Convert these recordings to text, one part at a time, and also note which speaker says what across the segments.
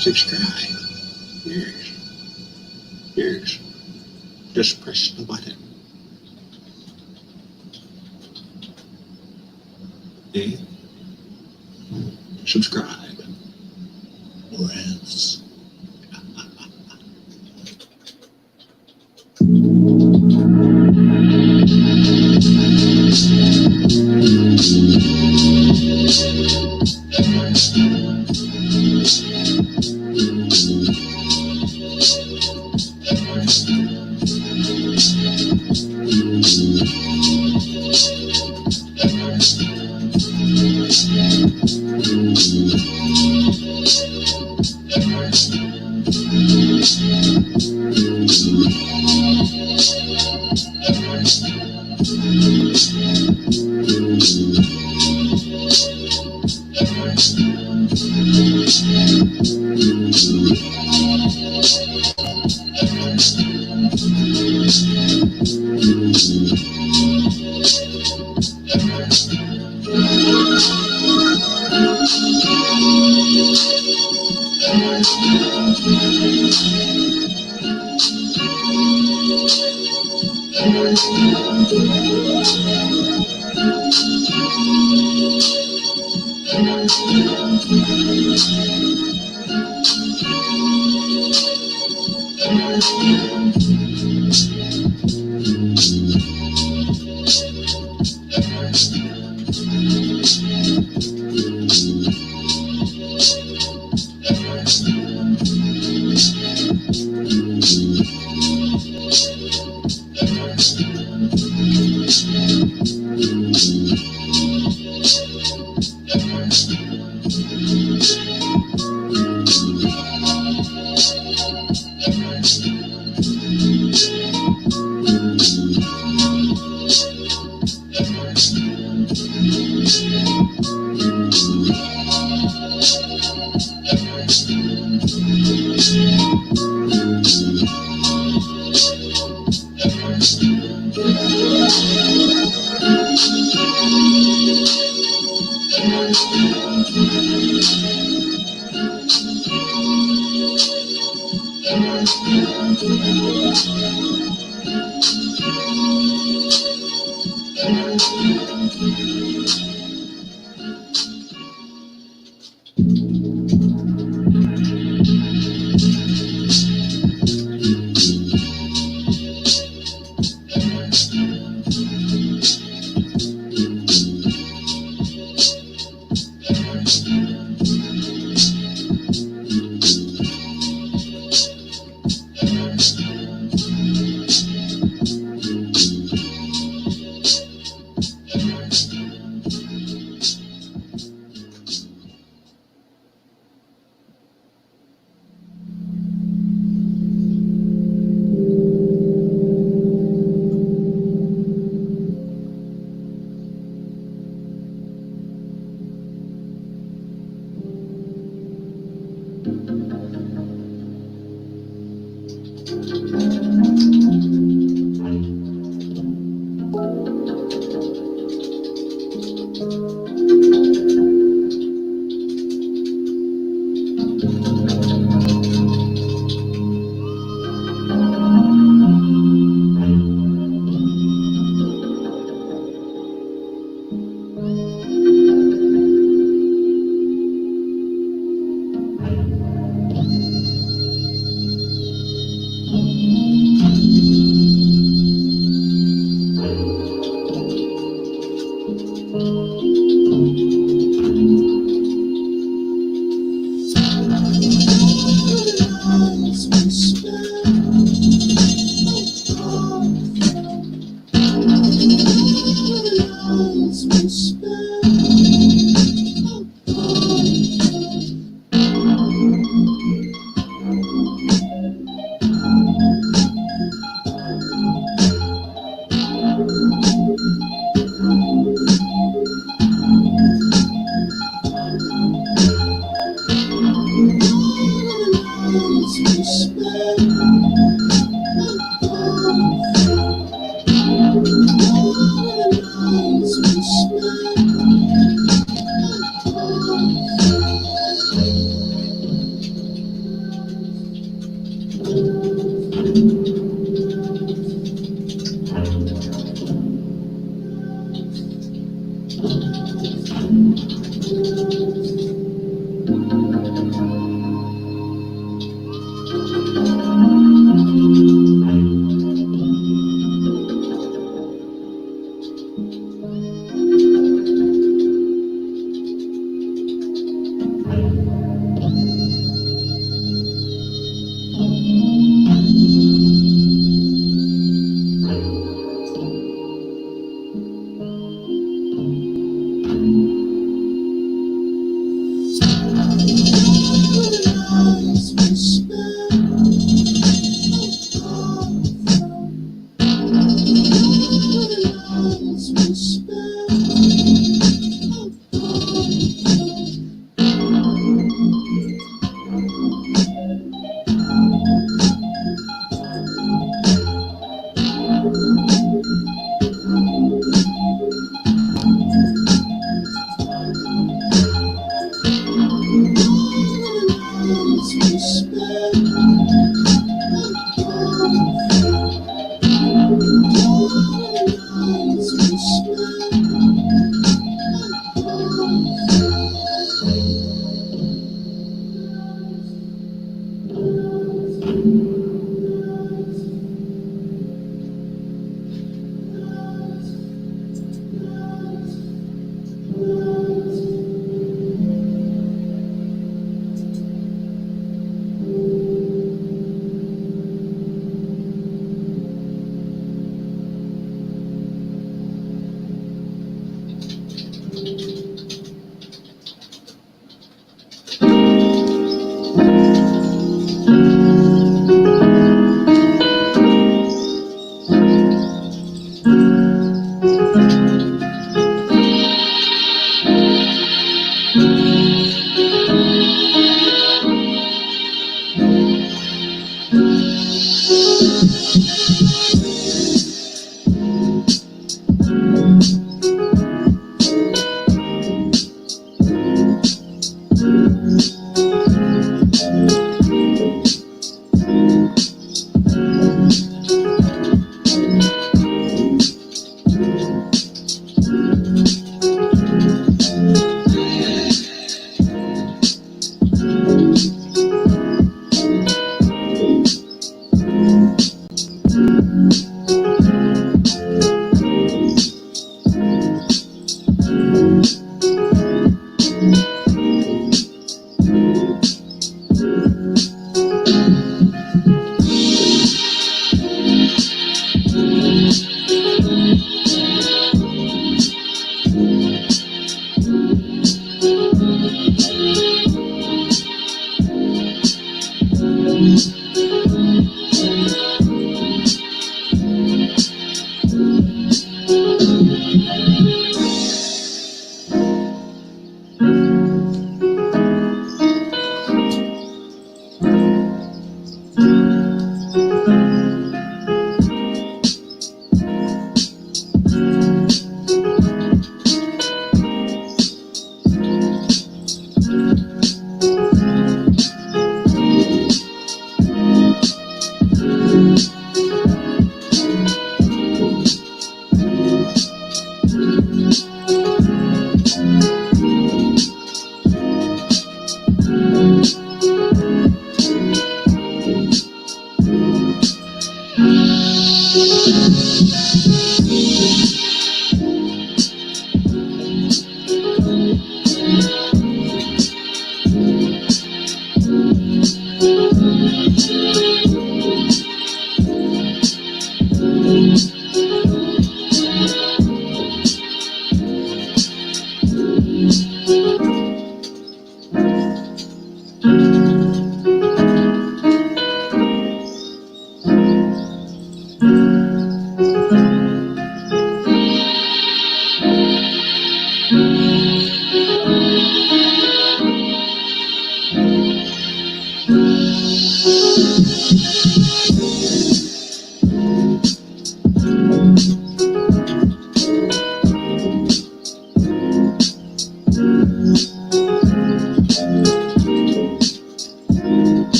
Speaker 1: Subscribe. Yes. Yes. Just press the button. Okay? Subscribe. Or else.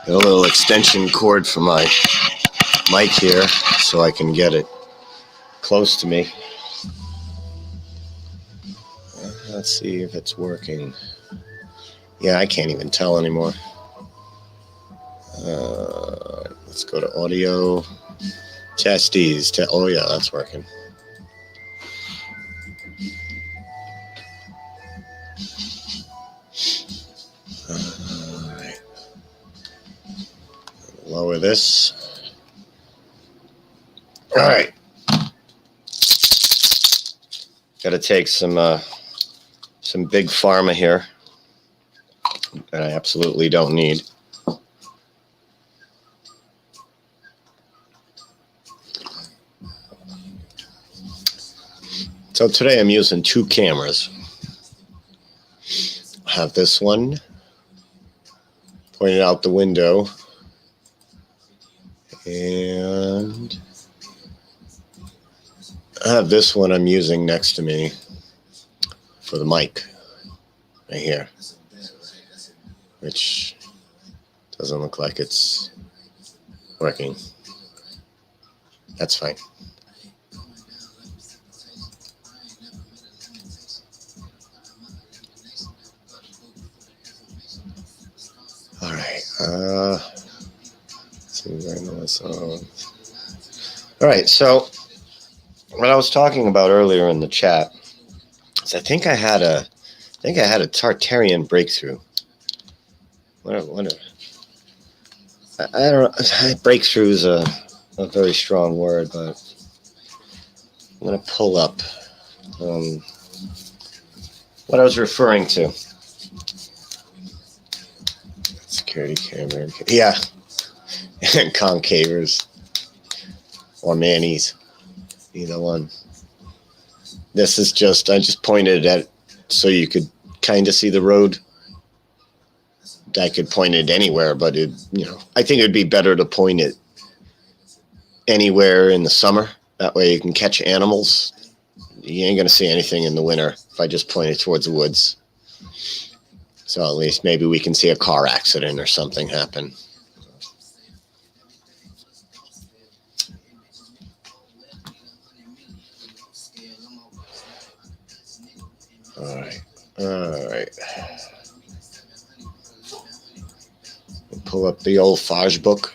Speaker 2: A little extension cord for my mic here so I can get it close to me. Let's see if it's working. Yeah, I can't even tell anymore. Let's go to audio. Testes. Oh yeah, that's working. All right. Lower this. All right. Got to take some big pharma here that I absolutely don't need. So today I'm using two cameras. I have this one pointed out the window, and I have this one I'm using next to me for the mic right here, which doesn't look like it's working. That's fine. All right. All right. So what I was talking about earlier in the chat is I think I had a Tartarian breakthrough. I don't know. Breakthrough is a very strong word, but I'm going to pull up what I was referring to. Security camera. Yeah. Concavers or manis. Either one. This is just, I just pointed at it so you could kind of see the road. I could point it anywhere, but I think it'd be better to point it anywhere in the summer. That way you can catch animals. You ain't going to see anything in the winter if I just point it towards the woods. So at least maybe we can see a car accident or something happen. All right. We'll pull up the old Faj book.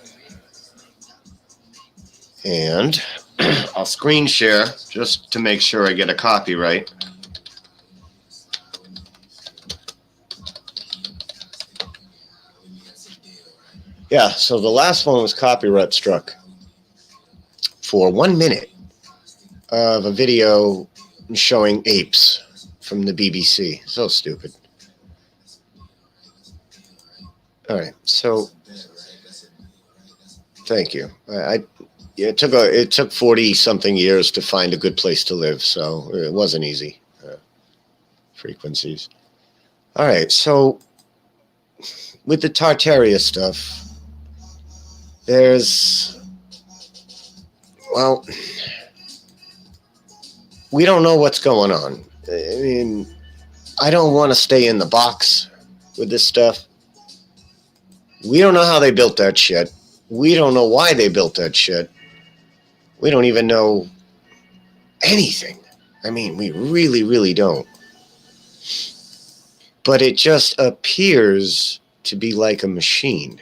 Speaker 2: And I'll screen share just to make sure I get a copyright. Yeah, so the last one was copyright struck for 1 minute of a video showing apes from the BBC. So stupid. All right, so thank you. It took 40 something years to find a good place to live, so it wasn't easy. Frequencies. All right, so with the Tartaria stuff, we don't know what's going on. I mean, I don't want to stay in the box with this stuff. We don't know how they built that shit. We don't know why they built that shit. We don't even know anything. I mean, we really, really don't. But it just appears to be like a machine.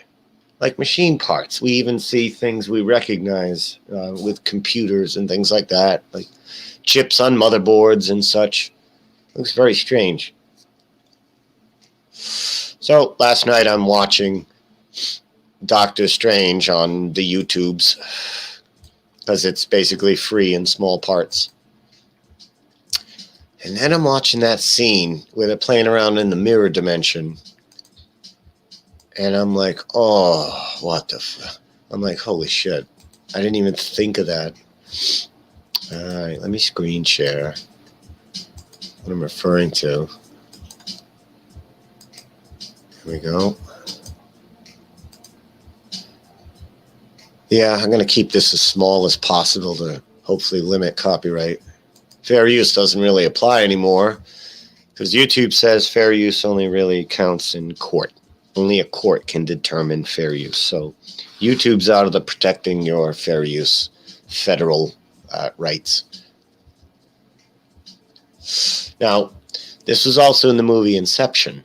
Speaker 2: Like machine parts. We even see things we recognize with computers and things like that, like chips on motherboards and such. Looks very strange. So last night I'm watching Doctor Strange on the YouTubes because it's basically free in small parts. And then I'm watching that scene where they're playing around in the mirror dimension. And I'm like, oh, what the fuck? I'm like, holy shit. I didn't even think of that. All right, let me screen share what I'm referring to. Here we go. Yeah, I'm going to keep this as small as possible to hopefully limit copyright. Fair use doesn't really apply anymore because YouTube says fair use only really counts in court. Only a court can determine fair use. So YouTube's out of the protecting your fair use federal rights. Now, this was also in the movie Inception,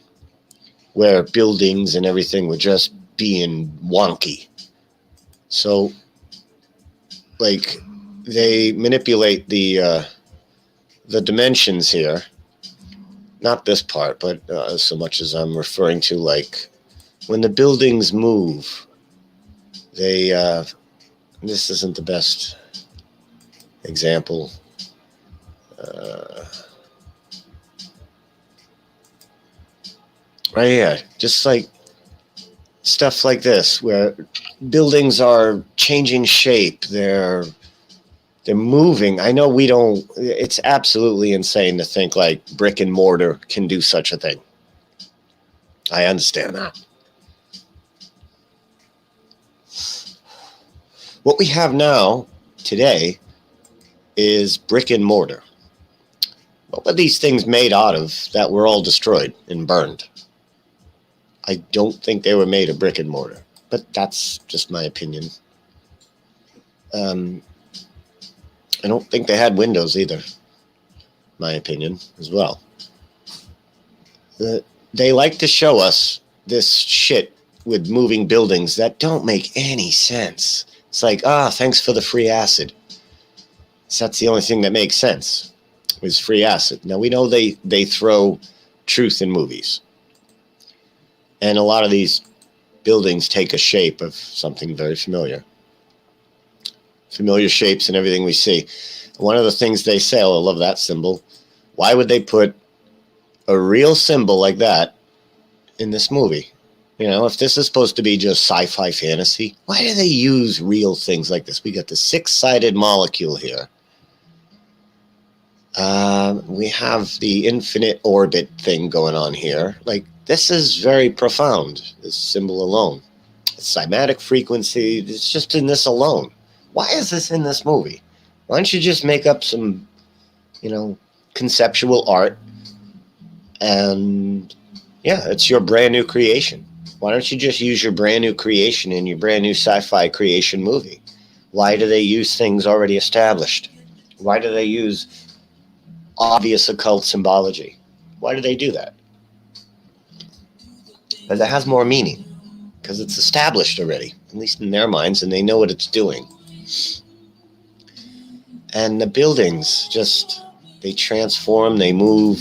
Speaker 2: where buildings and everything were just being wonky. So, like, they manipulate the dimensions here. Not this part, but so much as I'm referring to, like, when the buildings move, they, this isn't the best example. Right here, just like stuff like this, where buildings are changing shape, they're moving. I know we don't, it's absolutely insane to think like brick and mortar can do such a thing. I understand that. What we have now, today, is brick and mortar. What were these things made out of that were all destroyed and burned? I don't think they were made of brick and mortar, but that's just my opinion. I don't think they had windows either, my opinion, as well. They like to show us this shit with moving buildings that don't make any sense. It's like, thanks for the free acid. So that's the only thing that makes sense, is free acid. Now, we know they throw truth in movies. And a lot of these buildings take a shape of something very familiar. Familiar shapes and everything we see. One of the things they say, oh, I love that symbol. Why would they put a real symbol like that in this movie? You know, if this is supposed to be just sci-fi fantasy, why do they use real things like this? We got the six-sided molecule here. We have the infinite orbit thing going on here. Like, this is very profound, this symbol alone. It's cymatic frequency, it's just in this alone. Why is this in this movie? Why don't you just make up some, conceptual art and, yeah, it's your brand new creation. Why don't you just use your brand new creation in your brand new sci-fi creation movie? Why do they use things already established? Why do they use obvious occult symbology? Why do they do that? Because it has more meaning. Because it's established already, at least in their minds, and they know what it's doing. And the buildings just, they transform, they move.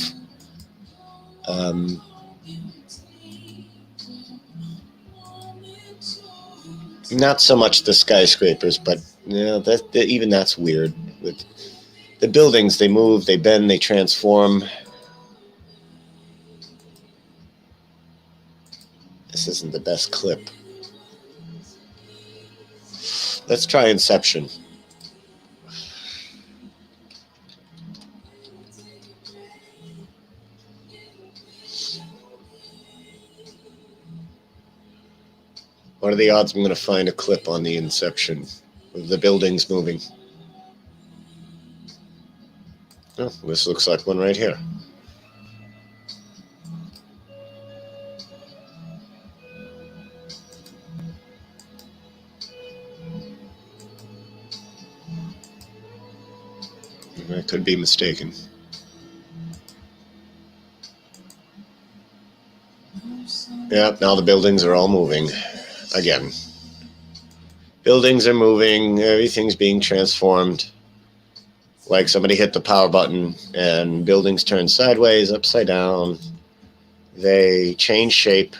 Speaker 2: Not so much the skyscrapers, but even that's weird. With the buildings, they move, they bend, they transform. This isn't the best clip. Let's try Inception. What are the odds I'm going to find a clip on the Inception of the buildings moving? Oh, this looks like one right here. I could be mistaken. Yep, now the buildings are all moving again. Buildings are moving, everything's being transformed. Like somebody hit the power button and buildings turn sideways, upside down. They change shape.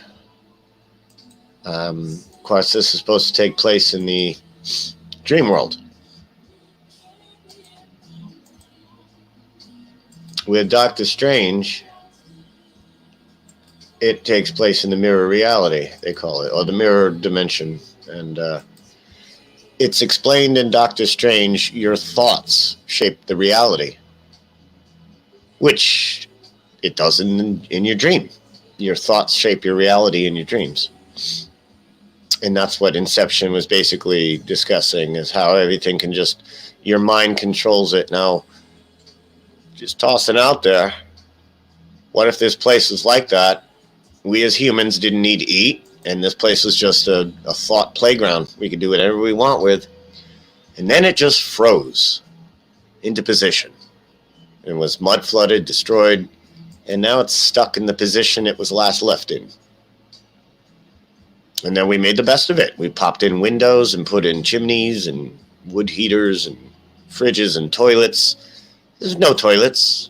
Speaker 2: Of course, this is supposed to take place in the dream world. With Doctor Strange, it takes place in the mirror reality, they call it, or the mirror dimension. And it's explained in Doctor Strange, your thoughts shape the reality, which it does in your dream. Your thoughts shape your reality in your dreams. And that's what Inception was basically discussing, is how everything can just, your mind controls it. Now, just tossing out there, what if there's places like that? We as humans didn't need to eat, and this place was just a thought playground. We could do whatever we want with. And then it just froze into position. It was mud flooded, destroyed, and now it's stuck in the position it was last left in. And then we made the best of it. We popped in windows and put in chimneys and wood heaters and fridges and toilets. There's no toilets,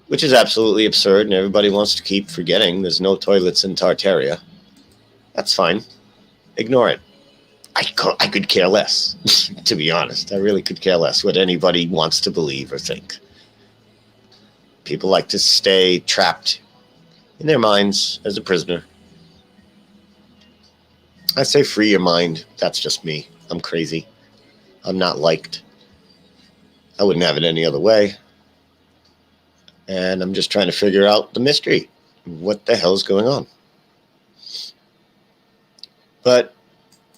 Speaker 2: which is absolutely absurd, and everybody wants to keep forgetting there's no toilets in Tartaria. That's fine. Ignore it. I could care less, to be honest. I really could care less what anybody wants to believe or think. People like to stay trapped in their minds as a prisoner. I say free your mind. That's just me. I'm crazy. I'm not liked. I wouldn't have it any other way. And I'm just trying to figure out the mystery. What the hell is going on? But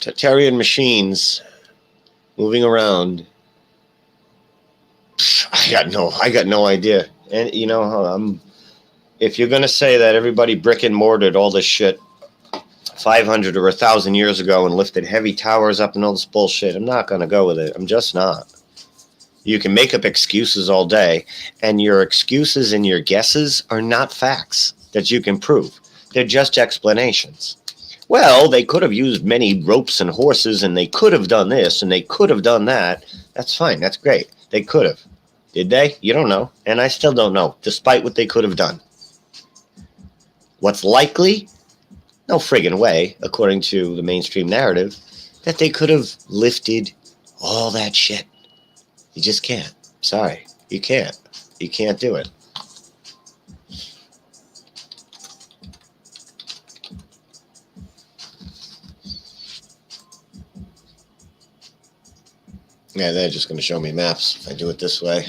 Speaker 2: Tartarian machines moving around, I got no idea. And you know, if you're gonna say that everybody brick and mortared all this shit 500 or 1,000 years ago and lifted heavy towers up and all this bullshit, I'm not gonna go with it. I'm just not. You can make up excuses all day, and your excuses and your guesses are not facts that you can prove. They're just explanations. Well, they could have used many ropes and horses, and they could have done this, and they could have done that. That's fine. That's great. They could have. Did they? You don't know. And I still don't know, despite what they could have done. What's likely? No friggin' way, according to the mainstream narrative, that they could have lifted all that shit. You just can't. Sorry. You can't. You can't do it. Yeah, they're just going to show me maps if I do it this way.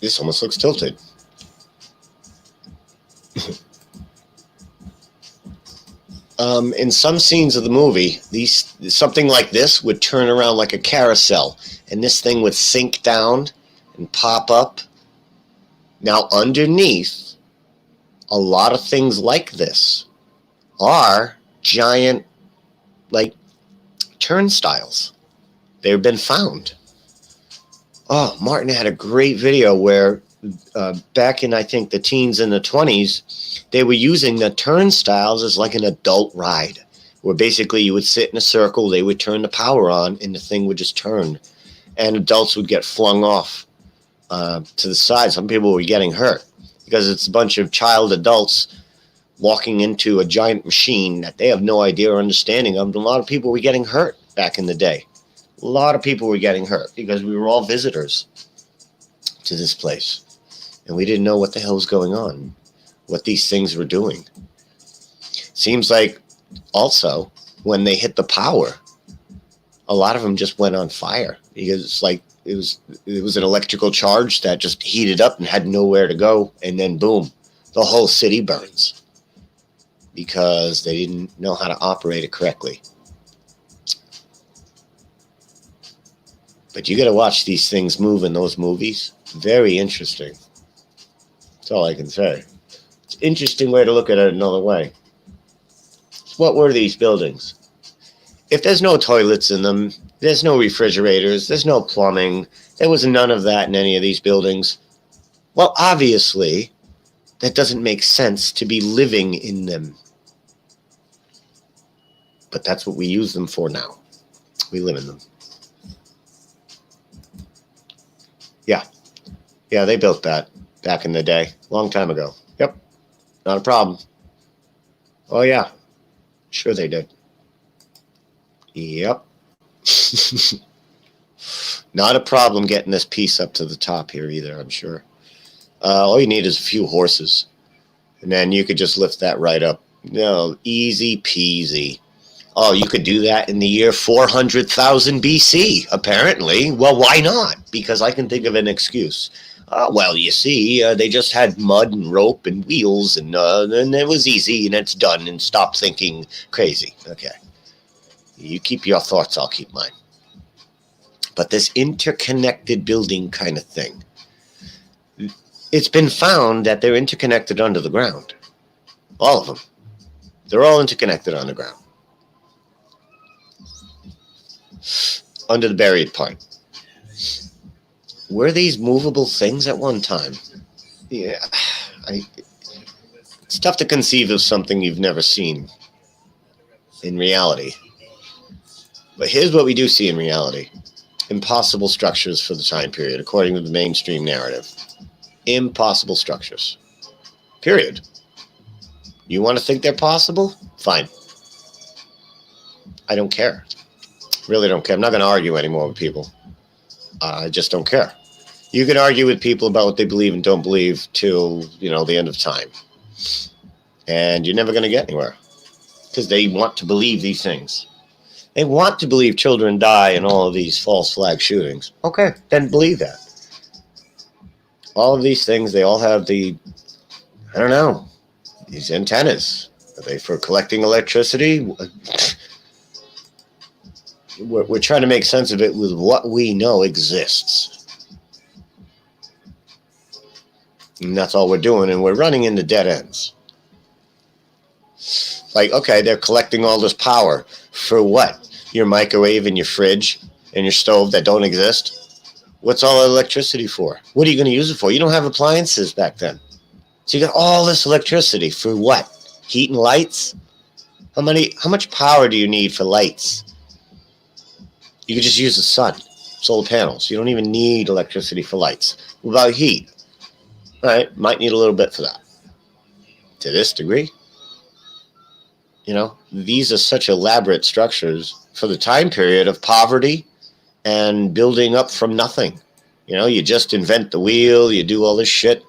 Speaker 2: This almost looks tilted. In some scenes of the movie, something like this would turn around like a carousel, and this thing would sink down and pop up. Now, underneath, a lot of things like this are giant, like, turnstiles. They've been found. Oh, Martin had a great video where back in, I think, the teens and the 20s, they were using the turnstiles as like an adult ride, where basically you would sit in a circle, they would turn the power on, and the thing would just turn. And adults would get flung off to the side. Some people were getting hurt because it's a bunch of child adults walking into a giant machine that they have no idea or understanding of. And a lot of people were getting hurt back in the day. A lot of people were getting hurt because we were all visitors to this place. And we didn't know what the hell was going on, what these things were doing. Seems like also when they hit the power, a lot of them just went on fire because it's like it was an electrical charge that just heated up and had nowhere to go. And then boom, the whole city burns because they didn't know how to operate it correctly. But you got to watch these things move in those movies. Very interesting. That's all I can say. It's an interesting way to look at it another way. What were these buildings? If there's no toilets in them, there's no refrigerators, there's no plumbing, there was none of that in any of these buildings. Well, obviously, that doesn't make sense to be living in them. But that's what we use them for now. We live in them. Yeah, they built that back in the day, long time ago. Yep, not a problem. Oh, yeah, sure they did. Yep. Not a problem getting this piece up to the top here either, I'm sure. All you need is a few horses, and then you could just lift that right up. No, easy peasy. Oh, you could do that in the year 400,000 BC, apparently. Well, why not? Because I can think of an excuse. Well, you see, they just had mud and rope and wheels, and it was easy, and it's done, and stop thinking crazy. Okay. You keep your thoughts, I'll keep mine. But this interconnected building kind of thing, it's been found that they're interconnected under the ground. All of them. They're all interconnected underground. Under the buried part. Were these movable things at one time? Yeah, it's tough to conceive of something you've never seen in reality. But here's what we do see in reality. Impossible structures for the time period, according to the mainstream narrative. Impossible structures. Period. You want to think they're possible? Fine. I don't care. Really don't care. I'm not going to argue anymore with people. I just don't care. You can argue with people about what they believe and don't believe till, the end of time. And you're never going to get anywhere. Because they want to believe these things. They want to believe children die in all of these false flag shootings. Okay, then believe that. All of these things, they all have these antennas. Are they for collecting electricity? We're trying to make sense of it with what we know exists. And that's all we're doing, and we're running into dead ends. Like, okay, they're collecting all this power. For what? Your microwave and your fridge and your stove that don't exist? What's all electricity for? What are you going to use it for? You don't have appliances back then. So you got all this electricity for what? Heat and lights? How much power do you need for lights? You could just use the sun, solar panels. You don't even need electricity for lights. What about heat? All right, might need a little bit for that. To this degree. These are such elaborate structures for the time period of poverty and building up from nothing. You just invent the wheel, you do all this shit.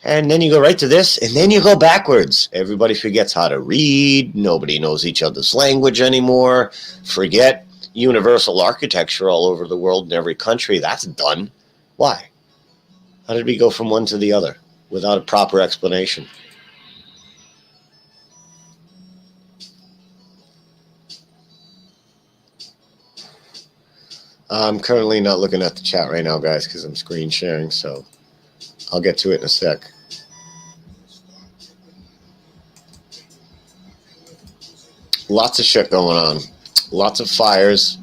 Speaker 2: And then you go right to this, and then you go backwards. Everybody forgets how to read. Nobody knows each other's language anymore. Forget universal architecture all over the world in every country. That's done. Why? How did we go from one to the other without a proper explanation? I'm currently not looking at the chat right now, guys, because I'm screen sharing, so I'll get to it in a sec. Lots of shit going on. Lots of fires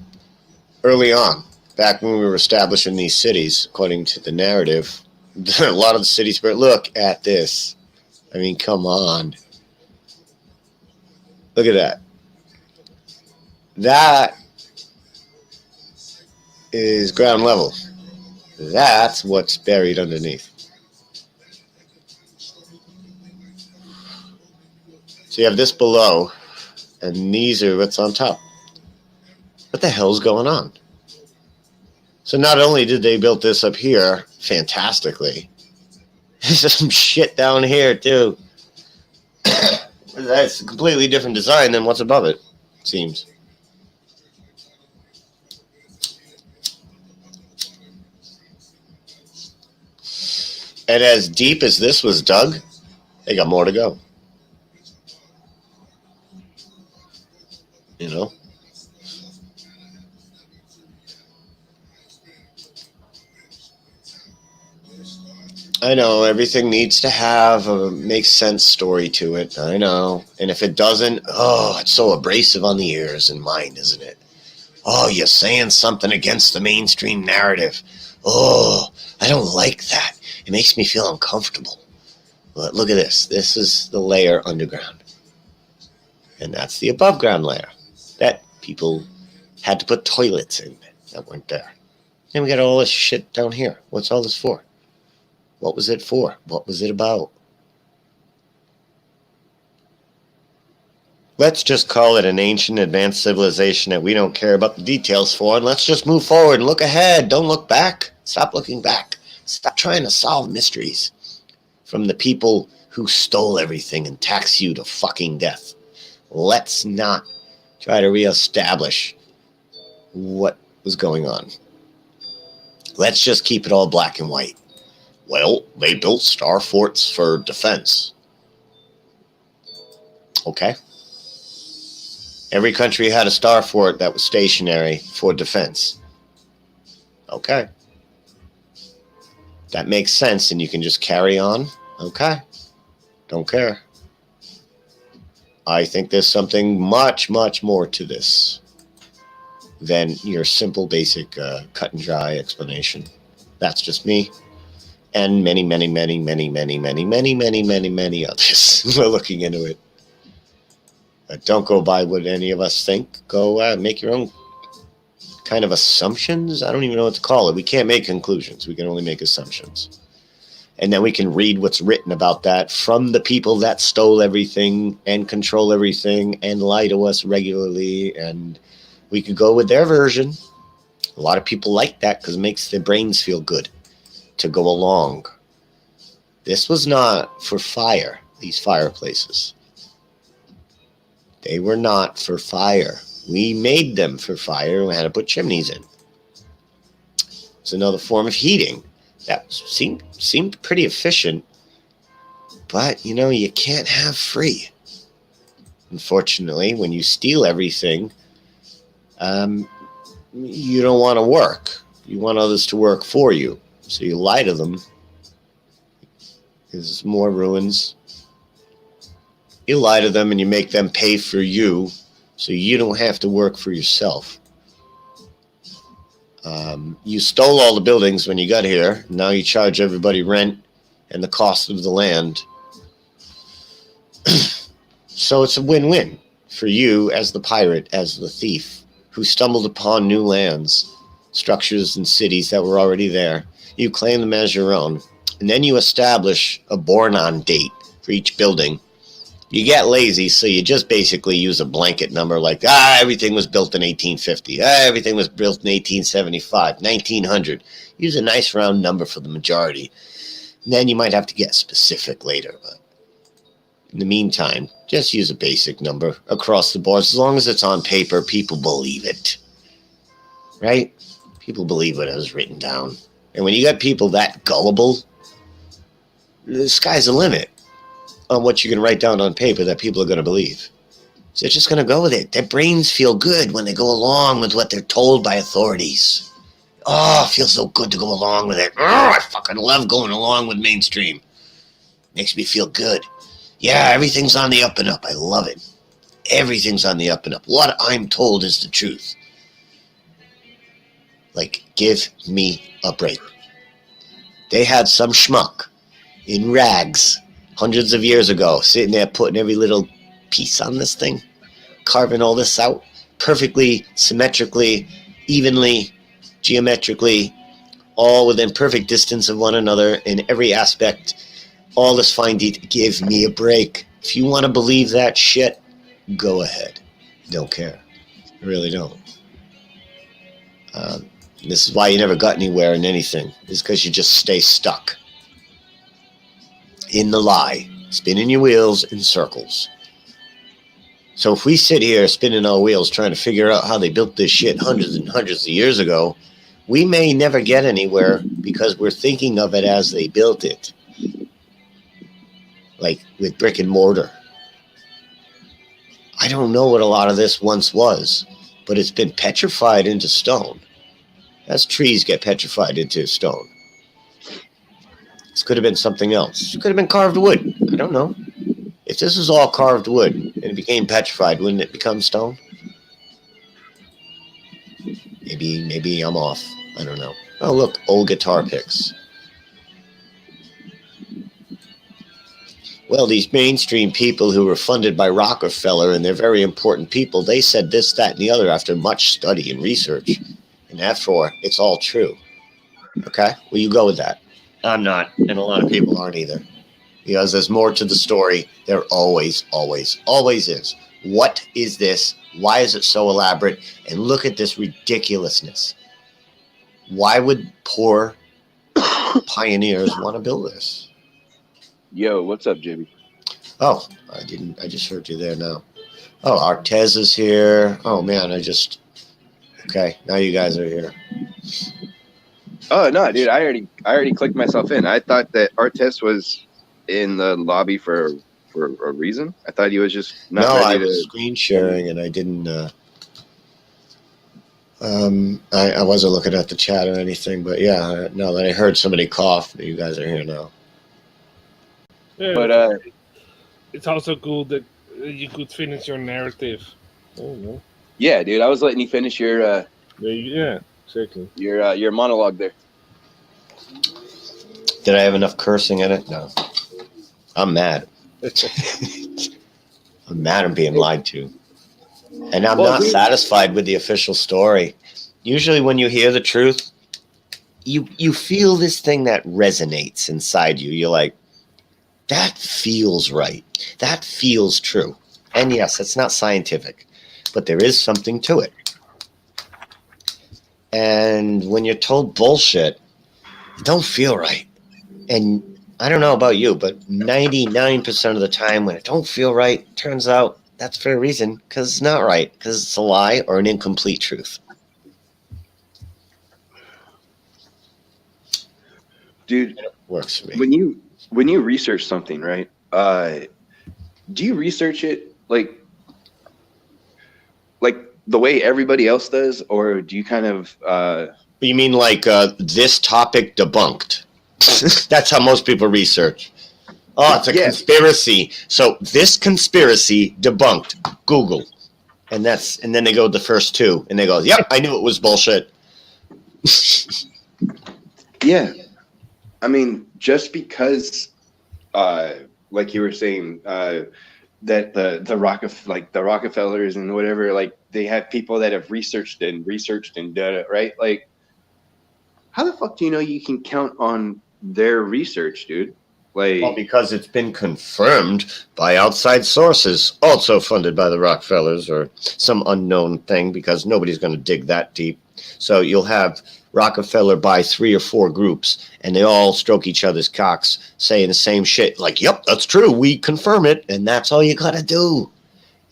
Speaker 2: early on. Back when we were establishing these cities, according to the narrative, a lot of the cities were, look at this. I mean, come on. Look at that. That is ground level. That's what's buried underneath. So you have this below, and these are what's on top. What the hell's going on? So not only did they build this up here fantastically, there's some shit down here too. That's a completely different design than what's above it seems. And as deep as this was dug, they got more to go. I know everything needs to have a makes sense story to it. I know. And if it doesn't, oh, it's so abrasive on the ears and mind, isn't it? Oh, you're saying something against the mainstream narrative. Oh, I don't like that. It makes me feel uncomfortable. But look at this. This is the layer underground. And that's the above ground layer that people had to put toilets in that weren't there. And we got all this shit down here. What's all this for? What was it for? What was it about? Let's just call it an ancient advanced civilization that we don't care about the details for, and let's just move forward and look ahead. Don't look back. Stop looking back. Stop trying to solve mysteries from the people who stole everything and tax you to fucking death. Let's not try to reestablish what was going on. Let's just keep it all black and white. Well, they built star forts for defense. Okay. Every country had a star fort that was stationary for defense. Okay. That makes sense, and you can just carry on. Okay. Don't care. I think there's something much, much more to this than your simple, basic, cut and dry explanation. That's just me. And many, many, many, many, many, many, many, many, many, many others who are looking into it. Don't go by what any of us think. Go make your own kind of assumptions. I don't even know what to call it. We can't make conclusions. We can only make assumptions. And then we can read what's written about that from the people that stole everything and control everything and lie to us regularly. And we could go with their version. A lot of people like that because it makes their brains feel good to go along. This was not for fire, these fireplaces. They were not for fire. We made them for fire and we had to put chimneys in. It's another form of heating that seemed pretty efficient, but you can't have free. Unfortunately, when you steal everything, you don't want to work. You want others to work for you. So you lie to them. There's more ruins. You lie to them and you make them pay for you so you don't have to work for yourself. You stole all the buildings when you got here. Now you charge everybody rent and the cost of the land. So it's a win-win for you as the pirate, as the thief, who stumbled upon new lands, structures and cities that were already there. You claim them as your own. And then you establish a born-on date for each building. You get lazy, so you just basically use a blanket number like, everything was built in 1850. Everything was built in 1875, 1900. Use a nice round number for the majority. And then you might have to get specific later. But in the meantime, just use a basic number across the board. As long as it's on paper, people believe it. Right? People believe what is written down. And when you got people that gullible, the sky's the limit on what you can write down on paper that people are going to believe. So they're just going to go with it. Their brains feel good when they go along with what they're told by authorities. Oh, it feels so good to go along with it. Oh, I fucking love going along with mainstream. Makes me feel good. Yeah, everything's on the up and up. I love it. Everything's on the up and up. What I'm told is the truth. Like, give me a break. They had some schmuck in rags hundreds of years ago, sitting there putting every little piece on this thing, carving all this out perfectly, symmetrically, evenly, geometrically, all within perfect distance of one another in every aspect, all this fine detail. Give me a break. If you want to believe that shit, go ahead. Don't care. I really don't. This is why you never got anywhere in anything. It's because you just stay stuck in the lie, spinning your wheels in circles. So if we sit here spinning our wheels trying to figure out how they built this shit hundreds and hundreds of years ago, we may never get anywhere because we're thinking of it as they built it. Like with brick and mortar. I don't know what a lot of this once was, but it's been petrified into stone. As trees get petrified into stone. This could have been something else. It could have been carved wood. I don't know. If this was all carved wood and it became petrified, wouldn't it become stone? Maybe I'm off. I don't know. Oh, look, old guitar picks. Well, these mainstream people who were funded by Rockefeller, and they're very important people, they said this, that, and the other after much study and research. And therefore, it's all true. Okay? Well, you go with that. I'm not, and a lot of people aren't either. Because there's more to the story. There always is. What is this? Why is it so elaborate? And look at this ridiculousness. Why would poor pioneers want to build this?
Speaker 3: Yo, what's up, Jimmy?
Speaker 2: Oh, I just heard you there now. Oh, Artez is here. Oh man, okay, now you guys are here.
Speaker 3: Oh no, dude, I already clicked myself in. I thought that Artest was in the lobby for a reason. I thought he was just not ready
Speaker 2: I was screen sharing and I didn't I wasn't looking at the chat or anything, but yeah, no, then I heard somebody cough. You guys are here now.
Speaker 4: Yeah,
Speaker 3: But
Speaker 4: it's also cool that you could finish your narrative. Oh,
Speaker 3: yeah, dude, I was letting you finish your
Speaker 4: yeah, exactly.
Speaker 3: your monologue there.
Speaker 2: Did I have enough cursing in it? No. I'm mad. I'm mad I'm being lied to. And I'm not satisfied with the official story. Usually when you hear the truth, you feel this thing that resonates inside you. You're like, that feels right. That feels true. And yes, it's not scientific, but there is something to it. And when you're told bullshit, it don't feel right. And I don't know about you, but 99% of the time when it don't feel right, turns out that's for a reason, because it's not right, because it's a lie or an incomplete truth.
Speaker 3: Dude,
Speaker 2: it works for me.
Speaker 3: When you research something, right? Do you research it like the way everybody else does, or do you kind of
Speaker 2: You mean like this topic debunked? That's how most people research. Oh, it's a conspiracy. So this conspiracy debunked. Google. And then they go to the first two and they go, yep, I knew it was bullshit.
Speaker 3: Yeah. I mean, just because like you were saying, that the Rockefellers and whatever, like they have people that have researched and done it, right? Like, how the fuck do you know you can count on their research, dude? Like,
Speaker 2: well, because it's been confirmed by outside sources, also funded by the Rockefellers or some unknown thing, because nobody's going to dig that deep. So you'll have Rockefeller buy 3 or 4 groups, and they all stroke each other's cocks, saying the same shit. Like, yep, that's true. We confirm it, and that's all you got to do.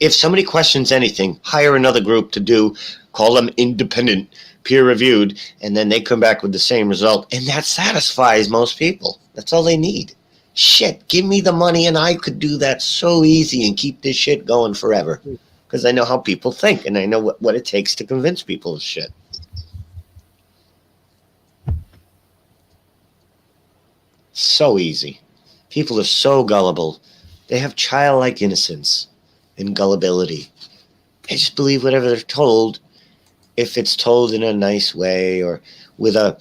Speaker 2: If somebody questions anything, hire another group to do, call them independent, peer-reviewed, and then they come back with the same result, and that satisfies most people. That's all they need. Shit, give me the money and I could do that so easy and keep this shit going forever. Because I know how people think and I know what it takes to convince people of shit. So easy. People are so gullible. They have childlike innocence and gullibility. They just believe whatever they're told, if it's told in a nice way or with a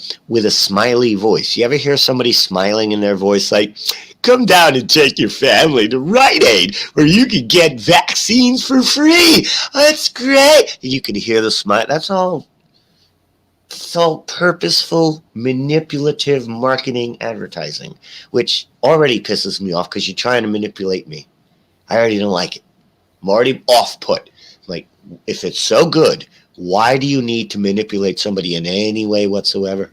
Speaker 2: smiley voice. You ever hear somebody smiling in their voice like, come down and take your family to Rite Aid where you can get vaccines for free. That's great. And you can hear the smile. That's all purposeful, manipulative marketing advertising, which already pisses me off because you're trying to manipulate me. I already don't like it. I'm already off put. Like, if it's so good, why do you need to manipulate somebody in any way whatsoever?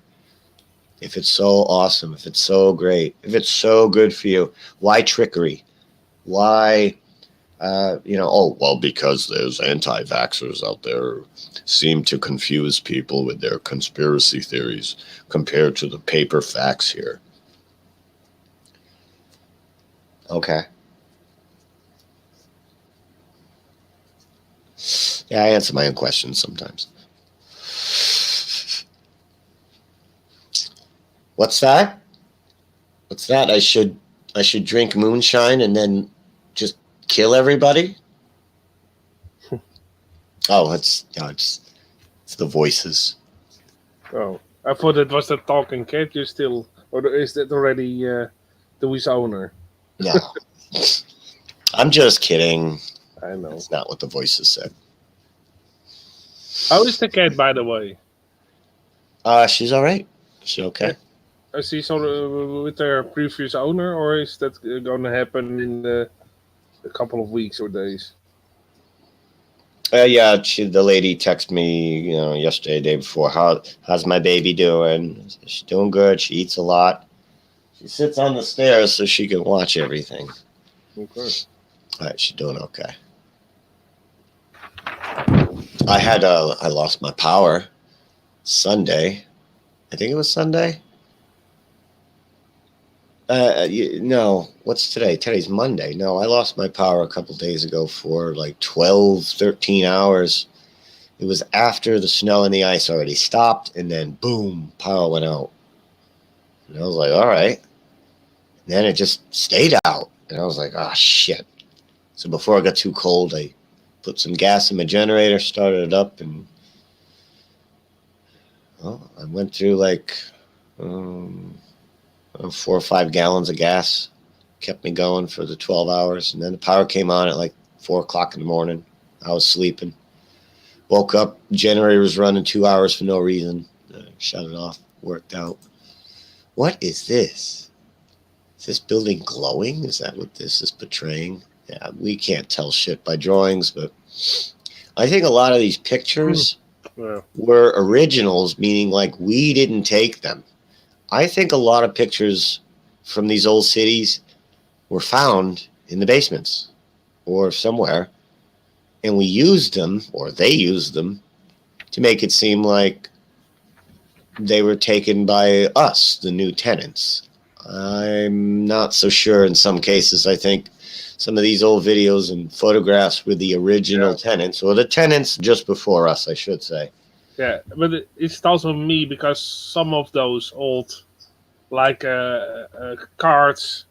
Speaker 2: If it's so awesome, if it's so great, if it's so good for you, why trickery? Why, because there's anti-vaxxers out there who seem to confuse people with their conspiracy theories compared to the paper facts here. Okay. Yeah, I answer my own questions sometimes. What's that? What's that? I should drink moonshine and then just kill everybody? Oh, it's the voices.
Speaker 4: Oh, I thought it was the talking cat. You still, or is that already Dewey's owner?
Speaker 2: No. I'm just kidding.
Speaker 4: I know.
Speaker 2: That's not what the voices said.
Speaker 4: How is the cat, by the way?
Speaker 2: She's all right. She's okay.
Speaker 4: Is she sort of with her previous owner, or is that going to happen in a couple of weeks or days?
Speaker 2: Yeah, the lady texted me, yesterday, day before. How's my baby doing? She's doing good. She eats a lot. She sits on the stairs so she can watch everything.
Speaker 4: Okay.
Speaker 2: All right, she's doing okay. I lost my power Sunday. I think it was Sunday. No, what's today? Today's Monday. No, I lost my power a couple days ago for like 12, 13 hours. It was after the snow and the ice already stopped, and then boom, power went out. And I was like, all right. And then it just stayed out. And I was like, oh, shit. So before it got too cold, I put some gas in my generator, started it up, and I went through like 4 or 5 gallons of gas. Kept me going for the 12 hours. And then the power came on at like 4 o'clock in the morning. I was sleeping. Woke up, generator was running 2 hours for no reason. Shut it off, worked out. What is this? Is this building glowing? Is that what this is portraying? Yeah, we can't tell shit by drawings, but I think a lot of these pictures were originals, meaning like we didn't take them. I think a lot of pictures from these old cities were found in the basements or somewhere, and we used them, or they used them, to make it seem like they were taken by us, the new tenants. I'm not so sure in some cases. I think some of these old videos and photographs were the original tenants, or the tenants just before us, I should say.
Speaker 4: Yeah, but it's also me, because some of those old, like cards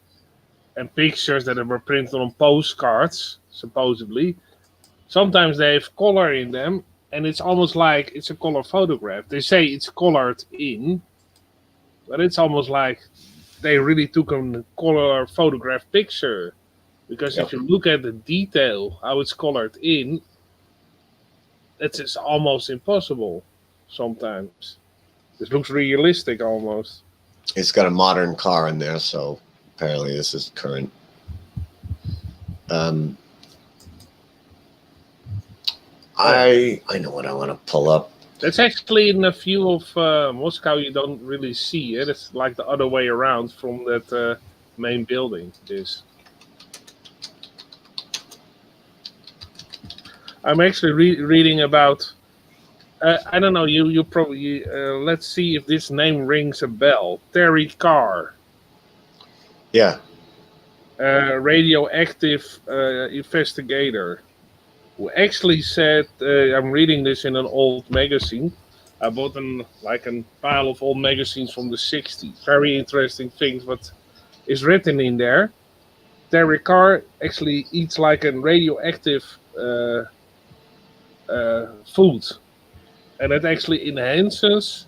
Speaker 4: and pictures that were printed on postcards, supposedly, sometimes they have color in them, and it's almost like it's a color photograph. They say it's colored in, but it's almost like they really took a color photograph picture. Because if you look at the detail, how it's colored in, it's almost impossible sometimes. It looks realistic almost.
Speaker 2: It's got a modern car in there, so apparently this is current. I know what I want to pull up.
Speaker 4: That's actually in a view of Moscow you don't really see it. It's like the other way around from that main building. I'm actually reading about. I don't know. You probably let's see if this name rings a bell. Terry Carr.
Speaker 2: Yeah.
Speaker 4: Radioactive investigator, who actually said, I'm reading this in an old magazine. I bought a pile of old magazines from the 60s. Very interesting things what is written in there. Terry Carr actually eats like a radioactive food, and it actually enhances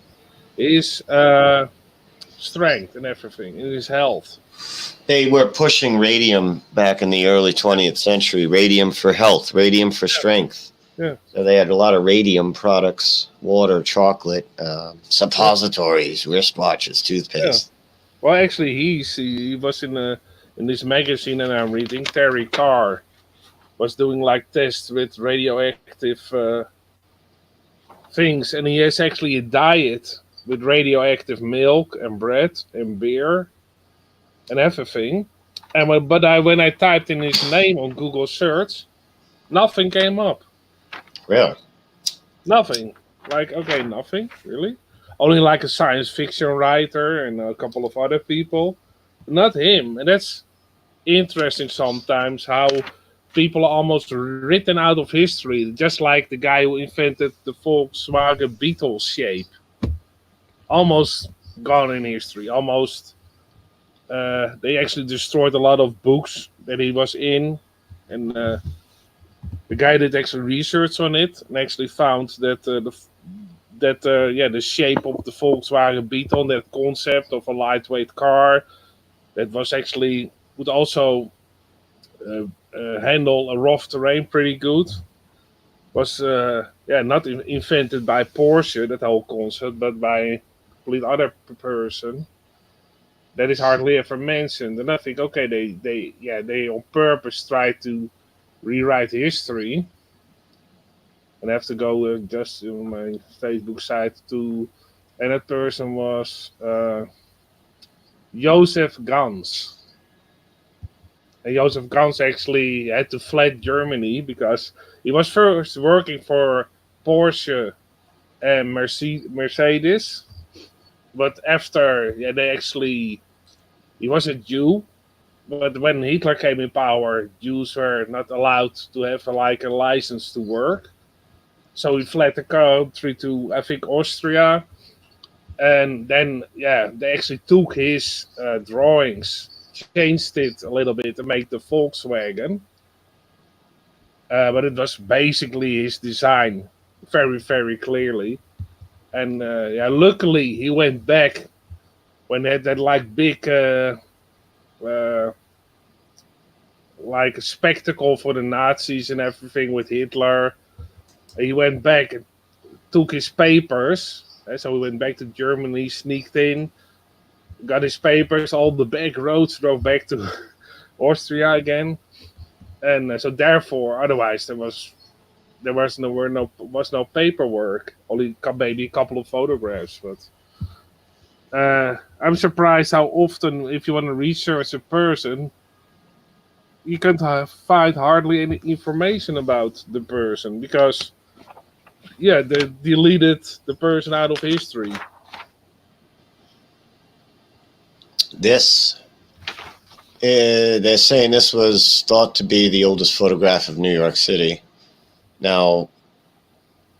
Speaker 4: his strength and everything, in his health.
Speaker 2: They were pushing radium back in the early 20th century. Radium for health, radium for strength.
Speaker 4: Yeah.
Speaker 2: So they had a lot of radium products: water, chocolate, suppositories, wristwatches, toothpaste.
Speaker 4: Yeah. Well, actually, he was in this magazine that I'm reading. Terry Carr was doing like tests with radioactive things, and he has actually a diet with radioactive milk and bread and beer and everything. And when I typed in his name on Google search, nothing came up.
Speaker 2: Really?
Speaker 4: Nothing. Nothing really. Only like a science fiction writer and a couple of other people, not him. And that's interesting sometimes how people are almost written out of history, just like the guy who invented the Volkswagen Beetle shape. Almost gone in history, almost they actually destroyed a lot of books that he was in, and the guy did actually research on it and actually found that the shape of the Volkswagen Beetle, that concept of a lightweight car that was actually would also handle a rough terrain pretty good, was not invented by Porsche, that whole concept, but by a complete other person that is hardly ever mentioned. And I think, okay, they on purpose try to rewrite history. And I have to go just on my Facebook site to, and that person was Joseph Gans. And Joseph Gans actually had to flee Germany because he was first working for Porsche and Mercedes, but after he was a Jew, but when Hitler came in power, Jews were not allowed to have a license to work. So he fled the country to, I think, Austria, and then they actually took his drawings, changed it a little bit to make the Volkswagen, but it was basically his design, very very clearly. And luckily he went back when they had that like big like a spectacle for the Nazis and everything with Hitler. He went back and took his papers. So he went back to Germany, sneaked in, got his papers, all the back roads, drove back to Austria again. And so therefore, otherwise there was no paperwork. Only maybe a couple of photographs. But I'm surprised how often, if you want to research a person, you can't find hardly any information about the person because they deleted the person out of history.
Speaker 2: This, they're saying this was thought to be the oldest photograph of New York City. Now,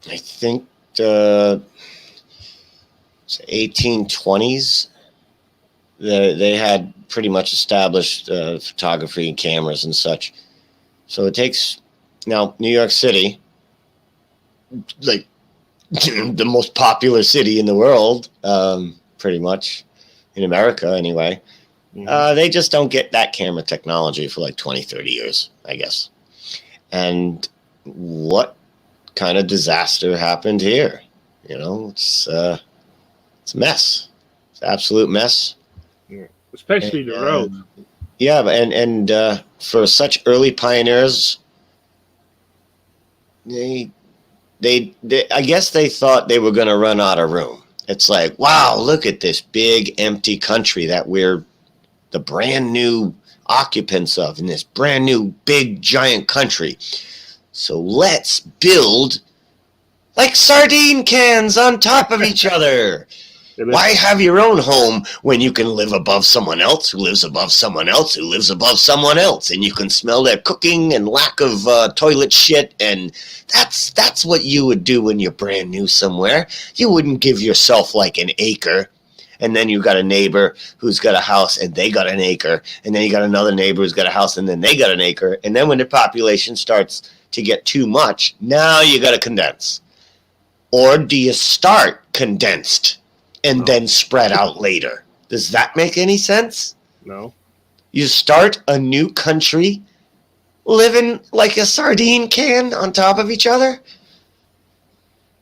Speaker 2: I think it's 1820s. They had pretty much established photography and cameras and such. So it takes, now, New York City, like the most popular city in the world, pretty much, in America anyway. Mm-hmm. They just don't get that camera technology for like 20, 30 years, I guess. And what kind of disaster happened here? You know, it's a mess. It's an absolute mess.
Speaker 4: Yeah. Especially the road.
Speaker 2: Yeah, and for such early pioneers, they I guess they thought they were going to run out of room. It's like, wow, look at this big empty country that we're the brand new occupants of in this brand new big giant country. So let's build like sardine cans on top of each other. Why have your own home when you can live above someone else who lives above someone else who lives above someone else, and you can smell their cooking and lack of toilet shit, and that's what you would do when you're brand new somewhere. You wouldn't give yourself like an acre, and then you got a neighbor who's got a house and they got an acre, and then you got another neighbor who's got a house and then they got an acre, and then when the population starts to get too much, now you got to condense. Or do you start condensed and then spread out later? Does that make any sense?
Speaker 4: No.
Speaker 2: You start a new country living like a sardine can on top of each other?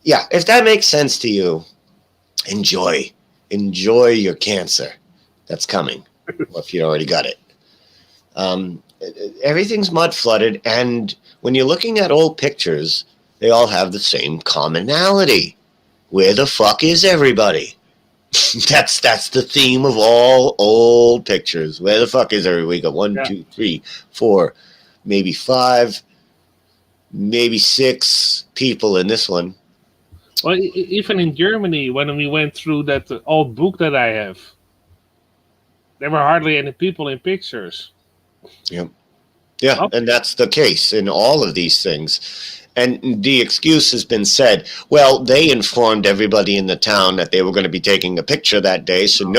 Speaker 2: Yeah, if that makes sense to you, enjoy. Enjoy your cancer. That's coming, if you already got it. Everything's mud flooded, and when you're looking at old pictures, they all have the same commonality. Where the fuck is everybody? That's the theme of all old pictures. Where the fuck is everybody? We got 1, 2, 3, 4, maybe 5, maybe 6 people in this one.
Speaker 4: Well, even in Germany, when we went through that old book that I have, there were hardly any people in pictures.
Speaker 2: Yeah. Yeah, and that's the case in all of these things. And the excuse has been said, well, they informed everybody in the town that they were going to be taking a picture that day, so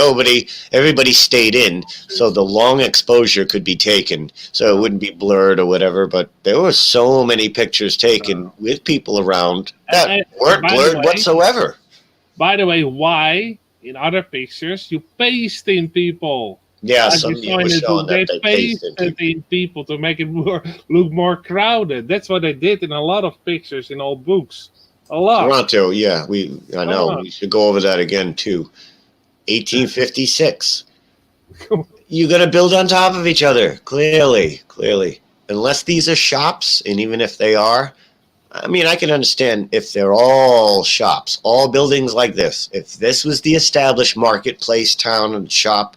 Speaker 2: everybody stayed in, so the long exposure could be taken, so it wouldn't be blurred or whatever. But there were so many pictures taken with people around that weren't blurred whatsoever.
Speaker 4: By the way, why in other pictures you paste in people?
Speaker 2: Yeah,
Speaker 4: Like
Speaker 2: some
Speaker 4: you saw in
Speaker 2: was
Speaker 4: the
Speaker 2: showing
Speaker 4: book, they
Speaker 2: that they pasted
Speaker 4: pasted in people to make it look more crowded. That's what they did in a lot of pictures in old books. A lot.
Speaker 2: Toronto, yeah, I know. We should go over that again too. 1856. You're gonna build on top of each other, clearly. Unless these are shops, and even if they are, I mean, I can understand if they're all shops, all buildings like this. If this was the established marketplace, town, and shop,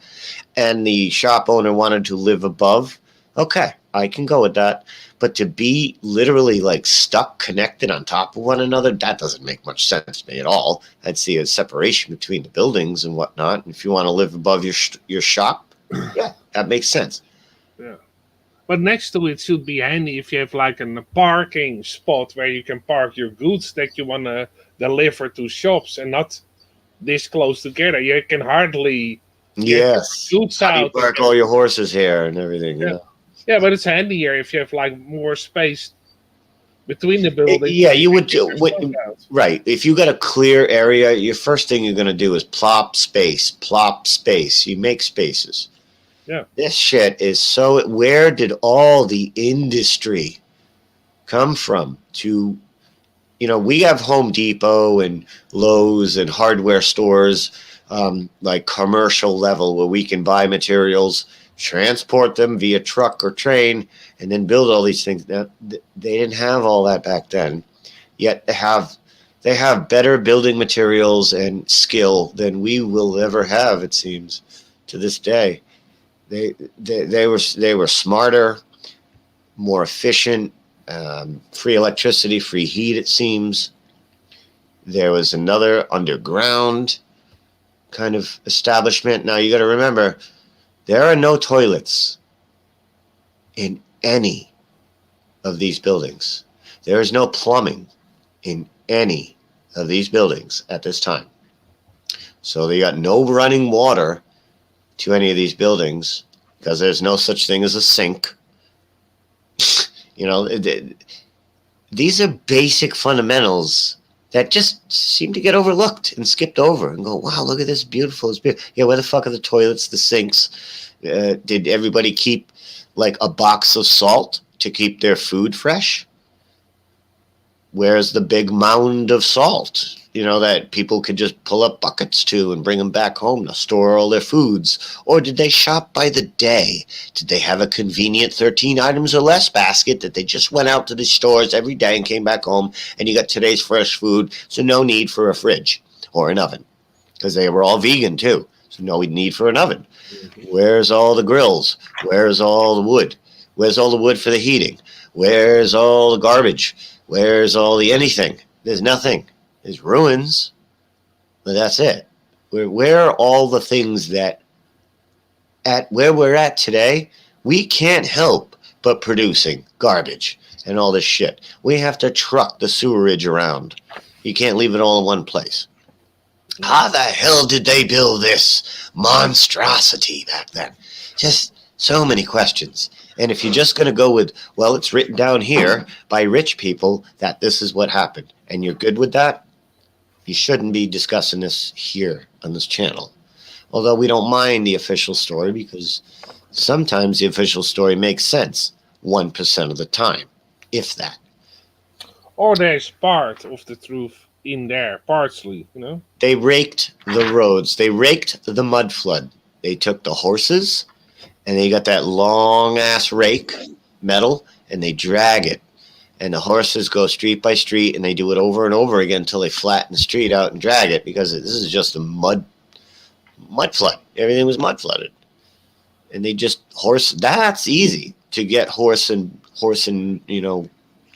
Speaker 2: and the shop owner wanted to live above, okay, I can go with that. But to be literally like stuck, connected on top of one another, that doesn't make much sense to me at all. I'd see a separation between the buildings and whatnot. If you want to live above your shop, yeah, that makes sense.
Speaker 4: Yeah. But next to it should be handy if you have like a parking spot where you can park your goods that you want to deliver to shops and not this close together. You can hardly
Speaker 2: yes
Speaker 4: goods
Speaker 2: How do you
Speaker 4: out.
Speaker 2: park all your horses here and everything?
Speaker 4: Yeah, but it's handier if you have like more space between the buildings.
Speaker 2: Yeah, you would right. If you got a clear area, your first thing you're going to do is plop space. You make spaces.
Speaker 4: Yeah.
Speaker 2: This shit is so. Where did all the industry come from? We have Home Depot and Lowe's and hardware stores, like commercial level, where we can buy materials, transport them via truck or train, and then build all these things. Now, they didn't have all that back then. Yet they have better building materials and skill than we will ever have. It seems to this day. They were smarter, more efficient, free electricity, free heat. It seems there was another underground kind of establishment. Now you got to remember, there are no toilets in any of these buildings. There is no plumbing in any of these buildings at this time. So they got no running water to any of these buildings because there's no such thing as a sink. These are basic fundamentals that just seem to get overlooked and skipped over and go, wow, look at this, beautiful. It's beautiful. Yeah, where the fuck are the toilets, the sinks? Did everybody keep like a box of salt to keep their food fresh? Where's the big mound of salt, that people could just pull up buckets to and bring them back home to store all their foods? Or did they shop by the day? Did they have a convenient 13 items or less basket that they just went out to the stores every day and came back home and you got today's fresh food, so no need for a fridge or an oven? Because they were all vegan too, so no need for an oven. Where's all the grills? Where's all the wood? Where's all the wood for the heating? Where's all the garbage? Where's all the anything? There's nothing. There's ruins, but that's it. Where are all the things that, at where we're at today, we can't help but producing garbage and all this shit. We have to truck the sewerage around. You can't leave it all in one place. How the hell did they build this monstrosity back then? Just so many questions. And if you're just going to go with, well, it's written down here by rich people that this is what happened, and you're good with that, you shouldn't be discussing this here on this channel. Although we don't mind the official story because sometimes the official story makes sense 1% of the time, if that.
Speaker 4: Or there's part of the truth in there, partially,
Speaker 2: They raked the roads. They raked the mud flood. They took the horses, and they got that long-ass rake, metal, and they drag it. And the horses go street by street, and they do it over and over again until they flatten the street out and drag it, because this is just a mud flood. Everything was mud flooded. And they just that's easy to get horse and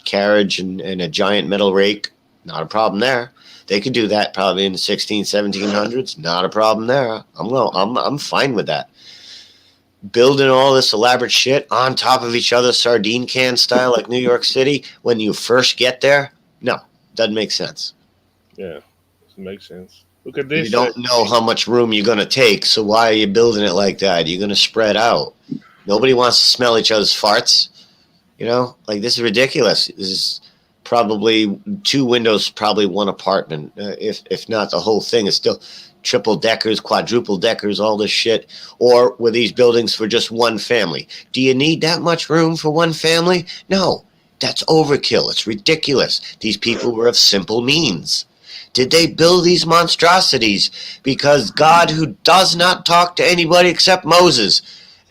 Speaker 2: carriage and a giant metal rake. Not a problem there. They could do that probably in the 1700s. Not a problem there. I'm fine with that. building all this elaborate shit on top of each other, sardine can style, like New York City, when you first get there? No, doesn't make sense.
Speaker 4: Yeah, doesn't make sense. Look at this.
Speaker 2: You don't know how much room you're going to take, so why are you building it like that? You're going to spread out. Nobody wants to smell each other's farts. You know, like, this is ridiculous. This is probably 2 windows, probably 1 apartment. If not, the whole thing is still triple deckers, quadruple deckers, all this shit. Or were these buildings for just 1 family? Do you need that much room for 1 family? No, that's overkill. It's ridiculous. These people were of simple means. Did they build these monstrosities because God, who does not talk to anybody except Moses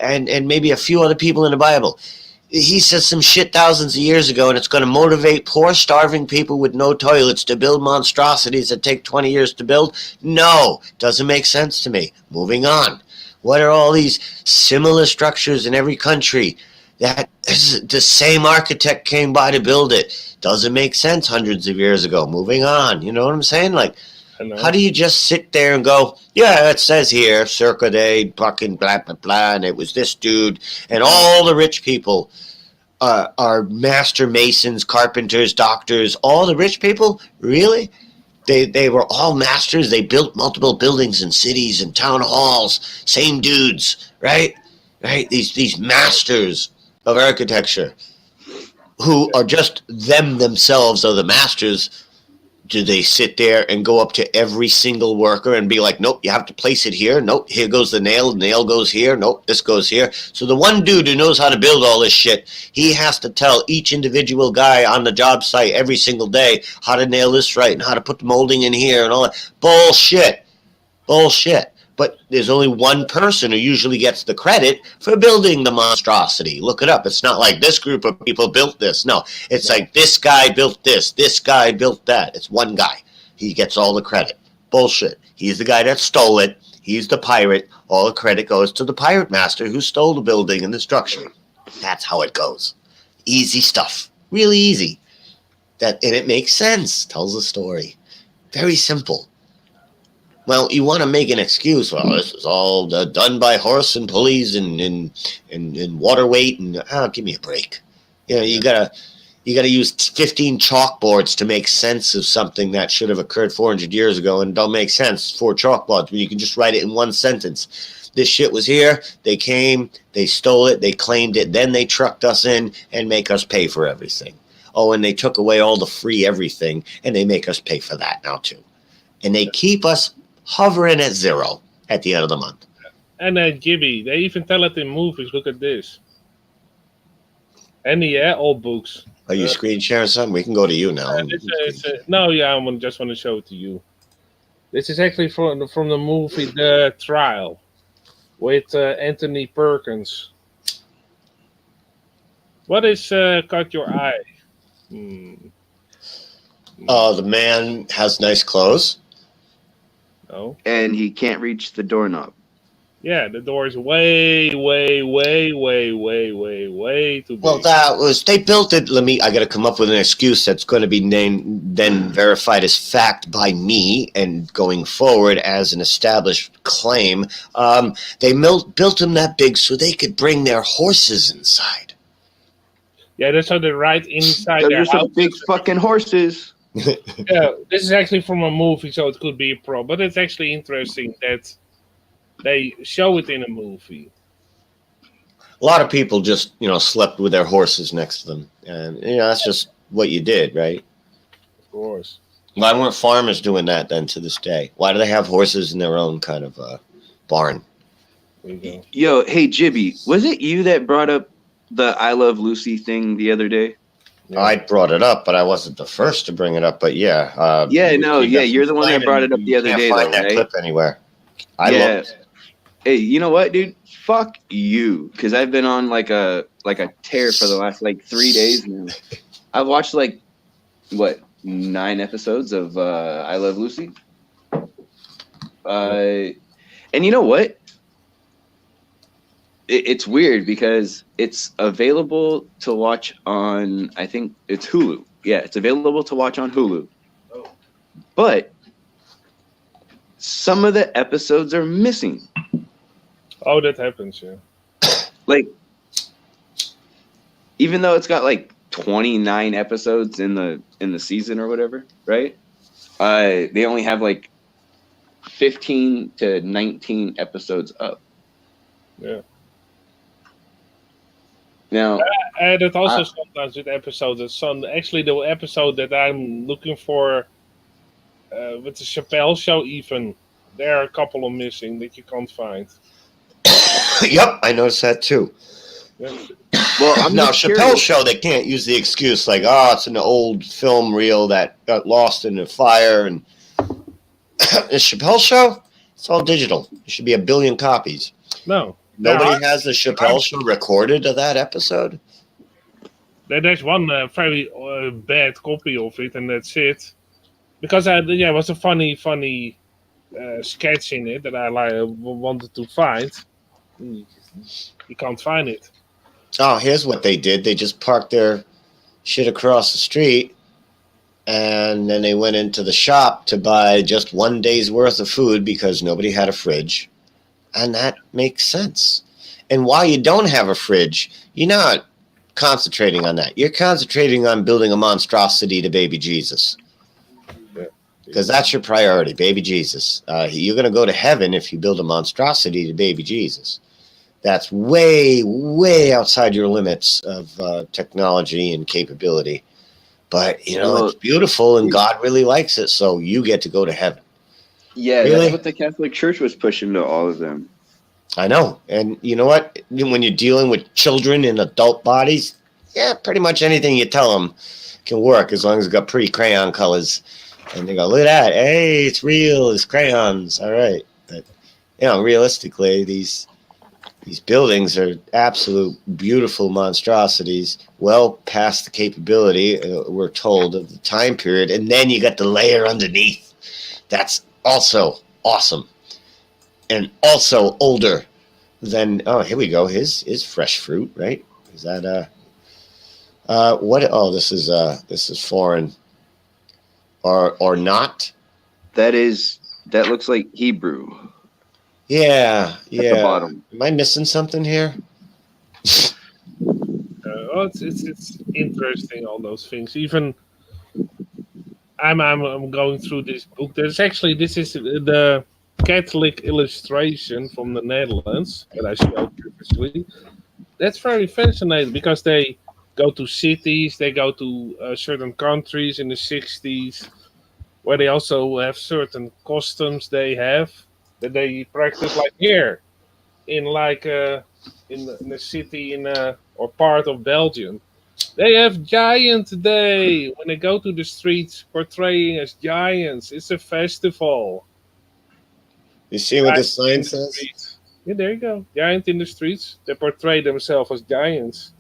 Speaker 2: and maybe a few other people in the Bible, he says some shit thousands of years ago, and it's going to motivate poor, starving people with no toilets to build monstrosities that take 20 years to build? No, doesn't make sense to me. Moving on. What are all these similar structures in every country that the same architect came by to build it? Doesn't make sense hundreds of years ago. Moving on. You know what I'm saying? Like, how do you just sit there and go, yeah, it says here, circa day, fucking blah, blah, blah, and it was this dude, and all the rich people are master masons, carpenters, doctors, all the rich people? Really? They were all masters. They built multiple buildings and cities and town halls. Same dudes, right? Right? These masters of architecture who are just themselves are the masters. Do they sit there and go up to every single worker and be like, nope, you have to place it here. Nope, here goes the nail goes here. Nope, this goes here. So the one dude who knows how to build all this shit, he has to tell each individual guy on the job site every single day how to nail this right and how to put the molding in here and all that. Bullshit. But there's only one person who usually gets the credit for building the monstrosity. Look it up. It's not like this group of people built this. No, it's like this guy built this guy built that. It's one guy. He gets all the credit. Bullshit. He's the guy that stole it. He's the pirate. All the credit goes to the pirate master who stole the building and the structure. That's how it goes. Easy stuff. Really easy. And it makes sense. Tells a story. Very simple. Well, you want to make an excuse. Well, this is all done by horse and pulleys and water weight, and give me a break. You know, you gotta use 15 chalkboards to make sense of something that should have occurred 400 years ago and don't make sense. 4 chalkboards, but you can just write it in one sentence. This shit was here. They came, they stole it, they claimed it, then they trucked us in and make us pay for everything. Oh, and they took away all the free everything, and they make us pay for that now too. And they keep us hovering at 0 at the end of the month.
Speaker 4: And Gibby, they even tell it in movies. Look at this. And old books.
Speaker 2: Are you screen sharing something? We can go to you now.
Speaker 4: No, yeah, I just want to show it to you. This is actually from the movie The Trial with Anthony Perkins. What is Caught Your Eye?
Speaker 2: The man has nice clothes.
Speaker 4: No.
Speaker 3: And he can't reach the doorknob.
Speaker 4: Yeah, the door is way too big.
Speaker 2: Well, they built it. I got to come up with an excuse that's going to be then verified as fact by me and going forward as an established claim. They built them that big so they could bring their horses inside.
Speaker 4: Yeah, that's how they're right inside their
Speaker 3: There's
Speaker 4: house.
Speaker 3: some big fucking horses.
Speaker 4: Yeah, this is actually from a movie, so it could be a pro. But it's actually interesting that they show it in a movie.
Speaker 2: A lot of people just, slept with their horses next to them. And, that's just what you did, right?
Speaker 4: Of course.
Speaker 2: Why weren't farmers doing that then to this day? Why do they have horses in their own kind of barn?
Speaker 4: There you go.
Speaker 3: Yo, hey, Jibby, was it you that brought up the I Love Lucy thing the other day?
Speaker 2: Yeah. I brought it up, but I wasn't the first to bring it up. But yeah.
Speaker 3: You're the one that brought it up the other day, though,
Speaker 2: find that
Speaker 3: right?
Speaker 2: clip anywhere. I love it.
Speaker 3: Hey, you know what, dude? Fuck you, because I've been on like a tear for the last 3 days now. I've watched 9 episodes of I Love Lucy. And you know what? It's weird because it's available to watch on, I think it's Hulu. Yeah, it's available to watch on Hulu. But some of the episodes are missing.
Speaker 4: Oh, that happens, yeah.
Speaker 3: like, even though it's got like 29 episodes in the season or whatever, right? They only have like 15 to 19 episodes up.
Speaker 4: Yeah.
Speaker 3: Now,
Speaker 4: That also sometimes with episodes. Actually, the episode that I'm looking for with the Chappelle show, even there are a couple of missing that you can't find.
Speaker 2: Yep, I noticed that too.
Speaker 4: Yeah.
Speaker 3: well, I'm
Speaker 2: Now,
Speaker 3: just
Speaker 2: Chappelle's
Speaker 3: curious.
Speaker 2: show, they can't use the excuse like, oh, it's an old film reel that got lost in the fire. And the Chappelle show, it's all digital. It should be 1 billion copies.
Speaker 4: No,
Speaker 2: Nobody has the Chappelle show recorded of that episode?
Speaker 4: there's one very bad copy of it, and that's it. Because it was a funny sketch in it that I wanted to find. You can't find it.
Speaker 2: Oh, here's what they did. They just parked their shit across the street, and then they went into the shop to buy just 1 day's worth of food because nobody had a fridge. And that makes sense. And while you don't have a fridge, you're not concentrating on that. You're concentrating on building a monstrosity to baby Jesus. Because that's your priority, baby Jesus. You're going to go to heaven if you build a monstrosity to baby Jesus. That's way, way outside your limits of technology and capability. But, it's beautiful, and God really likes it, so you get to go to heaven.
Speaker 3: Yeah,
Speaker 2: Really?
Speaker 3: that's what the Catholic Church was pushing to all of them.
Speaker 2: I know. And you know what? When you're dealing with children in adult bodies, yeah, pretty much anything you tell them can work as long as it's got pretty crayon colors. And they go, look at that. Hey, it's real. It's crayons. All right. But, realistically, these buildings are absolute beautiful monstrosities, well past the capability, we're told, of the time period. And then you got the layer underneath. That's also awesome. And also older than, here we go. His fresh fruit, right? Is that, what? Oh, this is foreign. Or not.
Speaker 3: That looks like Hebrew.
Speaker 2: Yeah.
Speaker 3: At the bottom.
Speaker 2: Am I missing something here?
Speaker 4: It's interesting, all those things. Even I'm going through this book. This is the Catholic illustration from the Netherlands that I showed previously. That's very fascinating because they go to cities, they go to certain countries in the 60s, where they also have certain customs they have that they practice, like here in in a city or part of Belgium. They have Giant Day when they go to the streets portraying as giants. It's a festival.
Speaker 2: You see what this
Speaker 4: Giant
Speaker 2: sign
Speaker 4: in the
Speaker 2: says?
Speaker 4: streets. Yeah, there you go. Giant in the streets. They portray themselves as giants.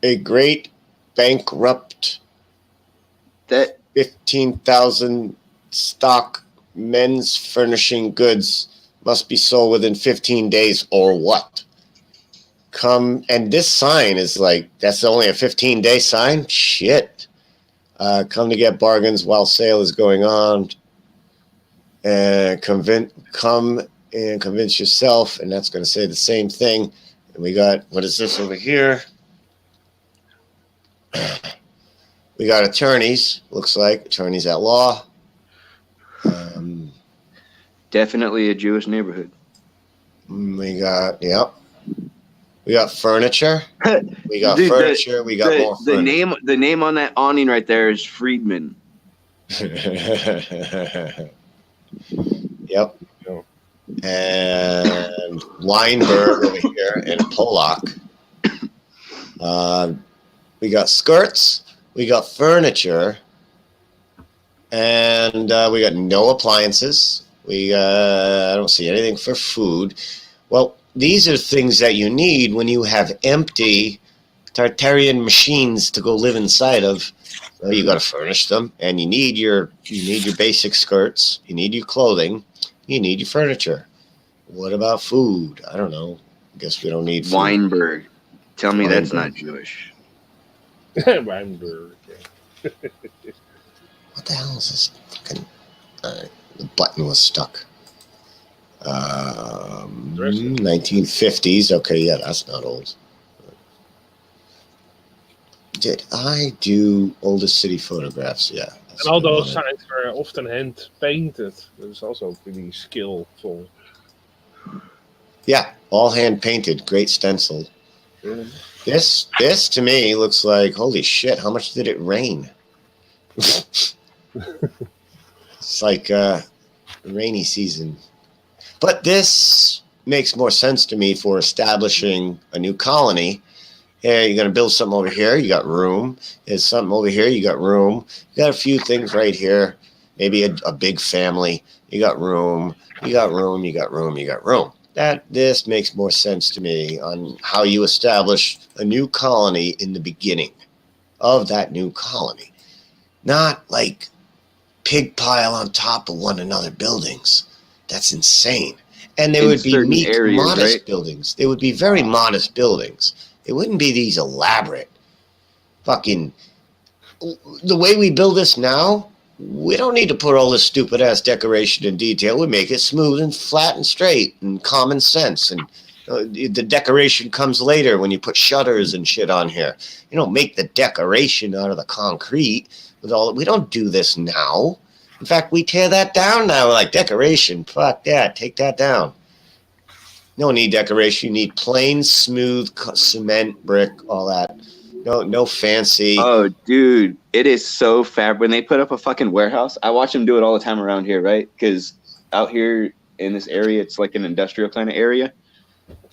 Speaker 2: A great bankrupt
Speaker 3: That
Speaker 2: 15,000 stock men's furnishing goods must be sold within 15 days or what? And this sign is like, that's only a 15-day sign? Shit. Come to get bargains while sale is going on. And come and convince yourself, and that's going to say the same thing. And we got, what is this over here? We got attorneys, looks like, attorneys at law.
Speaker 3: definitely a Jewish neighborhood.
Speaker 2: We got, We got furniture. We got
Speaker 3: Dude,
Speaker 2: furniture. We got more furniture.
Speaker 3: The name on that awning right there is Friedman.
Speaker 2: Yep. And Weinberg over here and Pollock. We got skirts. We got furniture. And we got no appliances. I don't see anything for food. Well, these are things that you need when you have empty Tartarian machines to go live inside of. Well, you got to furnish them, and you need your basic skirts. You need your clothing. You need your furniture. What about food? I don't know. I guess we don't need food.
Speaker 3: Weinberg. Tell me that's
Speaker 2: Weinberg.
Speaker 3: not Jewish.
Speaker 4: Weinberg.
Speaker 2: What the hell is this fucking... the button was stuck.
Speaker 4: Interesting.
Speaker 2: 1950s. Okay, yeah, that's not old. Did I do oldest city photographs? Yeah.
Speaker 4: And all those signs were often hand painted. It was also pretty skillful.
Speaker 2: Yeah, all hand painted. Great stencil.
Speaker 4: Yeah.
Speaker 2: This to me looks like, holy shit, how much did it rain? It's like rainy season. But this makes more sense to me for establishing a new colony. Hey, you're going to build something over here, you got room. There's something over here, you got room. You got a few things right here. Maybe a big family. You got room. You got room. You got room. You got room. This makes more sense to me on how you establish a new colony in the beginning of that new colony. Not like pig pile on top of one another buildings. That's insane. And they would be meek,
Speaker 3: areas,
Speaker 2: modest
Speaker 3: right?
Speaker 2: buildings. They would be very modest buildings. It wouldn't be these elaborate fucking... The way we build this now, we don't need to put all this stupid ass decoration and detail. We make it smooth and flat and straight and common sense. And the decoration comes later when you put shutters and shit on here. You don't make the decoration out of the concrete with all. We don't do this now. In fact, we tear that down now. We're like, decoration, fuck that, take that down. You don't need decoration. You need plain, smooth cement, brick, all that. No fancy.
Speaker 3: Oh, dude, it is so fab. When they put up a fucking warehouse, I watch them do it all the time around here, right? Because out here in this area, it's like an industrial kind of area.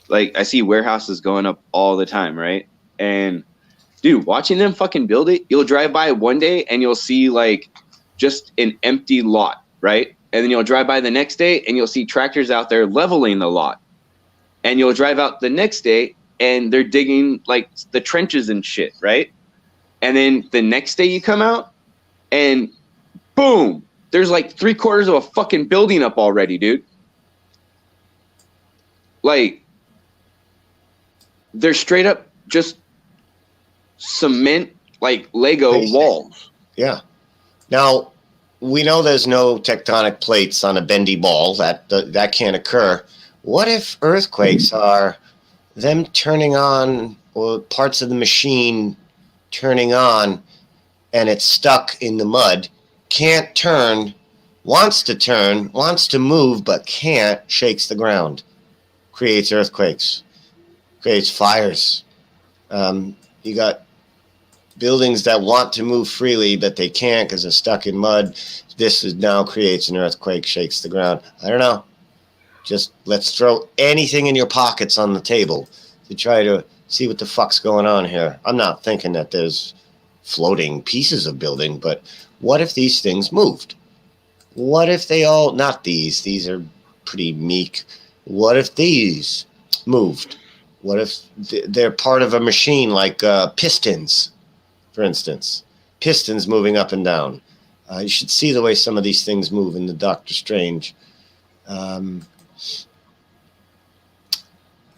Speaker 3: Like, I see warehouses going up all the time, right? And, dude, watching them fucking build it, you'll drive by one day and you'll see, like, just an empty lot, right? And then you'll drive by the next day and you'll see tractors out there leveling the lot. And you'll drive out the next day and they're digging like the trenches and shit, right? And then the next day you come out and boom, there's like 3/4 of a fucking building up already, dude. Like, they're straight up just cement, like Lego walls.
Speaker 2: Yeah. Now, we know there's no tectonic plates on a bendy ball. That can't occur. What if earthquakes are them turning on, or parts of the machine turning on, and it's stuck in the mud, can't turn, wants to move, but can't, shakes the ground, creates earthquakes, creates fires. You got buildings that want to move freely, but they can't because they're stuck in mud. This now creates an earthquake, shakes the ground. I don't know. Just let's throw anything in your pockets on the table to try to see what the fuck's going on here. I'm not thinking that there's floating pieces of building, but what if these things moved? What if they all, not these are pretty meek. What if these moved? What if they're part of a machine like pistons, for instance? Pistons moving up and down. You should see the way some of these things move in the Doctor Strange. Let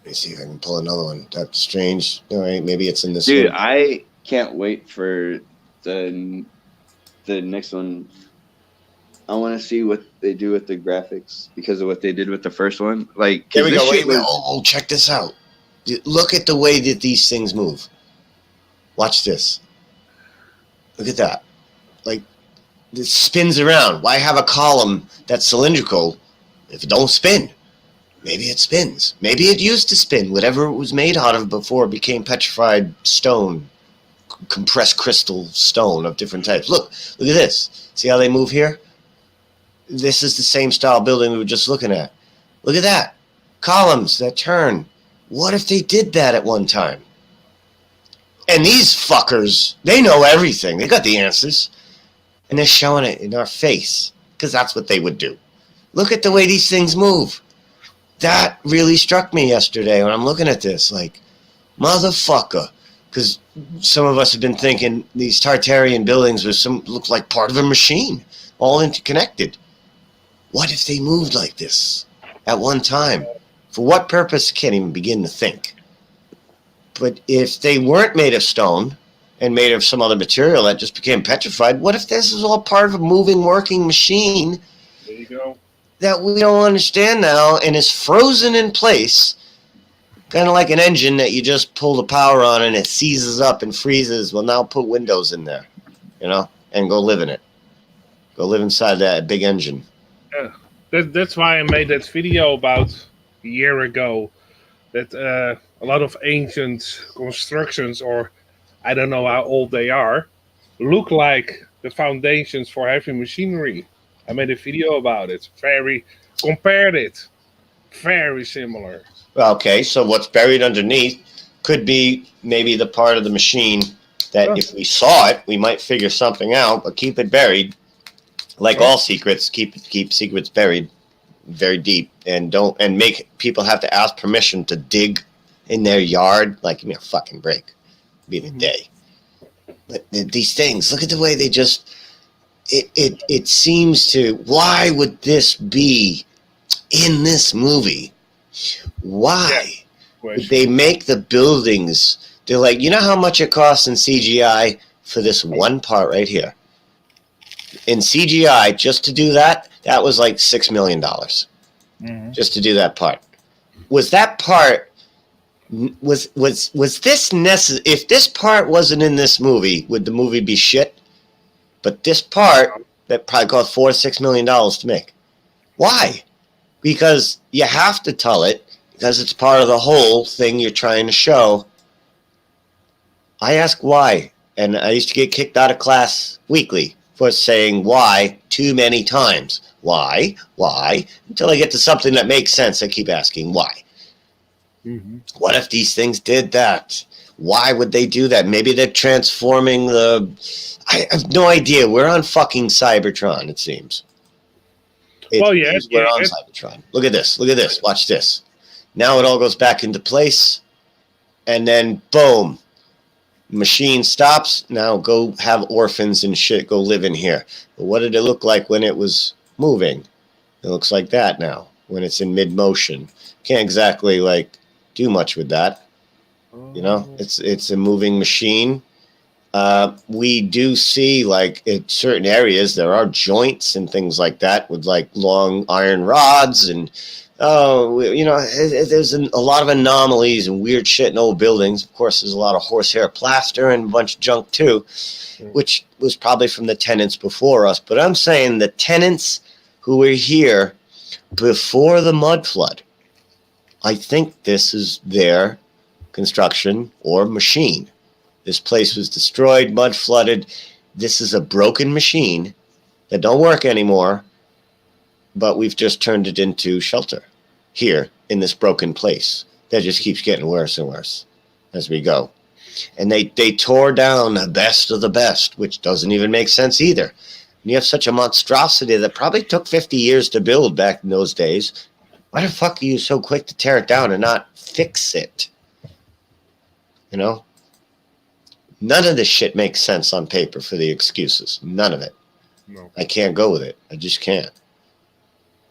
Speaker 2: me see if I can pull another one. Doctor Strange. All right, maybe it's in this
Speaker 3: Dude,
Speaker 2: one.
Speaker 3: I can't wait for the next one. I want to see what they do with the graphics because of what they did with the first one. Like,
Speaker 2: Here we
Speaker 3: this
Speaker 2: go.
Speaker 3: shit
Speaker 2: Wait,
Speaker 3: was-
Speaker 2: oh, check this out. Look at the way that these things move. Watch this. Look at that. Like, it spins around. Why have a column that's cylindrical if it don't spin? Maybe it spins. Maybe it used to spin. Whatever it was made out of before it became petrified stone, compressed crystal stone of different types. Look at this. See how they move here? This is the same style building we were just looking at. Look at that. Columns that turn. What if they did that at one time? And these fuckers, they know everything. They got the answers. And they're showing it in our face because that's what they would do. Look at the way these things move. That really struck me yesterday when I'm looking at this. Like, motherfucker. Because some of us have been thinking these Tartarian buildings look like part of a machine, all interconnected. What if they moved like this at one time? For what purpose? Can't even begin to think. But if they weren't made of stone and made of some other material that just became petrified, what if this is all part of a moving, working machine?
Speaker 4: There you go.
Speaker 2: that we don't understand now and is frozen in place, kind of like an engine that you just pull the power on and it seizes up and freezes. Well, now put Windows in there, and go live in it. Go live inside that big engine.
Speaker 4: That's why I made that video about a year ago. That a lot of ancient constructions, or I don't know how old they are, look like the foundations for heavy machinery. I made a video about it. Compared it. Very similar.
Speaker 2: Okay, so what's buried underneath could be maybe the part of the machine that if we saw it, we might figure something out, but keep it buried. Like all secrets, keep secrets buried very deep, and make people have to ask permission to dig in their yard. Like, give me a fucking break. Be the day. But these things, look at the way they just, it seems to, why would this be in this movie? Why would they make the buildings? They're like, you know how much it costs in CGI for this one part right here? In CGI, just to do that was like $6 million. Just to do that part. Was that part, was this necessary? If this part wasn't in this movie, would the movie be shit? But this part, that probably cost $4 to $6 million to make. Why? Because you have to tell it, because it's part of the whole thing you're trying to show. I ask why, and I used to get kicked out of class weekly for saying why too many times. Why? Until I get to something that makes sense, I keep asking why. What if these things did that? Why would they do that? Maybe they're transforming I have no idea. We're on fucking Cybertron, it seems. We're on Cybertron. Look at this. Watch this. Now it all goes back into place. And then, boom. Machine stops. Now go have orphans and shit. Go live in here. But what did it look like when it was moving? It looks like that now. When it's in mid-motion. Can't exactly, do much with that. It's a moving machine. We do see, in certain areas, there are joints and things like that with, long iron rods and, there's a lot of anomalies and weird shit in old buildings. Of course, there's a lot of horsehair plaster and a bunch of junk, too, which was probably from the tenants before us. But I'm saying the tenants who were here before the mud flood, I think this is their construction or machine. This place was destroyed, mud flooded. This is a broken machine that don't work anymore, but we've just turned it into shelter here in this broken place that just keeps getting worse and worse as we go. And they tore down the best of the best, which doesn't even make sense either. And you have such a monstrosity that probably took 50 years to build back in those days. Why the fuck are you so quick to tear it down and not fix it? None of this shit makes sense on paper for the excuses. None of it. No. I can't go with it. I just can't.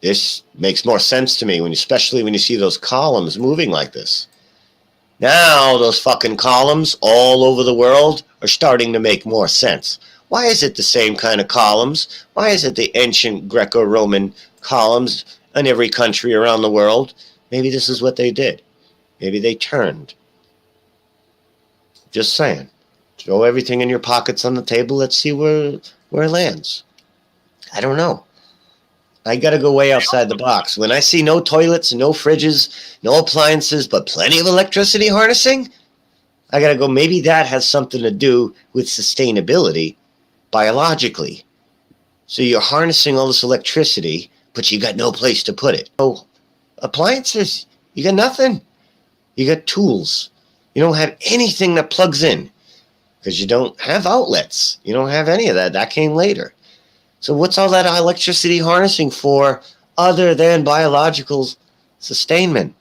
Speaker 2: This makes more sense to me, especially when you see those columns moving like this. Now those fucking columns all over the world are starting to make more sense. Why is it the same kind of columns? Why is it the ancient Greco-Roman columns in every country around the world? Maybe this is what they did. Maybe they turned. Just saying. Throw everything in your pockets on the table. Let's see where it lands. I don't know. I got to go way outside the box. When I see no toilets, no fridges, no appliances, but plenty of electricity harnessing, I got to go, maybe that has something to do with sustainability biologically. So you're harnessing all this electricity, but you got no place to put it. Oh, appliances, you got nothing. You got tools. You don't have anything that plugs in because you don't have outlets. You don't have any of that. That came later. So what's all that electricity harnessing for other than biological sustainment?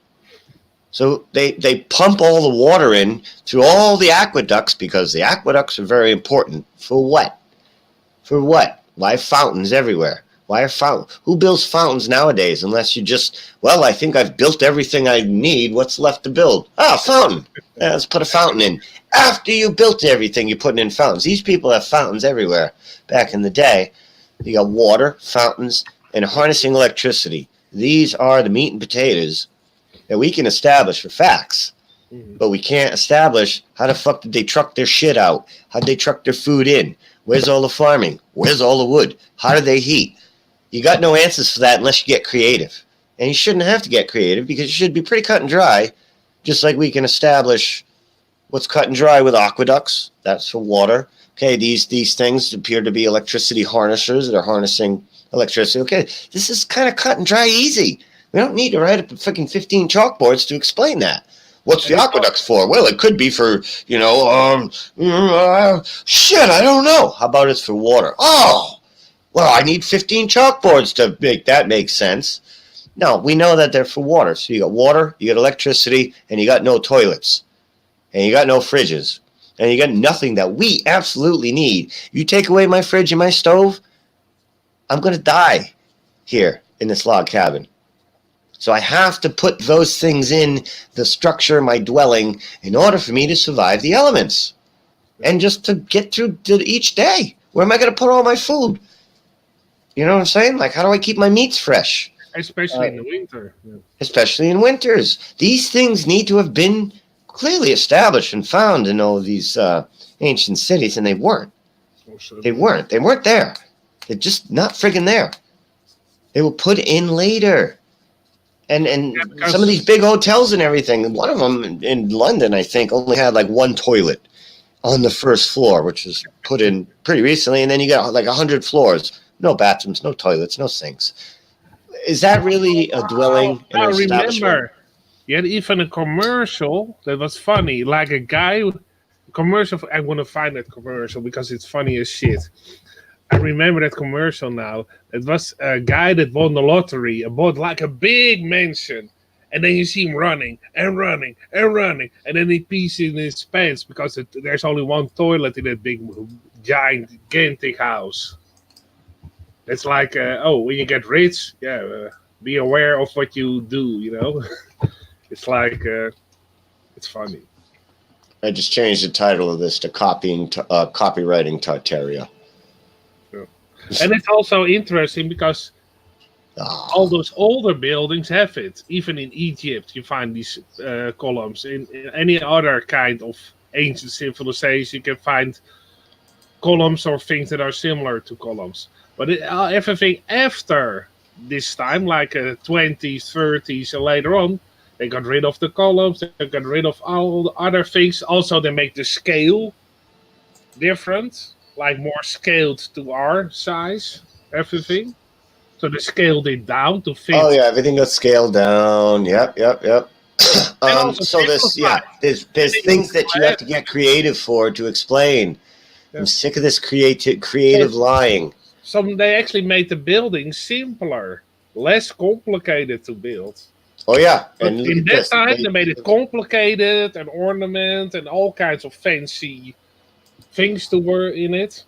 Speaker 2: So they pump all the water in through all the aqueducts because the aqueducts are very important. For what? For what? Why fountains everywhere? Why are fountains? Who builds fountains nowadays unless you just, well, I think I've built everything I need. What's left to build? Ah, fountain. Yeah, let's put a fountain in. After you built everything, you're putting in fountains. These people have fountains everywhere back in the day. You got water, fountains, and harnessing electricity. These are the meat and potatoes that we can establish for facts. But we can't establish how the fuck did they truck their shit out? How did they truck their food in? Where's all the farming? Where's all the wood? How do they heat? You got no answers for that unless you get creative. And you shouldn't have to get creative because it should be pretty cut and dry, just like we can establish what's cut and dry with aqueducts. That's for water. Okay, these things appear to be electricity harnessers that are harnessing electricity. Okay, this is kind of cut and dry easy. We don't need to write up fucking 15 chalkboards to explain that. What's the aqueducts for? Well, it could be for, shit, I don't know. How about it's for water? Oh, well, I need 15 chalkboards to make that make sense. No, we know that they're for water. So you got water, you got electricity, and you got no toilets. And you got no fridges. And you got nothing that we absolutely need. You take away my fridge and my stove, I'm going to die here in this log cabin. So I have to put those things in the structure of my dwelling in order for me to survive the elements. And just to get through each day. Where am I going to put all my food? You know what I'm saying? Like, how do I keep my meats fresh?
Speaker 4: Especially in the winter. Yeah.
Speaker 2: Especially in winters. These things need to have been clearly established and found in all of these ancient cities, and they weren't. They weren't. They weren't there. They're just not friggin' there. They were put in later. And some of these big hotels and everything, one of them in London, I think, only had like one toilet on the first floor, which was put in pretty recently. And then you got like 100 floors. No bathrooms, no toilets, no sinks. Is that really a dwelling?
Speaker 4: I remember. You had even a commercial that was funny. Like a guy, commercial. I want to find that commercial because it's funny as shit. I remember that commercial now. It was a guy that won the lottery and bought like a big mansion. And then you see him running and running and running. And then he pees in his pants because there's only one toilet in that big, gigantic house. It's like, when you get rich, be aware of what you do, you know. It's like, it's funny.
Speaker 2: I just changed the title of this to Copywriting Tartaria.
Speaker 4: And it's also interesting because all those older buildings have it. Even in Egypt, you find these columns. In any other kind of ancient civilization, you can find columns or things that are similar to columns. But everything after this time, like 20s, 30s, and later on, they got rid of the columns. They got rid of all the other things. Also, they make the scale different. Like more scaled to our size, everything. So they scaled it down to fit.
Speaker 2: Oh yeah, everything got scaled down. Yep. So there's things that you have to get creative for to explain. Yeah. I'm sick of this creative lying.
Speaker 4: So they actually made the building simpler, less complicated to build.
Speaker 2: Oh yeah,
Speaker 4: and in that time they made it complicated and ornament and all kinds of fancy things to were in it.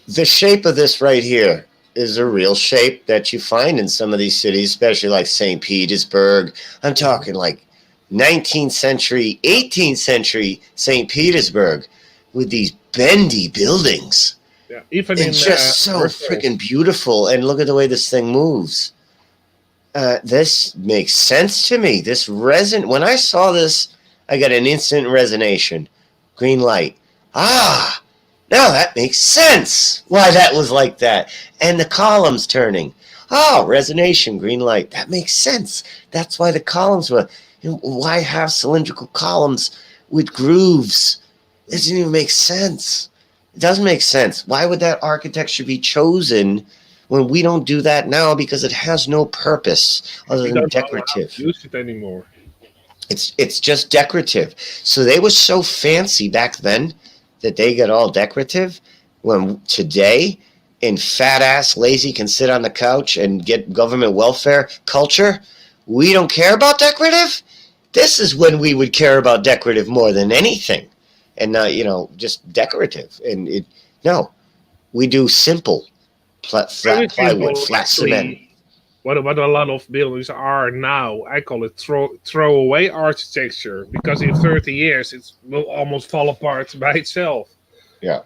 Speaker 2: The shape of this right here is a real shape that you find in some of these cities, especially like St. Petersburg. I'm talking like 19th century, 18th century St. Petersburg with these bendy buildings.
Speaker 4: Yeah, even
Speaker 2: it's just so freaking beautiful. And look at the way this thing moves. This makes sense to me. This when I saw this, I got an instant resonation. Green light. Ah, now that makes sense. Why that was like that. And the columns turning. Oh, resonation, green light. That makes sense. That's why the columns were. Why have cylindrical columns with grooves? It doesn't even make sense. It doesn't make sense. Why would that architecture be chosen when we don't do that now? Because it has no purpose other than decorative.
Speaker 4: Use it anymore.
Speaker 2: It's just decorative. So they were so fancy back then that they get all decorative, when today in fat ass lazy can sit on the couch and get government welfare culture, we don't care about decorative. This is when we would care about decorative more than anything, and not just decorative. And we do simple flat plywood, flat cement.
Speaker 4: What a lot of buildings are now, I call it throwaway architecture, because in 30 years it will almost fall apart by itself.
Speaker 2: Yeah.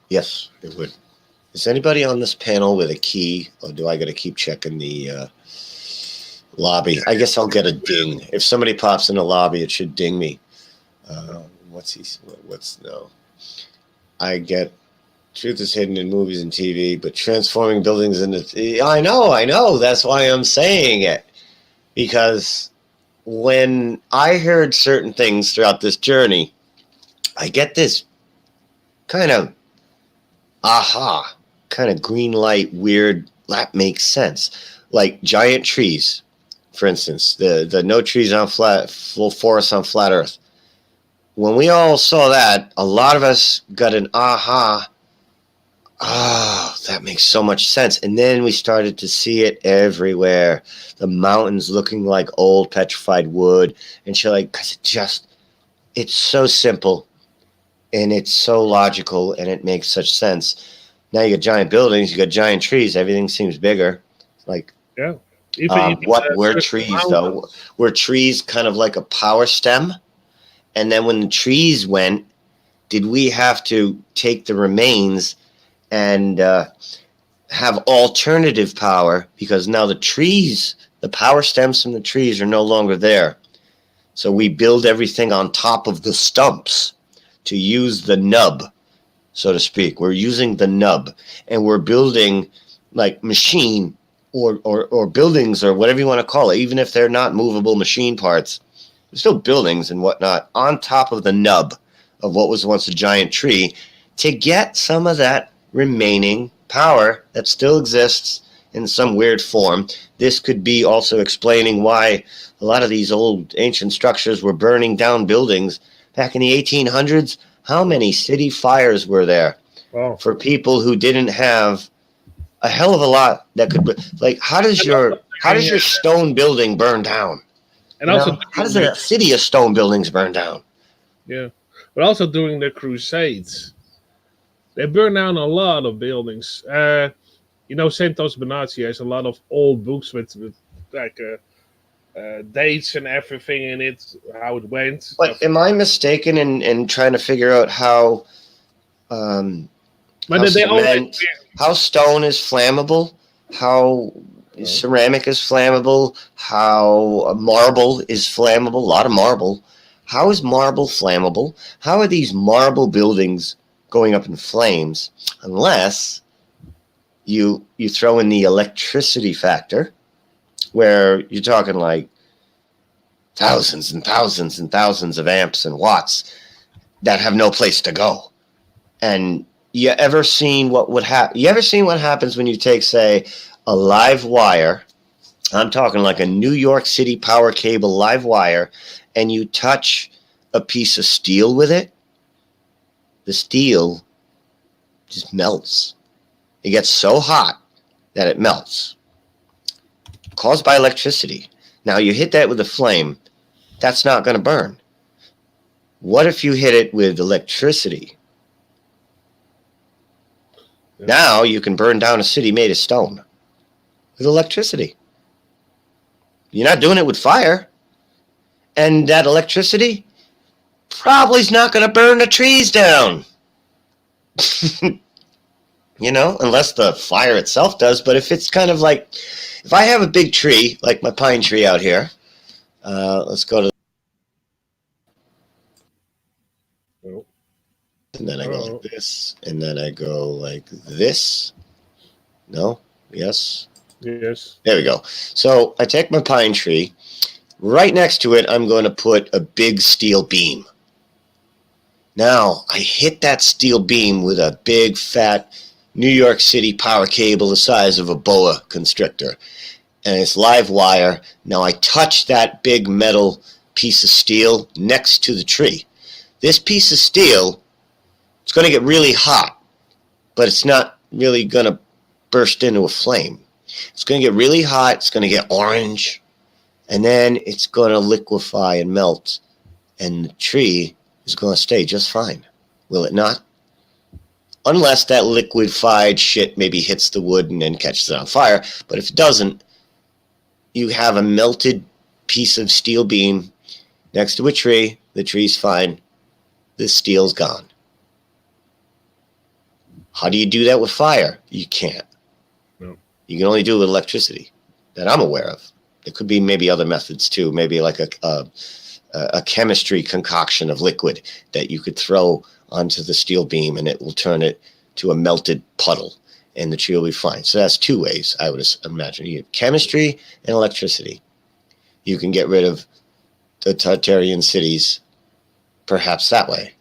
Speaker 2: Yes, it would. Is anybody on this panel with a key, or do I got to keep checking the lobby? I guess I'll get a ding. If somebody pops in the lobby, it should ding me. No. I get truth is hidden in movies and TV, but transforming buildings into... I know. That's why I'm saying it. Because when I heard certain things throughout this journey, I get this kind of kind of green light, weird, that makes sense. Like giant trees, for instance, the no trees on flat, full forest on flat earth. When we all saw that, a lot of us got an that makes so much sense. And then we started to see it everywhere. The mountains looking like old petrified wood and shit, like, because it's so simple and it's so logical and it makes such sense. Now you got giant buildings, you got giant trees, everything seems bigger. Like,
Speaker 4: Yeah.
Speaker 2: What were trees, though? Were trees kind of like a power stem? And then when the trees went, did we have to take the remains and have alternative power? Because now the trees, the power stems from the trees are no longer there. So we build everything on top of the stumps to use the nub, so to speak. We're using the nub, and we're building like machine or buildings or whatever you want to call it, even if they're not movable machine parts. They're still buildings and whatnot on top of the nub of what was once a giant tree to get some of that remaining power that still exists in some weird form. This could be also explaining why a lot of these old ancient structures were burning down buildings back in the 1800s. How many city fires were there for people who didn't have a hell of a lot that could, like, how does your stone building burn down?
Speaker 4: And also,
Speaker 2: how does a city of stone buildings burn down?
Speaker 4: Yeah, but also during the Crusades, they burned down a lot of buildings. Santos Bonacci has a lot of old books with like dates and everything in it, how it went.
Speaker 2: But am I mistaken in trying to figure out how how stone is flammable, how ceramic is flammable, how marble is flammable, a lot of marble. How is marble flammable? How are these marble buildings going up in flames unless you throw in the electricity factor, where you're talking like thousands and thousands and thousands of amps and watts that have no place to go. And you ever seen what happens when you take, say, a live wire? I'm talking like a New York City power cable live wire, and you touch a piece of steel with it. The steel just melts. It gets so hot that it melts, caused by electricity. Now you hit that with a flame, that's not going to burn. What if you hit it with electricity? Now you can burn down a city made of stone with electricity. You're not doing it with fire. And that electricity probably is not going to burn the trees down. Unless the fire itself does. But if it's kind of like, if I have a big tree, like my pine tree out here, let's go to, and then I go like this, and then I go like this. No? Yes?
Speaker 4: Yes.
Speaker 2: There we go. So I take my pine tree. Right next to it, I'm going to put a big steel beam. Now, I hit that steel beam with a big, fat New York City power cable the size of a boa constrictor. And it's live wire. Now, I touch that big metal piece of steel next to the tree. This piece of steel, it's going to get really hot, but it's not really going to burst into a flame. It's going to get really hot. It's going to get orange. And then it's going to liquefy and melt. And the tree is going to stay just fine. Will it not? Unless that liquefied shit maybe hits the wood and then catches it on fire. But if it doesn't, you have a melted piece of steel beam next to a tree. The tree's fine. The steel's gone. How do you do that with fire? You can't.
Speaker 4: No.
Speaker 2: You can only do it with electricity that I'm aware of. There could be maybe other methods too, maybe like a chemistry concoction of liquid that you could throw onto the steel beam and it will turn it to a melted puddle and the tree will be fine. So that's two ways, I would imagine. You have chemistry and electricity. You can get rid of the Tartarian cities perhaps that way.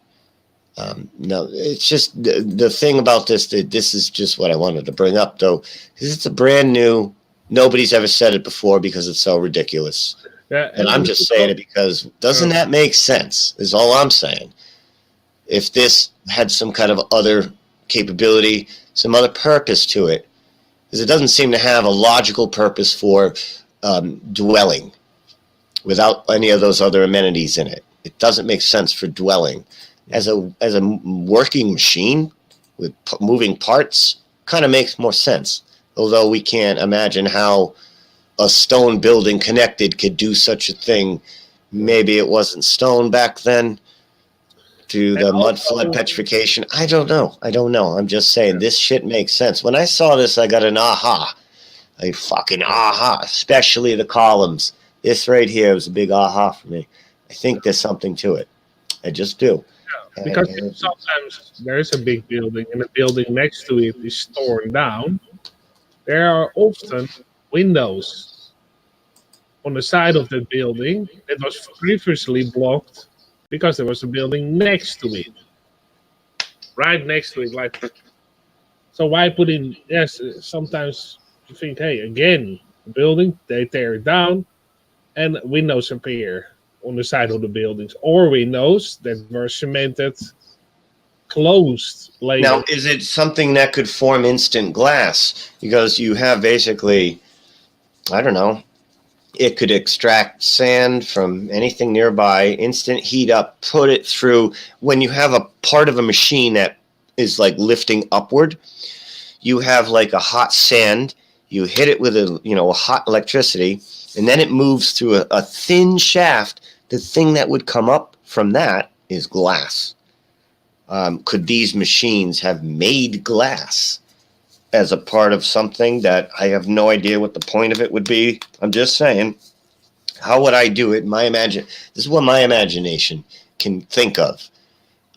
Speaker 2: No, it's just the thing about this, this is just what I wanted to bring up, though, because it's a brand new, nobody's ever said it before because it's so ridiculous.
Speaker 4: Yeah,
Speaker 2: And I'm just saying it because doesn't that make sense, is all I'm saying. If this had some kind of other capability, some other purpose to it, because it doesn't seem to have a logical purpose for dwelling without any of those other amenities in it. It doesn't make sense for dwelling. As a working machine with moving parts, kind of makes more sense. Although we can't imagine how a stone building connected could do such a thing. Maybe it wasn't stone back then through the mud flood petrification. I don't know. I'm just saying this shit makes sense. When I saw this, I got an aha. A fucking aha. Especially the columns. This right here was a big aha for me. I think there's something to it. I just do.
Speaker 4: Because sometimes there is a big building and the building next to it is torn down. There are often windows on the side of the building that was previously blocked because there was a building next to it. Right next to it. Like, so why put in, yes, sometimes you think, hey, again, the building, they tear it down and windows appear on the side of the buildings, or windows that were cemented closed later.
Speaker 2: Now, is it something that could form instant glass? Because you have basically, I don't know, it could extract sand from anything nearby, instant heat up, put it through. When you have a part of a machine that is like lifting upward, you have like a hot sand, you hit it with a hot electricity, and then it moves through a thin shaft. The thing that would come up from that is glass. Could these machines have made glass as a part of something that I have no idea what the point of it would be? I'm just saying, how would I do it? This is what my imagination can think of.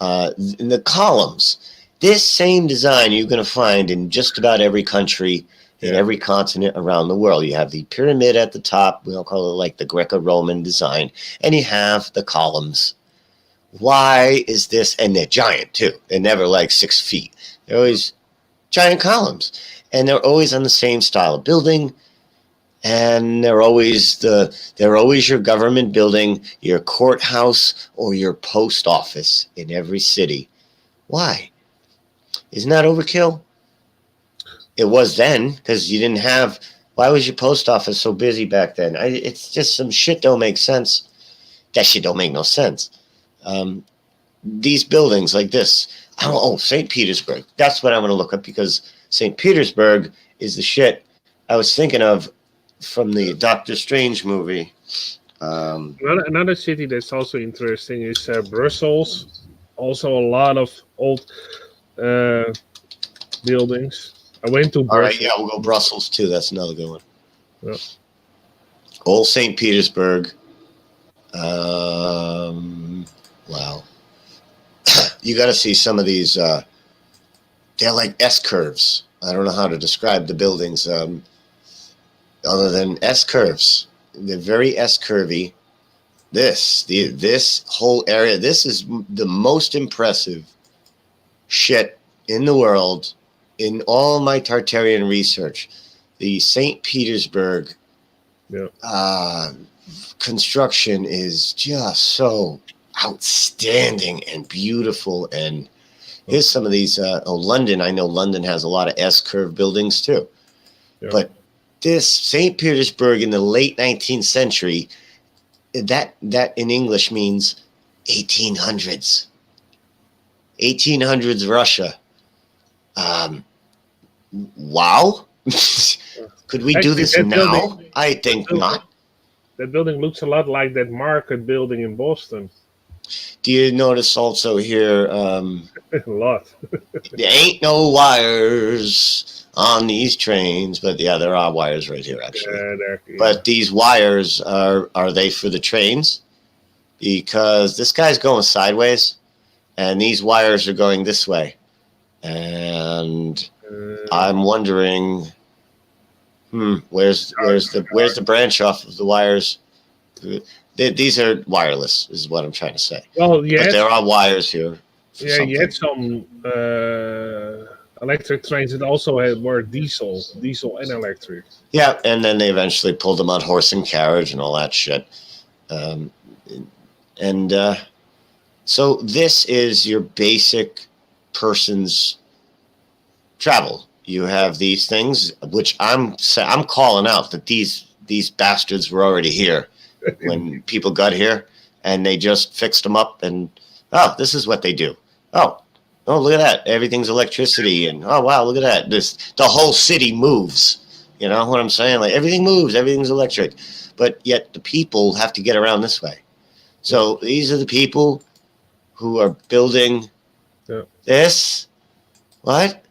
Speaker 2: In the columns, this same design you're going to find in just about every country, in every continent around the world. You have the pyramid at the top. We'll call it like the Greco-Roman design. And you have the columns. Why is this? And they're giant, too. They're never like 6 feet. They're always giant columns. And they're always on the same style of building. And they're always your government building, your courthouse, or your post office in every city. Why? Isn't that overkill? It was then, because you didn't have. Why was your post office so busy back then? It's just some shit don't make sense. That shit don't make no sense. These buildings like this. St. Petersburg. That's what I'm going to look up, because St. Petersburg is the shit I was thinking of from the Doctor Strange movie.
Speaker 4: Another city that's also interesting is Brussels. Also a lot of old buildings. I went to Brussels.
Speaker 2: All right, yeah, we'll go Brussels too. That's another good one.
Speaker 4: Yeah.
Speaker 2: Old St. Petersburg. Wow. You got to see some of these. They're like S-curves. I don't know how to describe the buildings other than S-curves. They're very S-curvy. This whole area, this is the most impressive shit in the world. In all my Tartarian research, the St. Petersburg construction is just so outstanding and beautiful. And here's some of these. London, I know London has a lot of S-curve buildings too. Yeah. But this St. Petersburg in the late 19th century, that in English means 1800s. 1800s Russia. Wow. Could we do this now? I think not.
Speaker 4: That building looks a lot like that market building in Boston.
Speaker 2: Do you notice also here?
Speaker 4: A lot.
Speaker 2: There ain't no wires on these trains, but yeah, there are wires right here actually.
Speaker 4: Yeah.
Speaker 2: But these wires are they for the trains? Because this guy's going sideways, and these wires are going this way, and I'm wondering, where's the branch off of the wires? These are wireless, is what I'm trying to say.
Speaker 4: Well, yeah.
Speaker 2: But there are wires here.
Speaker 4: Yeah, you had some electric trains that also were diesel and electric.
Speaker 2: Yeah, and then they eventually pulled them on horse and carriage and all that shit. So this is your basic person's travel. You have these things, which I'm calling out that these bastards were already here when people got here, and they just fixed them up. And this is what they do. Oh, look at that! Everything's electricity, and oh wow, look at that! The whole city moves. You know what I'm saying? Like everything moves, everything's electric, but yet the people have to get around this way. So these are the people who are building this. What?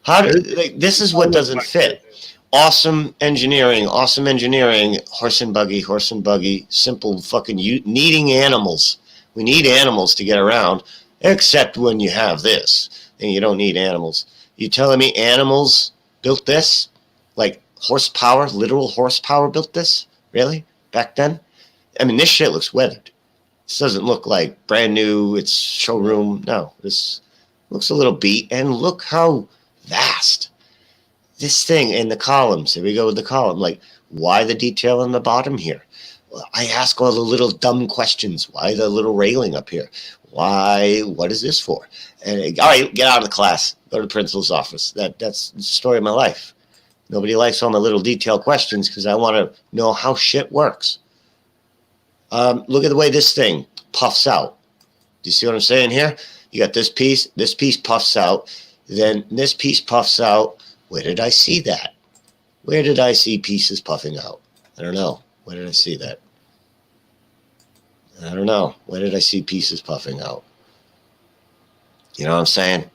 Speaker 2: This is what doesn't fit. Awesome engineering, horse and buggy, simple fucking needing animals. We need animals to get around, except when you have this, and you don't need animals. You telling me animals built this? Like horsepower, literal horsepower built this? Really? Back then? I mean, this shit looks weathered. This doesn't look like brand new, it's showroom. No, this looks a little beat, and look how vast. This thing in the columns, here we go with the column, like, why the detail on the bottom here? Well, I ask all the little dumb questions. Why the little railing up here? Why, what is this for? And all right, get out of the class. Go to the principal's office. That's the story of my life. Nobody likes all my little detailed questions because I want to know how shit works. Look at the way this thing puffs out. Do you see what I'm saying here? You got this piece puffs out, then this piece puffs out. Where did I see that? Where did I see pieces puffing out? I don't know. Where did I see that? I don't know. Where did I see pieces puffing out? You know what I'm saying?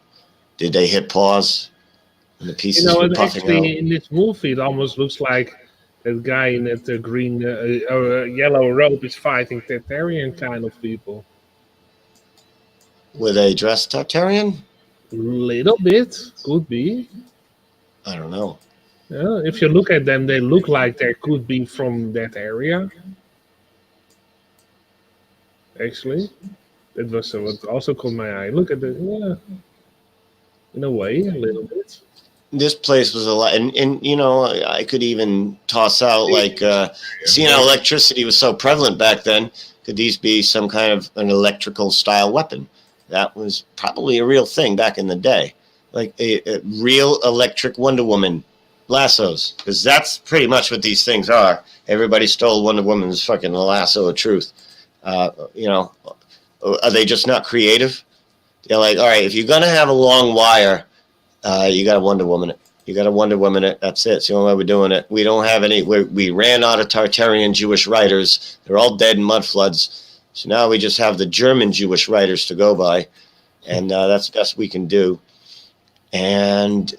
Speaker 2: Did they hit pause? And the pieces were puffing
Speaker 4: actually,
Speaker 2: out?
Speaker 4: in this movie, it almost looks like that guy in that green yellow robe is fighting Tartarian kind of people.
Speaker 2: Were they dressed Tartarian?
Speaker 4: Little bit, could be.
Speaker 2: I don't know.
Speaker 4: Yeah, if you look at them, they look like they could be from that area. Actually, that was what also caught my eye. Look at the in a way, a little bit.
Speaker 2: This place was a lot, and you know, I could even toss out like, seeing how electricity was so prevalent back then. Could these be some kind of an electrical style weapon? That was probably a real thing back in the day, like a real electric Wonder Woman lassos, because that's pretty much what these things are. Everybody stole Wonder Woman's fucking lasso of truth. You know, are they just not creative? They're like, all right, if you're gonna have a long wire, you got to Wonder Woman it. You got to Wonder Woman it. That's it. It's the only way we're doing it. We don't have any. We ran out of Tartarian Jewish writers. They're all dead in mud floods. So now we just have the German Jewish writers to go by, and that's the best we can do. And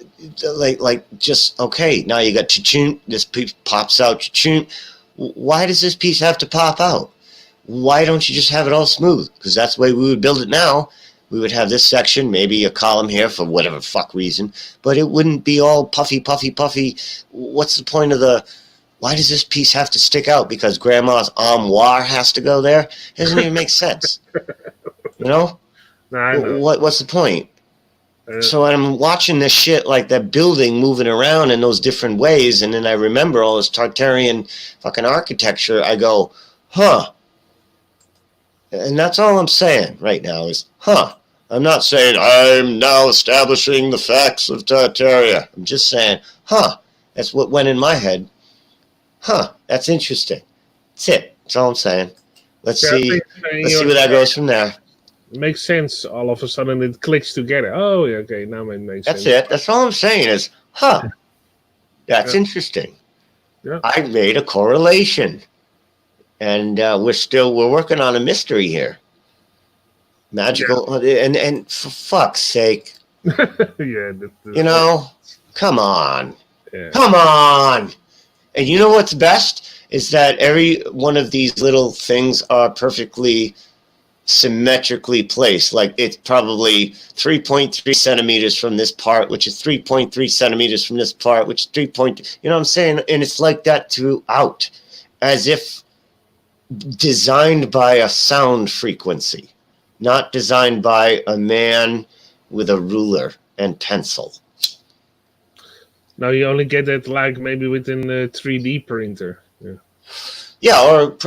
Speaker 2: like just okay. Now you got cha-ching. This piece pops out. Cha-ching. Why does this piece have to pop out? Why don't you just have it all smooth? Because that's the way we would build it now. We would have this section, maybe a column here for whatever fuck reason, but it wouldn't be all puffy. What's the point of why does this piece have to stick out? Because grandma's armoire has to go there? It doesn't even make sense. You know? What's the point? So I'm watching this shit, like that building moving around in those different ways, and then I remember all this Tartarian fucking architecture. I go, huh. And that's all I'm saying right now is, huh. I'm not saying I'm now establishing the facts of Tartaria. I'm just saying, huh. That's what went in my head. Huh. That's interesting. That's it. That's all I'm saying. Let's see where that goes from there.
Speaker 4: It makes sense. All of a sudden it clicks together. Oh, yeah, okay. Now it makes sense.
Speaker 2: That's it. That's all I'm saying is, huh. That's interesting.
Speaker 4: Yeah.
Speaker 2: I made a correlation. And we're working on a mystery here. magical, and for fuck's sake,
Speaker 4: Yeah,
Speaker 2: you know, come on.
Speaker 4: Yeah.
Speaker 2: Come on. And you know what's best is that every one of these little things are perfectly symmetrically placed. Like it's probably 3.3 centimeters from this part, which is 3.3 centimeters from this part, which is 3. You know what I'm saying? And it's like that throughout, as if designed by a sound frequency, not designed by a man with a ruler and pencil.
Speaker 4: Now you only get that like maybe within a 3D printer.
Speaker 2: Yeah, or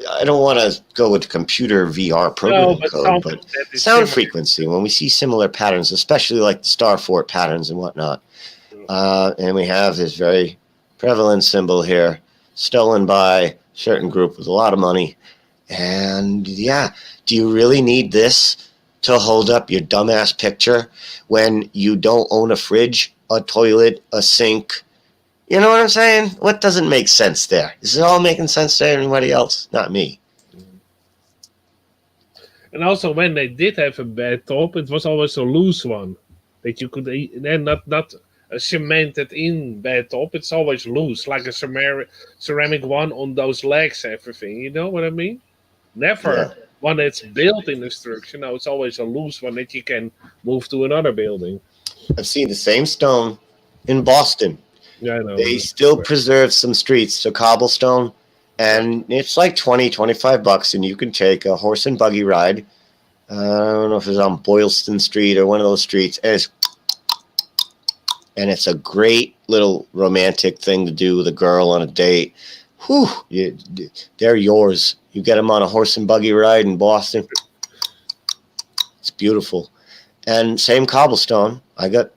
Speaker 2: I don't want to go with computer VR programming code, but sound frequency, when we see similar patterns, especially like the star fort patterns and whatnot. And we have this very prevalent symbol here, stolen by a certain group with a lot of money. And yeah, do you really need this to hold up your dumbass picture when you don't own a fridge, a toilet, a sink? You know what I'm saying? What doesn't make sense there? Is it all making sense to everybody else? Not me.
Speaker 4: And also, when they did have a bed top, it was always a loose one that you could then not a cemented in bed top. It's always loose, like a ceramic one on those legs, everything. You know what I mean? Never one that's built in the structure. No, it's always a loose one that you can move to another building.
Speaker 2: I've seen the same stone in Boston.
Speaker 4: Yeah, I know.
Speaker 2: They still preserve some streets to cobblestone, and it's like $20-25, and you can take a horse and buggy ride. I don't know if it's on Boylston Street or one of those streets, and it's a great little romantic thing to do with a girl on a date. Whew, they're yours. You get them on a horse and buggy ride in Boston. It's beautiful. And same cobblestone. I got,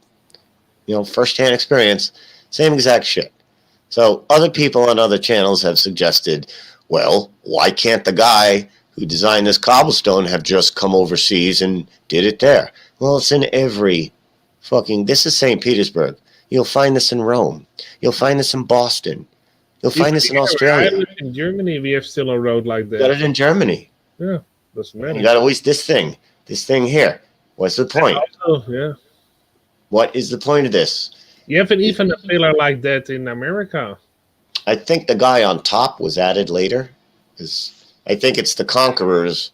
Speaker 2: first-hand experience. Same exact shit. So other people on other channels have suggested, well, why can't the guy who designed this cobblestone have just come overseas and did it there? Well, it's in every fucking... This is St. Petersburg. You'll find this in Rome. You'll find this in Boston. You'll find this in Australia.
Speaker 4: In Germany, we have still a road like that.
Speaker 2: Got it in Germany.
Speaker 4: Yeah, doesn't matter.
Speaker 2: You got always this thing here. What's the point?
Speaker 4: Also, yeah.
Speaker 2: What is the point of this?
Speaker 4: You have even a pillar like that in America.
Speaker 2: I think the guy on top was added later, because I think it's the conquerors.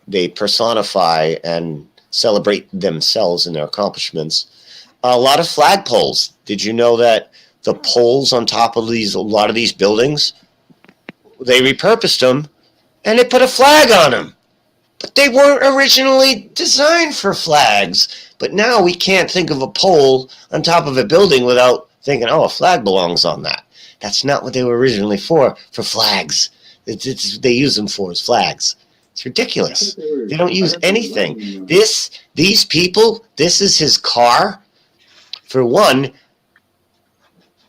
Speaker 2: They personify and celebrate themselves and their accomplishments. A lot of flagpoles. Did you know that the poles on top of a lot of these buildings, they repurposed them and they put a flag on them? But they weren't originally designed for flags. But now we can't think of a pole on top of a building without thinking, oh, a flag belongs on that. That's not what they were originally for flags. They use them for as flags. It's ridiculous. They don't use anything. These people, this is his car. For one,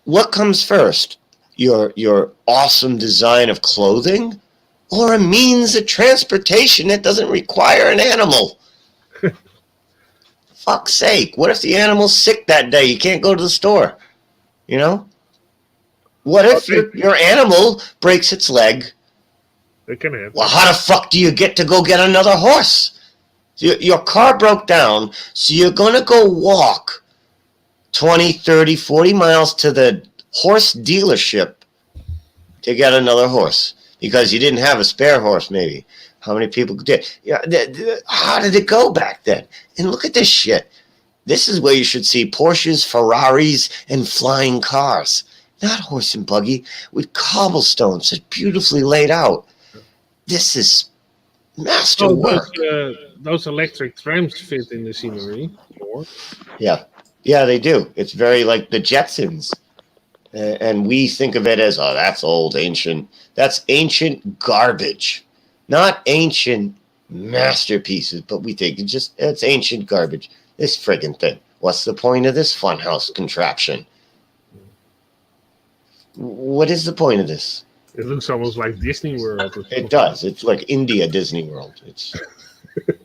Speaker 2: what comes first? Your awesome design of clothing or a means of transportation that doesn't require an animal? Fuck's sake, what if the animal's sick that day? You can't go to the store, What if your animal breaks its leg?
Speaker 4: It can happen.
Speaker 2: Well, how the fuck do you get to go get another horse? Your car broke down, so you're going to go walk 20, 30, 40 miles to the horse dealership to get another horse because you didn't have a spare horse, maybe. How many people did? Yeah, how did it go back then? And look at this shit. This is where you should see Porsches, Ferraris, and flying cars. Not horse and buggy, with cobblestones that's beautifully laid out. This is masterwork.
Speaker 4: Those electric trams fit in the scenery.
Speaker 2: Yeah, they do. It's very like the Jetsons. And we think of it as, oh, that's old, ancient. That's ancient garbage. Not ancient masterpieces, but we think it's ancient garbage. This friggin' thing. What's the point of this funhouse contraption? What is the point of this?
Speaker 4: It looks almost like Disney World.
Speaker 2: It does. It's like India Disney World.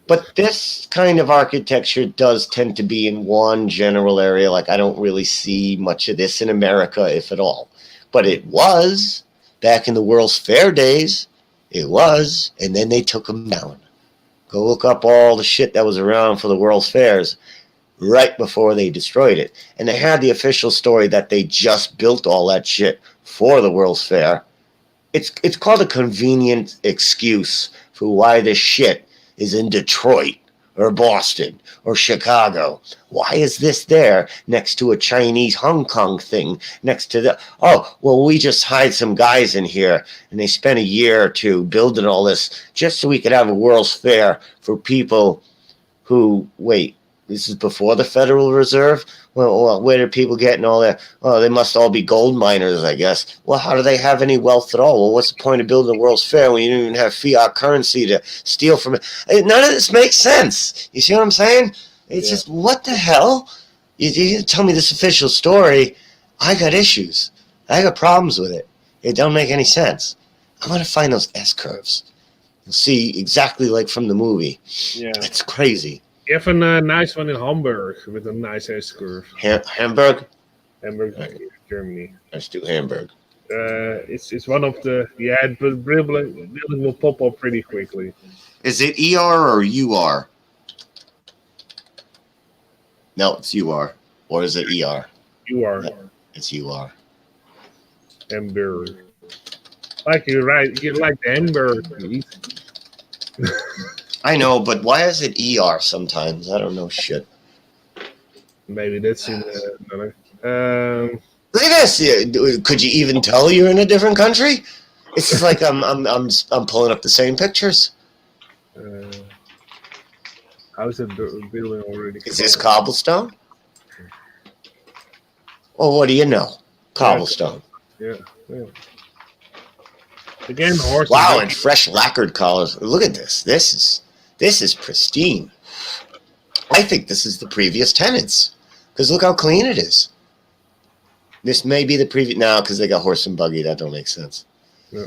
Speaker 2: But this kind of architecture does tend to be in one general area. Like, I don't really see much of this in America, if at all. But it was back in the World's Fair days. It was, and then they took them down. Go look up all the shit that was around for the World's Fairs right before they destroyed it. And they had the official story that they just built all that shit for the World's Fair. It's called a convenient excuse for why this shit is in Detroit or Boston or Chicago. Why is this there next to a Chinese Hong Kong thing next to the... Oh, well, we just hired some guys in here and they spent a year or two building all this just so we could have a World's Fair for people who... Wait, this is before the Federal Reserve? Well, where are people getting all that? Oh, they must all be gold miners, I guess. Well, how do they have any wealth at all? Well, what's the point of building a World's Fair when you don't even have fiat currency to steal from it? None of this makes sense. You see what I'm saying? It's just, what the hell? You tell me this official story. I got issues. I got problems with it. It don't make any sense. I want to find those S-curves. You'll see exactly like from the movie.
Speaker 4: Yeah.
Speaker 2: It's crazy.
Speaker 4: You have a nice one in Hamburg with a nice S-curve.
Speaker 2: Hamburg?
Speaker 4: Hamburg, Germany.
Speaker 2: Let's do Hamburg.
Speaker 4: It's one of the... Yeah, but building will pop up pretty quickly.
Speaker 2: Is it ER or UR? No, it's UR. Or is it ER?
Speaker 4: UR.
Speaker 2: It's UR.
Speaker 4: Hamburg. Like you're right. You like the Hamburg.
Speaker 2: I know, but why is it ER sometimes? I don't know shit.
Speaker 4: Maybe that's in another.
Speaker 2: Look at this. Could you even tell you're in a different country? It's just like I'm pulling up the same pictures.
Speaker 4: How's the building already?
Speaker 2: Is this cobblestone? Well, what do you know? Cobblestone.
Speaker 4: Yeah. Again, horse.
Speaker 2: Wow, and fresh lacquered collars. Look at this. This is pristine. I think this is the previous tenants. Because look how clean it is. This may be the previous... No, because they got horse and buggy. That don't make sense.
Speaker 4: Yeah.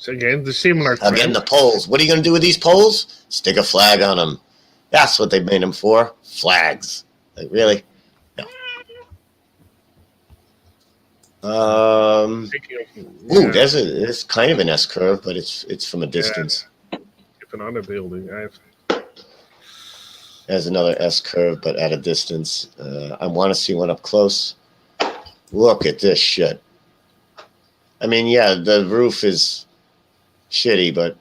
Speaker 4: Again, the similar...
Speaker 2: Again, the poles. What are you going to do with these poles? Stick a flag on them. That's what they made them for. Flags. Like, really? No. Ooh, there's kind of an S-curve, but it's from a distance.
Speaker 4: Another building.
Speaker 2: There's another S-curve, but at a distance. I want to see one up close. Look at this shit. I mean, yeah, the roof is shitty, but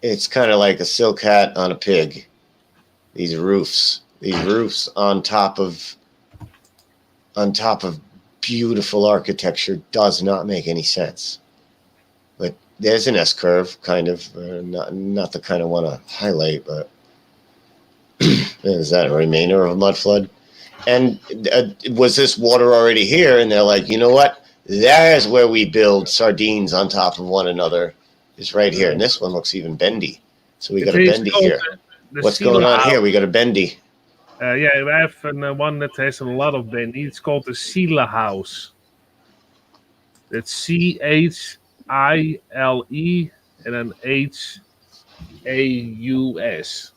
Speaker 2: it's kind of like a silk hat on a pig. These roofs on top of beautiful architecture does not make any sense. But there's an S-curve, kind of, not the kind I want to highlight, but is that a remainder of a mud flood? And was this water already here? And they're like, you know what? There's where we build sardines on top of one another. It's right here. And this one looks even bendy. So we got a bendy here. What's going on here? We got a bendy.
Speaker 4: Yeah, I have one that has a lot of bendy. It's called the Sila House. It's CHILE and then HAUS.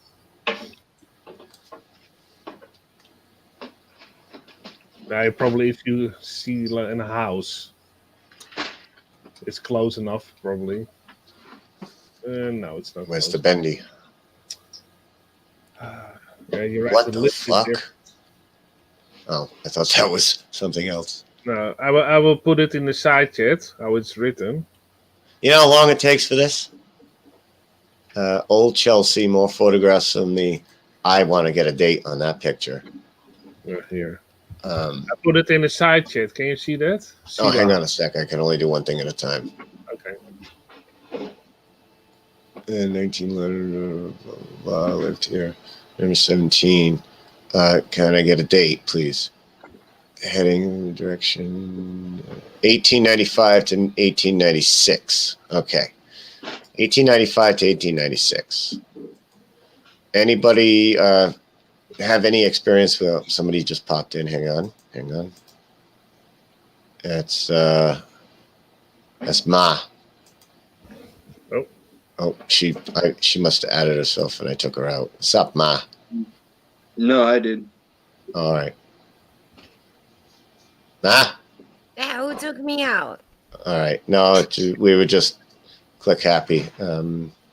Speaker 4: Probably if you see in a house, it's close enough, probably. No, it's not.
Speaker 2: Where's the bendy?
Speaker 4: Yeah, you're right.
Speaker 2: What the fuck? Oh, I thought that was something else.
Speaker 4: No, I will put it in the side chat, how it's written.
Speaker 2: You know how long it takes for this? Old Chelsea, more photographs of me. I want to get a date on that picture.
Speaker 4: Here. I put it in the side chat. Can you see that?
Speaker 2: Hang on a sec. I can only do one thing at a time.
Speaker 4: Okay.
Speaker 2: 19 I lived here. Number 17. Can I get a date, please? Heading in the direction 1895 to 1896. Okay. 1895 to 1896. Anybody have any experience with... somebody just popped in. Hang on. That's Ma. Oh, she must have added herself and I took her out. What's up, Ma?
Speaker 3: No, I did.
Speaker 2: All right. Ma?
Speaker 5: Yeah, who took me out?
Speaker 2: All right. No, we were just click happy.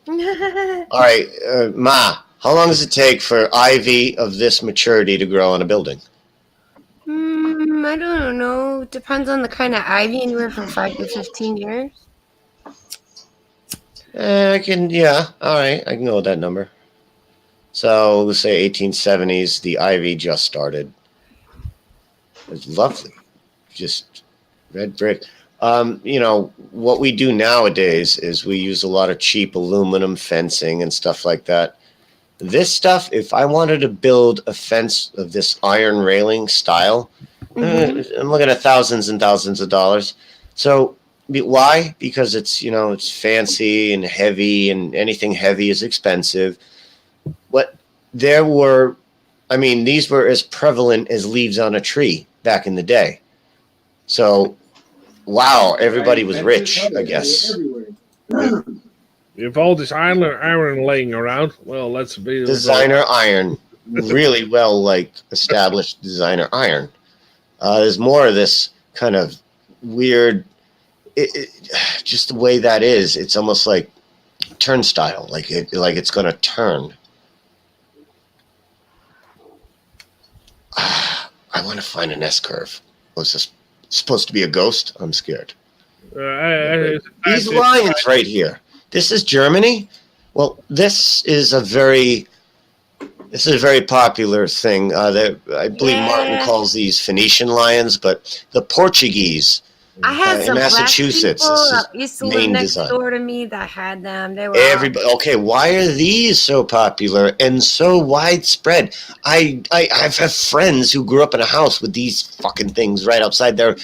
Speaker 2: All right, Ma, how long does it take for ivy of this maturity to grow on a building?
Speaker 5: I don't know. Depends on the kind of ivy, anywhere from 5 to 15 years.
Speaker 2: I can, yeah, all right, I can go with that number. So let's say 1870s, the ivy just started. It's lovely, just red brick. What we do nowadays is we use a lot of cheap aluminum fencing and stuff like that. This stuff, if I wanted to build a fence of this iron railing style, I'm looking at thousands and thousands of dollars. So why? Because it's fancy and heavy, and anything heavy is expensive. These were as prevalent as leaves on a tree back in the day. So, wow, everybody was rich, I guess.
Speaker 4: You have all this iron laying around. Well, let's be
Speaker 2: Designer iron, really well established designer iron. There's more of this kind of weird, just the way that is. It's almost like turnstile, like it's going to turn. I want to find an S curve. Was this supposed to be a ghost? I'm scared. These lines right here. This is Germany. Well, this is a very popular thing. I believe Martin calls these Phoenician lions, but the Portuguese
Speaker 5: I had some
Speaker 2: in Massachusetts.
Speaker 5: Black people that used to live next door to me that had them. They were everybody.
Speaker 2: Okay, why are these so popular and so widespread? I have friends who grew up in a house with these fucking things right outside their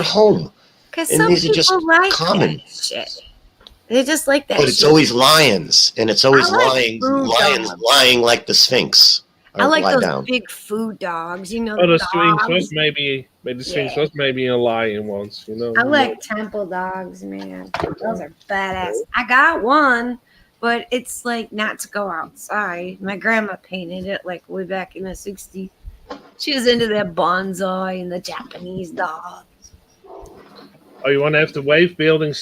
Speaker 2: home.
Speaker 5: Because some
Speaker 2: these
Speaker 5: people
Speaker 2: are just
Speaker 5: like
Speaker 2: common
Speaker 5: that shit. They just like that.
Speaker 2: But it's always lions, and it's always lions lying like the Sphinx.
Speaker 5: I like those big food dogs. The
Speaker 4: Sphinx was maybe a lion once.
Speaker 5: I like temple dogs, man. Those are badass. I got one, but it's not to go outside. My grandma painted it way back in the 60s. She was into that bonsai and the Japanese dogs.
Speaker 4: Oh, you want to have the wave building?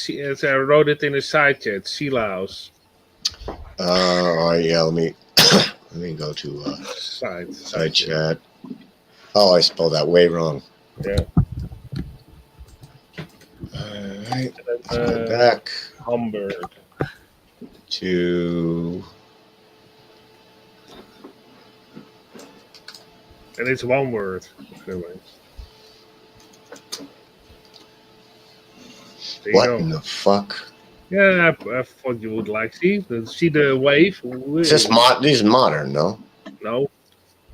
Speaker 4: I wrote it in the side chat. Sheila House.
Speaker 2: Yeah. Let me go to side chat. Oh, I spelled that way wrong.
Speaker 4: Yeah.
Speaker 2: All right. Go back.
Speaker 4: Hamburg.
Speaker 2: To.
Speaker 4: And it's one word.
Speaker 2: What in the fuck?
Speaker 4: Yeah, I thought you would like see the wave.
Speaker 2: This is modern, no?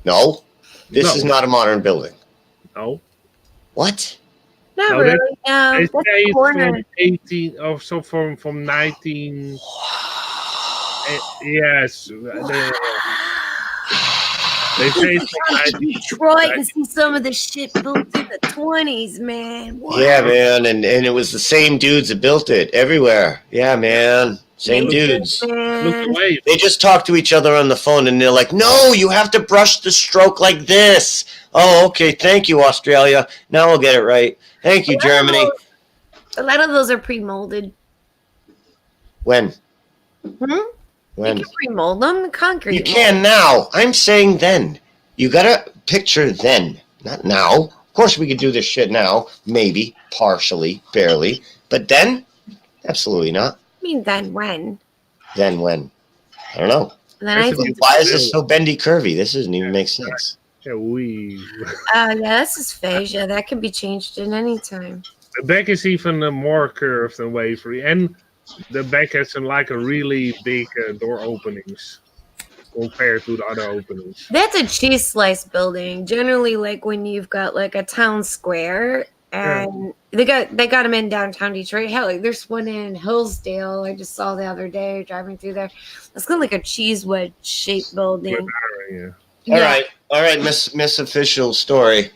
Speaker 4: No.
Speaker 2: This is not a modern building.
Speaker 4: No.
Speaker 2: What?
Speaker 5: Not really.
Speaker 4: They
Speaker 5: That's
Speaker 4: say
Speaker 5: the corner.
Speaker 4: from 18 or so from 19. Yes. They say it's from
Speaker 5: Detroit and see some of the shit built in the 20s, man. Wow.
Speaker 2: Yeah, man, and it was the same dudes that built it everywhere. Yeah, man, same dudes. They just talk to each other on the phone, and they're like, "No, you have to brush the stroke like this." Oh, okay, thank you, Australia. Now I'll get it right. Thank you, Germany.
Speaker 5: A lot of those are pre-molded.
Speaker 2: When?
Speaker 5: You can pre-mold them, concrete.
Speaker 2: You can now. I'm saying then. You gotta picture then, not now. Of course, we could do this shit now, maybe, partially, barely, but then, absolutely not.
Speaker 5: I mean, then when?
Speaker 2: Then when? I don't know. Why is this so bendy curvy? This doesn't even make sense.
Speaker 4: Yeah,
Speaker 5: this is fascia. That can be changed at any time.
Speaker 4: The back is even more curved than wavery, and the back has a really big door openings compared to the other openings.
Speaker 5: That's a cheese slice building. Generally, when you've got a town square, and they got them in downtown Detroit. Hell, there's one in Hillsdale. I just saw the other day driving through there. It's kind of like a cheese wedge shaped building.
Speaker 2: All right, Miss Official Story.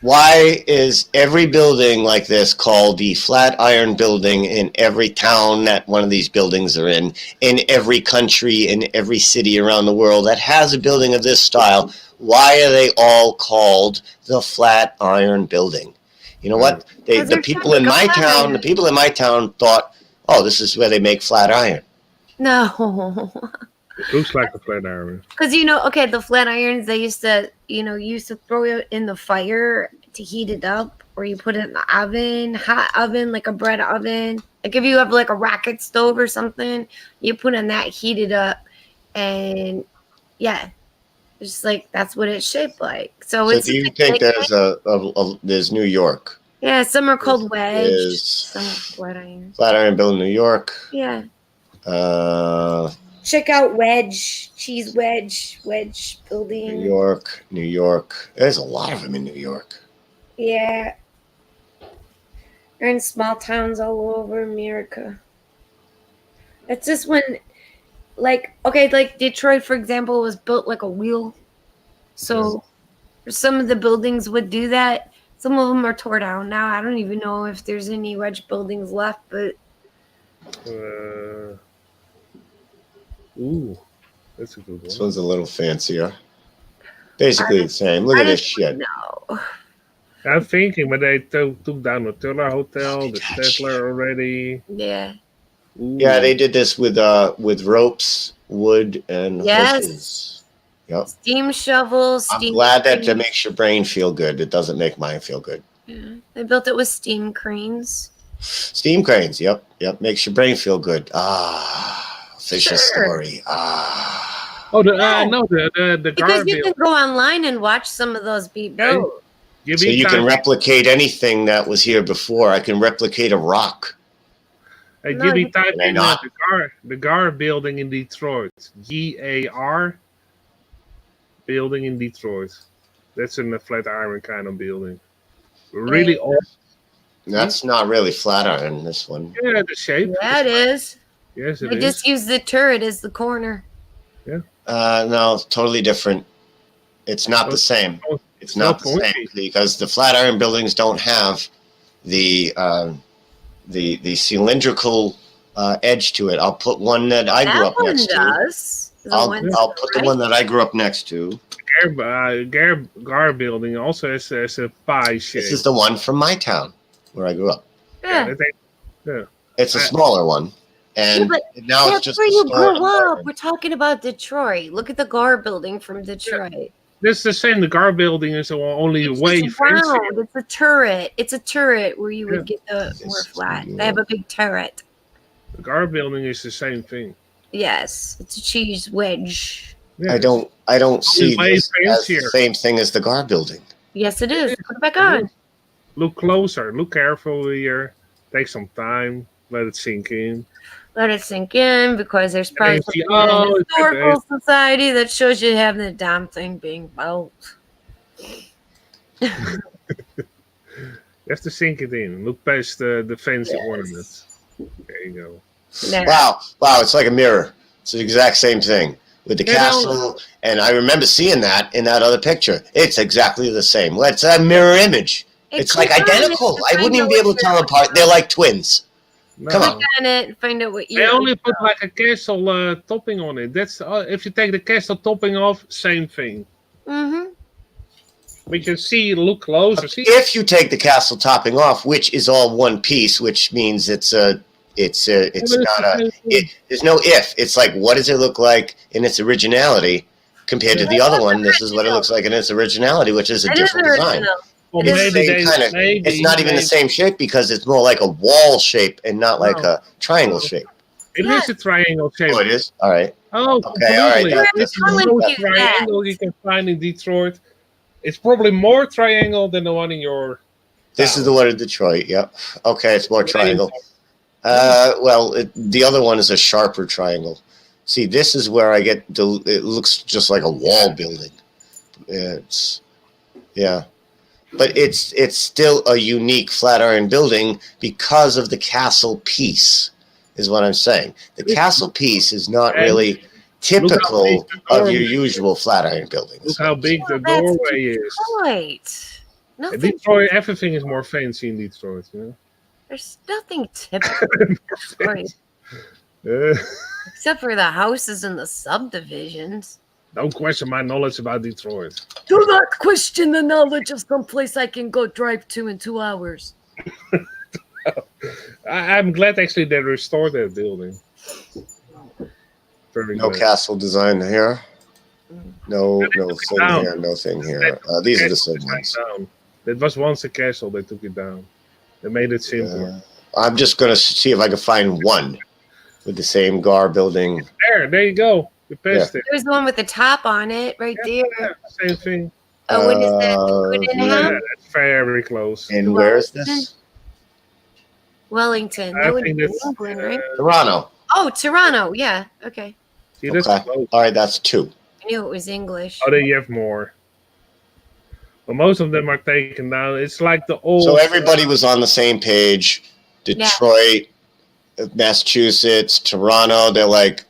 Speaker 2: Why is every building like this called the Flatiron Building in every town that one of these buildings are in every country, in every city around the world that has a building of this style? Why are they all called the Flatiron Building? You know what? The people in my town thought, oh, this is where they make flat iron.
Speaker 5: No.
Speaker 4: It looks like a flat iron.
Speaker 5: Because okay, the flat irons they used to throw it in the fire to heat it up, or you put it in the oven, hot oven, like a bread oven. Like if you have like a rocket stove or something, you put in that, heat it up, and yeah, it's like that's what it's shaped like. So it's.
Speaker 2: Do you think there's there's New York?
Speaker 5: Yeah, some are called wedge.
Speaker 2: Is
Speaker 5: Some are flat iron.
Speaker 2: flat iron building New York?
Speaker 5: Yeah.
Speaker 2: Uh,
Speaker 5: Check out wedge building.
Speaker 2: New York. There's a lot of them in New York.
Speaker 5: Yeah. They're in small towns all over America. It's just when, like Detroit, for example, was built like a wheel. So some of the buildings would do that. Some of them are torn down now. I don't even know if there's any wedge buildings left, but.
Speaker 4: Ooh, that's a good one.
Speaker 2: This one's a little fancier. Basically the same. Look at this shit.
Speaker 5: No.
Speaker 4: I'm thinking, but they took down the Tiller Hotel, the Stettler already.
Speaker 5: Yeah.
Speaker 4: Ooh.
Speaker 2: Yeah, they did this with ropes, wood, and
Speaker 5: Yes.
Speaker 2: hoses. Yep.
Speaker 5: Steam shovels.
Speaker 2: I'm
Speaker 5: Steam
Speaker 2: glad that
Speaker 5: cranes.
Speaker 2: makes your brain feel good. It doesn't make mine feel good.
Speaker 5: Yeah. They built it with steam cranes.
Speaker 2: Steam cranes. Yep. Makes your brain feel good. Fisher story.
Speaker 4: Oh, the
Speaker 5: Because
Speaker 4: guard
Speaker 5: you can go online and watch some of those be built.
Speaker 2: So you can replicate anything that was here before. I can replicate a rock.
Speaker 4: Hey,
Speaker 5: No,
Speaker 4: give me
Speaker 5: you-
Speaker 4: type
Speaker 2: Can I
Speaker 4: in
Speaker 2: not?
Speaker 4: the GAR building in Detroit. GAR building in Detroit. That's in a flat iron kind of building. Really old.
Speaker 2: That's not really flat iron, this one.
Speaker 4: Yeah, the shape.
Speaker 5: Yeah, it is.
Speaker 4: Yes, it
Speaker 5: They
Speaker 4: is.
Speaker 5: just use the turret as the corner.
Speaker 2: No, totally different. It's not the same. It's not the same because the flat iron buildings don't have the cylindrical edge to it. I'll put one that I grew up next to.
Speaker 5: Does.
Speaker 2: I'll put the one that I grew up next to.
Speaker 4: GAR building also has a pie shape.
Speaker 2: This is the one from my town where I grew up.
Speaker 5: Yeah.
Speaker 2: It's a smaller one. And now it's
Speaker 5: That's
Speaker 2: just
Speaker 5: where
Speaker 2: a
Speaker 5: you
Speaker 2: storage
Speaker 5: grew up.
Speaker 2: apartment.
Speaker 5: We're talking about Detroit. Look at the GAR building from Detroit.
Speaker 4: This is the same. The GAR building is only
Speaker 5: It's
Speaker 4: way
Speaker 5: just round.
Speaker 4: fancier.
Speaker 5: It's a turret. It's a turret where you would get the
Speaker 2: This
Speaker 5: more
Speaker 2: is
Speaker 5: flat.
Speaker 2: New
Speaker 5: They have a
Speaker 2: York.
Speaker 5: big turret.
Speaker 4: The GAR building is the same thing.
Speaker 5: Yes, it's a cheese wedge.
Speaker 4: Yeah.
Speaker 2: I don't see
Speaker 4: way
Speaker 2: this as the
Speaker 4: fancier.
Speaker 2: same thing as the GAR building.
Speaker 5: Yes, it is. Put it back on.
Speaker 4: Look closer. Look careful here. Take some time. Let it sink in.
Speaker 5: Let it sink in because there's probably
Speaker 4: And then see,
Speaker 5: something in
Speaker 4: oh,
Speaker 5: the
Speaker 4: it's
Speaker 5: historical society that shows you having the damn thing being built.
Speaker 4: You have to sink it in. Look past the fancy ornaments. There you go.
Speaker 5: There.
Speaker 2: Wow, it's like a mirror. It's the exact same thing with the
Speaker 4: Yeah.
Speaker 2: castle. And I remember seeing that in that other picture. It's exactly the same. It's a mirror image. It's like identical. I wouldn't even be able to tell them apart. They're like twins.
Speaker 4: No.
Speaker 2: Come on.
Speaker 5: Click on it and find out what
Speaker 4: They
Speaker 5: year.
Speaker 4: only put like a castle topping on it. That's if you take the castle topping off, same thing.
Speaker 5: Mm-hmm.
Speaker 4: We can see, look closer. See,
Speaker 2: If you take the castle topping off, which is all one piece, which means it's not a. There's no if. It's like, what does it look like in its originality compared to the other one? This is what it looks like in its originality, which is a
Speaker 5: It is
Speaker 2: different design.
Speaker 5: original.
Speaker 4: Or
Speaker 5: It is
Speaker 4: maybe
Speaker 2: Same
Speaker 4: they,
Speaker 2: kinda-
Speaker 4: maybe
Speaker 2: It's not even the
Speaker 4: maybe-
Speaker 2: same shape because it's more like a wall shape and not like
Speaker 4: No.
Speaker 2: a triangle shape.
Speaker 4: It is a triangle shape.
Speaker 2: Oh, it is? All right.
Speaker 4: Oh,
Speaker 2: Okay, all right,
Speaker 4: completely.
Speaker 2: that-
Speaker 4: It's the
Speaker 5: that's-
Speaker 4: most
Speaker 5: Telling you
Speaker 4: triangle you can find in Detroit. It's probably more triangle than the one in your.
Speaker 2: This is the one in Detroit. Yep. Okay, it's more triangle. The other one is a sharper triangle. See, this is where I get. It looks just like a wall building. But it's still a unique flat iron building because of the castle piece. Is what I'm saying. The castle piece is not really typical
Speaker 4: big the
Speaker 2: of
Speaker 4: doorway
Speaker 2: your
Speaker 4: is.
Speaker 2: usual flat iron building.
Speaker 4: Look how big the
Speaker 5: That's
Speaker 4: doorway is.
Speaker 5: Detroit.
Speaker 4: In
Speaker 5: Nothing.
Speaker 4: Detroit, everything is more fancy in Detroit.
Speaker 5: There's nothing typical in Detroit except for the houses and the subdivisions.
Speaker 4: Don't question my knowledge about Detroit.
Speaker 5: Do not question the knowledge of some place I can go drive to in 2 hours.
Speaker 4: I'm glad actually they restored that building. Very
Speaker 2: No
Speaker 4: glad.
Speaker 2: castle design here. No thing
Speaker 4: down.
Speaker 2: here. No thing here. These are the same ones.
Speaker 4: Down. It was once a castle. They took it down. They made it simpler.
Speaker 2: I'm just gonna see if I can find one with the same Gar building.
Speaker 4: There you go. You passed it.
Speaker 5: There's the one with the top on it right there.
Speaker 4: Yeah, same thing.
Speaker 5: Oh, what is that? Wooden
Speaker 4: Yeah,
Speaker 5: house?
Speaker 4: that's very close.
Speaker 2: And where is this?
Speaker 5: Wellington.
Speaker 4: I
Speaker 5: That would
Speaker 4: think
Speaker 5: be
Speaker 4: that's
Speaker 5: England, right?
Speaker 2: Toronto.
Speaker 5: Oh, Toronto. Yeah. Okay.
Speaker 4: See, that's
Speaker 2: Okay.
Speaker 4: close.
Speaker 2: All right, that's 2.
Speaker 5: I knew it was English.
Speaker 4: Oh, then you have more. But most of them are taken down. It's like the old.
Speaker 2: So everybody was on the same page. Detroit, Massachusetts, Toronto. They're like,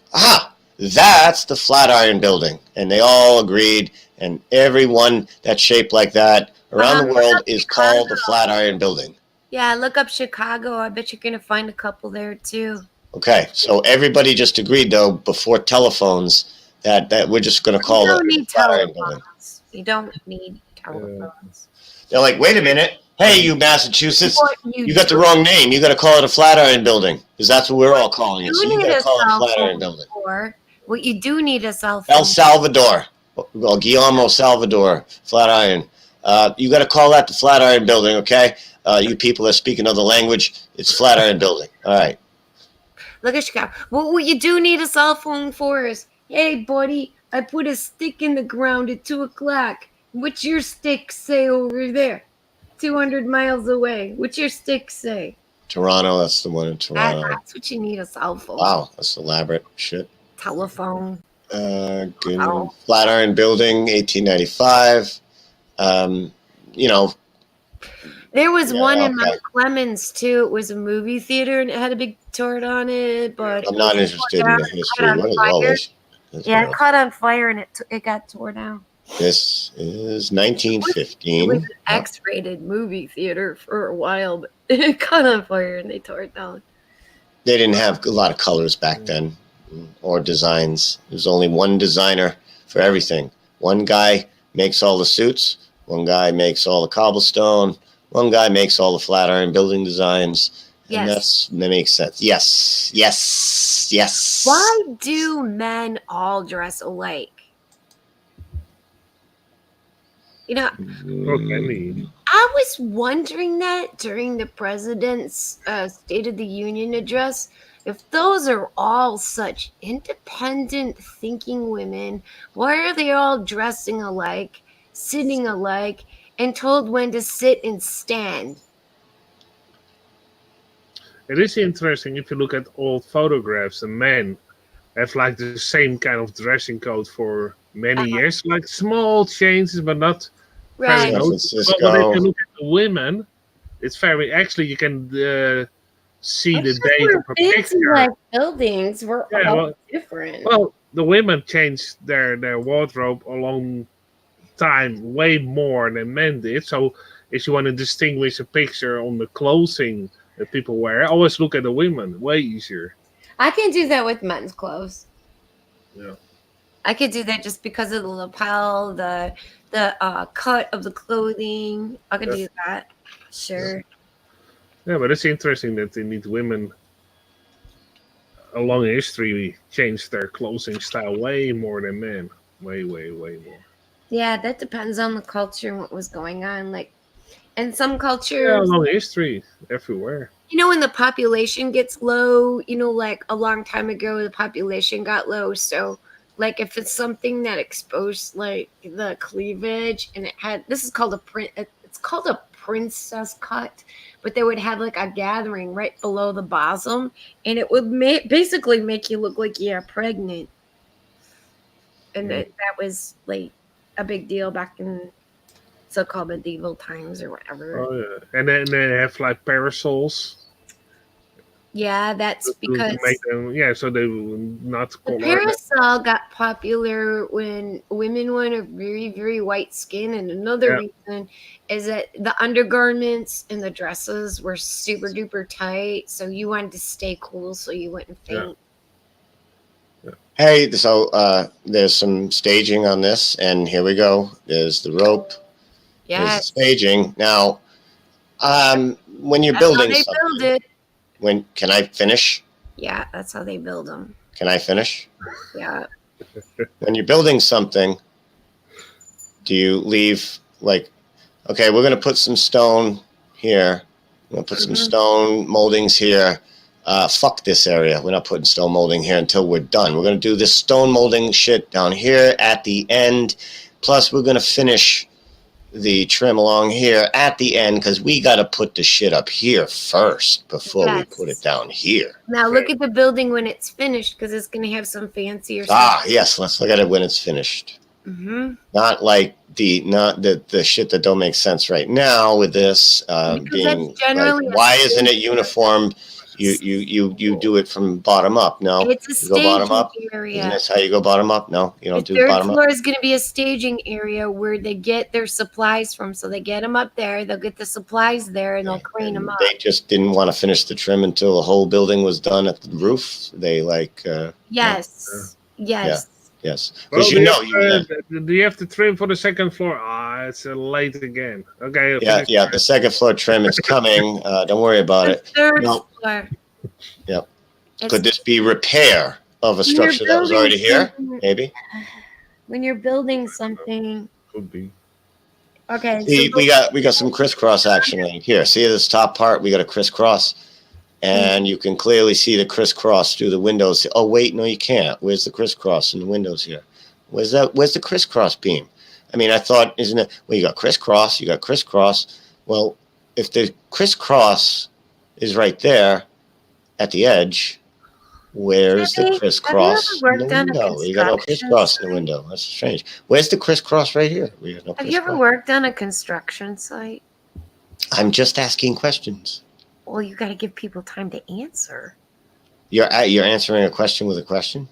Speaker 2: that's the Flatiron Building. And they all agreed. And everyone that's shaped like that around the world is called the Flatiron Building.
Speaker 5: Yeah, look up Chicago. I bet you're going to find a couple there too.
Speaker 2: Okay, so everybody just agreed, though, before telephones, that we're just going to call it the Flatiron Building.
Speaker 5: You don't need telephones.
Speaker 2: They're like, wait a minute. Hey, you Massachusetts, you got the wrong name. You got to call it a Flatiron Building because that's what we're all calling it. So you got to call it a Flatiron Building.
Speaker 5: What you do need a cell phone.
Speaker 2: El Salvador. Well, Guillermo Salvador, Flatiron. You got to call that the Flatiron Building, okay? You people that speak another language, it's Flatiron Building. All right.
Speaker 5: Look at Chicago. What you do need a cell phone for is, hey, buddy, I put a stick in the ground at 2 o'clock. What's your stick say over there? 200 miles away. What's your stick say?
Speaker 2: Toronto, that's the one in Toronto.
Speaker 5: That's what you need a cell phone.
Speaker 2: Wow, that's elaborate shit.
Speaker 5: Telephone.
Speaker 2: Good. Flatiron Building, 1895.
Speaker 5: There was one in Mount Clemens too. It was a movie theater and it had a big turret on it. But
Speaker 2: I'm not interested in the history. What is all this?
Speaker 5: It caught on fire and it got torn down.
Speaker 2: This is 1915.
Speaker 5: It was an X-rated movie theater for a while, but it caught on fire and they tore it down.
Speaker 2: They didn't have a lot of colors back then or designs. There's only one designer for everything. One guy makes all the suits. One guy makes all the cobblestone. One guy makes all the Flatiron Building designs. And that makes sense. Yes.
Speaker 5: Why do men all dress alike? I was wondering that during the president's State of the Union address. If those are all such independent thinking women, why are they all dressing alike, sitting alike, and told when to sit and stand?
Speaker 4: It is interesting if you look at old photographs. The men have like the same kind of dressing code for many years, like small changes, but not very noticeable. But if you look at the women, it's very actually you can see the date of a picture.
Speaker 5: Like buildings were all different.
Speaker 4: Well, the women changed their wardrobe a long time, way more than men did. So if you want to distinguish a picture on the clothing that people wear, always look at the women. Way easier.
Speaker 5: I can do that with men's clothes.
Speaker 4: Yeah.
Speaker 5: I could do that just because of the lapel, the cut of the clothing. I could do that. Sure.
Speaker 4: Yeah, but it's interesting that indeed women along history changed their clothing style way more than men. Way more.
Speaker 5: Yeah, that depends on the culture and what was going on. Like, in some cultures...
Speaker 4: Yeah, along history, everywhere.
Speaker 5: When the population gets low, like a long time ago, the population got low. So, like, if it's something that exposed, like, the cleavage, and it had... This is called it's called a princess cut. But they would have, like, a gathering right below the bosom. And it would basically make you look like you're pregnant. And that was, like... a big deal back in so-called medieval times or whatever.
Speaker 4: Oh yeah, and then they have like parasols.
Speaker 5: Yeah, that's because
Speaker 4: so they will not.
Speaker 5: The parasol got popular when women wanted very, very white skin, and another reason is that the undergarments and the dresses were super duper tight, so you wanted to stay cool, so you wouldn't faint.
Speaker 2: Yeah. Hey, so there's some staging on this, and here we go. There's the rope.
Speaker 5: Yeah.
Speaker 2: There's the staging. Now, when you're building something, when can I finish?
Speaker 5: Yeah, that's how they build them.
Speaker 2: Can I finish?
Speaker 5: Yeah.
Speaker 2: When you're building something, do you leave like, okay, we're going to put some stone here. We're going to put some stone moldings here. Fuck this area. We're not putting stone molding here until we're done. We're going to do this stone molding shit down here at the end. Plus, we're going to finish the trim along here at the end because we got to put the shit up here first before we put it down here.
Speaker 5: Now look at the building when it's finished because it's going to have some fancier stuff.
Speaker 2: Ah, yes. Let's look at it when it's finished. Not like the shit that don't make sense right now with this being like, why isn't it uniform? You do it from bottom up. No,
Speaker 5: it's a staging area.
Speaker 2: Isn't this how you go bottom up? No, you don't do bottom up.
Speaker 5: The third floor is going to be a staging area where they get their supplies from. So they get them up there, they'll get the supplies there, and they'll clean them up.
Speaker 2: They just didn't want to finish the trim until the whole building was done at the roof. They like
Speaker 5: yes.
Speaker 2: Yes,
Speaker 4: because
Speaker 2: well,
Speaker 4: do you have to trim for the second floor? It's late again. Okay.
Speaker 2: Yeah. The second floor trim is coming. Don't worry about it.
Speaker 5: Third floor.
Speaker 2: Yep. Could this be repair of a structure that was already here? Maybe.
Speaker 5: When you're building something.
Speaker 4: Could be.
Speaker 5: Okay.
Speaker 2: See, we got some crisscross action right here. See this top part? We got a crisscross. And you can clearly see the crisscross through the windows. Oh, wait, no, you can't. Where's the crisscross in the windows here? Where's the crisscross beam? I mean, I thought, isn't it? Well, you got crisscross. Well, if the crisscross is right there at the edge, where's the crisscross in the window? You got no crisscross in the window. That's strange. Where's the crisscross right here? We have no crisscross.
Speaker 5: Have you ever worked on a construction site?
Speaker 2: I'm just asking questions.
Speaker 5: Well, you got to give people time to answer.
Speaker 2: You're answering a question with a question?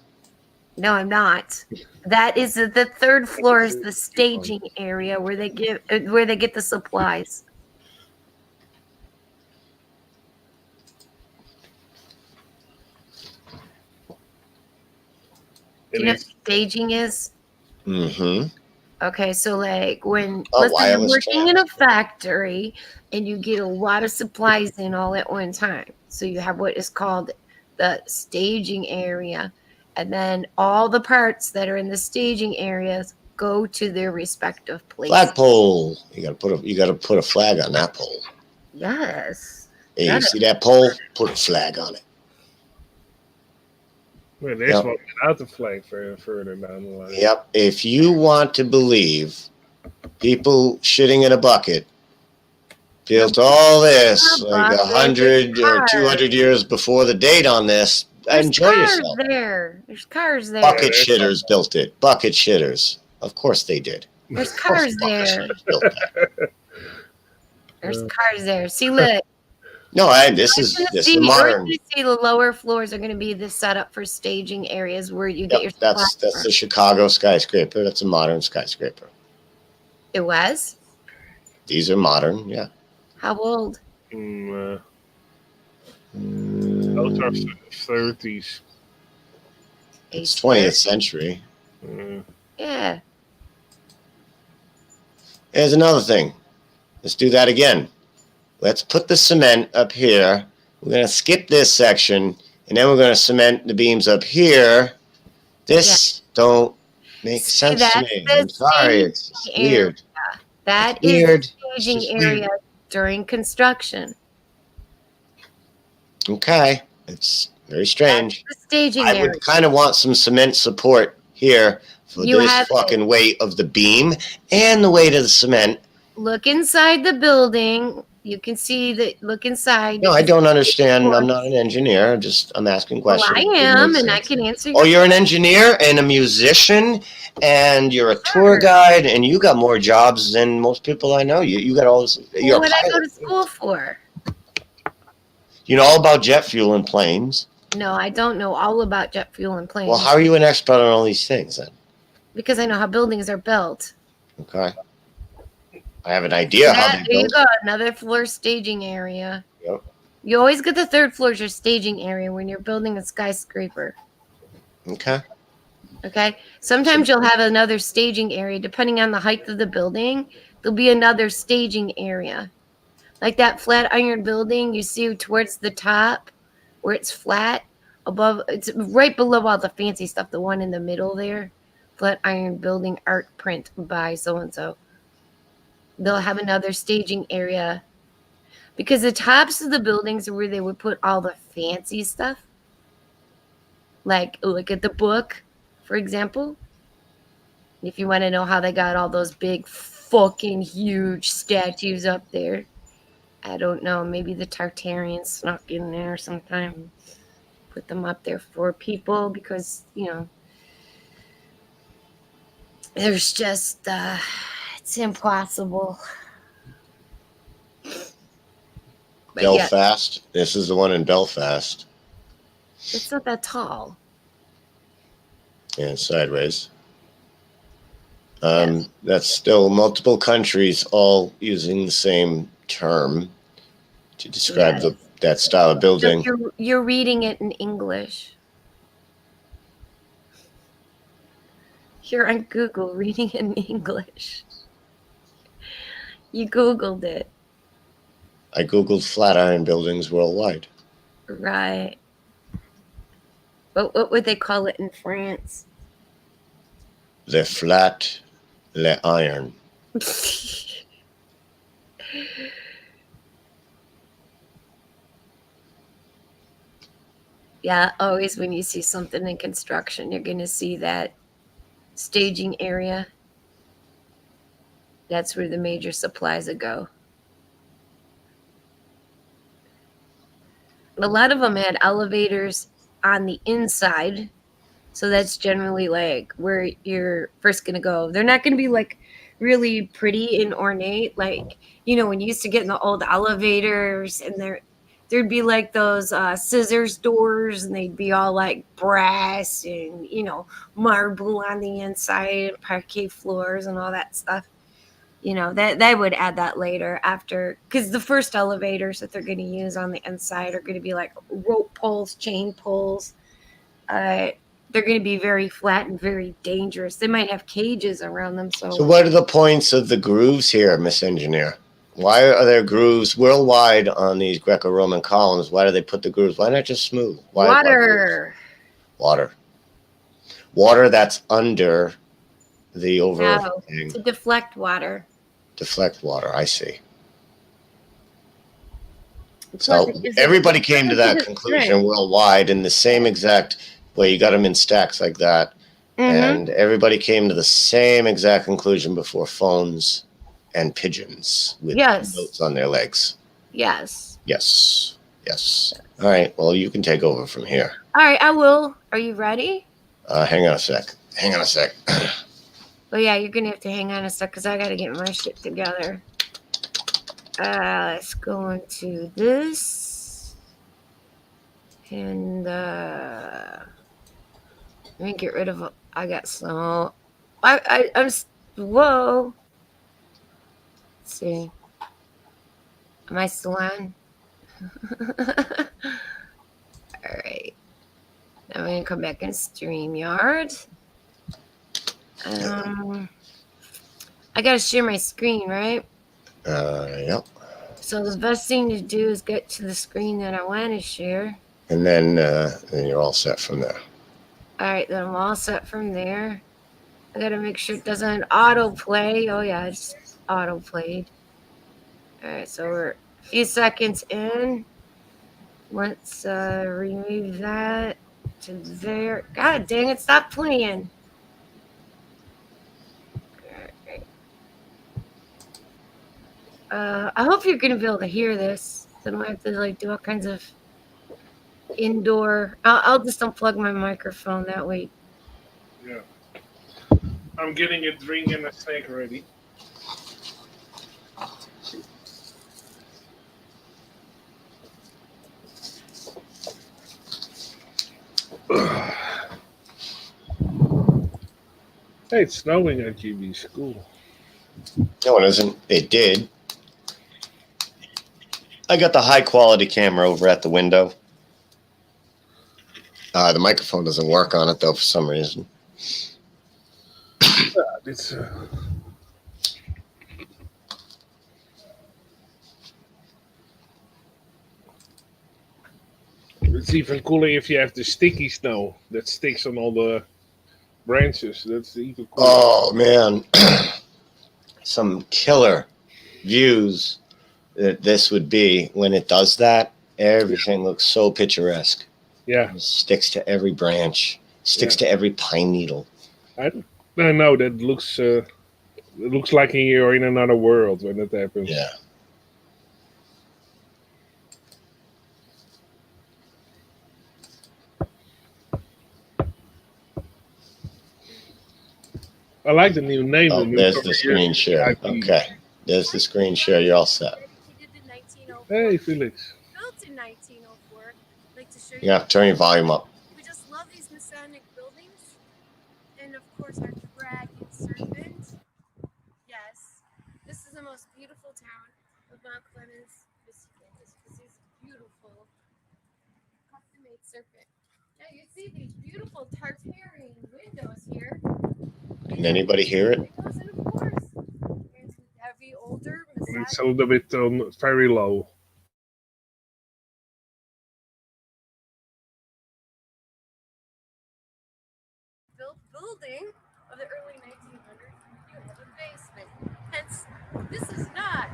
Speaker 5: No, I'm not. That is the third floor is the staging area where they get the supplies. Do you know what staging is?
Speaker 2: Mm-hmm.
Speaker 5: Okay, so like when let's say you're working in a factory and you get a lot of supplies in all at one time. So you have what is called the staging area. And then all the parts that are in the staging areas go to their respective places.
Speaker 2: Flagpole. You gotta put a flag on that pole.
Speaker 5: Yes.
Speaker 2: Hey, you see that pole? Put a flag on it.
Speaker 4: Well, there's one without the flag further down the line.
Speaker 2: Yep. If you want to believe people shitting in a bucket built all this like 100 or 200 years before the date on this, enjoy yourself.
Speaker 5: There's cars there.
Speaker 2: Bucket shitters built it. Bucket shitters. Of course they did.
Speaker 5: There's cars there. There's cars there. See, look.
Speaker 2: No, this is modern.
Speaker 5: You see the lower floors are going to be the setup for staging areas where you get your
Speaker 2: that's the Chicago skyscraper. That's a modern skyscraper.
Speaker 5: It was?
Speaker 2: These are modern, yeah.
Speaker 5: How old?
Speaker 4: Those are 30s.
Speaker 2: It's 20th century.
Speaker 5: Yeah.
Speaker 2: Here's another thing. Let's do that again. Let's put the cement up here. We're going to skip this section, and then we're going to cement the beams up here. This don't make sense to me. I'm sorry. It's weird.
Speaker 5: That is the staging area during construction.
Speaker 2: Okay. It's very strange.
Speaker 5: That's the staging
Speaker 2: area. I would kind of want some cement support here for this fucking weight of the beam and the weight of the cement.
Speaker 5: Look inside the building. You can see that. Look inside.
Speaker 2: No, I don't understand. I'm not an engineer. I'm asking questions.
Speaker 5: Well, I am, and I can answer.
Speaker 2: Oh, you're an engineer and a musician, and you're a tour guide, and you got more jobs than most people I know. You got all this.
Speaker 5: What would I go to school for?
Speaker 2: You know all about jet fuel and planes.
Speaker 5: No, I don't know all about jet fuel and planes.
Speaker 2: Well, how are you an expert on all these things then?
Speaker 5: Because I know how buildings are built.
Speaker 2: Okay. I have an idea how they built.
Speaker 5: There you go, another floor staging area.
Speaker 2: Yep.
Speaker 5: You always get the third floor as your staging area when you're building a skyscraper.
Speaker 2: Okay.
Speaker 5: Okay. Sometimes you'll have another staging area depending on the height of the building. There'll be another staging area. Like that flat iron building you see towards the top where it's flat above. It's right below all the fancy stuff. The one in the middle there, flat iron building art print by so and so. They'll have another staging area because the tops of the buildings are where they would put all the fancy stuff. Like look at the book, for example. If you want to know how they got all those big fucking huge statues up there. I don't know. Maybe the Tartarians snuck in there sometime. Put them up there for people because, there's just, it's impossible. But yeah,
Speaker 2: Belfast. This is the one in Belfast.
Speaker 5: it's not that tall.
Speaker 2: Yeah, sideways. That's still multiple countries all using the same term to describe that style of building.
Speaker 5: So you're reading it in English. You're on Google reading it in English. You Googled it.
Speaker 2: I Googled Flatiron buildings worldwide.
Speaker 5: Right. But what would they call it in France?
Speaker 2: Le flat, le iron.
Speaker 5: Yeah, always when you see something in construction, you're going to see that staging area. That's where the major supplies would go. A lot of them had elevators on the inside. So that's generally like where you're first going to go. They're not going to be like really pretty and ornate. Like, when you used to get in the old elevators and there'd be like those scissors doors and they'd be all like brass and, marble on the inside, parquet floors and all that stuff. That they would add that later after, because the first elevators that they're going to use on the inside are going to be like rope pulls, chain pulls. They're going to be very flat and very dangerous. They might have cages around them.
Speaker 2: So what are the points of the grooves here, Miss Engineer? Why are there grooves worldwide on these Greco-Roman columns? Why do they put the grooves? Why not just smooth?
Speaker 5: Water.
Speaker 2: Water that's under the
Speaker 5: No, to deflect water.
Speaker 2: Deflect water, I see. So everybody came to that conclusion worldwide in the same exact way. You got them in stacks like that. And everybody came to the same exact conclusion before phones and pigeons with notes on their legs.
Speaker 5: Yes.
Speaker 2: All right. Well, you can take over from here.
Speaker 5: All right, I will. Are you ready?
Speaker 2: Hang on a sec.
Speaker 5: Well, yeah, you're going to have to hang on a sec because I got to get my shit together. Let's go into this. And let me get rid of. I got some. I'm. Whoa. Let's see. Am I still on? All right. I'm gonna come back in StreamYard. I gotta share my screen, right?
Speaker 2: Yep.
Speaker 5: So the best thing to do is get to the screen that I want to share.
Speaker 2: And then you're all set from there.
Speaker 5: All right, then I'm all set from there. I gotta make sure it doesn't autoplay. Oh yeah, it's autoplayed. All right, so we're a few seconds in. Let's remove that to there. God dang it, stop playing. I hope you're gonna be able to hear this. So I don't have to do all kinds of indoor. I'll just unplug my microphone that way.
Speaker 4: Yeah. I'm getting a drink and a snack ready. Hey, it's snowing at GB school.
Speaker 2: No, it isn't. It did. I got the high quality camera over at the window. The microphone doesn't work on it though for some reason.
Speaker 4: It's It's even cooler if you have the sticky snow that sticks on all the branches. That's even cooler.
Speaker 2: Oh man, some killer views that this would be when it does that. Everything looks so picturesque.
Speaker 4: Yeah,
Speaker 2: It sticks to every branch, sticks to every pine needle.
Speaker 4: I know that looks. It looks like you're in another world when that happens.
Speaker 2: Yeah.
Speaker 4: I like the new name.
Speaker 2: Oh,
Speaker 4: the new
Speaker 2: there's
Speaker 4: cover
Speaker 2: the
Speaker 4: here.
Speaker 2: screen share.
Speaker 4: IP.
Speaker 2: Okay. There's the screen share. You're all set.
Speaker 4: Hey, Felix.
Speaker 5: Built in 1904. Like to show you.
Speaker 2: You have to turn your volume up.
Speaker 5: We just love these Masonic buildings, and of course our dragon serpent. Yes, this is the most beautiful town of Mount Clemens, Michigan. This is beautiful, custom-made serpent. Now you see these beautiful Tartarian windows here.
Speaker 2: Can anybody hear it?
Speaker 5: Windows, and of course, there's heavy older
Speaker 4: It's a
Speaker 5: Masonic
Speaker 4: little bit very low.
Speaker 5: built building of the early 1900s. You have a basement. Hence, this is not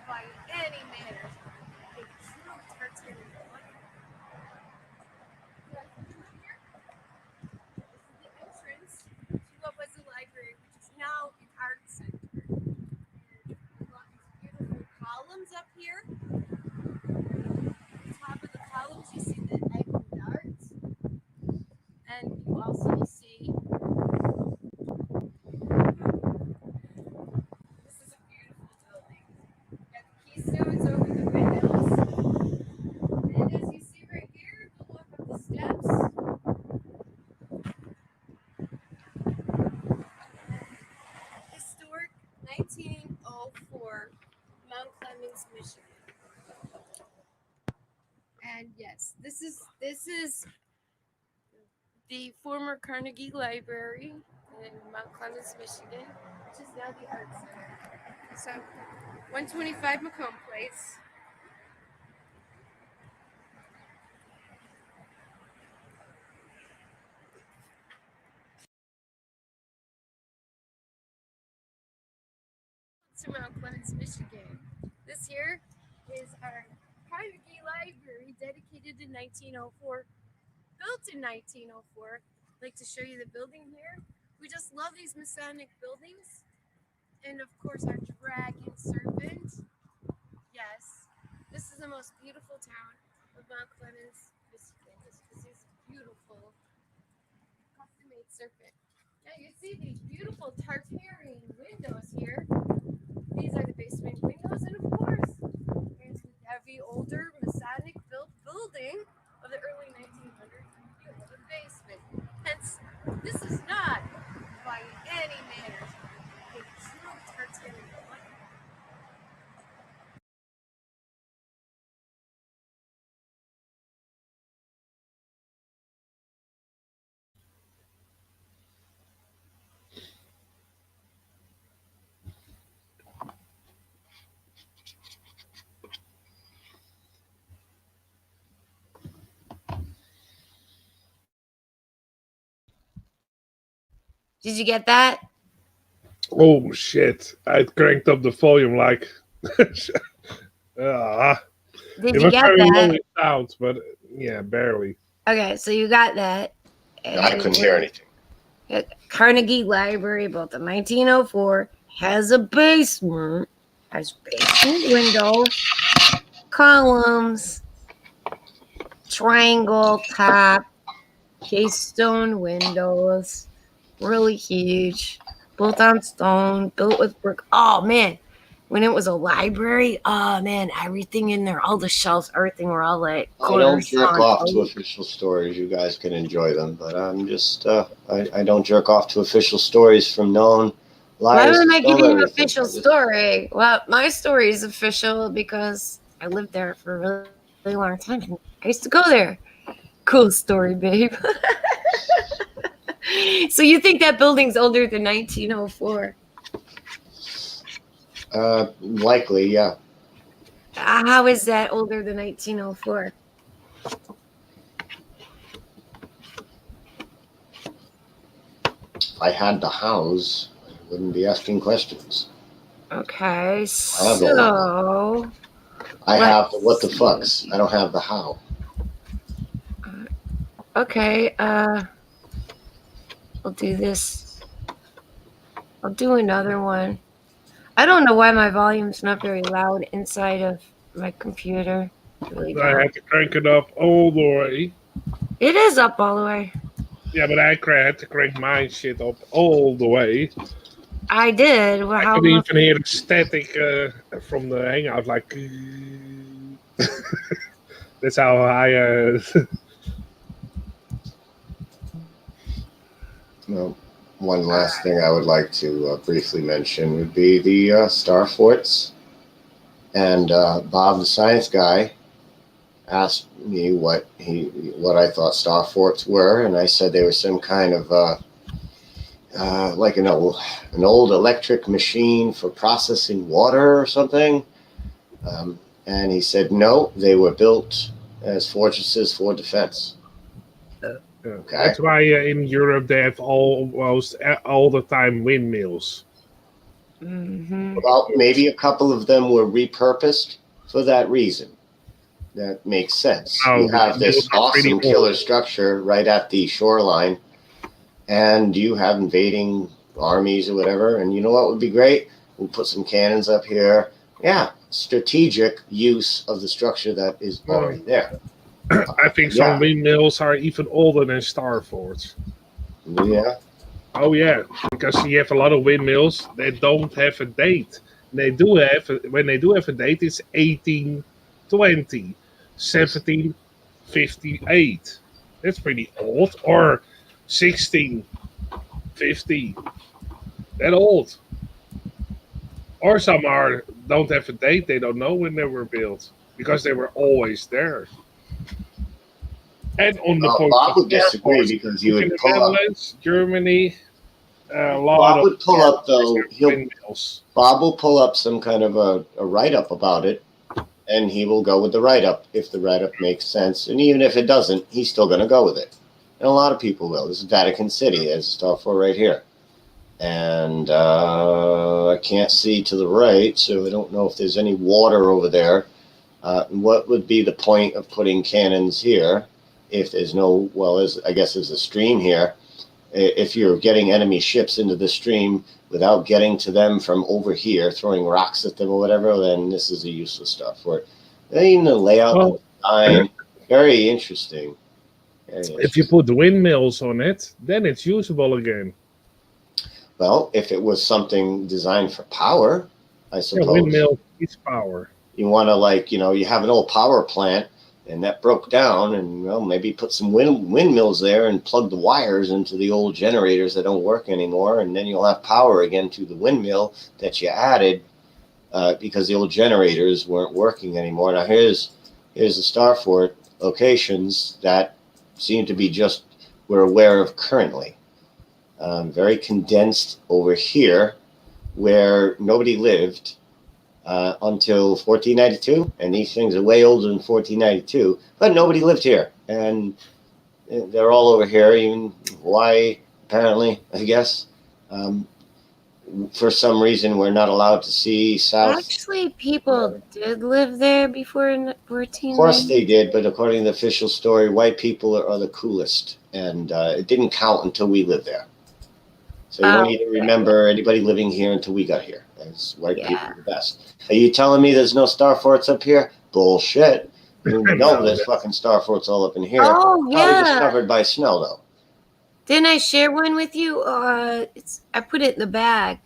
Speaker 5: by any manner a true Tartarian building. This is the entrance to what was the library, which is now an art center. And we've got these beautiful columns up here. At the top of the columns, you see the egg and darts. And you also see this is a beautiful building. Got the keystones over the windows. And as you see right here, the look of the steps. Historic 1904 Mount Clemens, Michigan. And yes, this is the former Carnegie Library in Mount Clemens, Michigan, which is now the Art Center. So, 125 Macomb Place. To Mount Clemens, Michigan. This here is our Carnegie Library, dedicated in 1904, built in 1904. I'd like to show you the building here. We just love these Masonic buildings. And of course our dragon serpent. Yes, this is the most beautiful town of Mount Clemens, Michigan. This is beautiful, custom-made serpent. Now you see these beautiful Tartarian windows here. These are the basement windows, and of course, there's the heavy older Masonic built building of the early 1900s. You have a basement. Hence, this is not by any manner a true Tartarian building. Did you get that?
Speaker 4: Oh shit! I cranked up the volume like. Ah,
Speaker 5: Did
Speaker 4: it
Speaker 5: you
Speaker 4: was
Speaker 5: get
Speaker 4: very low
Speaker 5: that?
Speaker 4: in sound, but yeah, barely.
Speaker 5: Okay, so you got that.
Speaker 2: I couldn't hear anything.
Speaker 5: Carnegie Library, built in 1904, has a basement, has basement windows, columns, triangle top, keystone windows, really huge, built on stone, built with brick. Oh man, when it was a library, oh man, everything in there, all the shelves, everything were all like
Speaker 2: I don't jerk
Speaker 5: cornerstone
Speaker 2: off to
Speaker 5: oak.
Speaker 2: official stories. You guys can enjoy them, but I'm just I don't jerk off to official stories from known
Speaker 5: Why
Speaker 2: liars.
Speaker 5: don't I
Speaker 2: that
Speaker 5: give
Speaker 2: know
Speaker 5: you an
Speaker 2: everything.
Speaker 5: official
Speaker 2: I just-
Speaker 5: story? Well, my story is official because I lived there for a really, really long time. And I used to go there. Cool story, babe. So you think that building's older than 1904?
Speaker 2: Likely, yeah.
Speaker 5: How is that older than 1904?
Speaker 2: I had the hows, I wouldn't be asking questions.
Speaker 5: Okay,
Speaker 2: have
Speaker 5: so
Speaker 2: I
Speaker 5: let's
Speaker 2: have the what the
Speaker 5: see.
Speaker 2: fucks. I don't have the how.
Speaker 5: Okay, I'll do this. I'll do another one. I don't know why my volume's not very loud inside of my computer. I really
Speaker 4: I
Speaker 5: don't.
Speaker 4: had to crank it up all the way.
Speaker 5: It is up all the way.
Speaker 4: Yeah, but I had to crank my shit up all the way.
Speaker 5: I did. Well,
Speaker 4: I
Speaker 5: how
Speaker 4: could
Speaker 5: much?
Speaker 4: even hear the static from the hangout, like. That's how I.
Speaker 2: Well, one last thing I would like to briefly mention would be the star forts. And Bob, the science guy, asked me what I thought star forts were, and I said they were some kind of like an old electric machine for processing water or something. And he said no, they were built as fortresses for defense. Okay.
Speaker 4: That's why in Europe they have almost all the time windmills.
Speaker 5: Mm-hmm.
Speaker 2: Well, maybe a couple of them were repurposed for that reason. That makes sense.
Speaker 4: Oh,
Speaker 2: You have this
Speaker 4: those are pretty
Speaker 2: awesome killer
Speaker 4: old.
Speaker 2: structure right at the shoreline, and you have invading armies or whatever. And you know what would be great? We'll put some cannons up here. Yeah, strategic use of the structure that is already there.
Speaker 4: I think some windmills are even older than star forts.
Speaker 2: Yeah.
Speaker 4: Oh yeah, because you have a lot of windmills that don't have a date. They do have when they do have a date, it's 1820, 1758. That's pretty old, or 1650. That old. Or some don't have a date. They don't know when they were built because they were always there. And on the point
Speaker 2: Bob would
Speaker 4: of
Speaker 2: disagree
Speaker 4: airports,
Speaker 2: because you
Speaker 4: in
Speaker 2: would
Speaker 4: the
Speaker 2: pull up.
Speaker 4: Netherlands, Germany, a lot
Speaker 2: Bob
Speaker 4: of
Speaker 2: would pull up though.
Speaker 4: windmills.
Speaker 2: Bob will pull up some kind of a write up about it, and he will go with the write up if the write up makes sense. And even if it doesn't, he's still going to go with it. And a lot of people will. This is Vatican City. There's stuff for right here. And I can't see to the right, so I don't know if there's any water over there. What would be the point of putting cannons here if there's no, well, I guess there's a stream here. If you're getting enemy ships into the stream without getting to them from over here, throwing rocks at them or whatever, then this is a useless stuff for it. Even the layout,
Speaker 4: Well,
Speaker 2: design, very interesting.
Speaker 4: If you put windmills on it, then it's usable again.
Speaker 2: Well, if it was something designed for power, I suppose.
Speaker 4: Yeah, windmill is power.
Speaker 2: You want to, you have an old power plant and that broke down, and maybe put some windmills there and plug the wires into the old generators that don't work anymore, and then you'll have power again to the windmill that you added because the old generators weren't working anymore. Now here's the Starfort locations that seem to be just we're aware of currently. Very condensed over here where nobody lived until 1492, and these things are way older than 1492, but nobody lived here, and they're all over here, even Hawaii, apparently, I guess. For some reason, we're not allowed to see south.
Speaker 5: Actually, people did live there before 1490.
Speaker 2: Of course they did, but according to the official story, white people are the coolest, and it didn't count until we lived there. So you don't need to remember anybody living here until we got here. As white people are the best. Are you telling me there's no star forts up here? Bullshit. You know there's fucking star forts all up in here.
Speaker 5: Oh, yeah.
Speaker 2: Probably just covered by snow, though.
Speaker 5: Didn't I share one with you? I put it in the bag.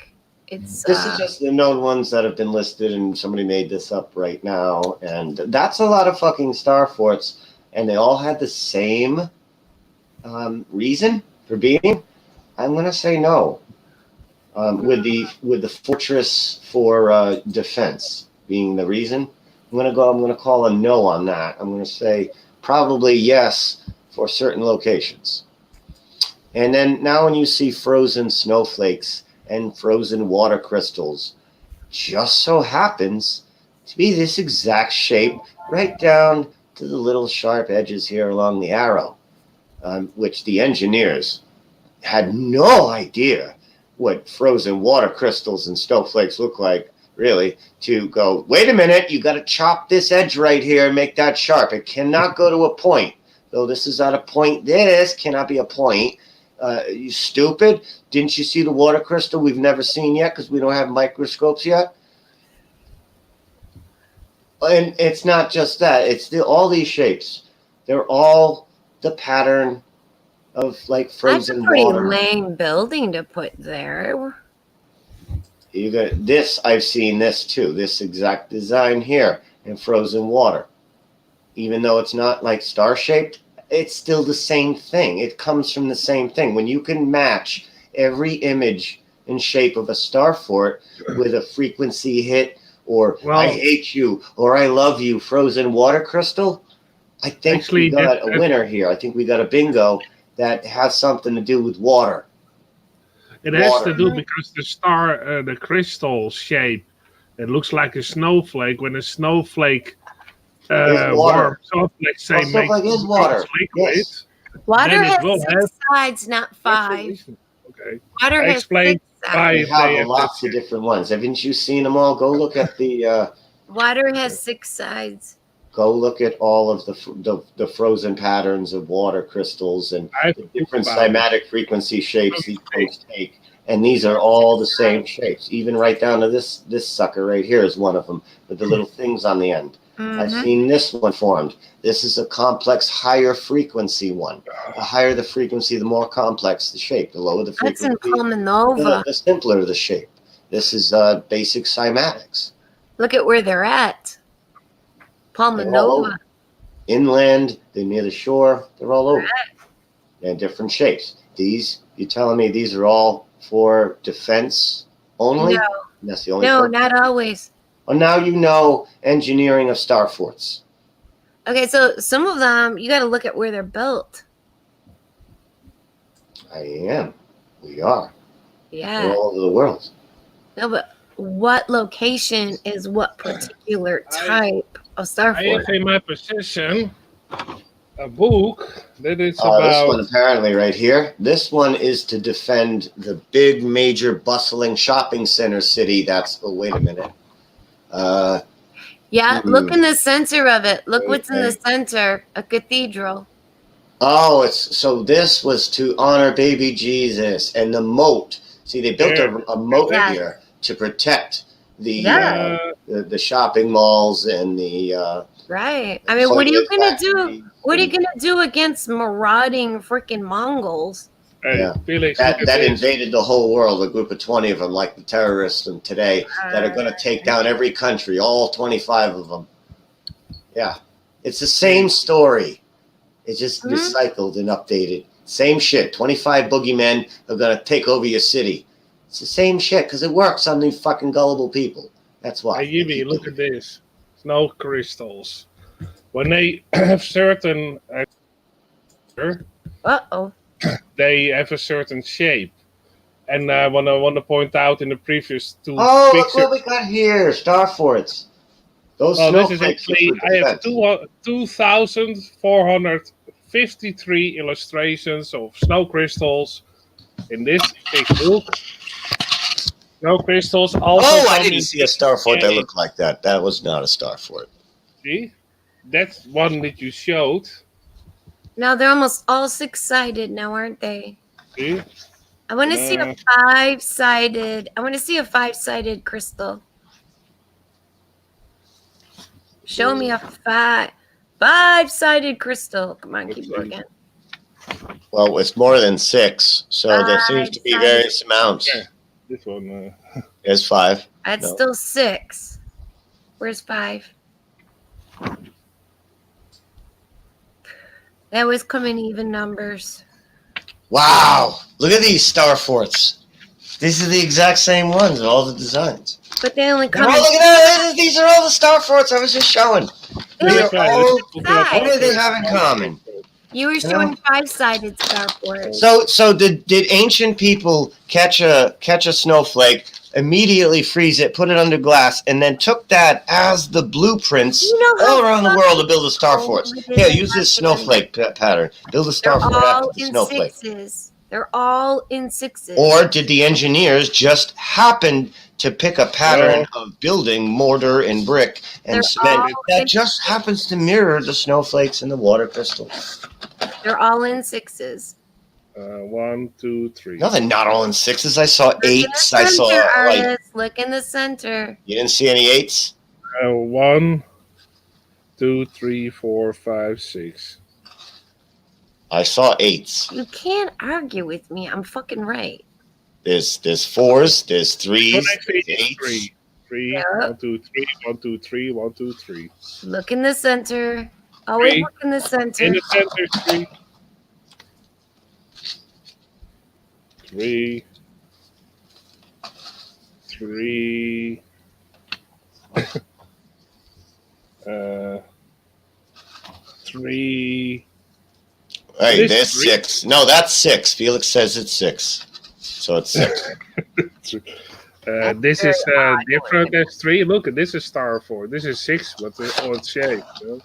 Speaker 2: This is just the known ones that have been listed, and somebody made this up right now. And that's a lot of fucking star forts, and they all had the same reason for being. I'm gonna say no. With the fortress for defense being the reason, I'm gonna call a no on that. I'm gonna say probably yes for certain locations. And then now when you see frozen snowflakes and frozen water crystals, just so happens to be this exact shape right down to the little sharp edges here along the arrow, which the engineers had no idea what frozen water crystals and snowflakes look like, really, to go, wait a minute, you got to chop this edge right here and make that sharp. It cannot go to a point. Though this is at a point, this cannot be a point. You stupid. Didn't you see the water crystal we've never seen yet because we don't have microscopes yet? And it's not just that. It's all these shapes. They're all the pattern of like frozen
Speaker 5: That's a pretty
Speaker 2: water.
Speaker 5: lame building to put there.
Speaker 2: You got this. I've seen this too. This exact design here in frozen water. Even though it's not like star shaped, it's still the same thing. It comes from the same thing. When you can match every image and shape of a star fort with a frequency hit, or I hate you, or I love you, frozen water crystal, I think we got a winner here. I think we got a bingo that has something to do with water.
Speaker 4: It has to do because the star, the crystal shape, it looks like a snowflake. When a snowflake warms up, let's say,
Speaker 2: snowflake is water.
Speaker 4: Liquid,
Speaker 2: yes.
Speaker 5: Water has 6 sides, not 5.
Speaker 4: Okay.
Speaker 5: Water has 6 sides.
Speaker 2: They have lots of different ones. Haven't you seen them all? Go look at the.
Speaker 5: Water has 6 sides.
Speaker 2: Go look at all of the frozen patterns of water crystals and the different cymatic frequency shapes these things take. And these are all the same shapes. Even right down to this sucker right here is one of them with the little things on the end. Mm-hmm. I've seen this one formed. This is a complex, higher frequency one. The higher the frequency, the more complex the shape. The lower the frequency,
Speaker 5: that's in Palmanova.
Speaker 2: The simpler the shape. This is basic cymatics.
Speaker 5: Look at where they're at. Palmanova.
Speaker 2: Inland, they're near the shore. They're all over. They're different shapes. These, you're telling me these are all for defense only?
Speaker 5: No.
Speaker 2: That's the only
Speaker 5: purpose? Not always.
Speaker 2: Well, now you know engineering of star forts.
Speaker 5: Okay, so some of them, you got to look at where they're built.
Speaker 2: I am. We are.
Speaker 5: Yeah.
Speaker 2: We're all over the world.
Speaker 5: No, but what location is what particular type of star fort?
Speaker 4: I have in my possession a book that is about...
Speaker 2: This one apparently right here. This one is to defend the big, major, bustling shopping center city. That's... Oh, wait a minute.
Speaker 5: Look in the center of it. Look what's in the center. A cathedral.
Speaker 2: Oh, so this was to honor baby Jesus and the moat. See, they built a moat here to protect the shopping malls and the
Speaker 5: right. I mean, what are you gonna do? What are you gonna do against marauding freaking Mongols?
Speaker 4: Felix,
Speaker 2: that invaded the whole world, a group of 20 of them, like the terrorists of today, that are going to take down every country, all 25 of them. Yeah. It's the same story. It's just recycled and updated. Same shit. 25 boogeymen are going to take over your city. It's the same shit because it works on these fucking gullible people. That's why.
Speaker 4: Hey, Yumi, look at this. Snow crystals. When they have certain... they have a certain shape. And I want to point out in the previous 2 pictures...
Speaker 2: look what we got here. Star forts. Those
Speaker 4: this is actually... I have 2,453 illustrations of snow crystals in this big book. Snow crystals also...
Speaker 2: I didn't see a star fort that looked like that. That was not a star fort.
Speaker 4: See? That's one that you showed.
Speaker 5: No, they're almost all 6-sided now, aren't they?
Speaker 4: See?
Speaker 5: I want to see a 5-sided. I want to see a 5-sided crystal. Show me a 5-sided crystal. Come on, keyboard again.
Speaker 2: Well, it's more than 6, so there seems to be various amounts.
Speaker 4: Yeah, this one.
Speaker 2: There's 5.
Speaker 5: That's still 6. Where's 5? They always come in even numbers.
Speaker 2: Wow. Look at these star forts. These are the exact same ones, all the designs.
Speaker 5: But they only come
Speaker 2: look at that. These are all the star forts I was just showing. What do they have in common?
Speaker 5: You were showing 5-sided star forts.
Speaker 2: So did ancient people catch a snowflake, immediately freeze it, put it under glass, and then took that as the blueprints all around the world to build the star forts? Here, use this snowflake pattern. Build a star fort after the snowflake.
Speaker 5: 6s. They're all in sixes.
Speaker 2: Or did the engineers just happen to pick a pattern of building mortar and brick and
Speaker 5: They're
Speaker 2: cement
Speaker 5: all
Speaker 2: that
Speaker 5: in-
Speaker 2: just happens to mirror the snowflakes and the water crystals?
Speaker 5: They're all in sixes.
Speaker 4: 1, 2, 3.
Speaker 2: No, they're not all in sixes. I saw
Speaker 5: Look in the
Speaker 2: eights. I
Speaker 5: center,
Speaker 2: saw like
Speaker 5: artist. Look in the center.
Speaker 2: you didn't see any eights.
Speaker 4: 1, 2, 3, 4, 5, 6.
Speaker 2: I saw eights.
Speaker 5: You can't argue with me. I'm fucking right.
Speaker 2: There's fours. There's threes.
Speaker 4: Connected
Speaker 2: There's
Speaker 4: is
Speaker 2: eights.
Speaker 4: 3. 3,
Speaker 5: Yep.
Speaker 4: 1, 2, 3, 1, 2, 3, 1, 2, 3.
Speaker 5: Look in the center. Always
Speaker 4: Three.
Speaker 5: look in the center.
Speaker 4: In the center, 3. 3. 3. 3.
Speaker 2: Hey,
Speaker 4: This
Speaker 2: there's
Speaker 4: three.
Speaker 2: 6. No, that's 6. Felix says it's 6. So it's 6.
Speaker 4: This is
Speaker 5: very odd.
Speaker 4: different as 3. Look, this is star 4. This is 6, but odd shape. You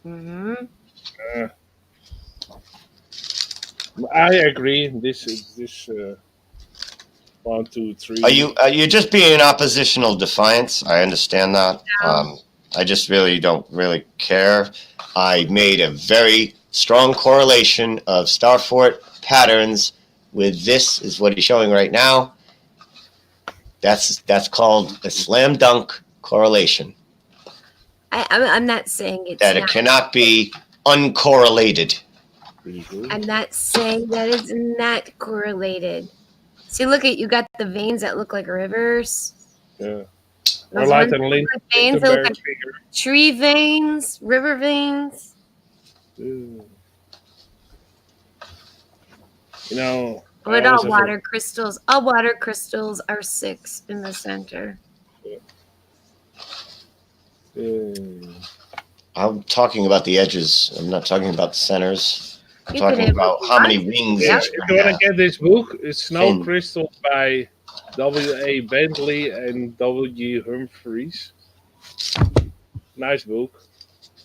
Speaker 5: Mm-hmm.
Speaker 4: know? I agree. This is 1, 2, 3.
Speaker 2: Are you just being oppositional defiance? I understand that.
Speaker 5: No.
Speaker 2: I just really don't really care. I made a very strong correlation of Starfort patterns with this is what he's showing right now. That's called a slam dunk correlation.
Speaker 5: I'm not saying it's
Speaker 2: That it
Speaker 5: not.
Speaker 2: cannot be uncorrelated.
Speaker 5: I'm not saying that it's not correlated. See, look at you got the veins that look like rivers.
Speaker 4: Yeah.
Speaker 5: Those
Speaker 4: Or like
Speaker 5: ones
Speaker 4: a
Speaker 5: that
Speaker 4: link
Speaker 5: look like veins that look like
Speaker 4: figure.
Speaker 5: tree veins, river veins.
Speaker 4: You know.
Speaker 5: What
Speaker 4: I
Speaker 5: all
Speaker 4: always have
Speaker 5: water crystals? All water crystals are 6 in the center.
Speaker 2: I'm talking about the edges. I'm not talking about the centers. I'm
Speaker 5: You can
Speaker 2: talking
Speaker 5: have
Speaker 2: about
Speaker 5: what
Speaker 2: how
Speaker 5: you
Speaker 2: many
Speaker 5: want.
Speaker 2: wings
Speaker 4: Yeah,
Speaker 2: each
Speaker 4: if
Speaker 2: one
Speaker 4: you want
Speaker 2: has.
Speaker 4: to get this book, it's Snow
Speaker 2: Fin.
Speaker 4: Crystals by W.A. Bentley and W. Humphreys. Nice book.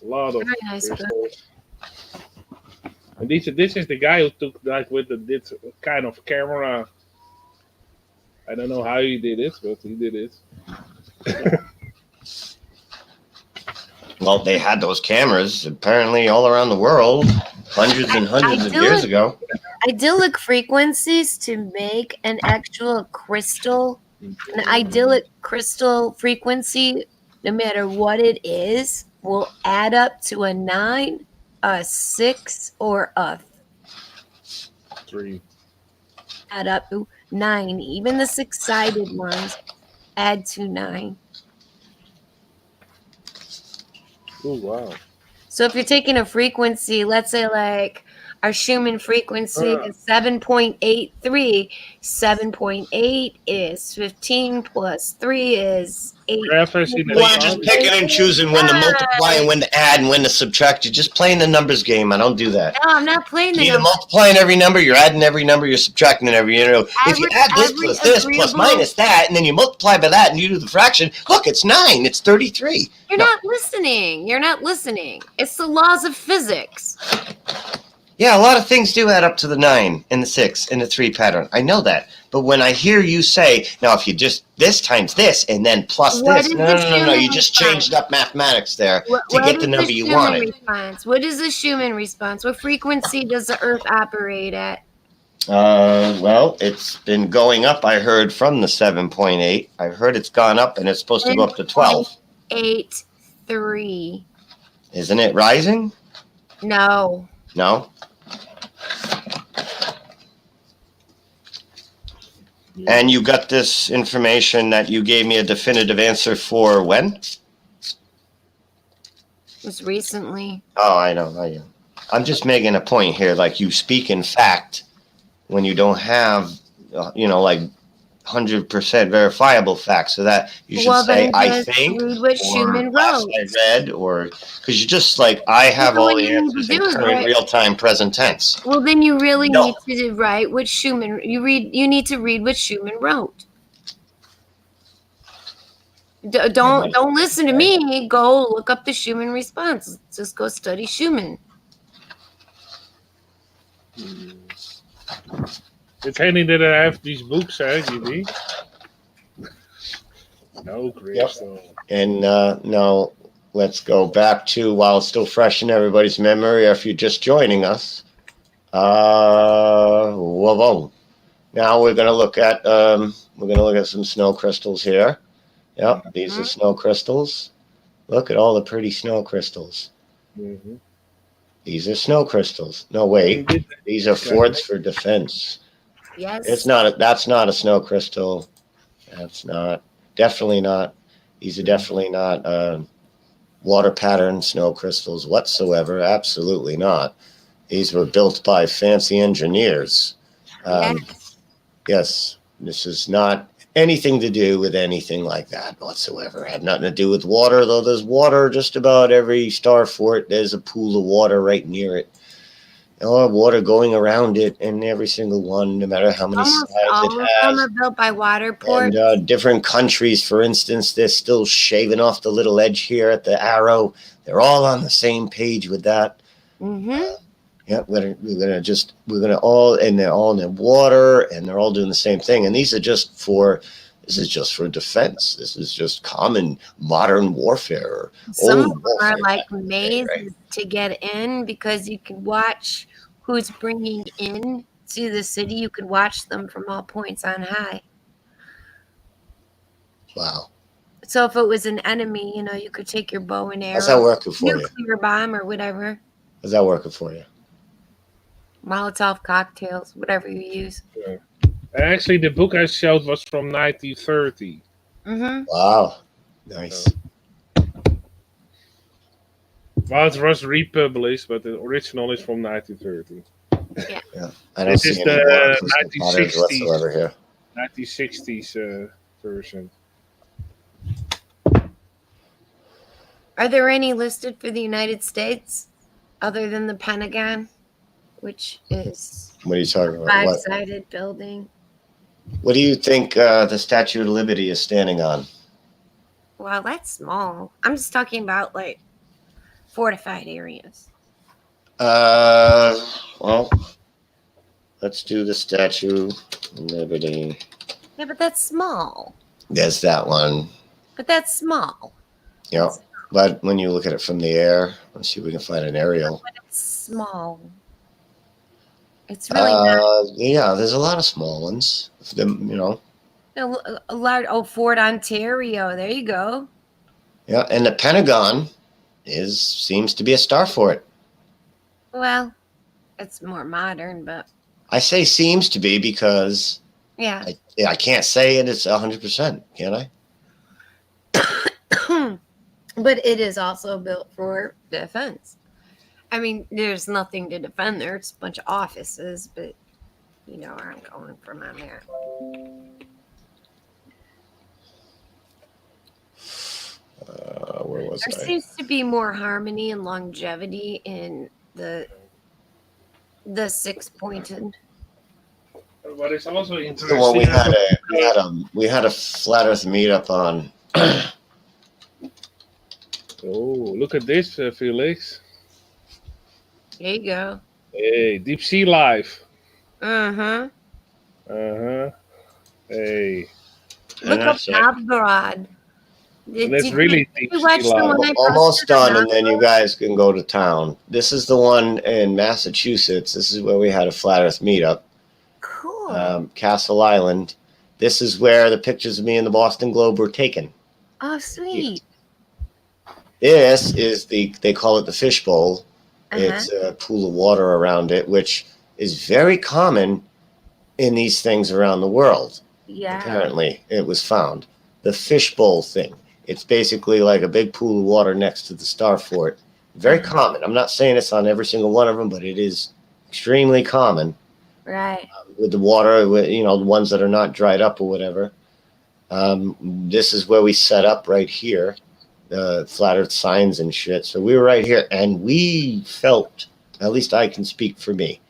Speaker 4: A lot of
Speaker 5: Very nice book.
Speaker 4: crystals. And this is the guy who took like with this kind of camera. I don't know how he did it, but he did it.
Speaker 2: Well, they had those cameras apparently all around the world, hundreds and hundreds of years ago.
Speaker 5: Idyllic frequencies to make an actual crystal, an idyllic crystal frequency, no matter what it is, will add up to a 9, a 6, or a
Speaker 4: 3.
Speaker 5: add up to 9. Even the 6-sided ones add to 9.
Speaker 4: Oh wow!
Speaker 5: So if you're taking a frequency, let's say like our Schumann frequency is 7.83, 7.8 is 15 plus 3 is 8.
Speaker 4: Preface in the
Speaker 2: Well, you're just picking and choosing when to multiply and when to add and when to subtract. You're just playing the numbers game. I don't do that.
Speaker 5: No, I'm not playing the
Speaker 2: You're either
Speaker 5: numbers.
Speaker 2: multiplying every number, you're adding every number, you're subtracting every. If you add this plus this plus
Speaker 5: agreeable-
Speaker 2: minus that, and then you multiply by that, and you do the fraction. Look, it's 9. It's 33.
Speaker 5: You're
Speaker 2: No.
Speaker 5: not listening. You're not listening. It's the laws of physics.
Speaker 2: Yeah, a lot of things do add up to the 9 and the 6 and the 3 pattern. I know that. But when I hear you say, now if you just this times this and then plus
Speaker 5: What
Speaker 2: this,
Speaker 5: is
Speaker 2: no,
Speaker 5: the
Speaker 2: no, no, no,
Speaker 5: Schumann
Speaker 2: you just
Speaker 5: response?
Speaker 2: changed up mathematics there
Speaker 5: What
Speaker 2: to get
Speaker 5: is
Speaker 2: the number you
Speaker 5: Schumann
Speaker 2: wanted.
Speaker 5: response? What is the Schumann response? What frequency does the Earth operate at?
Speaker 2: Well, it's been going up, I heard, from the 7.8. I heard it's gone up and it's supposed to go up to 12.
Speaker 5: 8.3.
Speaker 2: Isn't it rising?
Speaker 5: No.
Speaker 2: No? And you got this information that you gave me a definitive answer for when?
Speaker 5: It was recently.
Speaker 2: Oh, I know. I'm just making a point here. Like, you speak in fact when you don't have, like 100% verifiable facts. So that you should
Speaker 5: Well,
Speaker 2: say,
Speaker 5: then
Speaker 2: I
Speaker 5: just
Speaker 2: think,
Speaker 5: read what
Speaker 2: or
Speaker 5: Schumann
Speaker 2: last
Speaker 5: wrote.
Speaker 2: I read, or because you're just like, I have
Speaker 5: Well,
Speaker 2: all
Speaker 5: what
Speaker 2: the
Speaker 5: you need to
Speaker 2: answers in
Speaker 5: do is
Speaker 2: current
Speaker 5: write-
Speaker 2: real-time present tense.
Speaker 5: Well, then you really
Speaker 2: No.
Speaker 5: need to write what Schumann. You need to read what Schumann wrote. Don't listen to me. Go look up the Schumann response. Just go study Schumann.
Speaker 4: it's handy that I have these books, GB. No crystal.
Speaker 2: And now let's go back to, while it's still fresh in everybody's memory, or if you're just joining us. Whoa. Now we're gonna look at some snow crystals here. Yep, these are snow crystals. Look at all the pretty snow crystals.
Speaker 4: Mm-hmm.
Speaker 2: These are snow crystals. No, wait. These are forts for defense.
Speaker 5: Yes.
Speaker 2: That's not a snow crystal. That's not. Definitely not. These are definitely not water pattern snow crystals whatsoever. Absolutely not. These were built by fancy engineers. Yes, this is not anything to do with anything like that whatsoever. It had nothing to do with water, though there's water just about every star fort. There's a pool of water right near it. Or water going around it, and every single one, no matter how many sides
Speaker 5: all
Speaker 2: it
Speaker 5: of
Speaker 2: has.
Speaker 5: them are built by water ports.
Speaker 2: And different countries, for instance, they're still shaving off the little edge here at the arrow. They're all on the same page with that.
Speaker 5: Mm-hmm.
Speaker 2: Yeah, we're gonna all, and they're all in the water, and they're all doing the same thing. And this is just for defense. This is just common modern warfare.
Speaker 5: Some
Speaker 2: old
Speaker 5: of them
Speaker 2: warfare
Speaker 5: are like
Speaker 2: back in the day,
Speaker 5: mazes
Speaker 2: right?
Speaker 5: to get in because you can watch who's bringing in to the city. You can watch them from all points on high.
Speaker 2: Wow,
Speaker 5: So if it was an enemy, you could take your bow and arrow,
Speaker 2: how's that working for you?
Speaker 5: nuclear bomb or whatever,
Speaker 2: How's that working for you?
Speaker 5: Molotov cocktails, whatever you use.
Speaker 4: Yeah. Actually, the book I showed was from 1930.
Speaker 5: Mm-hmm.
Speaker 2: Wow, nice.
Speaker 4: Well, it was republished, but the original is from 1930.
Speaker 2: Yeah, I don't
Speaker 4: This
Speaker 2: see
Speaker 4: is
Speaker 2: any
Speaker 4: the
Speaker 2: water crystal patterns
Speaker 4: 1960s.
Speaker 2: whatsoever here.
Speaker 4: 1960s version.
Speaker 5: Are there any listed for the United States other than the Pentagon, which is
Speaker 2: What are you talking
Speaker 5: a
Speaker 2: about? What?
Speaker 5: five-sided building?
Speaker 2: What do you think the Statue of Liberty is standing on?
Speaker 5: Well, that's small. I'm just talking about like fortified areas.
Speaker 2: Well, let's do the Statue of Liberty.
Speaker 5: Yeah, but that's small.
Speaker 2: There's that one.
Speaker 5: But that's small.
Speaker 2: Yep. But when you look at it from the air, let's see if we can find an aerial.
Speaker 5: But it's small. It's really not.
Speaker 2: Yeah, there's a lot of small ones.
Speaker 5: A large. Oh, Fort Ontario. There you go.
Speaker 2: Yeah, and the Pentagon seems to be a star fort.
Speaker 5: Well, it's more modern, but
Speaker 2: I say seems to be because
Speaker 5: yeah.
Speaker 2: I can't say it's 100%, can I?
Speaker 5: But it is also built for defense. I mean, there's nothing to defend there. It's a bunch of offices, but you know where I'm going from on there.
Speaker 2: Where was
Speaker 5: There
Speaker 2: I?
Speaker 5: seems to be more harmony and longevity in the six-pointed.
Speaker 4: What is also interesting.
Speaker 2: Well, we had a flat Earth meetup on.
Speaker 4: Oh, look at this, Felix.
Speaker 5: There you go.
Speaker 4: Hey, deep sea life.
Speaker 5: Uh-huh.
Speaker 4: Hey.
Speaker 5: Look up Novgorod.
Speaker 4: That's really deep sea
Speaker 5: watch the
Speaker 4: life.
Speaker 5: one I
Speaker 2: Almost
Speaker 5: posted
Speaker 2: done,
Speaker 5: on
Speaker 2: and then you guys can go to town. This is the one in Massachusetts. This is where we had a flat Earth meetup.
Speaker 5: Cool.
Speaker 2: Castle Island. This is where the pictures of me in the Boston Globe were taken.
Speaker 5: Oh, sweet.
Speaker 2: This is they call it the fishbowl.
Speaker 5: Uh-huh.
Speaker 2: It's a pool of water around it, which is very common in these things around the world.
Speaker 5: Yeah.
Speaker 2: Apparently, it was found. The fishbowl thing. It's basically like a big pool of water next to the star fort. Very common. I'm not saying it's on every single one of them, but it is extremely common.
Speaker 5: Right.
Speaker 2: With the water, the ones that are not dried up or whatever. This is where we set up right here. Flat Earth signs and shit. So we were right here, and we felt, at least I can speak for me,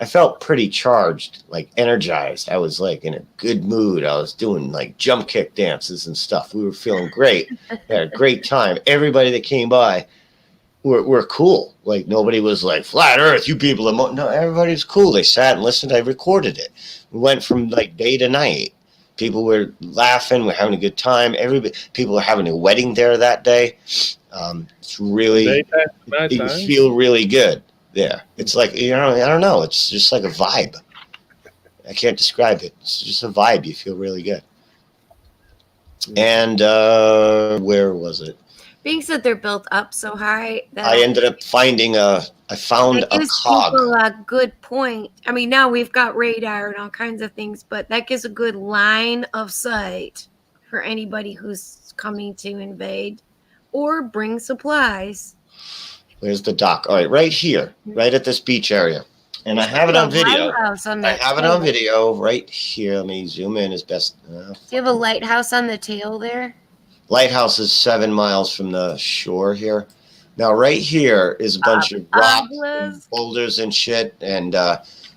Speaker 2: I felt pretty charged, like energized. I was like in a good mood. I was doing like jump kick dances and stuff. We were feeling great. We had a great time. Everybody that came by were cool. Like nobody was like flat Earth. You people are no. Everybody was cool. They sat and listened. I recorded it. We went from like day to night. People were laughing. We're having a good time. People were having a wedding there that day. It's really
Speaker 4: Daytime,
Speaker 2: you
Speaker 4: nighttime.
Speaker 2: feel really good there. It's like I don't know. It's just like a vibe. I can't describe it. It's just a vibe. You feel really good. And where was it?
Speaker 5: Being that they're built up so high that
Speaker 2: I ended up finding I found
Speaker 5: that
Speaker 2: a
Speaker 5: gives
Speaker 2: cog.
Speaker 5: people a good point. I mean, now we've got radar and all kinds of things, but that gives a good line of sight for anybody who's coming to invade or bring supplies.
Speaker 2: Where's the dock? All right, right here, right at this beach area. And I have it on video. I have it on video right here. Let me zoom in as best.
Speaker 5: Do you have a lighthouse on the tail there?
Speaker 2: Lighthouse is 7 miles from the shore here. Now, right here is a bunch of rocks and boulders and shit. And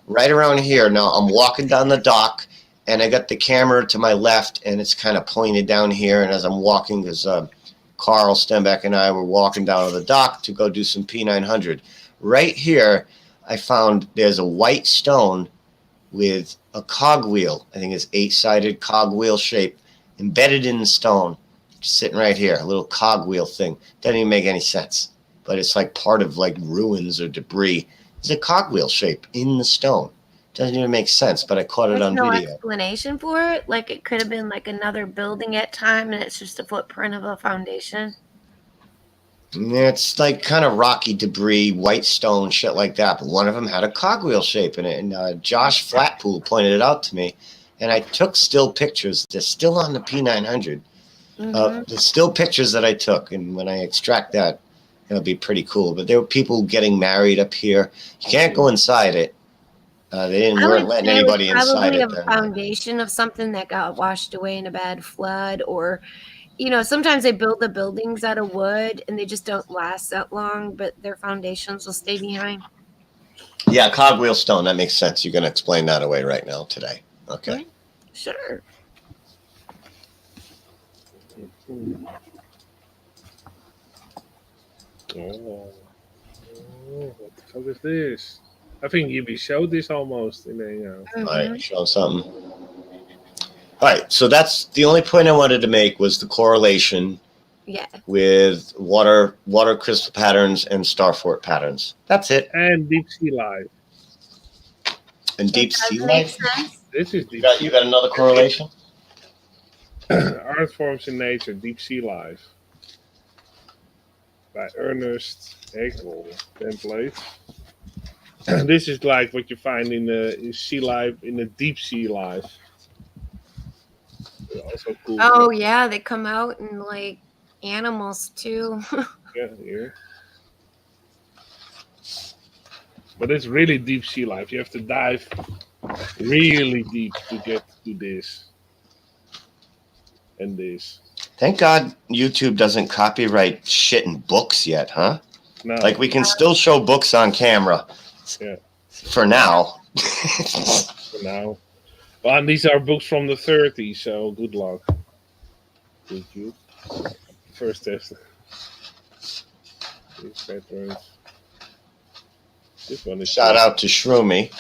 Speaker 2: right around here, now I'm walking down the dock, and I got the camera to my left, and it's kind of pointed down here. And as I'm walking, because Carl Stenbeck and I were walking down to the dock to go do some P900. Right here, I found there's a white stone with a cogwheel. I think it's 8-sided cogwheel shape embedded in the stone. Just sitting right here, a little cogwheel thing. Doesn't even make any sense. But it's like part of like ruins or debris. It's a cogwheel shape in the stone. Doesn't even make sense, but I caught it on
Speaker 5: no
Speaker 2: video.
Speaker 5: Explanation for it? Like it could have been like another building at time and it's just a footprint of a foundation?
Speaker 2: It's like kind of rocky debris, white stone, shit like that. But one of them had a cogwheel shape in it. And Josh Flatpool pointed it out to me. And I took still pictures. They're still on the P900. The still pictures that I took. And when I extract that, it'll be pretty cool. But there were people getting married up here. You can't go inside it. They weren't letting anybody inside it.
Speaker 5: Probably a foundation of something that got washed away in a bad flood, or sometimes they build the buildings out of wood and they just don't last that long, but their foundations will stay behind.
Speaker 2: Yeah, cogwheel stone. That makes sense. You're going to explain that away right now today. Okay.
Speaker 5: Sure.
Speaker 4: Oh, what the fuck is this? I think you showed this almost in a.
Speaker 2: All right, show something. All right, so that's the only point I wanted to make was the correlation with water crystal patterns and star fort patterns. That's it.
Speaker 4: And deep sea life.
Speaker 2: And deep sea life?
Speaker 4: This is deep.
Speaker 2: You got another correlation?
Speaker 4: Art forms in nature, deep sea life. By Ernest Haeckel template. This is like what you find in sea life, in the deep sea life. Also cool.
Speaker 5: Oh yeah, they come out in like animals too.
Speaker 4: Yeah. But it's really deep sea life. You have to dive really deep to get to this and this.
Speaker 2: Thank God YouTube doesn't copyright shit in books yet, huh?
Speaker 4: No.
Speaker 2: Like we can still show books on camera.
Speaker 4: Yeah.
Speaker 2: For now.
Speaker 4: For now. Well, and these are books from the 30s, so good luck. YouTube. First test. These patterns. This one is
Speaker 2: Shout out to Shroomy.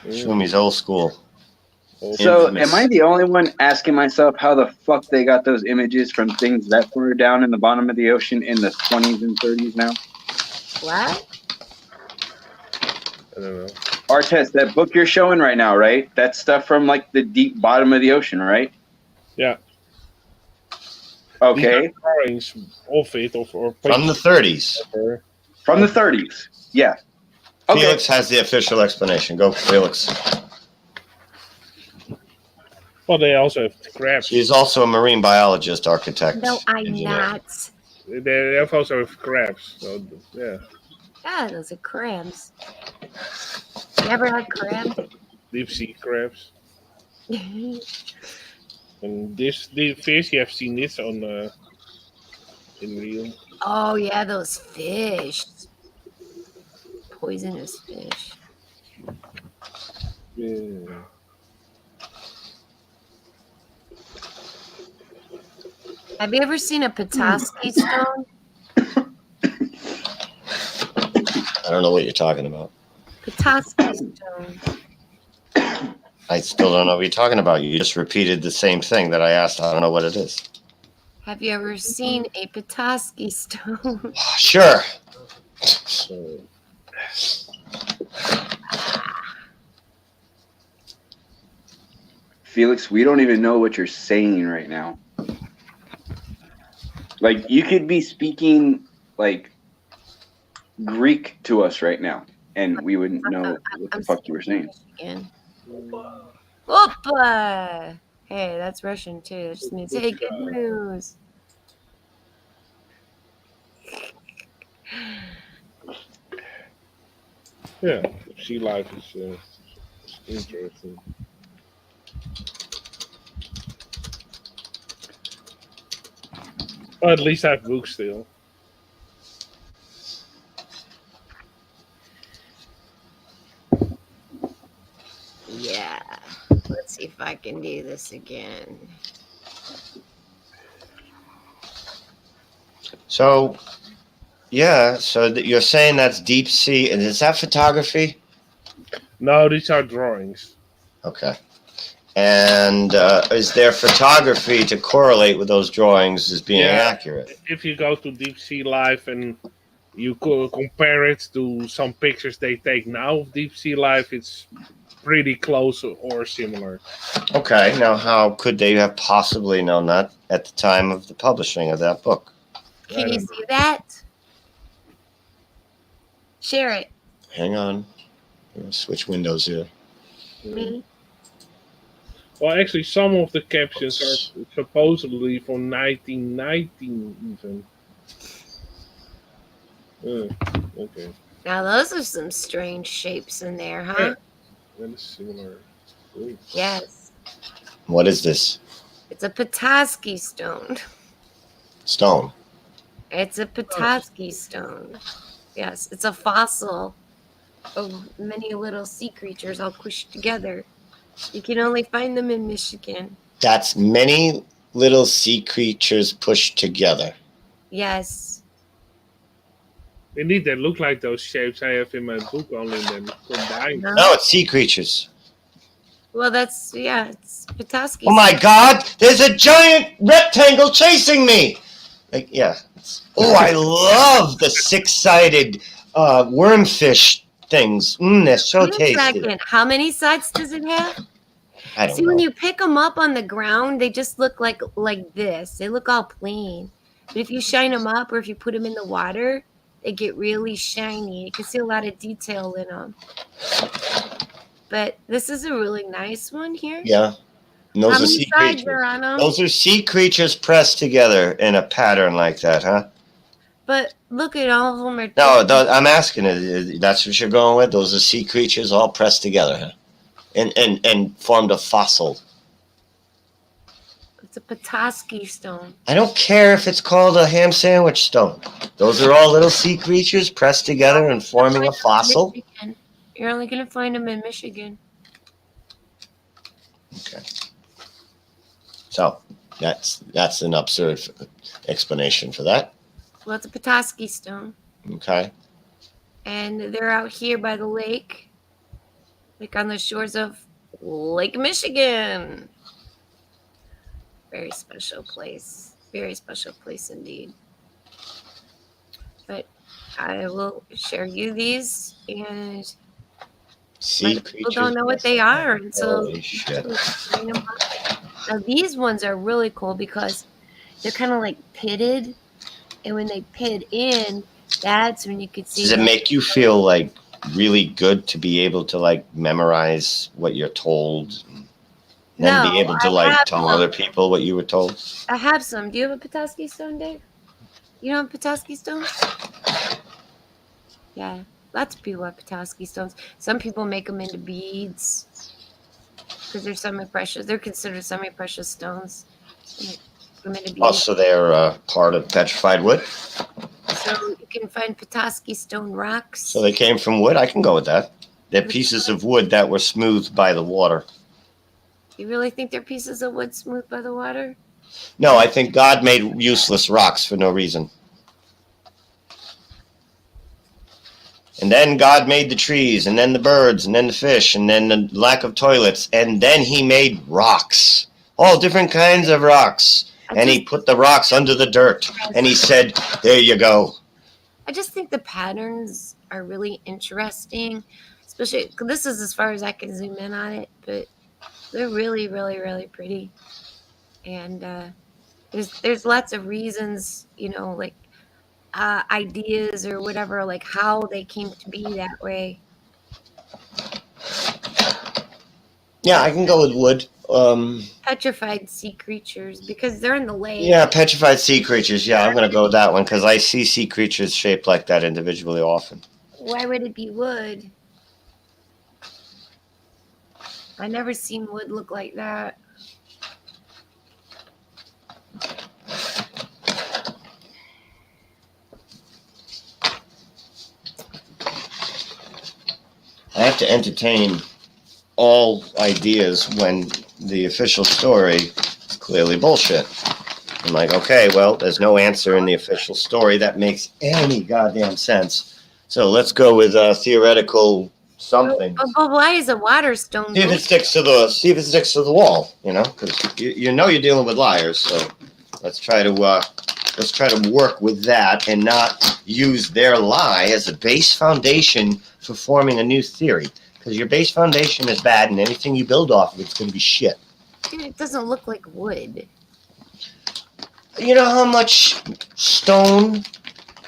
Speaker 2: Shroomy's old school.
Speaker 3: So, am I the only one asking myself how the fuck they got those images from things that were down in the bottom of the ocean in the 20s and 30s now?
Speaker 5: What?
Speaker 4: I don't know.
Speaker 3: Artest, that book you're showing right now, right? That's stuff from like the deep bottom of the ocean, right?
Speaker 4: Yeah.
Speaker 3: Okay.
Speaker 4: Drawings of it, or
Speaker 2: from the 30s.
Speaker 3: From the 30s. Yeah.
Speaker 2: Okay. Felix has the official explanation. Go, Felix.
Speaker 4: Well, they also have crabs.
Speaker 2: She's also a marine biologist, architect.
Speaker 5: No, I'm
Speaker 2: engineer.
Speaker 5: not.
Speaker 4: They have also have crabs. So, yeah.
Speaker 5: Yeah, those are crabs. You ever had crab?
Speaker 4: Deep sea crabs. And the fish, you have seen this on in real.
Speaker 5: Oh yeah, those fish. Poisonous fish.
Speaker 4: Yeah.
Speaker 5: Have you ever seen a Petoskey stone?
Speaker 2: I don't know what you're talking about.
Speaker 5: Petoskey stone.
Speaker 2: I still don't know what you're talking about. You just repeated the same thing that I asked. I don't know what it is.
Speaker 5: Have you ever seen a Petoskey stone?
Speaker 2: Sure.
Speaker 3: Felix, we don't even know what you're saying right now. Like, you could be speaking like Greek to us right now, and we wouldn't know what the fuck you were saying.
Speaker 5: Michigan. Opa! Hey, that's Russian too. That just means, hey, good news.
Speaker 4: Yeah, sea life is interesting. Well, at least I have books still.
Speaker 5: Yeah. Let's see if I can do this again.
Speaker 2: So, yeah. So you're saying that's deep sea, and is that photography?
Speaker 4: No, these are drawings.
Speaker 2: Okay. And is there photography to correlate with those drawings as being accurate?
Speaker 4: If you go to Deep Sea Life and you compare it to some pictures they take now of Deep Sea Life, it's pretty close or similar.
Speaker 2: Okay. Now, how could they have possibly known that at the time of the publishing of that book?
Speaker 5: Can you see that? Share it.
Speaker 2: Hang on. I'm gonna switch windows here.
Speaker 5: Me?
Speaker 4: Well, actually, some of the captions are supposedly from 1919 even. Okay.
Speaker 5: Now those are some strange shapes in there, huh?
Speaker 4: Yeah. That is similar. Ooh.
Speaker 5: Yes.
Speaker 2: What is this?
Speaker 5: It's a Petoskey stone.
Speaker 2: Stone.
Speaker 5: It's a Petoskey stone. Yes, it's a fossil of many little sea creatures all pushed together. You can only find them in Michigan.
Speaker 2: That's many little sea creatures pushed together.
Speaker 5: Yes.
Speaker 4: Indeed, they look like those shapes I have in my book, only then combined.
Speaker 2: No, it's sea creatures.
Speaker 5: Well, it's Petoskey.
Speaker 2: Oh my God! There's a giant rectangle chasing me. Like, yeah. Oh, I love the six-sided wormfish things. They're so
Speaker 5: Wait a
Speaker 2: tasty.
Speaker 5: second. How many sides does it have?
Speaker 2: I don't
Speaker 5: See,
Speaker 2: know.
Speaker 5: when you pick them up on the ground, they just look like this. They look all plain. But if you shine them up or if you put them in the water, they get really shiny. You can see a lot of detail in them. But this is a really nice one here.
Speaker 2: Yeah. And those
Speaker 5: How
Speaker 2: are
Speaker 5: many
Speaker 2: sea
Speaker 5: sides
Speaker 2: creatures.
Speaker 5: are on them?
Speaker 2: Those are sea creatures pressed together in a pattern like that, huh?
Speaker 5: But look at all of them are
Speaker 2: No, I'm asking it. That's what you're going with? Those are sea creatures all pressed together, huh? And formed a fossil.
Speaker 5: It's a Petoskey stone.
Speaker 2: I don't care if it's called a ham sandwich stone. Those are all little sea creatures pressed together and forming a fossil.
Speaker 5: You're only going to find them in Michigan.
Speaker 2: Okay. So that's an absurd explanation for that.
Speaker 5: Well, it's a Petoskey stone.
Speaker 2: Okay.
Speaker 5: And they're out here by the lake. Like on the shores of Lake Michigan. Very special place. Very special place indeed. But I will share you these, and
Speaker 2: Sea
Speaker 5: people don't know what they are until
Speaker 2: Holy shit.
Speaker 5: Now these ones are really cool because they're kind of like pitted, and when they pit in, that's when you could see.
Speaker 2: Does it make you feel like really good to be able to like memorize what you're told? And then be able to like tell other people what you were told?
Speaker 5: I have some. Do you have a Petoskey stone, Dave? You don't have Petoskey stones? Yeah, lots of people have Petoskey stones. Some people make them into beads because they're semi-precious. They're considered semi-precious stones. Put them into beads.
Speaker 2: Also, they're part of petrified wood.
Speaker 5: So you can find Petoskey stone rocks.
Speaker 2: So they came from wood. I can go with that. They're pieces of wood that were smoothed by the water.
Speaker 5: You really think they're pieces of wood smoothed by the water?
Speaker 2: No, I think God made useless rocks for no reason. And then God made the trees, and then the birds, and then the fish, and then the lack of toilets, and then he made rocks. All different kinds of rocks. And he put the rocks under the dirt, and he said, there you go.
Speaker 5: I just think the patterns are really interesting, especially, this is as far as I can zoom in on it, but they're really, really, really pretty. And there's lots of reasons, you know, like ideas or whatever, like how they came to be that way.
Speaker 2: Yeah, I can go with wood.
Speaker 5: Petrified sea creatures, because they're in the lake.
Speaker 2: Yeah, petrified sea creatures. Yeah, I'm going to go with that one because I see sea creatures shaped like that individually often.
Speaker 5: Why would it be wood? I never seen wood look like that.
Speaker 2: I have to entertain all ideas when the official story is clearly bullshit. I'm like, okay, well, there's no answer in the official story that makes any goddamn sense. So let's go with theoretical something.
Speaker 5: But why is a water stone?
Speaker 2: See if it sticks to the wall, you know, because you know you're dealing with liars. So let's try to work with that and not use their lie as a base foundation for forming a new theory. Because your base foundation is bad, and anything you build off of it's going to be shit.
Speaker 5: Dude, it doesn't look like wood.
Speaker 2: You know how much stone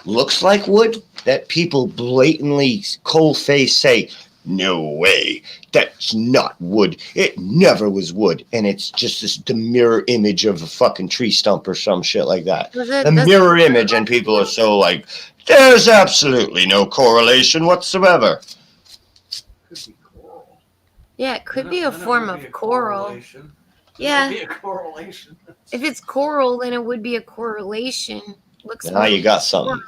Speaker 2: looks like wood? That people blatantly, cold-faced say, no way, that's not wood. It never was wood. And it's just the mirror image of a fucking tree stump or some shit like that. The mirror image, and people are so like, there's absolutely no correlation whatsoever.
Speaker 1: Could be coral.
Speaker 5: Yeah, it could be a form of coral.
Speaker 1: Yeah.
Speaker 5: Yeah.
Speaker 1: Could be a correlation.
Speaker 5: If it's coral, then it would be a correlation. Looks
Speaker 2: Now you got something.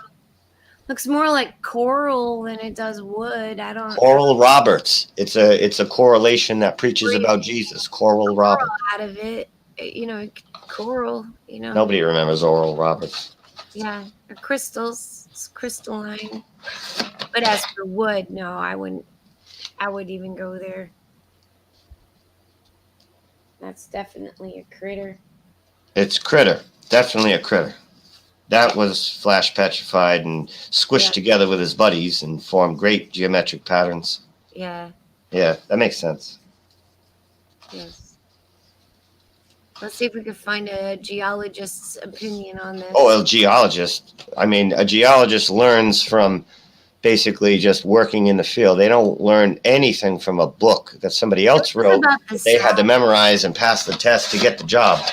Speaker 5: Looks more like coral than it does wood. I don't.
Speaker 2: Oral Roberts. It's a correlation that preaches about Jesus. Coral Roberts.
Speaker 5: Out of it, you know, coral. You know.
Speaker 2: Nobody remembers Oral Roberts.
Speaker 5: Yeah, or crystals. It's crystalline. But as for wood, no, I wouldn't even go there. That's definitely a critter.
Speaker 2: It's critter. Definitely a critter. That was flash petrified and squished together with his buddies and formed great geometric patterns.
Speaker 5: Yeah.
Speaker 2: Yeah, that makes sense.
Speaker 5: Yes. Let's see if we can find a geologist's opinion on this.
Speaker 2: Oh, a geologist. I mean, a geologist learns from basically just working in the field. They don't learn anything from a book that somebody else wrote. They had to memorize and pass the test to get the job.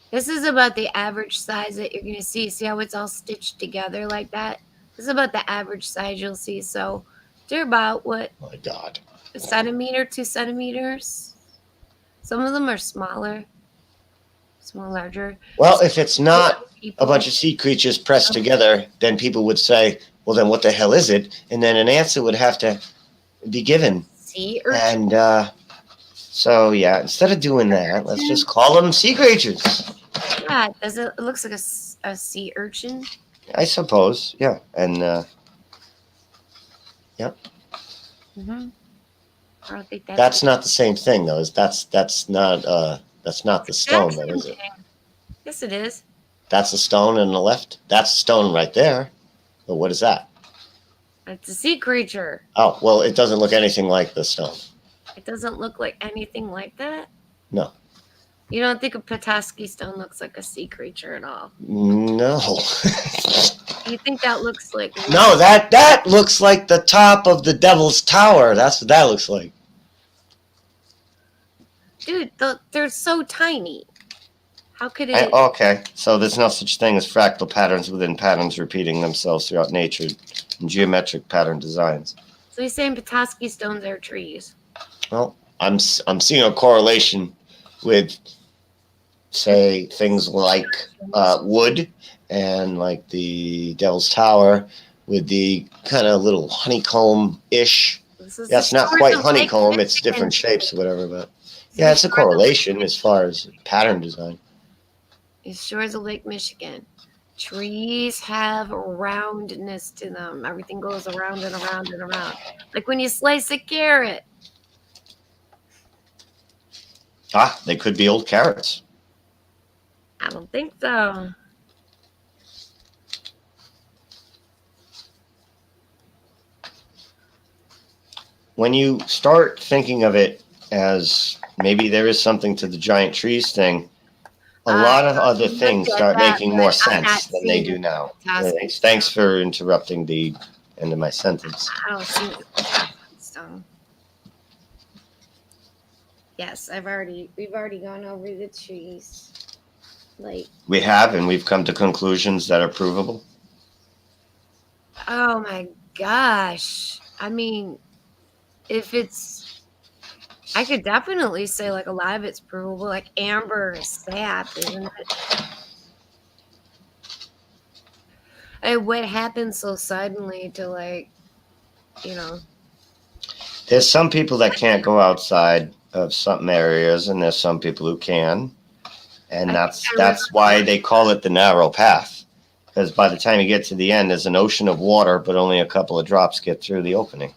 Speaker 5: This is about the average size that you're going to see. See how it's all stitched together like that? This is about the average size you'll see. So they're about, what?
Speaker 2: Oh, my God.
Speaker 5: A centimeter, 2 centimeters. Some of them are smaller. Some larger.
Speaker 2: Well, if it's not a bunch of sea creatures pressed together, then people would say, well, then what the hell is it? And then an answer would have to be given.
Speaker 5: Sea urchin.
Speaker 2: And so, yeah, instead of doing that, let's just call them sea creatures.
Speaker 5: Yeah, it looks like a sea urchin.
Speaker 2: I suppose, yeah. And, yep.
Speaker 5: Mm-hmm. I don't think
Speaker 2: that's not the same thing, though. That's not the stone, though, is it?
Speaker 5: Yes, it is.
Speaker 2: That's the stone on the left? That's the stone right there. But what is that?
Speaker 5: It's a sea creature.
Speaker 2: Oh, well, it doesn't look anything like the stone.
Speaker 5: It doesn't look like anything like that?
Speaker 2: No.
Speaker 5: You don't think a Petoskey stone looks like a sea creature at all?
Speaker 2: No.
Speaker 5: You think that looks like...
Speaker 2: No, that looks like the top of the Devil's Tower. That's what that looks like.
Speaker 5: Dude, they're so tiny. How could it...
Speaker 2: Okay, so there's no such thing as fractal patterns within patterns repeating themselves throughout nature in geometric pattern designs.
Speaker 5: So you're saying Petoskey stones are trees?
Speaker 2: Well, I'm seeing a correlation with, say, things like wood and like the Devil's Tower with the kind of little honeycomb-ish. Yeah, it's not quite honeycomb. It's different shapes or whatever, but yeah, it's a correlation as far as pattern design.
Speaker 5: These shores of Lake Michigan. Trees have roundness to them. Everything goes around and around and around. Like when you slice a carrot.
Speaker 2: Ah, they could be old carrots.
Speaker 5: I don't think so.
Speaker 2: When you start thinking of it as maybe there is something to the giant trees thing, a lot of other things start making more sense than they do now. Thanks for interrupting the end of my sentence.
Speaker 5: I don't see it. So. Yes, we've already gone over the trees. Like
Speaker 2: We have, and we've come to conclusions that are provable.
Speaker 5: oh my gosh. I mean, if it's I could definitely say like a lot of it's provable, like amber is sap, isn't it? And what happened so suddenly to like, you know?
Speaker 2: There's some people that can't go outside of some areas, and there's some people who can. And that's why they call it the narrow path. Because by the time you get to the end, there's an ocean of water, but only a couple of drops get through the opening.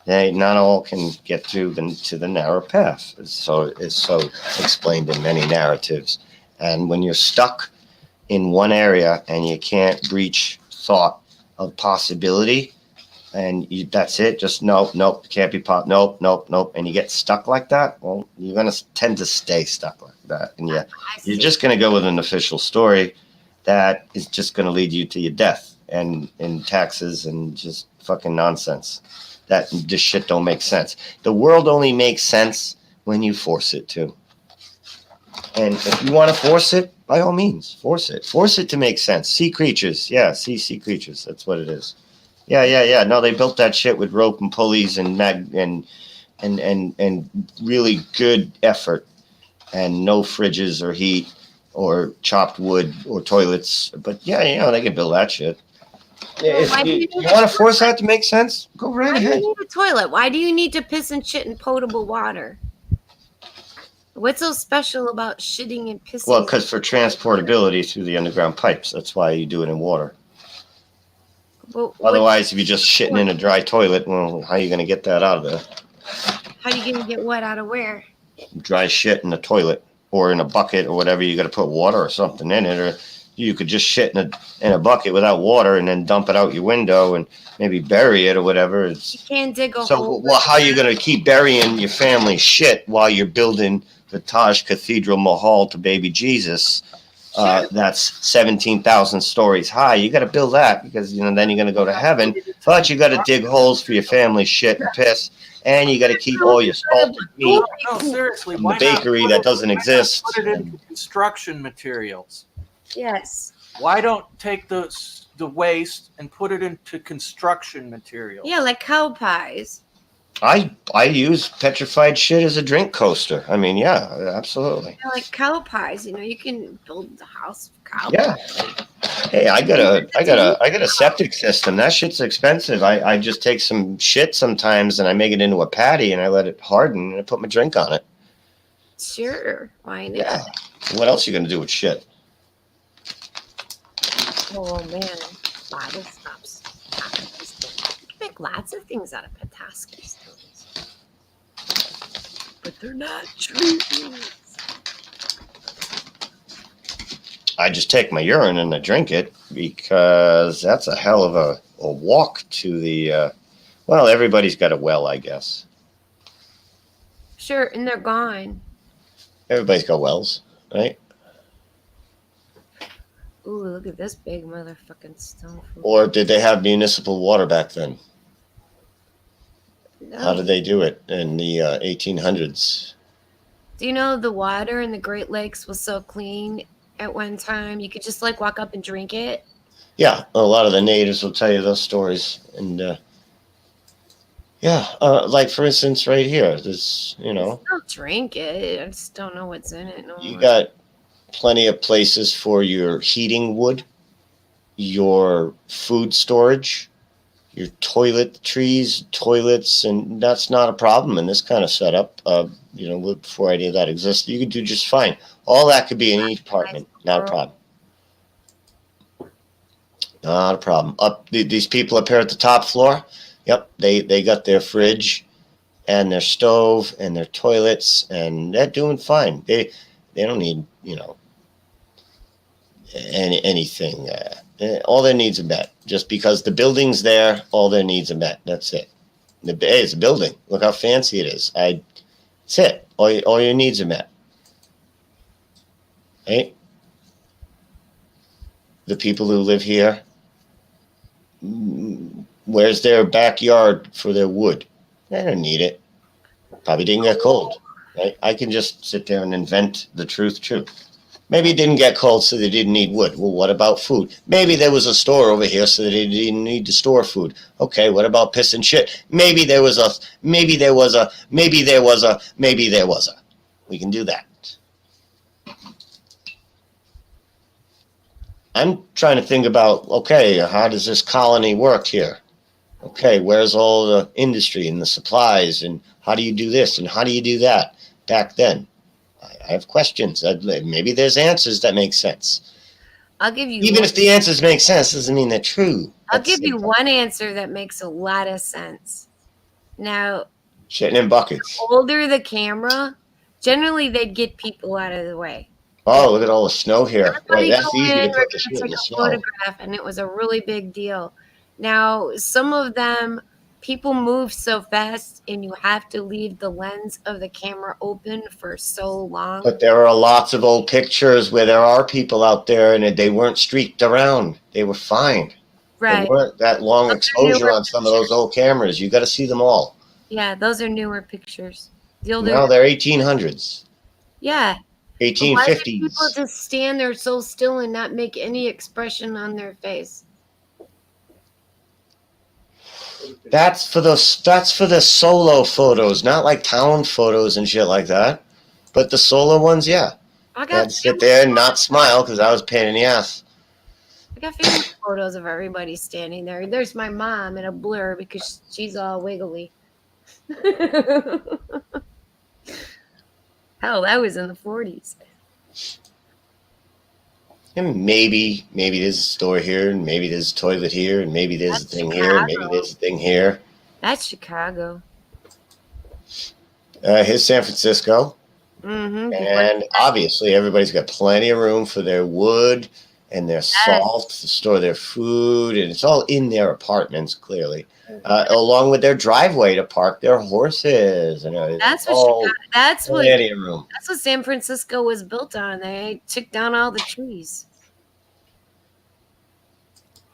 Speaker 2: They not all can get through to the narrow path. It's so explained in many narratives. And when you're stuck in one area and you can't breach thought of possibility, and that's it, just nope, can't be nope, and you get stuck like that, well, you're going to tend to stay stuck like that. And you're just going to go with an official story that is just going to lead you to your death and in taxes and just fucking nonsense. That this shit don't make sense. The world only makes sense when you force it to. And if you want to force it, by all means, force it. Force it to make sense. Sea creatures. Yeah, sea creatures. That's what it is. Yeah. No, they built that shit with rope and pulleys and really good effort, and no fridges or heat or chopped wood or toilets. But yeah, they can build that shit. If you want to force that to make sense, go right ahead.
Speaker 5: Why do you need a toilet? Why do you need to piss and shit in potable water? What's so special about shitting and pissing?
Speaker 2: Well, because for transportability through the underground pipes, that's why you do it in water. Well, otherwise, if you're just shitting in a dry toilet, well, how are you going to get that out of there?
Speaker 5: How are you going to get what out of where?
Speaker 2: Dry shit in the toilet or in a bucket or whatever. You got to put water or something in it, or you could just shit in a bucket without water and then dump it out your window and maybe bury it or whatever.
Speaker 5: You can't dig a hole.
Speaker 2: So, well, how are you going to keep burying your family shit while you're building the Taj Cathedral Mahal to baby Jesus? That's 17,000 stories high. You got to build that because then you're going to go to heaven. But you got to dig holes for your family shit and piss, and you got to keep all your salted meat
Speaker 1: No, seriously,
Speaker 2: from the bakery that doesn't exist.
Speaker 1: Put it into construction materials.
Speaker 5: Yes.
Speaker 1: Why don't take the waste and put it into construction materials?
Speaker 5: Yeah, like cow pies.
Speaker 2: I use petrified shit as a drink coaster. I mean, yeah, absolutely.
Speaker 5: Yeah, like cow pies. You can build the house of cow
Speaker 2: Yeah.
Speaker 5: pies.
Speaker 2: Hey, I got a septic system. That shit's expensive. I just take some shit sometimes and I make it into a patty and I let it harden and I put my drink on it.
Speaker 5: Sure. Why not?
Speaker 2: Yeah. What else are you gonna do with shit?
Speaker 5: Oh man, bottle stops. You can make lots of things out of Petoskey stones, but they're not trees.
Speaker 2: I just take my urine and I drink it because that's a hell of a walk to the. Well, everybody's got a well, I guess.
Speaker 5: Sure, and they're gone.
Speaker 2: Everybody's got wells, right?
Speaker 5: Ooh, look at this big motherfucking stone.
Speaker 2: Or did they have municipal water back then?
Speaker 5: No.
Speaker 2: How did they do it in the 1800s?
Speaker 5: Do you know the water in the Great Lakes was so clean at one time? You could just walk up and drink it.
Speaker 2: Yeah, a lot of the natives will tell you those stories. And like for instance, right here, there's,
Speaker 5: I'll drink it. I just don't know what's in it. No
Speaker 2: you
Speaker 5: more.
Speaker 2: got plenty of places for your heating wood, your food storage, your toilets, and that's not a problem in this kind of setup. before any of that existed, you could do just fine. All that could be in each apartment, not a problem. Not a problem. These people up here at the top floor, yep, they got their fridge and their stove and their toilets, and they're doing fine. They don't need, anything. All their needs are met. Just because the building's there, all their needs are met. That's it. It's a building. Look how fancy it is. That's it. All your needs are met. Right? The people who live here, where's their backyard for their wood? They don't need it. Probably didn't get cold. Right? I can just sit there and invent the truth. Maybe it didn't get cold, so they didn't need wood. Well, what about food? Maybe there was a store over here, so they didn't need to store food. Okay, what about piss and shit? Maybe there was a. We can do that. I'm trying to think about, okay, how does this colony work here? Okay, where's all the industry and the supplies, and how do you do this, and how do you do that back then? I have questions. Maybe there's answers that make sense.
Speaker 5: I'll give you.
Speaker 2: Even if the answers make sense, doesn't mean they're true.
Speaker 5: I'll give you one answer that makes a lot of sense. Now,
Speaker 2: shitting in buckets.
Speaker 5: The older the camera, generally they'd get people out of the way.
Speaker 2: Oh, look at all the snow here. Right, that's easy to put the shit in
Speaker 5: take
Speaker 2: the
Speaker 5: a
Speaker 2: snow.
Speaker 5: photograph, and it was a really big deal. Now, some of them, people move so fast, and you have to leave the lens of the camera open for so long.
Speaker 2: But there are lots of old pictures where there are people out there, and they weren't streaked around. They were fine.
Speaker 5: Right.
Speaker 2: There weren't that long exposure on some of those old cameras. You got to see them all.
Speaker 5: Yeah, those are newer pictures. The older.
Speaker 2: No, they're 1800s.
Speaker 5: Yeah.
Speaker 2: 1850s.
Speaker 5: Why do people just stand there so still and not make any expression on their face?
Speaker 2: That's for the solo photos, not like town photos and shit like that. But the solo ones, yeah. I had to sit there and not smile because I was a pain in the ass.
Speaker 5: I got family photos of everybody standing there. There's my mom in a blur because she's all wiggly. Hell, that was in the 40s.
Speaker 2: And maybe there's a store here, and maybe there's a toilet here, and maybe there's a thing here, and maybe there's a thing here.
Speaker 5: That's Chicago.
Speaker 2: Here's San Francisco.
Speaker 5: Mm-hmm.
Speaker 2: And obviously everybody's got plenty of room for their wood and their salt to store their food, and it's all in their apartments, clearly. Along with their driveway to park their horses, and
Speaker 5: that's what
Speaker 2: plenty of room.
Speaker 5: That's what San Francisco was built on. They took down all the trees.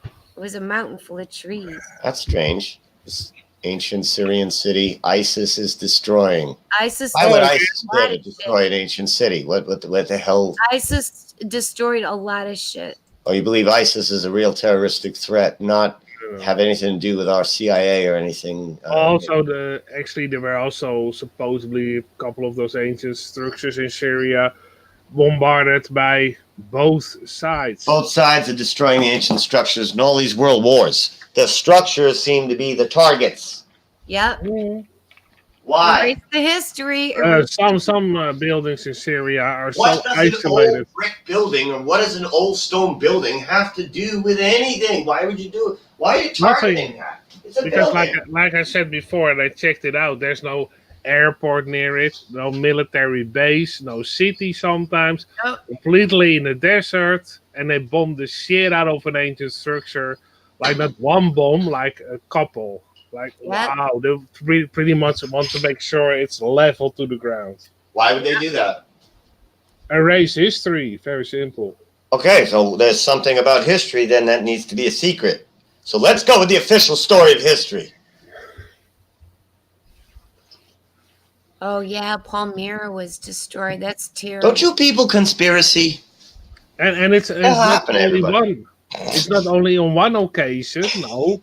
Speaker 5: It was a mountain full of trees.
Speaker 2: That's strange. This ancient Syrian city, ISIS is destroying. Why would ISIS go to destroy an ancient city? What the hell?
Speaker 5: ISIS destroyed a lot of shit.
Speaker 2: Oh, you believe ISIS is a real terroristic threat, not have anything to do with our CIA or anything?
Speaker 4: There were also supposedly a couple of those ancient structures in Syria bombarded by both sides.
Speaker 2: Both sides are destroying the ancient structures in all these world wars. The structures seem to be the targets.
Speaker 5: Yep.
Speaker 2: Why?
Speaker 5: Erase the history.
Speaker 4: Some buildings in Syria are
Speaker 2: what
Speaker 4: so
Speaker 2: does
Speaker 4: isolated.
Speaker 2: An old brick building or what does an old stone building have to do with anything? Why would you do it? Why are you targeting that? It's a
Speaker 4: because
Speaker 2: building.
Speaker 4: like I said before, and I checked it out, there's no airport near it, no military base, no city sometimes, completely in the desert, and they bombed the shit out of an ancient structure. Like not one bomb, like a couple. Like, wow, they pretty much want to make sure it's level to the ground.
Speaker 2: Why would they do that?
Speaker 4: Erase history, very simple.
Speaker 2: Okay, so there's something about history then that needs to be a secret. So let's go with the official story of history.
Speaker 5: Oh, yeah, Palmyra was destroyed. That's terrible.
Speaker 2: Don't you people conspiracy?
Speaker 4: And it's not only one. It's not only on one occasion, no.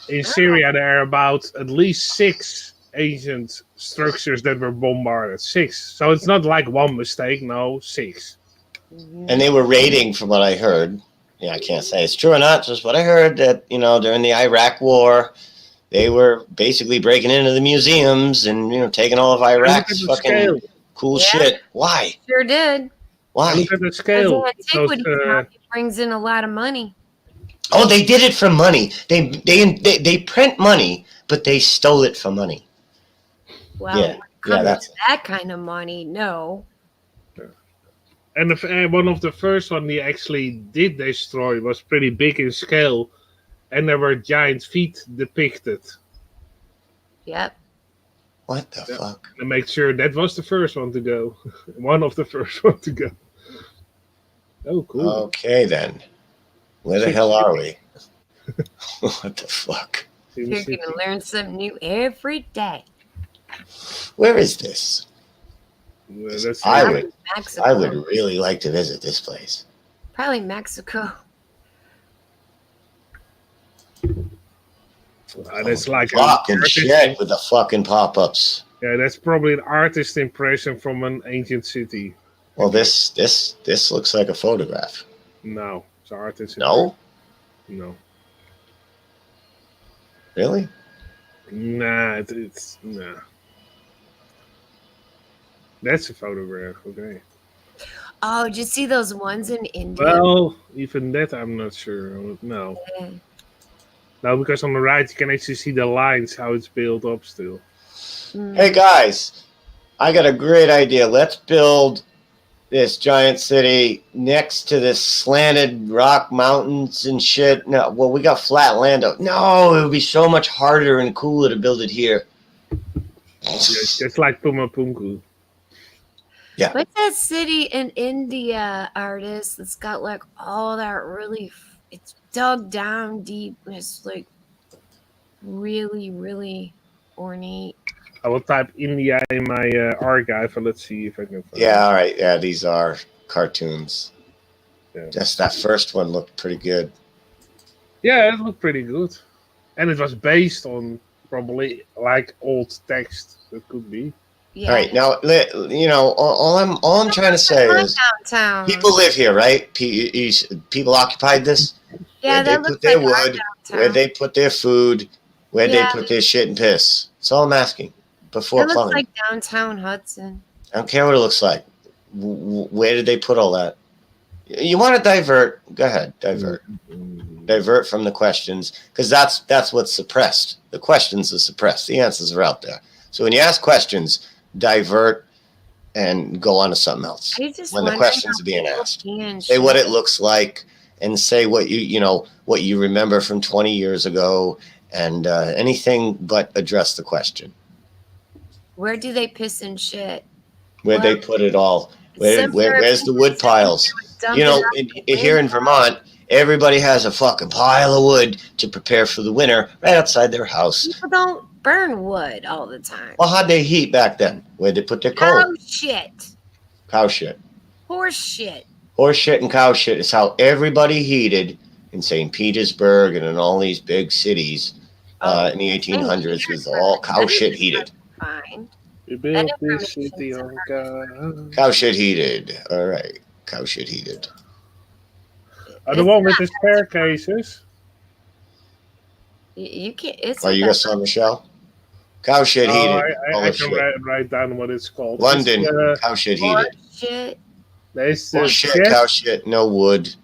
Speaker 4: In Syria, there are about at least 6 ancient structures that were bombarded. 6. So it's not like one mistake, no, 6.
Speaker 2: And they were raiding, from what I heard. Yeah, I can't say it's true or not, just what I heard, that, during the Iraq war, They were basically breaking into the museums and taking all of Iraq's
Speaker 4: Look at the
Speaker 2: fucking
Speaker 4: scale.
Speaker 2: cool
Speaker 5: Yeah.
Speaker 2: shit. Why?
Speaker 5: Sure did.
Speaker 4: And
Speaker 2: Why?
Speaker 4: look at the
Speaker 5: Because
Speaker 4: scale.
Speaker 5: the antiquities
Speaker 4: Those,
Speaker 5: market brings in a lot of money.
Speaker 2: Oh, they did it for money. They print money, but they stole it for money.
Speaker 5: Well,
Speaker 2: Yeah,
Speaker 5: when it comes
Speaker 2: that's
Speaker 5: to that kind of money, no.
Speaker 4: and one of the first one they actually did destroy was pretty big in scale, and there were giant feet depicted.
Speaker 5: Yep.
Speaker 2: what the
Speaker 4: Yeah.
Speaker 2: fuck.
Speaker 4: To make sure that was the first one to go. One of the first one to go. Oh, cool.
Speaker 2: Okay then, where the hell are we? What the fuck?
Speaker 5: You're going to learn something new every day.
Speaker 2: Where is this?
Speaker 4: Well, that's
Speaker 2: I
Speaker 5: Probably
Speaker 2: would
Speaker 5: Mexico.
Speaker 2: I would really like to visit this place.
Speaker 5: Probably Mexico.
Speaker 4: That's like
Speaker 2: Fucking
Speaker 4: artist-
Speaker 2: shit with the fucking pop-ups.
Speaker 4: Yeah, that's probably an artist impression from an ancient city.
Speaker 2: Well, this looks like a photograph.
Speaker 4: No, it's an artist.
Speaker 2: No,
Speaker 4: No.
Speaker 2: really?
Speaker 4: Nah, it's nah. That's a photograph, okay.
Speaker 5: Oh, did you see those ones in India?
Speaker 4: Well, even that I'm not sure. No.
Speaker 5: Yeah.
Speaker 4: No, because on the right you can actually see the lines, how it's built up still.
Speaker 5: Mm.
Speaker 2: Hey guys, I got a great idea. Let's build this giant city next to this slanted rock mountains and shit. No, well, we got flat land. No, it would be so much harder and cooler to build it here.
Speaker 4: Yeah, just like Puma Punku.
Speaker 5: What's that city in India, artist, that's got like all that really, it's dug down deep. And it's like really, really ornate.
Speaker 4: I will type India in my archive and let's see if I can find
Speaker 2: Yeah,
Speaker 4: it.
Speaker 2: all right. Yeah, these are cartoons.
Speaker 4: Yeah.
Speaker 2: Just that first one looked pretty good.
Speaker 4: Yeah, it looked pretty good. And it was based on probably like old text. That could be.
Speaker 5: Yeah.
Speaker 2: All right, now all I'm trying to say is
Speaker 5: downtown.
Speaker 2: people live here, right? People occupied this.
Speaker 5: Yeah,
Speaker 2: Where they
Speaker 5: that
Speaker 2: put
Speaker 5: looks
Speaker 2: their
Speaker 5: like our
Speaker 2: wood, where
Speaker 5: downtown.
Speaker 2: they put their food, where
Speaker 5: Yeah.
Speaker 2: they put their shit and piss. That's all I'm asking. Before
Speaker 5: It looks
Speaker 2: plumbing,
Speaker 5: like downtown Hudson.
Speaker 2: I don't care what it looks like. Where did they put all that? You want to divert? Go ahead, divert. Divert from the questions, because that's what's suppressed. The questions are suppressed. The answers are out there. So when you ask questions, divert and go on to something else.
Speaker 5: I just
Speaker 2: When the
Speaker 5: wonder
Speaker 2: questions
Speaker 5: how
Speaker 2: are being
Speaker 5: people
Speaker 2: asked,
Speaker 5: can
Speaker 2: say
Speaker 5: shit.
Speaker 2: what it looks like, and say what what you remember from 20 years ago, and anything but address the question.
Speaker 5: Where do they piss and shit?
Speaker 2: Where they put it all. Where's the wood piles?
Speaker 5: Dump
Speaker 2: You know,
Speaker 5: it out
Speaker 2: here in Vermont, everybody has a fucking pile of wood to prepare for the winter right outside their house.
Speaker 5: People don't burn wood all the time.
Speaker 2: Well, how'd they heat back then? Where'd they put their coal?
Speaker 5: Cow shit.
Speaker 2: Cow shit.
Speaker 5: Horse shit.
Speaker 2: Horse shit and cow shit is how everybody heated in St. Petersburg and in all these big cities in the 1800s was all cow shit heated.
Speaker 5: Fine.
Speaker 4: We built
Speaker 5: That
Speaker 4: this
Speaker 5: information's
Speaker 4: city on God.
Speaker 2: Cow shit heated. All right. Cow shit heated.
Speaker 4: The one with the staircases.
Speaker 5: You can't. It's
Speaker 2: Oh, you got some, Michelle? Cow shit heated.
Speaker 4: I
Speaker 2: All
Speaker 4: can
Speaker 2: the shit.
Speaker 4: write down what it's called.
Speaker 2: London,
Speaker 4: It's,
Speaker 2: cow shit
Speaker 5: horse
Speaker 2: heated.
Speaker 5: shit.
Speaker 4: there's
Speaker 2: Horse shit, cow shit, no wood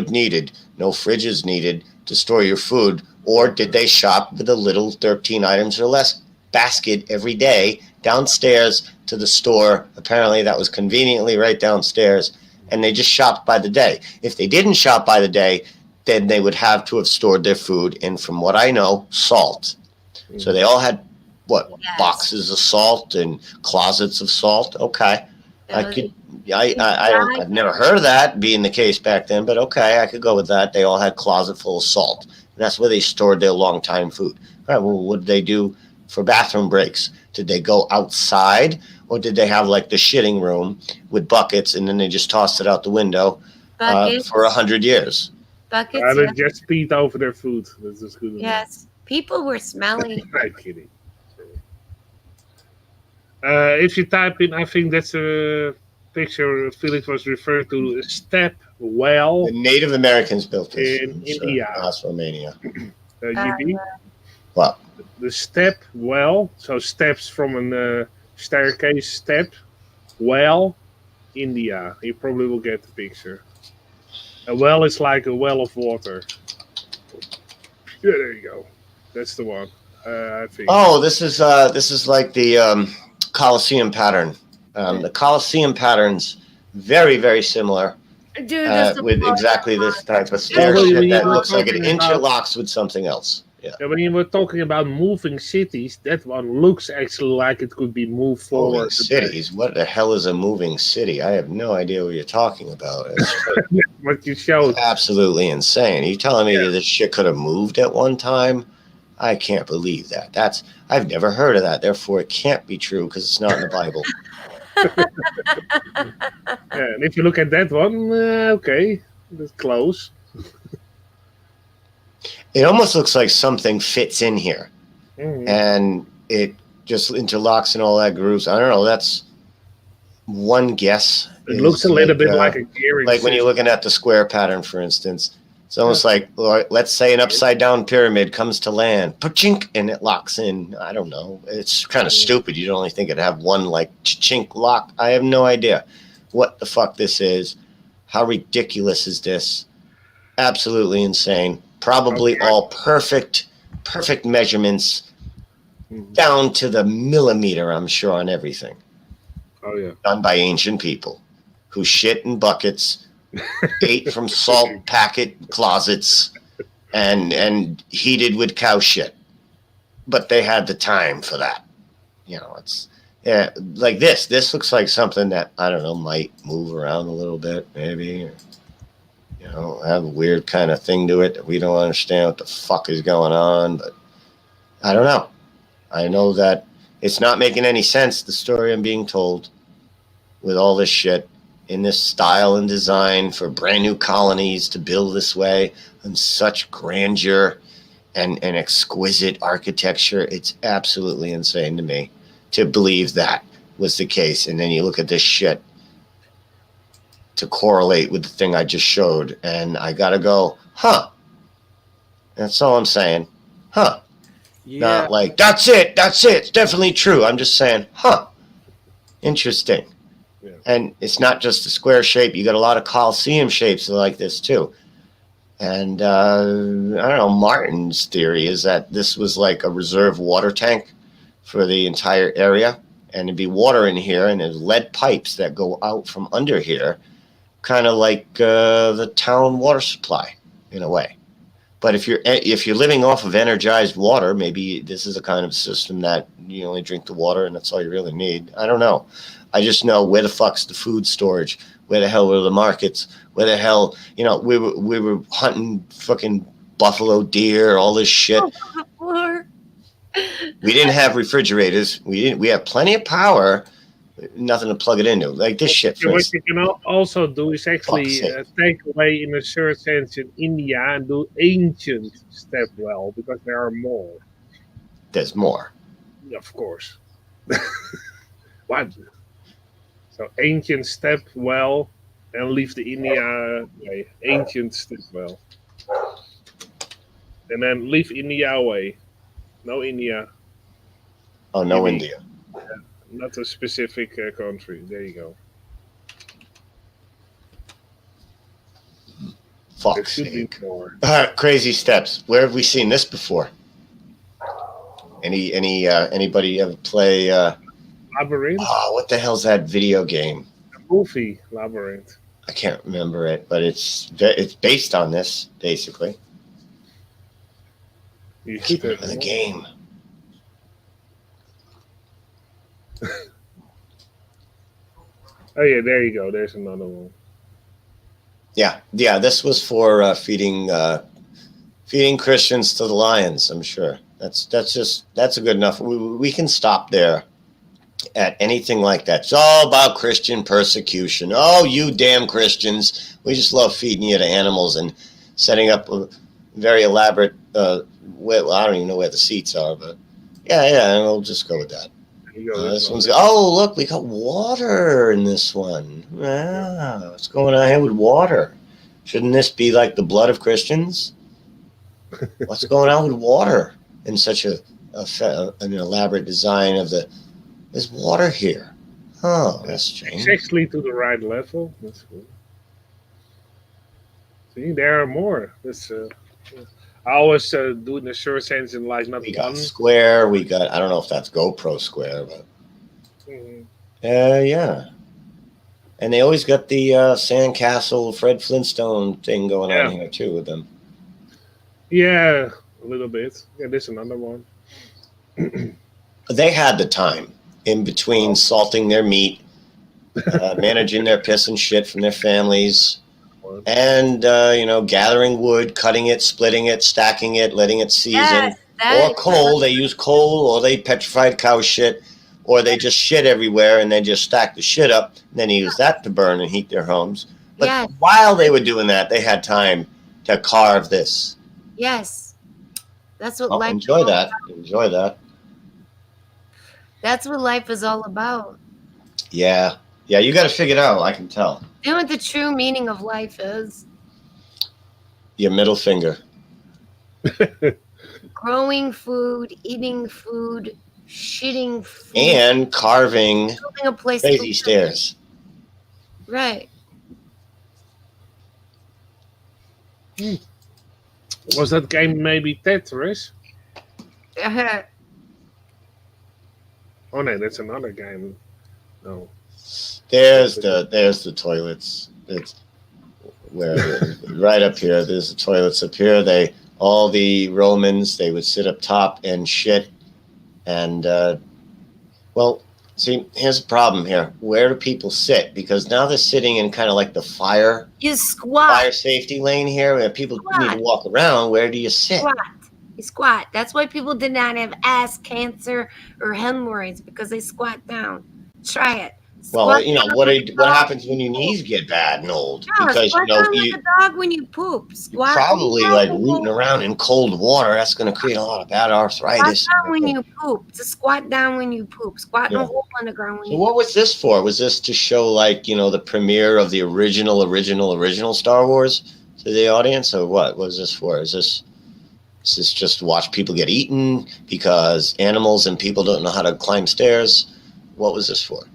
Speaker 2: needed, no fridges needed to store your food. Or did they shop with a little 13 items or less basket every day downstairs to the store? Apparently that was conveniently right downstairs, and they just shopped by the day. If they didn't shop by the day, then they would have to have stored their food in, from what I know, salt. So they all had
Speaker 5: Yes.
Speaker 2: boxes of salt and closets of salt. Okay. I've never heard of that being the case back then, but okay, I could go with that. They all had closet full of salt. And that's where they stored their long time food. All right, well, what did they do for bathroom breaks? Did they go outside, or did they have like the shitting room with buckets and then they just tossed it out the window
Speaker 5: Buckets.
Speaker 2: for 100 years?
Speaker 5: Buckets.
Speaker 4: They
Speaker 5: Yes.
Speaker 4: just peed over their food. That's just good enough.
Speaker 5: Yes. People were smelly.
Speaker 4: I'm kidding. If you type in, I think that's a picture Felix was referring to, a step well.
Speaker 2: The Native Americans built this
Speaker 4: In India.
Speaker 2: That's Romania.
Speaker 4: GB.
Speaker 2: What?
Speaker 4: The step well, so steps from a staircase step well, India. You probably will get the picture. A well is like a well of water. Yeah, there you go. That's the one. I think.
Speaker 2: Oh, this is like the Colosseum pattern. The Colosseum pattern's very, very similar
Speaker 5: Dude, just
Speaker 2: with exactly this type of stair
Speaker 4: Oh,
Speaker 2: shit
Speaker 4: you
Speaker 2: that
Speaker 4: were
Speaker 2: looks like it
Speaker 4: talking about-
Speaker 2: interlocks with something else. Yeah.
Speaker 4: Yeah, when you were talking about moving cities, that one looks actually like it could be moved forward.
Speaker 2: Moving cities? What the hell is a moving city? I have no idea what you're talking about. It's
Speaker 4: What you showed.
Speaker 2: absolutely insane. Are you telling me that this shit could have moved at one time? I can't believe that. I've never heard of that. Therefore, it can't be true because it's not in the Bible.
Speaker 4: Yeah, and if you look at that one, okay, that's close.
Speaker 2: It almost looks like something fits in here,
Speaker 4: Mhm.
Speaker 2: and it just interlocks and all that grooves. I don't know. That's one guess.
Speaker 4: It looks a little bit like a gearing
Speaker 2: like when you're
Speaker 4: system.
Speaker 2: looking at the square pattern, for instance. It's almost like, let's say an upside down pyramid comes to land, pa-chink, and it locks in. I don't know. It's kind of stupid. You'd only think it'd have one like chink lock. I have no idea what the fuck this is. How ridiculous is this? Absolutely insane. Probably all perfect measurements down to the millimeter, I'm sure, on everything.
Speaker 4: Oh yeah.
Speaker 2: Done by ancient people who shit in buckets, ate from salt packet closets, and heated with cow shit. But they had the time for that. You know, it's like this. This looks like something that, I don't know, might move around a little bit, maybe. Or, you know, have a weird kind of thing to it that we don't understand what the fuck is going on. But I don't know. I know that it's not making any sense, the story I'm being told, with all this shit in this style and design for brand new colonies to build this way and such grandeur and exquisite architecture. It's absolutely insane to me to believe that was the case. And then you look at this shit to correlate with the thing I just showed, and I gotta go, huh? That's all I'm saying. Huh?
Speaker 1: Yeah.
Speaker 2: Not like, that's it, it's definitely true. I'm just saying, huh? Interesting.
Speaker 4: Yeah.
Speaker 2: And it's not just a square shape. You got a lot of Colosseum shapes like this too. And I don't know, Martin's theory is that this was like a reserve water tank for the entire area. And there'd be water in here, and there's lead pipes that go out from under here, kind of like the town water supply in a way. But if you're living off of energized water, maybe this is a kind of system that you only drink the water and that's all you really need. I don't know. I just know where the fuck's the food storage? Where the hell were the markets? Where the hell, you know, we were hunting fucking buffalo deer, all this shit. We didn't have refrigerators. We have plenty of power, nothing to plug it into. Like this shit. For
Speaker 4: What
Speaker 2: instance.
Speaker 4: you can also do is actually take away, in a certain sense, in India and do ancient step well, because there are more.
Speaker 2: There's more.
Speaker 4: Of course. What? So ancient step well, and leave the India way. Ancient step well, and then leave India away. No India.
Speaker 2: Oh, no,
Speaker 4: Maybe.
Speaker 2: India.
Speaker 4: Not a specific country. There you go. There
Speaker 2: Fuck's
Speaker 4: should be
Speaker 2: sake.
Speaker 4: more.
Speaker 2: Crazy steps. Where have we seen this before? Anybody ever play?
Speaker 4: Labyrinth?
Speaker 2: What the hell's that video game?
Speaker 4: A movie, Labyrinth.
Speaker 2: I can't remember it, but it's based on this basically.
Speaker 4: You
Speaker 2: I can't
Speaker 4: should have
Speaker 2: remember the
Speaker 4: more.
Speaker 2: game.
Speaker 4: Oh yeah, there you go. There's another one.
Speaker 2: Yeah. This was for feeding Christians to the lions. I'm sure that's a good enough. We can stop there at anything like that. It's all about Christian persecution. Oh, you damn Christians! We just love feeding you to animals and setting up a very elaborate. Well, I don't even know where the seats are, but yeah, we'll just go with that.
Speaker 4: There you go.
Speaker 2: This one's. Oh, look, we got water in this one. Wow, what's going on here with water? Shouldn't this be like the blood of Christians? What's going on with water? in such an elaborate design of there's water here. Oh, that's strange.
Speaker 4: Exactly to the right level. That's cool. See, there are more. That's I always do it in a search engine like not
Speaker 2: We
Speaker 4: one.
Speaker 2: got square. We got, I don't know if that's GoPro square, but
Speaker 4: Mhm.
Speaker 2: yeah. And they always got the sandcastle Fred Flintstone thing going on here too with them.
Speaker 4: Yeah, a little bit. Yeah, there's another one.
Speaker 2: They had the time in between salting their meat, managing their piss and shit from their families, and gathering wood, cutting it, splitting it, stacking it, letting it season, or coal. They use coal, or they petrified cow shit, or they just shit everywhere and then just stack the shit up. And then they use that to burn and heat their homes. But while they were doing that, they had time to carve this.
Speaker 5: Yes, that's what life.
Speaker 2: Enjoy that. Enjoy that.
Speaker 5: That's what life is all about.
Speaker 2: Yeah. Yeah, you got to figure it out. I can tell.
Speaker 5: You know what the true meaning of life is?
Speaker 2: Your middle finger.
Speaker 5: Growing food, eating food, shitting food.
Speaker 2: And carving
Speaker 5: building a place
Speaker 2: crazy stairs.
Speaker 5: Right.
Speaker 4: Was that game maybe Tetris? Oh no, that's another game. No.
Speaker 2: There's the toilets. It's where right up here. There's the toilets up here. All the Romans, they would sit up top and shit. And see, here's the problem here. Where do people sit? Because now they're sitting in kind of like the fire safety lane here, where people need to walk around. Where do you sit?
Speaker 5: You squat. That's why people did not have ass cancer or hemorrhoids, because they squat down. Try it.
Speaker 2: Well, what happens when your knees get bad and old? Because
Speaker 5: squat down like a dog when you poop. Squat.
Speaker 2: You're probably like rooting around in cold water. That's going to create a lot of bad arthritis.
Speaker 5: Squat down when you poop. To squat down when you poop. Squat in a hole in the ground.
Speaker 2: So what was this for? Was this to show the premiere of the original Star Wars to the audience, or what was this for? Is this just to watch people get eaten because animals and people don't know how to climb stairs? What was this for?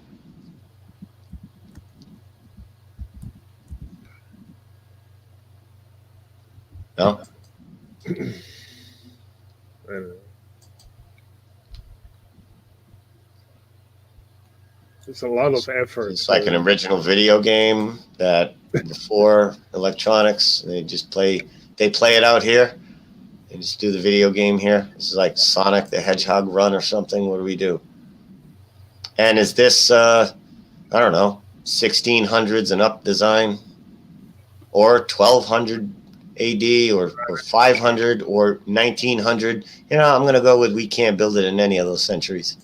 Speaker 2: No?
Speaker 4: I don't know. It's a lot of effort.
Speaker 2: It's like an original video game that before electronics, they play it out here. They just do the video game here. This is like Sonic the Hedgehog run or something. What do we do? And is this, I don't know, 1600s and up design? Or 1200 AD or 500 or 1900? I'm going to go with we can't build it in any of those centuries.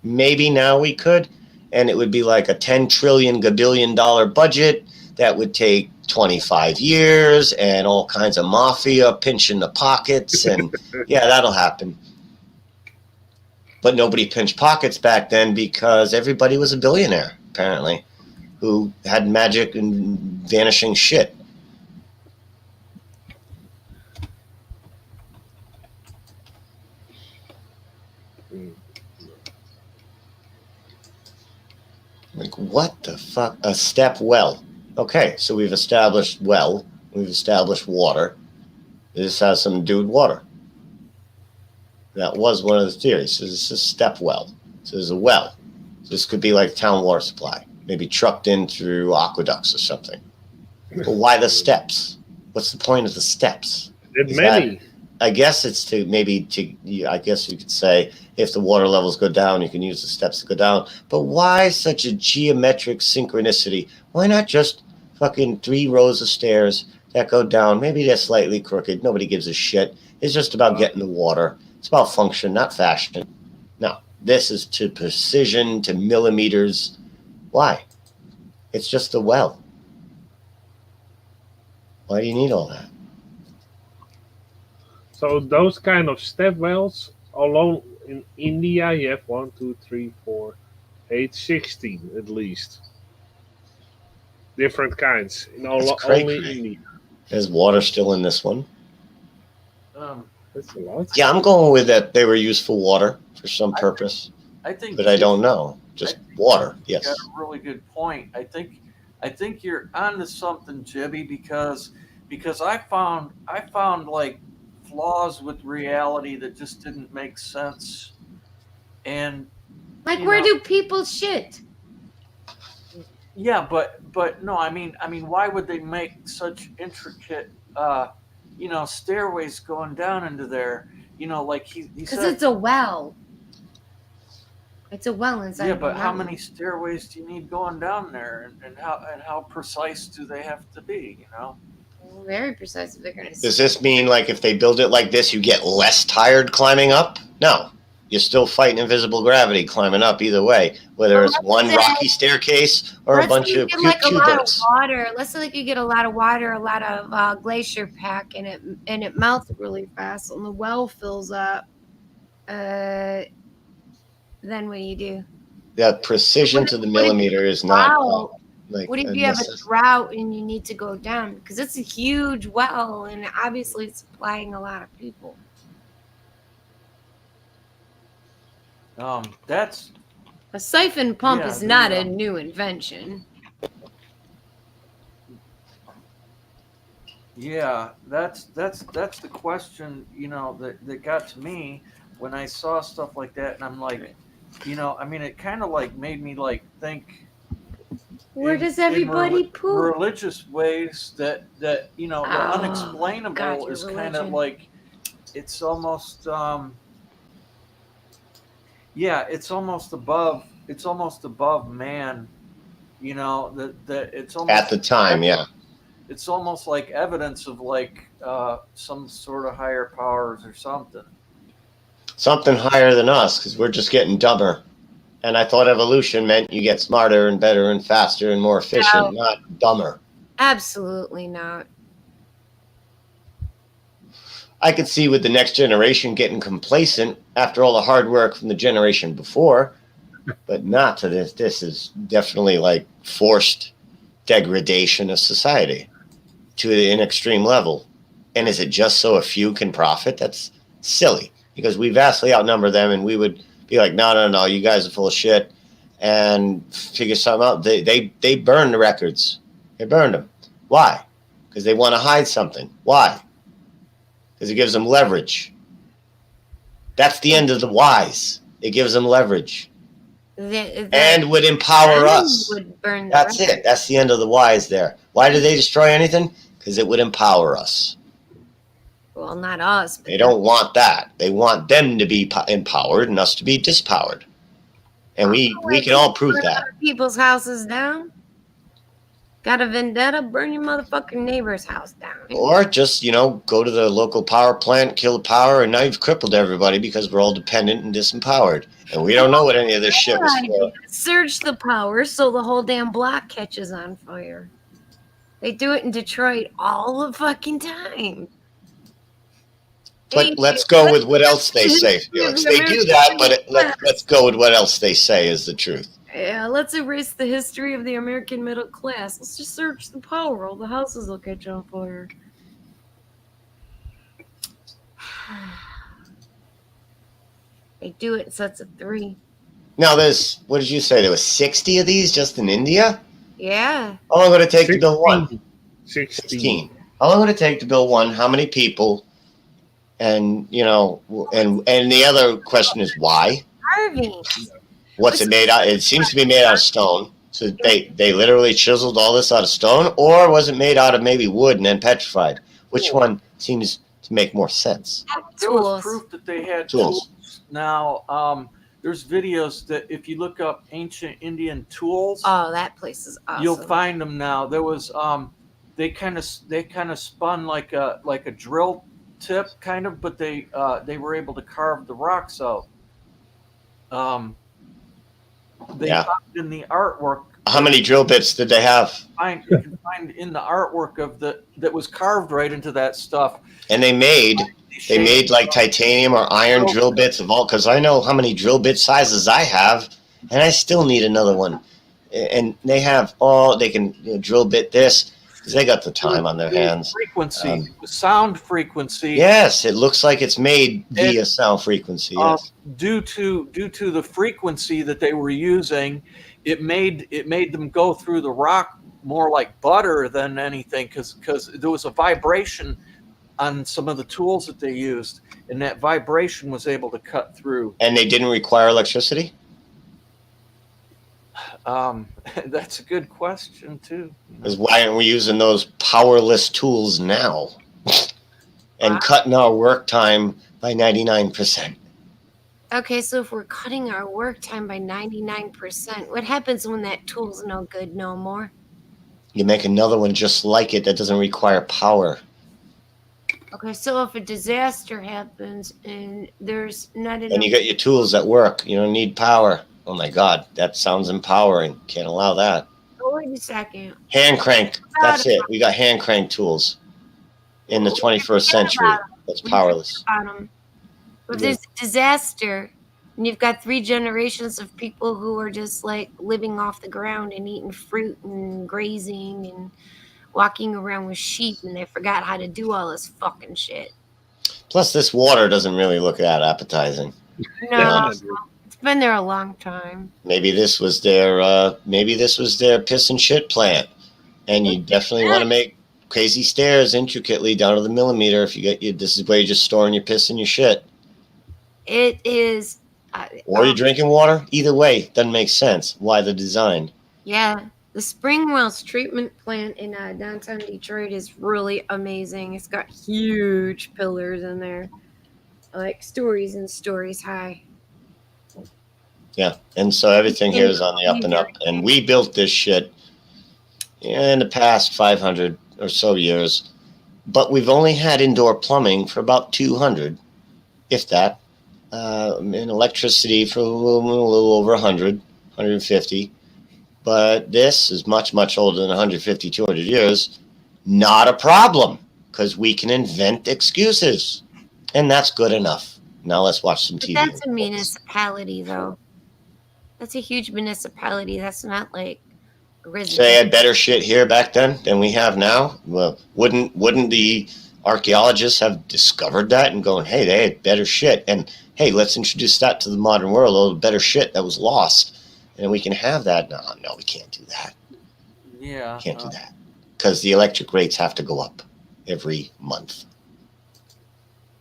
Speaker 2: Maybe now we could, and it would be like a $10 trillion gabillion budget that would take 25 years and all kinds of mafia pinching the pockets, and yeah, that'll happen. But nobody pinched pockets back then because everybody was a billionaire, apparently, who had magic and vanishing shit. Like, what the fuck? A step well. Okay, so we've established well. We've established water. This has some dude water. That was one of the theories. So this is step well. So there's a well. So this could be like town water supply. Maybe trucked in through aqueducts or something. But why the steps? What's the point of the steps? I guess it's I guess you could say if the water levels go down, you can use the steps to go down. But why such a geometric synchronicity? Why not just fucking 3 rows of stairs that go down? Maybe they're slightly crooked. Nobody gives a shit. It's just about getting the water. It's about function, not fashion. No, this is to precision, to millimeters. Why? It's just a well. Why do you need all that?
Speaker 4: So those kind of step wells alone in India, you have 1, 2, 3, 4, 8, 16 at least. Different kinds. Only India.
Speaker 2: There's water still in this one.
Speaker 4: That's a lot.
Speaker 2: Yeah, I'm going with that. They were used for water for some purpose,
Speaker 1: I think,
Speaker 2: but I don't know. Just water.
Speaker 1: you
Speaker 2: Yes.
Speaker 1: got a really good point. I think you're onto something, Jibby, because I found like flaws with reality that just didn't make sense, and
Speaker 5: Like,
Speaker 1: you
Speaker 5: where
Speaker 1: know,
Speaker 5: do people shit?
Speaker 1: yeah, but no, I mean, why would they make such intricate, stairways going down into there? Like he
Speaker 5: Because
Speaker 1: said,
Speaker 5: it's a well. It's a well inside
Speaker 1: yeah,
Speaker 5: of a
Speaker 1: but how
Speaker 5: mountain.
Speaker 1: many stairways do you need going down there, and how precise do they have to be?
Speaker 5: Very precise if they're going to
Speaker 2: Does this mean like if they build it like this, you get less tired climbing up? No. You're still fighting invisible gravity climbing up either way, whether it's one rocky staircase or a
Speaker 5: Let's
Speaker 2: bunch
Speaker 5: say you
Speaker 2: of
Speaker 5: get like a lot of
Speaker 2: cuboids.
Speaker 5: water. Let's say like you get a lot of water, a lot of glacier pack, and it melts really fast, and the well fills up. Then what do you do?
Speaker 2: That precision to the millimeter is not
Speaker 5: Wow.
Speaker 2: like
Speaker 5: What if
Speaker 2: a
Speaker 5: you have a
Speaker 2: necessity.
Speaker 5: drought and you need to go down? Because it's a huge well, and obviously it's supplying a lot of people.
Speaker 1: That's
Speaker 5: A siphon pump
Speaker 1: Yeah,
Speaker 5: is not a
Speaker 1: the,
Speaker 5: new invention.
Speaker 1: yeah, that's the question, that got to me when I saw stuff like that, and I'm like, I mean, it kind of like made me like think
Speaker 5: Where does everybody poop?
Speaker 1: religious ways that the
Speaker 5: Oh,
Speaker 1: unexplainable
Speaker 5: God, your
Speaker 1: is kind of
Speaker 5: religion.
Speaker 1: like it's almost yeah, it's almost above man, that it's almost
Speaker 2: At the time, yeah.
Speaker 1: it's almost like evidence of like some sort of higher powers or something.
Speaker 2: Something higher than us because we're just getting dumber. And I thought evolution meant you get smarter and better and faster and more efficient, not dumber.
Speaker 5: Absolutely not.
Speaker 2: I could see with the next generation getting complacent after all the hard work from the generation before, but not to this. This is definitely like forced degradation of society to an extreme level. And is it just so a few can profit? That's silly because we vastly outnumber them, and we would be like, no, you guys are full of shit, and figure something out. They burn the records. They burned them. Why? Because they want to hide something. Why? Because it gives them leverage. That's the end of the whys. It gives them leverage. And would empower us.
Speaker 5: Would burn the
Speaker 2: That's it. That's the end of the whys there. Why do they destroy anything? Because it would empower us.
Speaker 5: Well, not us. But
Speaker 2: They don't want that. They want them to be empowered and us to be dispowered. And we can all prove that.
Speaker 5: People's houses down. Got a vendetta? Burn your motherfucking neighbor's house down.
Speaker 2: Or just, go to the local power plant, kill the power, and now you've crippled everybody because we're all dependent and disempowered. And we don't know what any of this shit was for.
Speaker 5: Surge the power so the whole damn block catches on fire. They do it in Detroit all the fucking time.
Speaker 2: But let's go with what else they say, Felix. They do that, but let's go with what else they say is the truth.
Speaker 5: Yeah, let's erase the history of the American middle class. Let's just search the power. All the houses will catch on fire. They do it in sets of 3.
Speaker 2: Now, what did you say? There was 60 of these just in India?
Speaker 5: Yeah.
Speaker 2: How long would it take to build one?
Speaker 4: 16.
Speaker 2: How long would it take to build one? How many people? And, and the other question is why?
Speaker 5: Carving.
Speaker 2: What's it made out? It seems to be made out of stone. So they literally chiseled all this out of stone, or was it made out of maybe wood and then petrified? Which one seems to make more sense?
Speaker 1: There was proof that they had
Speaker 2: Tools.
Speaker 1: Now, there's videos that if you look up ancient Indian tools,
Speaker 5: Oh, that place is awesome.
Speaker 1: you'll find them now. There was they kind of spun like a drill tip kind of, but they were able to carve the rocks out. They found in the artwork.
Speaker 2: How many drill bits did they have?
Speaker 1: You can find in the artwork that was carved right into that stuff.
Speaker 2: And they made like titanium or iron drill bits of all, because I know how many drill bit sizes I have, and I still need another one. And they have they can drill bit this. They got the time on their hands.
Speaker 1: Frequency, sound frequency.
Speaker 2: Yes, it looks like it's made via sound frequency. Yes.
Speaker 1: Due to the frequency that they were using, it made them go through the rock more like butter than anything, because there was a vibration on some of the tools that they used, and that vibration was able to cut through.
Speaker 2: And they didn't require electricity?
Speaker 1: That's a good question too.
Speaker 2: Because why aren't we using those powerless tools now and cutting our work time by 99%?
Speaker 5: Okay, so if we're cutting our work time by 99%, what happens when that tool's no good no more?
Speaker 2: You make another one just like it that doesn't require power.
Speaker 5: Okay, so if a disaster happens and there's not enough...
Speaker 2: And you got your tools that work. You don't need power. Oh my God, that sounds empowering. Can't allow that.
Speaker 5: Oh, wait a second.
Speaker 2: Hand crank. That's it. We got hand crank tools in the 21st century. That's powerless.
Speaker 5: If there's a disaster and you've got 3 generations of people who are just like living off the ground and eating fruit and grazing and walking around with sheep, and they forgot how to do all this fucking shit.
Speaker 2: Plus, this water doesn't really look that appetizing.
Speaker 5: No, it's been there a long time.
Speaker 2: Maybe this was their piss and shit plant, and you definitely want to make crazy stairs intricately down to the millimeter. If you get this is where you're just storing your piss and your shit.
Speaker 5: It is.
Speaker 2: Or you're drinking water. Either way, doesn't make sense. Why the design?
Speaker 5: Yeah. The Spring Wells treatment plant in downtown Detroit is really amazing. It's got huge pillars in there, like stories and stories high.
Speaker 2: Yeah, and so everything here is on the up and up. And we built this shit in the past 500 or so years, but we've only had indoor plumbing for about 200, if that, and electricity for a little over 100, 150. But this is much, much older than 150, 200 years. Not a problem, because we can invent excuses. And that's good enough. Now let's watch some TV.
Speaker 5: But that's a municipality, though. That's a huge municipality. That's not like a residence.
Speaker 2: So they had better shit here back then than we have now? Well, wouldn't the archaeologists have discovered that and going, hey, they had better shit. And, hey, let's introduce that to the modern world, all the better shit that was lost. And we can have that. No, we can't do that.
Speaker 1: Yeah.
Speaker 2: Can't do that. Because the electric rates have to go up every month.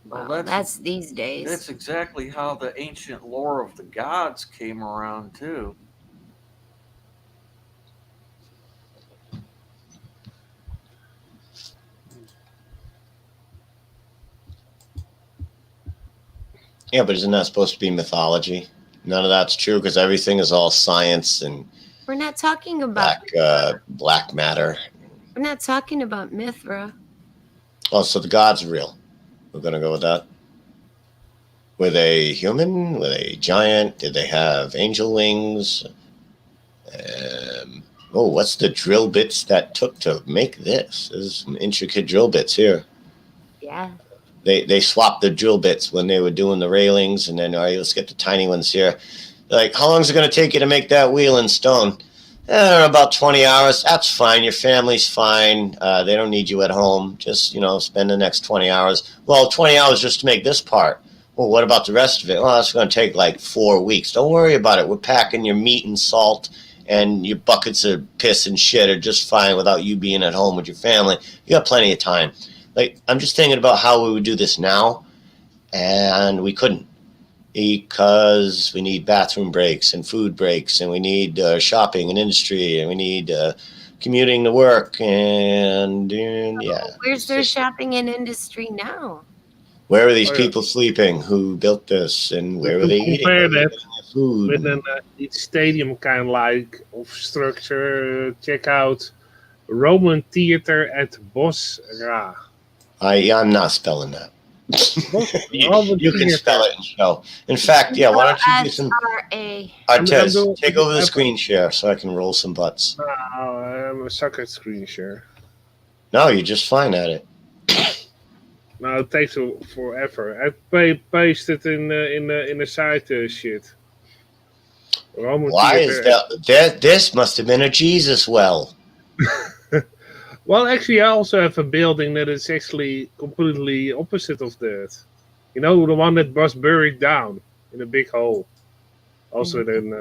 Speaker 5: Well, that's these days.
Speaker 1: That's exactly how the ancient lore of the gods came around, too.
Speaker 2: Yeah, but isn't that supposed to be mythology? None of that's true because everything is all science and
Speaker 5: we're not talking about
Speaker 2: black matter.
Speaker 5: We're not talking about Mithra.
Speaker 2: Oh, so the gods are real. We're going to go with that. Were they human? Were they giant? Did they have angel wings? What's the drill bits that took to make this? There's some intricate drill bits here.
Speaker 5: Yeah.
Speaker 2: They swapped the drill bits when they were doing the railings, and then, all right, let's get the tiny ones here. Like, how long is it going to take you to make that wheel in stone? About 20 hours. That's fine. Your family's fine. They don't need you at home. Just, spend the next 20 hours. Well, 20 hours just to make this part. Well, what about the rest of it? Well, it's going to take like 4 weeks. Don't worry about it. We're packing your meat and salt, and your buckets of piss and shit are just fine without you being at home with your family. You got plenty of time. Like, I'm just thinking about how we would do this now, and we couldn't because we need bathroom breaks and food breaks, and we need shopping and industry, and we need commuting to work, and yeah.
Speaker 5: Where's their shopping and industry now?
Speaker 2: Where are these people sleeping? Who built this, and where are they eating?
Speaker 4: Compare that
Speaker 2: food
Speaker 4: with an stadium kind of structure. Check out Roman Theater at Bosra.
Speaker 2: I'm not spelling that. you can spell it and show. In fact, yeah, why don't you do some... Artez, take over the screen share so I can roll some butts.
Speaker 4: I'm a sucker at screen share.
Speaker 2: No, you're just fine at it.
Speaker 4: No, it takes forever. I paste it in the site shit. Roman
Speaker 2: Why
Speaker 4: Theater
Speaker 2: is that? This must have been a Jesus well.
Speaker 4: Well, actually, I also have a building that is actually completely opposite of that. You know, the one that was buried down in a big hole. Also, then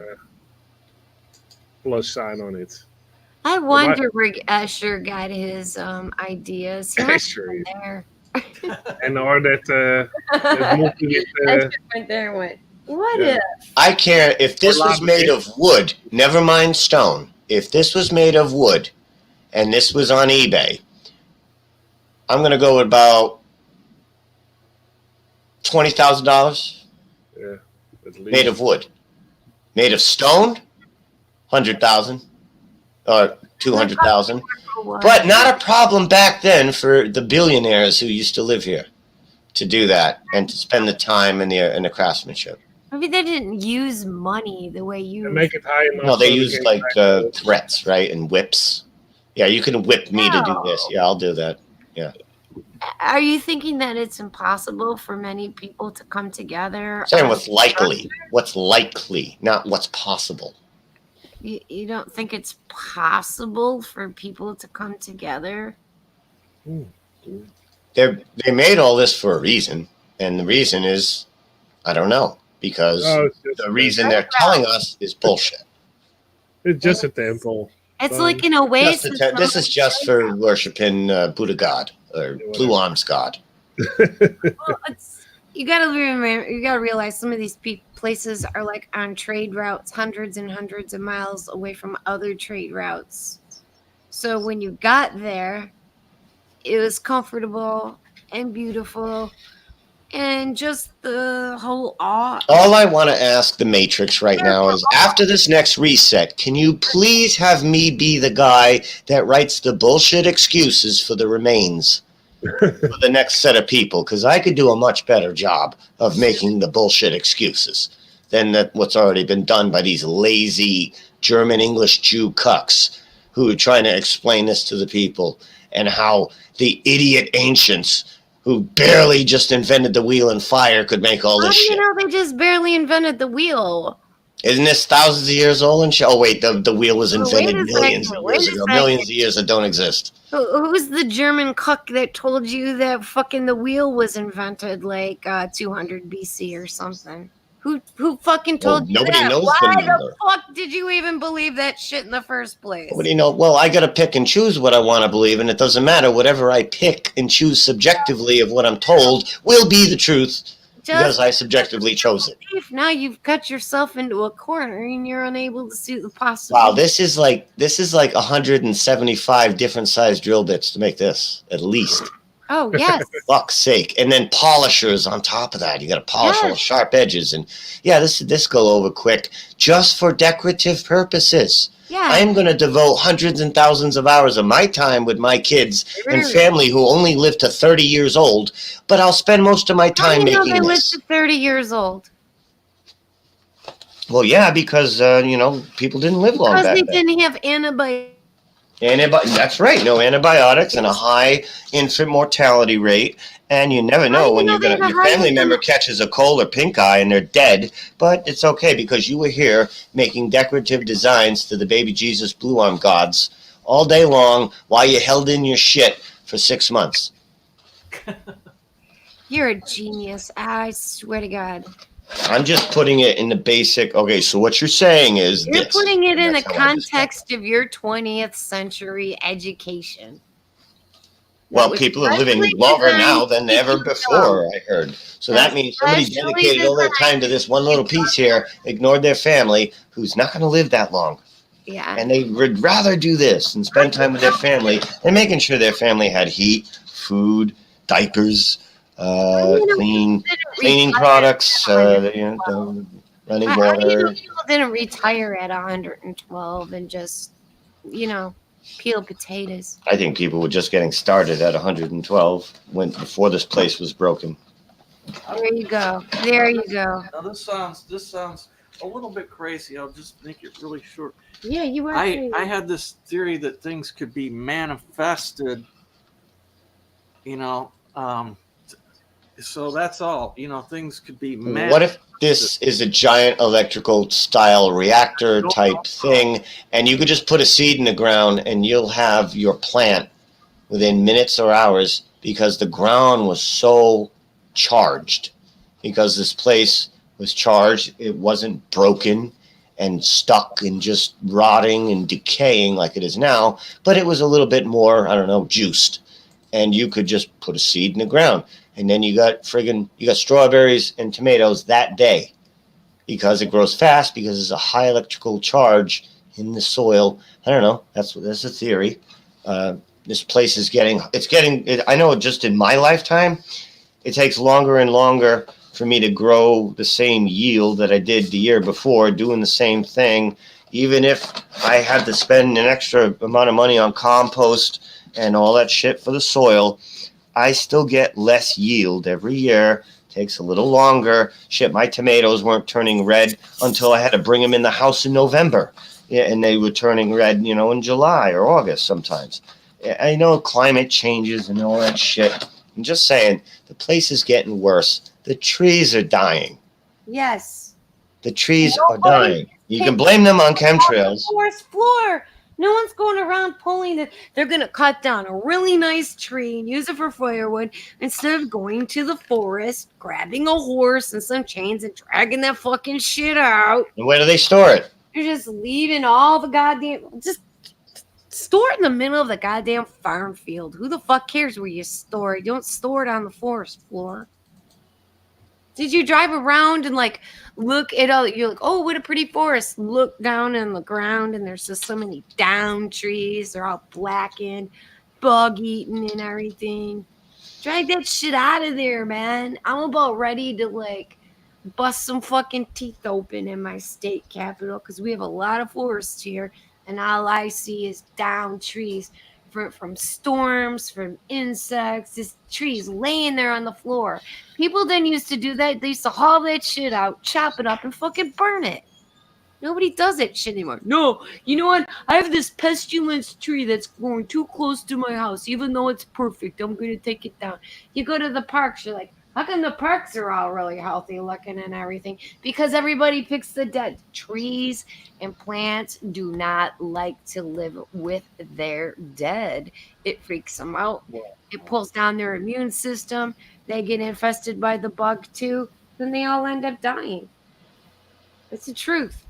Speaker 4: plus sign on it.
Speaker 5: I
Speaker 4: It might-
Speaker 5: wonder where Escher got his ideas. He must
Speaker 4: Sure.
Speaker 5: have been there.
Speaker 4: And or that movie with
Speaker 5: Escher went there and went, what
Speaker 4: Yeah.
Speaker 5: if?
Speaker 2: I care if this was made of wood, never mind stone. If this was made of wood and this was on eBay, I'm going to go with about $20,000
Speaker 4: at least.
Speaker 2: made of wood. Made of stone, 100,000 or 200,000. But not a problem back then for the billionaires who used to live here to do that and to spend the time and the craftsmanship.
Speaker 5: Maybe they didn't use money the way you
Speaker 4: And make it high enough.
Speaker 2: No, they
Speaker 4: so
Speaker 2: use
Speaker 4: can
Speaker 2: like
Speaker 4: back-
Speaker 2: threats, right? And whips. Yeah, you can whip me to do this. Yeah, I'll do that.
Speaker 5: Are you thinking that it's impossible for many people to come together?
Speaker 2: Saying what's likely. What's likely, not what's possible.
Speaker 5: You don't think it's possible for people to come together?
Speaker 2: They made all this for a reason, and the reason is, I don't know, because
Speaker 4: Oh, it's just,
Speaker 2: the reason they're telling us is bullshit.
Speaker 4: it's just a temple.
Speaker 5: It's
Speaker 4: Um,
Speaker 5: like an oasis.
Speaker 2: This is just for worshiping Buddha God or Blue Arms God.
Speaker 5: Well, you gotta remember. You gotta realize some of these places are like on trade routes, hundreds and hundreds of miles away from other trade routes. So when you got there, it was comfortable and beautiful, and just the whole awe.
Speaker 2: All I want to ask the Matrix right now is, after this next reset, can you please have me be the guy that writes the bullshit excuses for the remains for the next set of people? Because I could do a much better job of making the bullshit excuses than what's already been done by these lazy German English Jew cucks who are trying to explain this to the people, and how the idiot ancients who barely just invented the wheel and fire could make all
Speaker 5: How
Speaker 2: this
Speaker 5: do you
Speaker 2: shit.
Speaker 5: know they just barely invented the wheel?
Speaker 2: Isn't this thousands of years old and shit? Oh, wait, the wheel was
Speaker 5: Oh, wait
Speaker 2: invented
Speaker 5: a
Speaker 2: millions
Speaker 5: second,
Speaker 2: of
Speaker 5: wait
Speaker 2: years
Speaker 5: a
Speaker 2: ago.
Speaker 5: second.
Speaker 2: Millions of years that don't exist.
Speaker 5: Who's the German cuck that told you that fucking the wheel was invented like 200 BC or something? Who fucking told you
Speaker 2: nobody
Speaker 5: that?
Speaker 2: knows
Speaker 5: Why
Speaker 2: the
Speaker 5: the
Speaker 2: number.
Speaker 5: fuck did you even believe that shit in the first place?
Speaker 2: Nobody know. Well, I got to pick and choose what I want to believe, and it doesn't matter. Whatever I pick and choose subjectively of what I'm told will be the truth because I subjectively chose it.
Speaker 5: If now you've cut yourself into a corner and you're unable to see the possibility.
Speaker 2: Wow, this is like 175 different size drill bits to make this, at least.
Speaker 5: Oh yes.
Speaker 2: Fuck's sake. And then polishers on top of that. You got to polish all the
Speaker 5: Yes.
Speaker 2: sharp edges. And yeah, this go over quick just for decorative purposes.
Speaker 5: Yeah.
Speaker 2: I'm going to devote hundreds and thousands of hours of my time with my kids and family who only live to 30 years old, but I'll spend most of my
Speaker 5: How do
Speaker 2: time
Speaker 5: you know
Speaker 2: making
Speaker 5: they lived
Speaker 2: this.
Speaker 5: to 30 years old?
Speaker 2: Well, yeah, because, people didn't live long
Speaker 5: Because
Speaker 2: back
Speaker 5: they
Speaker 2: then.
Speaker 5: didn't have antibiotics.
Speaker 2: That's right. No antibiotics and a high infant mortality rate. And you never
Speaker 5: How do
Speaker 2: know
Speaker 5: you
Speaker 2: when
Speaker 5: know they
Speaker 2: your
Speaker 5: have a high
Speaker 2: family
Speaker 5: infant-
Speaker 2: member catches a cold or pink eye and they're dead. But it's okay because you were here making decorative designs to the baby Jesus blue arm gods all day long while you held in your shit for 6 months.
Speaker 5: You're a genius. I swear to God.
Speaker 2: I'm just putting it in the basic. Okay, so what you're saying is
Speaker 5: You're
Speaker 2: this.
Speaker 5: putting it in the
Speaker 2: That's how I describe it.
Speaker 5: context of your 20th century education.
Speaker 2: Well,
Speaker 5: That was
Speaker 2: people are living
Speaker 5: specially
Speaker 2: longer
Speaker 5: designed
Speaker 2: now
Speaker 5: to
Speaker 2: than
Speaker 5: keep
Speaker 2: ever
Speaker 5: you
Speaker 2: before,
Speaker 5: young.
Speaker 2: I heard. So
Speaker 5: That's
Speaker 2: that means somebody
Speaker 5: specially
Speaker 2: dedicated all their
Speaker 5: designed
Speaker 2: time to this one little
Speaker 5: to keep
Speaker 2: piece here, ignored their family, who's not going to live that long.
Speaker 5: Yeah.
Speaker 2: And they would rather do this and spend time with their family and making sure their family had heat, food, diapers, cleaning products, running
Speaker 5: How do you know
Speaker 2: water.
Speaker 5: people didn't retire at 112 and just, peel potatoes?
Speaker 2: I think people were just getting started at 112 before this place was broken.
Speaker 5: There you go. There you go.
Speaker 1: Now this sounds a little bit crazy. I'll just make it really short.
Speaker 5: Yeah, you were.
Speaker 1: I had this theory that things could be manifested. So that's all. Things could be manifested.
Speaker 2: What if this is a giant electrical style reactor type thing, and you could just put a seed in the ground and you'll have your plant within minutes or hours because the ground was so charged. Because this place was charged, it wasn't broken and stuck and just rotting and decaying like it is now, but it was a little bit more, I don't know, juiced. And you could just put a seed in the ground. And then you got strawberries and tomatoes that day because it grows fast because there's a high electrical charge in the soil. I don't know. That's a theory. This place is I know just in my lifetime, it takes longer and longer for me to grow the same yield that I did the year before, doing the same thing. Even if I had to spend an extra amount of money on compost and all that shit for the soil, I still get less yield every year. Takes a little longer. Shit, my tomatoes weren't turning red until I had to bring them in the house in November. Yeah, and they were turning red, in July or August sometimes. I know climate changes and all that shit. I'm just saying, the place is getting worse. The trees are dying.
Speaker 5: Yes.
Speaker 2: The trees are dying. You can blame them on chemtrails.
Speaker 5: Forest floor. No one's going around pulling it. They're going to cut down a really nice tree and use it for firewood instead of going to the forest, grabbing a horse and some chains and dragging that fucking shit out.
Speaker 2: And where do they store it?
Speaker 5: You're just leaving all the goddamn... Just store it in the middle of the goddamn farm field. Who the fuck cares where you store it? You don't store it on the forest floor. Did you drive around and look at all? You're like, oh, what a pretty forest. Look down on the ground and there's just so many down trees. They're all blackened, bug eaten and everything. Drag that shit out of there, man. I'm about ready to bust some fucking teeth open in my state capital because we have a lot of forests here and all I see is down trees from storms, from insects, just trees laying there on the floor. People didn't used to do that. They used to haul that shit out, chop it up, and fucking burn it. Nobody does that shit anymore. No, you know what? I have this pestilence tree that's growing too close to my house. Even though it's perfect, I'm going to take it down. You go to the parks, you're like, how come the parks are all really healthy looking and everything? Because everybody picks the dead. Trees and plants do not like to live with their dead. It freaks them out. It pulls down their immune system. They get infested by the bug too. Then they all end up dying. It's the truth.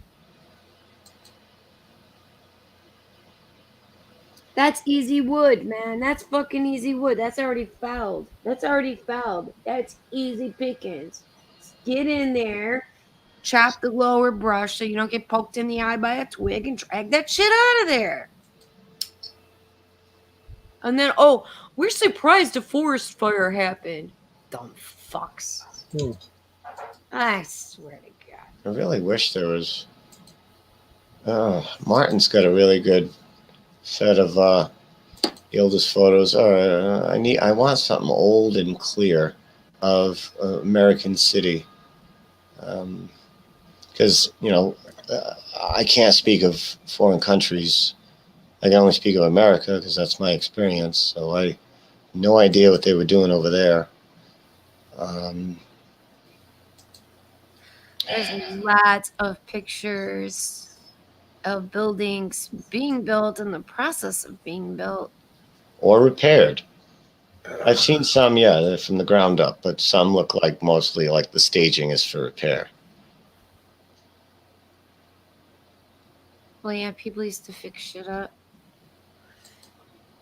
Speaker 5: That's easy wood, man. That's fucking easy wood. That's already fouled. That's easy pickings. Just get in there, chop the lower brush so you don't get poked in the eye by a twig and drag that shit out of there. And then, we're surprised a forest fire happened. Dumb fucks. I swear to God.
Speaker 2: I really wish there was... Martin's got a really good set of the oldest photos. I want something old and clear of American City, because I can't speak of foreign countries. I can only speak of America because that's my experience. So I no idea what they were doing over there.
Speaker 5: There's lots of pictures of buildings being built in the process of being built
Speaker 2: or repaired. I've seen some, they're from the ground up, but some look like mostly like the staging is for repair.
Speaker 5: Well, yeah, people used to fix shit up.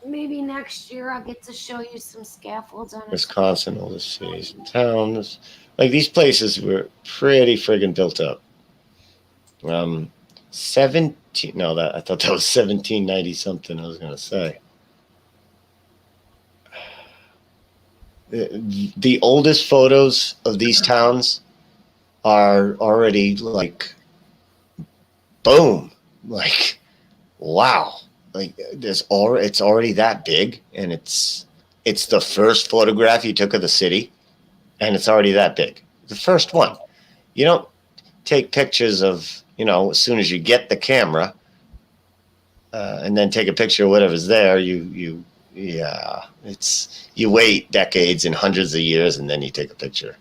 Speaker 5: Maybe next year I'll get to show you some scaffolds on it.
Speaker 2: Wisconsin, oldest cities and towns. Like these places were pretty friggin' built up. I thought that was 1790 something. I was gonna say. The oldest photos of these towns are already like, boom, like, wow, like it's already that big, and it's the first photograph you took of the city, and it's already that big. The first one. You don't take pictures of, as soon as you get the camera, and then take a picture of whatever's there. You wait decades and hundreds of years, and then you take a picture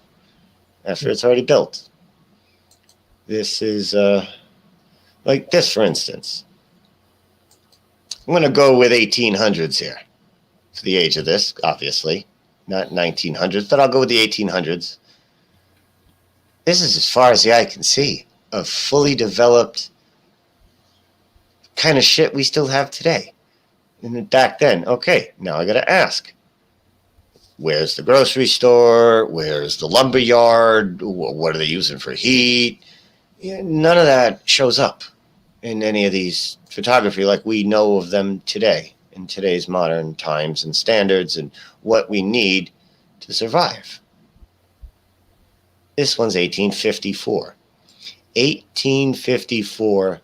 Speaker 2: after it's already built. This is like this, for instance. I'm going to go with 1800s here. for the age of this, obviously, not 1900s, but I'll go with the 1800s. This is as far as the eye can see of fully developed kind of shit we still have today. And then back then, okay, now I got to ask, where's the grocery store? Where's the lumber yard? What are they using for heat? Yeah, none of that shows up in any of these photography like we know of them today, in today's modern times and standards and what we need to survive. This one's 1854. 1854,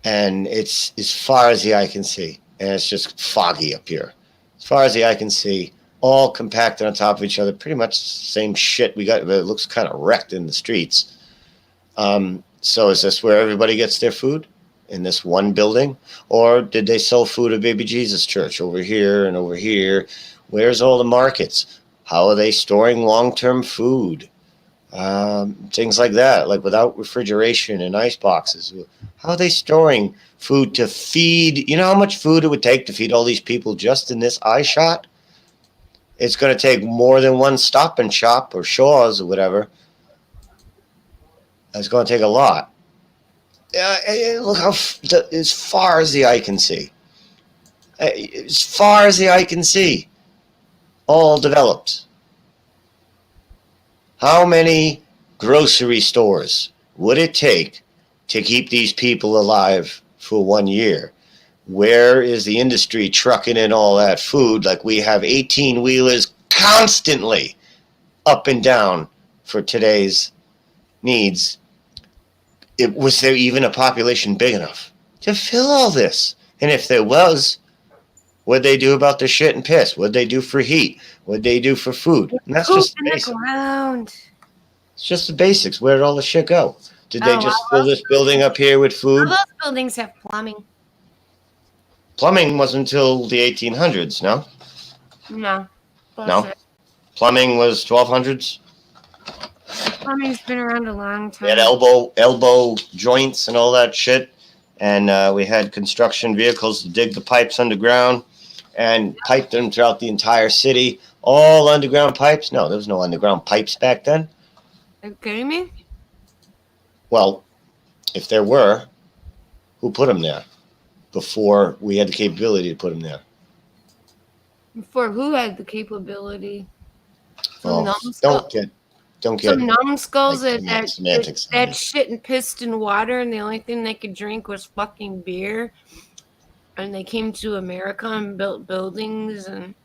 Speaker 2: and it's as far as the eye can see, and it's just foggy up here. As far as the eye can see, all compacted on top of each other, pretty much the same shit we got, but it looks kind of wrecked in the streets. So is this where everybody gets their food? In this one building? Or did they sell food at Baby Jesus Church over here and over here? Where's all the markets? How are they storing long-term food? Things like that, like without refrigeration and ice boxes. How are they storing food to feed? You know how much food it would take to feed all these people just in this eye shot? It's going to take more than one Stop and Shop or Shaw's or whatever. It's going to take a lot. Look how as far as the eye can see. As far as the eye can see. All developed. How many grocery stores would it take to keep these people alive for 1 year? Where is the industry trucking in all that food like we have 18-wheelers constantly up and down for today's needs? Was there even a population big enough to fill all this? And if there was, what'd they do about the shit and piss? What'd they do for heat? What'd they do for food? And that's just the basics. It's just the basics. Where did all the shit go? Did they just fill this building up here with food?
Speaker 5: All those buildings have plumbing.
Speaker 2: Plumbing wasn't until the 1800s, no?
Speaker 5: No.
Speaker 2: No? Plumbing was 1200s?
Speaker 5: Plumbing's been around a long time.
Speaker 2: We had elbow joints and all that shit. And we had construction vehicles to dig the pipes underground and pipe them throughout the entire city. All underground pipes? No, there was no underground pipes back then.
Speaker 5: Are you kidding me?
Speaker 2: Well, if there were, who put them there before we had the capability to put them there?
Speaker 5: For who had the capability?
Speaker 2: Oh, don't get
Speaker 5: some numbskulls
Speaker 2: like
Speaker 5: that shit and pissed in water, and the only thing they could drink was fucking beer. And they came to America and built buildings and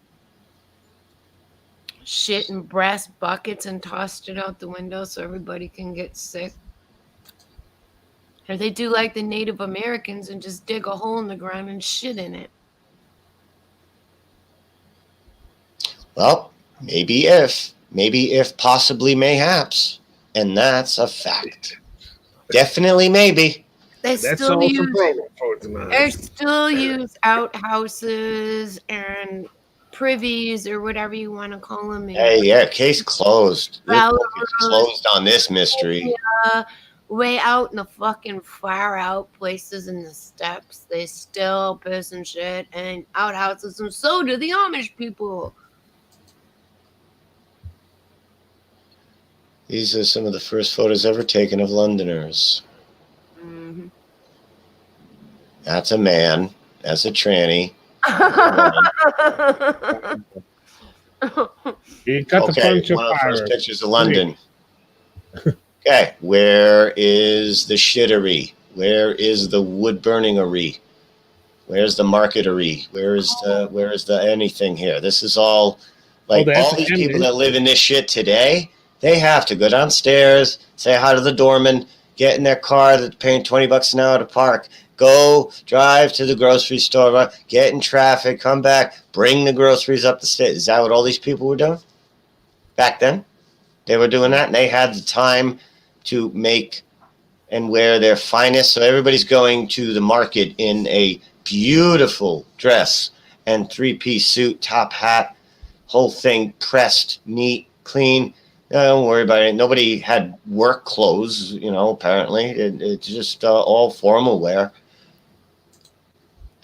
Speaker 5: shit in brass buckets and tossed it out the window so everybody can get sick. Or they do like the Native Americans and just dig a hole in the ground and shit in it.
Speaker 2: Well, maybe if, possibly, mayhaps. And that's a fact. Definitely maybe.
Speaker 5: They still use outhouses and privies or whatever you want to call them.
Speaker 2: Hey, yeah, case closed. Closed on this mystery.
Speaker 5: Way out in the fucking far out places in the steppes, they still piss and shit and outhouses, and so do the Amish people.
Speaker 2: These are some of the first photos ever taken of Londoners.
Speaker 5: Mm-hmm.
Speaker 2: That's a man. That's a tranny.
Speaker 4: You got the bunch of
Speaker 2: one of the first pictures of London. Okay, where is the shittery? Where is the wood burningery? Where's the marketery? Where is the anything here? This is all like all these people that live in this shit today. They have to go downstairs, say hi to the doorman, get in their car that's paying $20 an hour to park, go drive to the grocery store, get in traffic, come back, bring the groceries up the stairs. Is that what all these people were doing back then? They were doing that, and they had the time to make and wear their finest. So everybody's going to the market in a beautiful dress and three-piece suit, top hat, whole thing pressed, neat, clean. Don't worry about it. Nobody had work clothes, apparently. It's just all formal wear.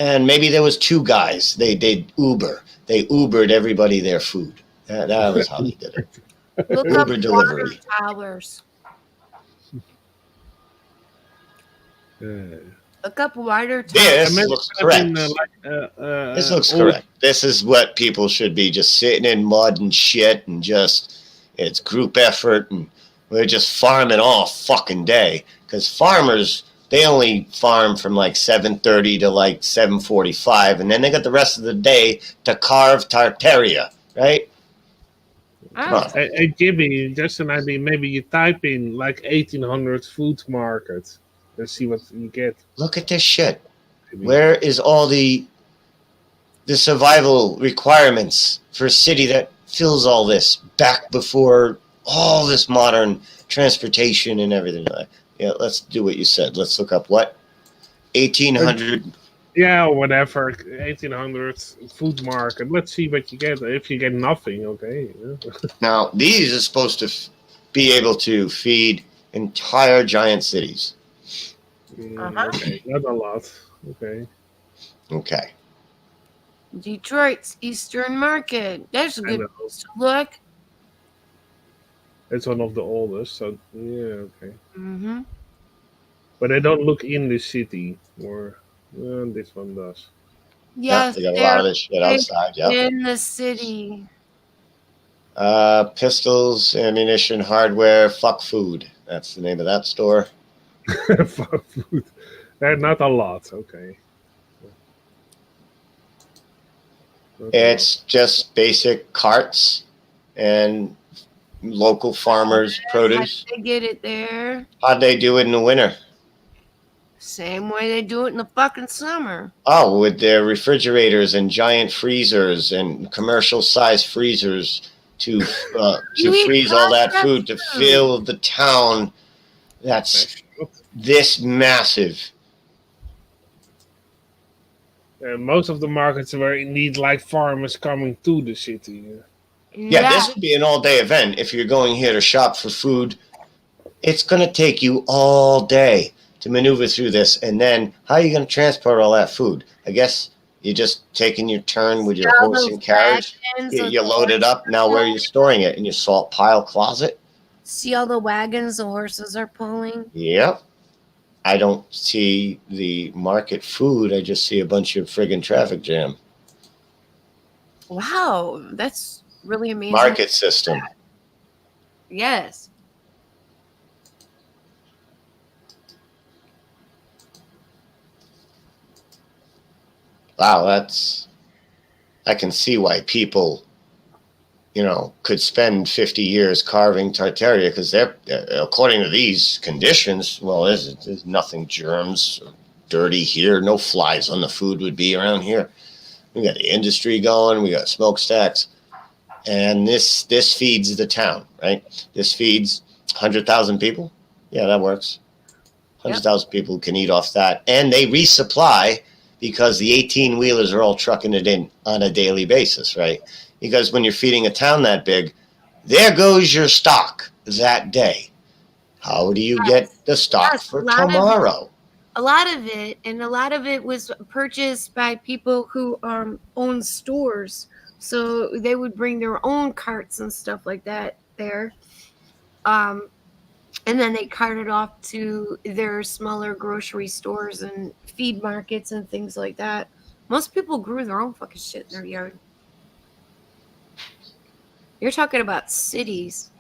Speaker 2: and maybe there was two guys. They Uber. They Ubered everybody their food. That was how they did it.
Speaker 5: Look up
Speaker 2: Uber
Speaker 5: water
Speaker 2: delivery.
Speaker 5: towers.
Speaker 4: Uh,
Speaker 5: Look up water towers.
Speaker 2: This
Speaker 4: imagine
Speaker 2: looks
Speaker 4: having,
Speaker 2: correct. This looks
Speaker 4: old-
Speaker 2: correct. This is what people should be, just sitting in mud and shit, and just it's group effort, and we're just farming all fucking day. Because farmers, they only farm from like 7:30 to like 7:45, and then they got the rest of the day to carve Tartaria, right? Come on.
Speaker 4: Hey, Jimmy, just an idea. Maybe you type in like 1800 food market and see what you get.
Speaker 2: Look at this shit. Where is all the survival requirements for a city that fills all this back before all this modern transportation and everything? Yeah, let's do what you said. Let's look up what 1800.
Speaker 4: Yeah, or whatever. 1800 food market. Let's see what you get. If you get nothing, okay. Yeah.
Speaker 2: Now these are supposed to be able to feed entire giant cities.
Speaker 4: Okay, not a lot. Okay.
Speaker 2: Okay.
Speaker 5: Detroit's Eastern Market. That's a
Speaker 4: I
Speaker 5: good
Speaker 4: know.
Speaker 5: place to look.
Speaker 4: It's one of the oldest, so yeah, okay.
Speaker 5: Mm-hmm.
Speaker 4: But they don't look in the city, or this one does.
Speaker 5: Yes,
Speaker 2: They got a
Speaker 5: they're
Speaker 2: lot of this shit outside. Yep.
Speaker 5: in the city.
Speaker 2: Pistols, ammunition, hardware, fuck food. That's the name of that store.
Speaker 4: For food. Not a lot, okay. Not a
Speaker 2: It's just basic carts and local farmers' produce.
Speaker 5: They get it there.
Speaker 2: How'd they do it in the winter?
Speaker 5: Same way they do it in the fucking summer.
Speaker 2: Oh, with their refrigerators and giant freezers and commercial-sized freezers to
Speaker 5: You eat
Speaker 2: freeze all that
Speaker 5: processed
Speaker 2: food to
Speaker 5: food.
Speaker 2: fill the town that's
Speaker 4: lot.
Speaker 2: this massive.
Speaker 4: Most of the markets where you need like farmers coming to the city.
Speaker 2: Yeah, this would be an all-day event if you're going here to shop for food. It's going to take you all day to maneuver through this, and then how are you going to transport all that food? I guess you're just taking your turn with your
Speaker 5: All
Speaker 2: horse
Speaker 5: those
Speaker 2: and carriage.
Speaker 5: wagons
Speaker 2: You,
Speaker 5: with
Speaker 2: you load it up. Now where are you storing it? In your salt pile closet?
Speaker 5: See all the wagons the horses are pulling?
Speaker 2: Yep. I don't see the market food. I just see a bunch of friggin' traffic jam.
Speaker 5: Wow, that's really amazing.
Speaker 2: Market system.
Speaker 5: Yes.
Speaker 2: Wow, I can see why people, could spend 50 years carving Tartaria, because they're, according to these conditions, well, there's nothing germs or dirty here. No flies on the food would be around here. We got the industry going. We got smokestacks. And this feeds the town, right? This feeds 100,000 people. Yeah, that works. 100,000 people can eat off that. And they resupply because the 18-wheelers are all trucking it in on a daily basis, right? Because when you're feeding a town that big, there goes your stock that day. How do you get the stock for tomorrow?
Speaker 5: A lot of it was purchased by people who own stores. So they would bring their own carts and stuff like that there. And then they carted off to their smaller grocery stores and feed markets and things like that. Most people grew their own fucking shit in their yard. You're talking about cities.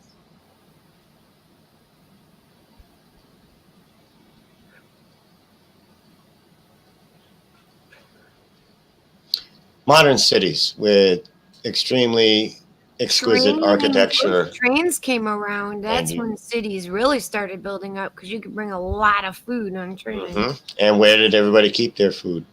Speaker 2: Modern cities with extremely exquisite architecture.
Speaker 5: Trains came around. That's
Speaker 2: And
Speaker 5: when cities really started building up because you could bring a lot of food on trains.
Speaker 2: Mhm. And where did everybody keep their food?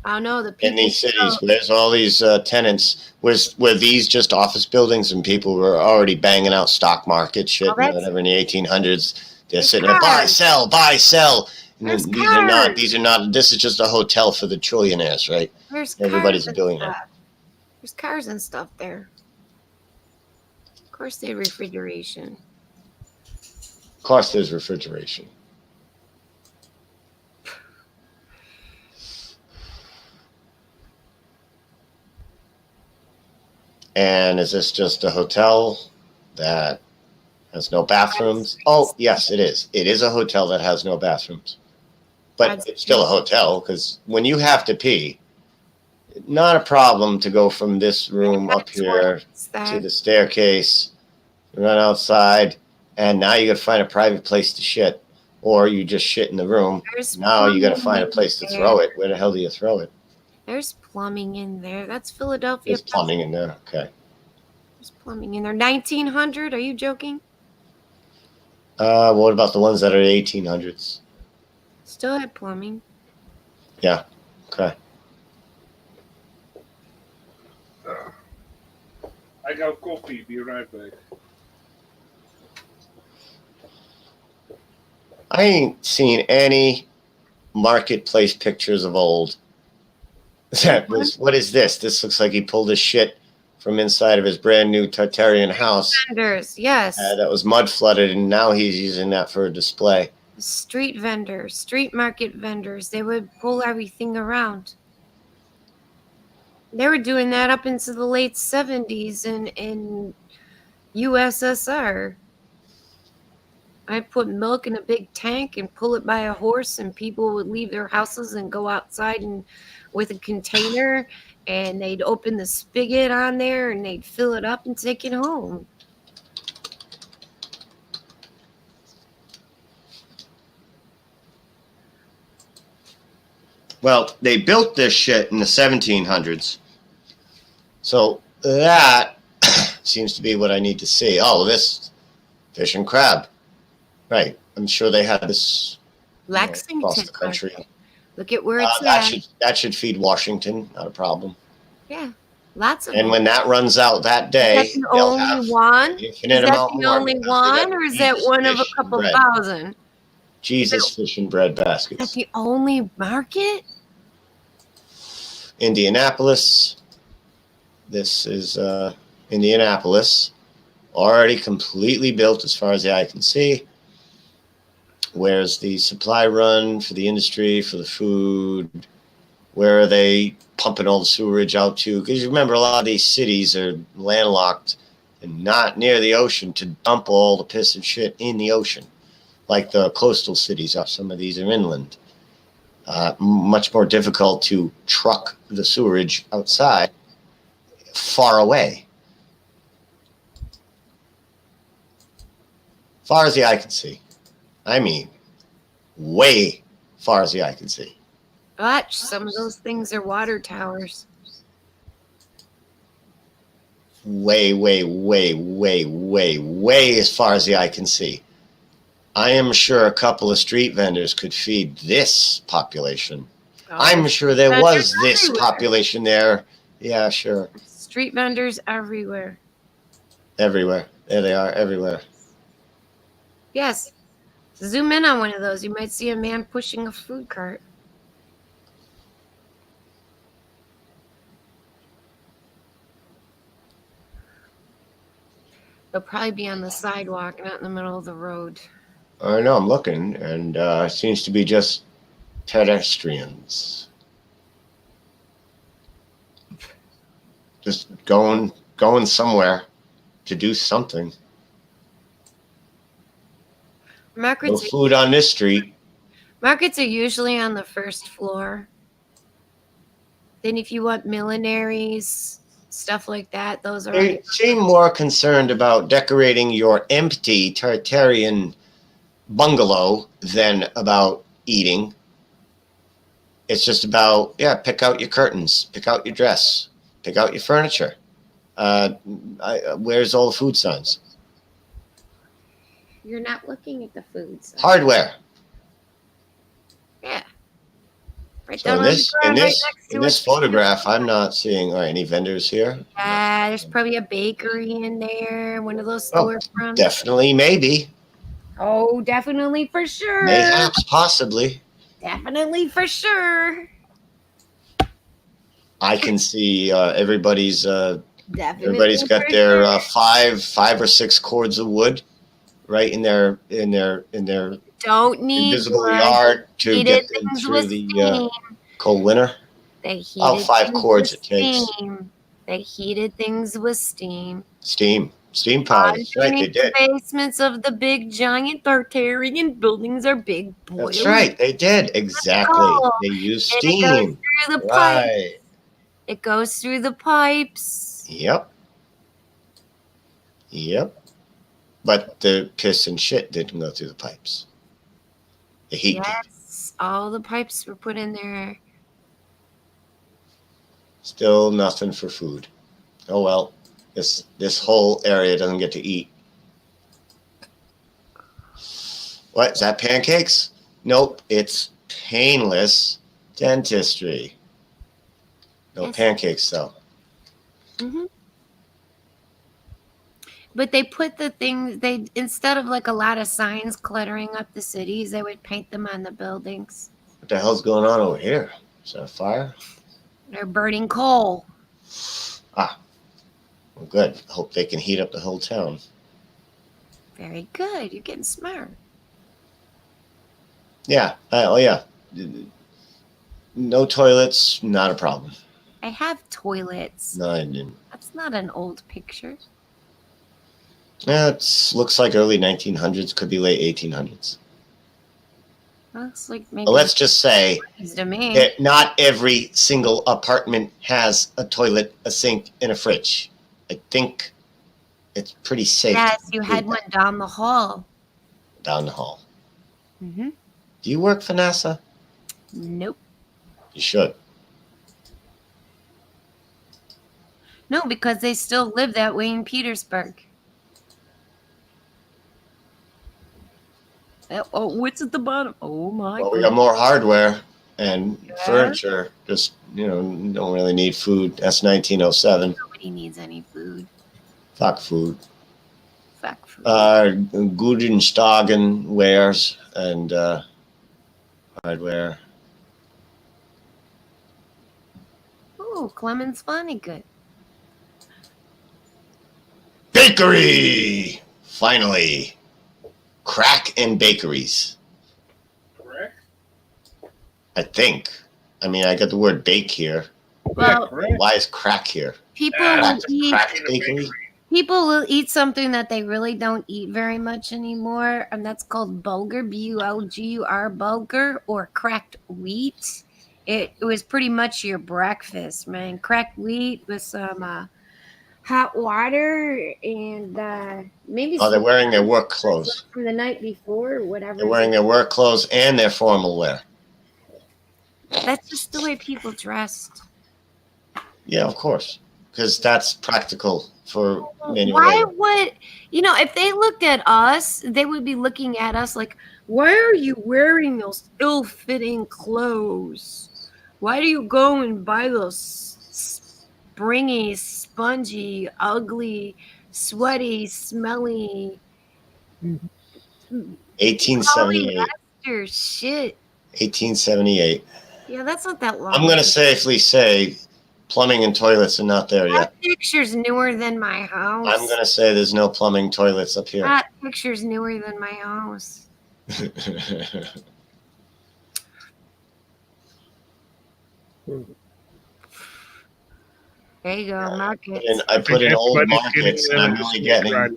Speaker 5: I don't know. The
Speaker 2: In
Speaker 5: people
Speaker 2: these cities, there's all these tenants. Were these just office buildings and people were already banging out stock market shit and whatever in the 1800s? They're sitting there, buy, sell, buy, sell. And
Speaker 5: There's
Speaker 2: these
Speaker 5: cars.
Speaker 2: are not, this is just a hotel for the trillionaires, right?
Speaker 5: There's
Speaker 2: Everybody's
Speaker 5: cars
Speaker 2: a billionaire.
Speaker 5: and stuff. There's cars and stuff there. Of course, they have refrigeration.
Speaker 2: Of course, there's refrigeration. And is this just a hotel that has no bathrooms? Oh, yes, it is. It is a hotel that has no bathrooms. But it's still a hotel because when you have to pee, not a problem to go from this room up here to the staircase, run outside, and now you got to find a private place to shit. Or you just shit in the room. Now you got to find a place to throw it. Where the hell do you throw it?
Speaker 5: There's plumbing in there. That's Philadelphia.
Speaker 2: There's plumbing in there. Okay.
Speaker 5: There's plumbing in there. 1900? Are you joking?
Speaker 2: What about the ones that are 1800s?
Speaker 5: Still had plumbing.
Speaker 2: Yeah. Okay.
Speaker 4: I got coffee. Be right back.
Speaker 2: I ain't seen any marketplace pictures of old. That was, what is this? This looks like he pulled his shit from inside of his brand new Tartarian house.
Speaker 5: Vendors, yes.
Speaker 2: That was mud flooded, and now he's using that for a display.
Speaker 5: Street vendors, street market vendors. They would pull everything around. They were doing that up into the late 70s in USSR. I'd put milk in a big tank and pull it by a horse, and people would leave their houses and go outside and with a container, and they'd open the spigot on there and they'd fill it up and take it home.
Speaker 2: Well, they built this shit in the 1700s. So that seems to be what I need to see. Oh, this fish and crab. Right. I'm sure they had this
Speaker 5: Lexington,
Speaker 2: across the country.
Speaker 5: Look at where it's at.
Speaker 2: That should feed Washington. Not a problem.
Speaker 5: Yeah, lots of
Speaker 2: And
Speaker 5: them.
Speaker 2: when that runs out that day,
Speaker 5: Is that the only one? Is that the only one, or is that one of a couple thousand?
Speaker 2: Jesus, fish and bread baskets.
Speaker 5: That's the only market?
Speaker 2: Indianapolis. This is Indianapolis. Already completely built as far as the eye can see. Where's the supply run for the industry, for the food? Where are they pumping all the sewerage out to? Because you remember, a lot of these cities are landlocked and not near the ocean to dump all the piss and shit in the ocean. Like the coastal cities are. Some of these are inland. Much more difficult to truck the sewerage outside far away. Far as the eye can see. I mean, way far as the eye can see.
Speaker 5: Watch, some of those things are water towers.
Speaker 2: Way, way, way, way, way, way as far as the eye can see. I am sure a couple of street vendors could feed this population.
Speaker 5: Oh,
Speaker 2: I'm sure there was this
Speaker 5: everywhere.
Speaker 2: population there. Yeah, sure.
Speaker 5: Street vendors everywhere.
Speaker 2: Everywhere. There they are, everywhere.
Speaker 5: Yes. Zoom in on one of those. You might see a man pushing a food cart. They'll probably be on the sidewalk, not in the middle of the road.
Speaker 2: I know, I'm looking, and it seems to be just pedestrians. Just going somewhere to do something. No
Speaker 5: Markets,
Speaker 2: food on this street.
Speaker 5: markets are usually on the first floor. Then if you want millineries, stuff like that, those are on
Speaker 2: They seem more concerned about decorating your empty Tartarian bungalow than about eating. It's just about, pick out your curtains, pick out your dress, pick out your furniture. Where's all the food signs?
Speaker 5: You're not looking at the foods.
Speaker 2: Hardware.
Speaker 5: Yeah. Right
Speaker 2: So
Speaker 5: down
Speaker 2: in
Speaker 5: on
Speaker 2: this
Speaker 5: the ground, right next
Speaker 2: in
Speaker 5: to
Speaker 2: this
Speaker 5: it.
Speaker 2: photograph, I'm not seeing any vendors here.
Speaker 5: There's probably a bakery in there, one of those
Speaker 2: Oh,
Speaker 5: storefronts.
Speaker 2: Definitely, maybe,
Speaker 5: Oh, definitely for sure.
Speaker 2: mayhaps, possibly.
Speaker 5: Definitely for sure.
Speaker 2: I can see everybody's
Speaker 5: Definitely.
Speaker 2: got
Speaker 5: for
Speaker 2: their
Speaker 5: sure.
Speaker 2: five or six cords of wood right in their
Speaker 5: Don't need
Speaker 2: invisible
Speaker 5: wood.
Speaker 2: yard to
Speaker 5: Heated
Speaker 2: get them
Speaker 5: things
Speaker 2: through
Speaker 5: with
Speaker 2: the
Speaker 5: steam.
Speaker 2: cold winter.
Speaker 5: They heated
Speaker 2: Oh, 5
Speaker 5: things
Speaker 2: cords
Speaker 5: with
Speaker 2: it takes.
Speaker 5: steam. They heated things with steam.
Speaker 2: Steam power. That's right, they
Speaker 5: Underneath
Speaker 2: did.
Speaker 5: the basements of the big giant Tartarian buildings are big boilers.
Speaker 2: That's right, they did. Exactly.
Speaker 5: coal.
Speaker 2: They used
Speaker 5: And it goes
Speaker 2: steam.
Speaker 5: through the pipe.
Speaker 2: Right.
Speaker 5: It goes through the pipes.
Speaker 2: Yep. But the piss and shit didn't go through the pipes. The heat did.
Speaker 5: Yes, all the pipes were put in there.
Speaker 2: Still nothing for food. Oh well, this whole area doesn't get to eat. What, is that pancakes? Nope, it's painless dentistry. No
Speaker 5: Yes.
Speaker 2: pancakes though.
Speaker 5: Hmm. But they put the things, they instead of like a lot of signs cluttering up the cities, they would paint them on the buildings.
Speaker 2: What the hell's going on over here? Is that a fire?
Speaker 5: They're burning coal.
Speaker 2: Well, good. I hope they can heat up the whole town.
Speaker 5: Very good. You're getting smart.
Speaker 2: Yeah. Oh yeah. No toilets, not a problem.
Speaker 5: I have toilets.
Speaker 2: No, I didn't.
Speaker 5: That's not an old picture.
Speaker 2: Yeah, it looks like early 1900s, could be late 1800s.
Speaker 5: Looks like maybe
Speaker 2: But let's just say
Speaker 5: to me.
Speaker 2: that not every single apartment has a toilet, a sink, and a fridge. I think it's pretty safe.
Speaker 5: Yes,
Speaker 2: to
Speaker 5: you
Speaker 2: include
Speaker 5: had one
Speaker 2: that
Speaker 5: down the hall.
Speaker 2: down the hall.
Speaker 5: Mm-hmm.
Speaker 2: Do you work for NASA?
Speaker 5: Nope.
Speaker 2: You should.
Speaker 5: No, because they still live that way in Petersburg. Oh, what's at the bottom? Oh my
Speaker 2: Well, we
Speaker 5: God.
Speaker 2: got more hardware and
Speaker 5: Yeah.
Speaker 2: furniture. Just, don't really need food. That's 1907.
Speaker 5: Nobody needs any food.
Speaker 2: Fuck food.
Speaker 5: Fuck food.
Speaker 2: Gudenstagen wares and hardware.
Speaker 5: Ooh, Clemens Vonnegut.
Speaker 2: Bakery! Finally. Crack and bakeries.
Speaker 4: Correct?
Speaker 2: I think. I mean, I got the word bake here.
Speaker 5: Well,
Speaker 4: correct.
Speaker 2: Why is crack here?
Speaker 5: people
Speaker 2: Crack,
Speaker 5: will eat.
Speaker 2: crack bakery?
Speaker 5: People will eat something that they really don't eat very much anymore, and that's called bulgur, B-U-L-G-U-R, bulgur, or cracked wheat. It was pretty much your breakfast, man. Cracked wheat with some hot water and maybe
Speaker 2: Oh, they're
Speaker 5: some
Speaker 2: wearing their work clothes.
Speaker 5: from the night before or whatever.
Speaker 2: They're wearing their work clothes and their formal wear.
Speaker 5: That's just the way people dressed.
Speaker 2: Yeah, of course. Because that's practical for manual
Speaker 5: Why
Speaker 2: labor.
Speaker 5: would, if they looked at us, they would be looking at us like, why are you wearing those ill-fitting clothes? Why do you go and buy those springy, spongy, ugly, sweaty, smelly
Speaker 2: 1878.
Speaker 5: polyester shit?
Speaker 2: 1878.
Speaker 5: Yeah, that's not that long.
Speaker 2: I'm going to safely say plumbing and toilets are not there yet.
Speaker 5: That picture's newer than my house.
Speaker 2: I'm going to say there's no plumbing toilets up here.
Speaker 5: That picture's newer than my house. There you go, market.
Speaker 2: And I put in old
Speaker 4: Everybody's
Speaker 2: markets,
Speaker 4: getting
Speaker 2: and I'm
Speaker 4: this
Speaker 2: only getting.
Speaker 4: right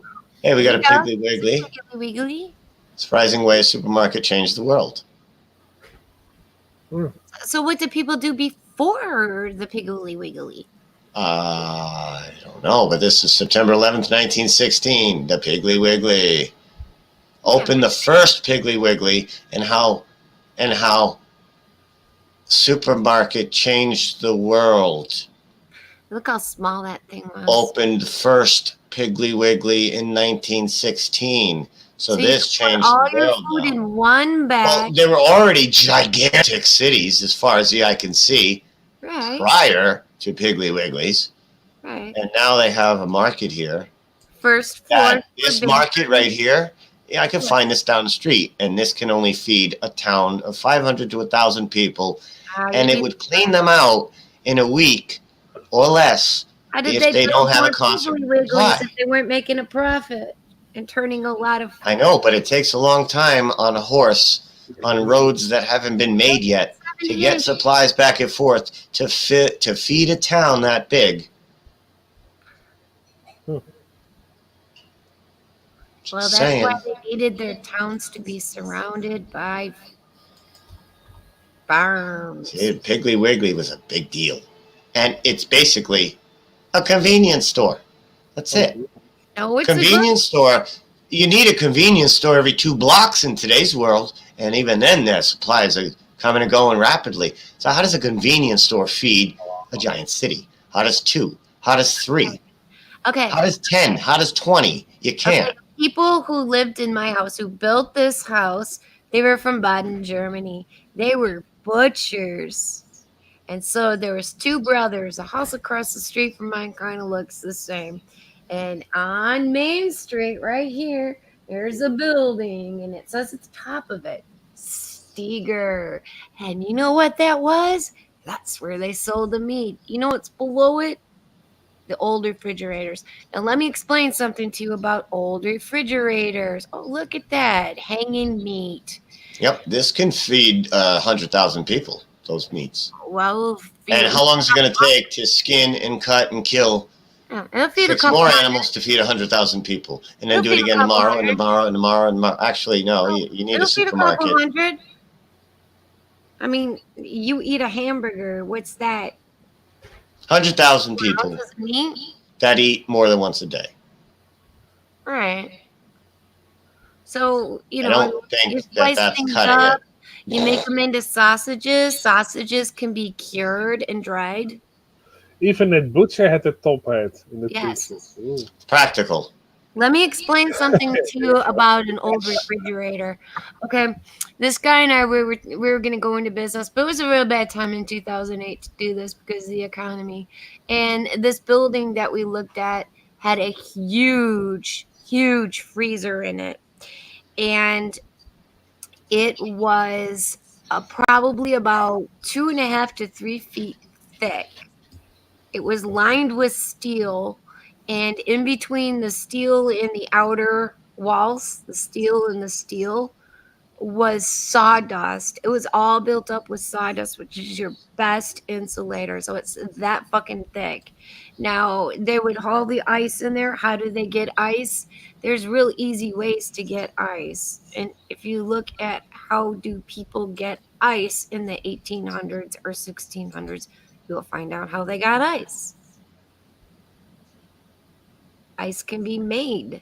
Speaker 2: Hey, we got a
Speaker 5: Yeah.
Speaker 2: Piggly Wiggly.
Speaker 5: Wiggly.
Speaker 2: Surprising way a supermarket changed the world.
Speaker 5: So what did people do before the Piggly Wiggly?
Speaker 2: I don't know, but this is September 11th, 1916. The Piggly Wiggly opened the first Piggly Wiggly, and how supermarket changed the world.
Speaker 5: Look how small that thing was.
Speaker 2: Opened first Piggly Wiggly in 1916. So
Speaker 5: you
Speaker 2: this
Speaker 5: put
Speaker 2: changed
Speaker 5: all
Speaker 2: the
Speaker 5: your
Speaker 2: world.
Speaker 5: food
Speaker 2: now.
Speaker 5: in one
Speaker 2: Well,
Speaker 5: bag.
Speaker 2: they were already gigantic cities as far as the eye can see
Speaker 5: Right,
Speaker 2: prior to Piggly Wiggly's.
Speaker 5: right.
Speaker 2: And now they have a market here.
Speaker 5: First floor.
Speaker 2: That this market right here, I can find this down the street, and this can only feed a town of 500 to 1,000 people, and it would clean them out in a week or less
Speaker 5: How did
Speaker 2: if
Speaker 5: they
Speaker 2: they
Speaker 5: build
Speaker 2: don't have a
Speaker 5: more
Speaker 2: constant
Speaker 5: Piggly Wigglies
Speaker 2: supply.
Speaker 5: if they weren't making a profit and turning a lot of?
Speaker 2: I know, but it takes a long time on a horse on roads that haven't been made yet to get supplies back and forth to feed a town that big. Just
Speaker 5: Well, that's
Speaker 2: saying.
Speaker 5: why they needed their towns to be surrounded by farms.
Speaker 2: See, Piggly Wiggly was a big deal. And it's basically a convenience store. That's it.
Speaker 5: No, it's a
Speaker 2: Convenience store. You need a convenience store every 2 blocks in today's world. And even then, their supplies are coming and going rapidly. So how does a convenience store feed a giant city? How does 2? How does 3?
Speaker 5: Okay.
Speaker 2: How does 10? How does 20? You can't.
Speaker 5: Okay. People who lived in my house, who built this house, they were from Baden, Germany. They were butchers. And so there was 2 brothers. A house across the street from mine kind of looks the same. And on Main Street, right here, there's a building, and it says at the top of it, Steger. And you know what that was? That's where they sold the meat. You know what's below it? The old refrigerators. Now, let me explain something to you about old refrigerators. Oh, look at that. Hanging meat.
Speaker 2: Yep, this can feed 100,000 people, those meats.
Speaker 5: Well,
Speaker 2: And how long is it going to take to skin and cut and kill
Speaker 5: it'll feed a
Speaker 2: 6
Speaker 5: couple
Speaker 2: more
Speaker 5: hundred.
Speaker 2: animals to feed 100,000 people? And then
Speaker 5: It'll
Speaker 2: do it
Speaker 5: feed a
Speaker 2: again
Speaker 5: couple
Speaker 2: tomorrow and
Speaker 5: hundred.
Speaker 2: tomorrow and tomorrow and tomorrow. Actually, no, you need a
Speaker 5: It'll feed a couple
Speaker 2: supermarket.
Speaker 5: hundred. I mean, you eat a hamburger. What's that?
Speaker 2: 100,000 people
Speaker 5: Ounces of meat?
Speaker 2: that eat more than once a day.
Speaker 5: All right. So, you
Speaker 2: I
Speaker 5: know,
Speaker 2: don't
Speaker 5: you
Speaker 2: think
Speaker 5: slice
Speaker 2: that's
Speaker 5: things
Speaker 2: cutting
Speaker 5: up.
Speaker 2: it.
Speaker 5: You make them into sausages. Sausages can be cured and dried.
Speaker 4: Even that butcher had a top hat in the
Speaker 5: Yes.
Speaker 4: picture. Ooh.
Speaker 2: Practical.
Speaker 5: Let me explain something to you about an old refrigerator. Okay, this guy and I we were going to go into business, but it was a real bad time in 2008 to do this because of the economy. And this building that we looked at had a huge freezer in it, and it was probably about 2.5 to 3 feet thick. It was lined with steel, and in between the steel and the outer walls, the steel and the steel, was sawdust. It was all built up with sawdust, which is your best insulator. So it's that fucking thick. Now, they would haul the ice in there. How do they get ice? There's real easy ways to get ice. And if you look at how do people get ice in the 1800s or 1600s, you'll find out how they got ice. Ice can be made.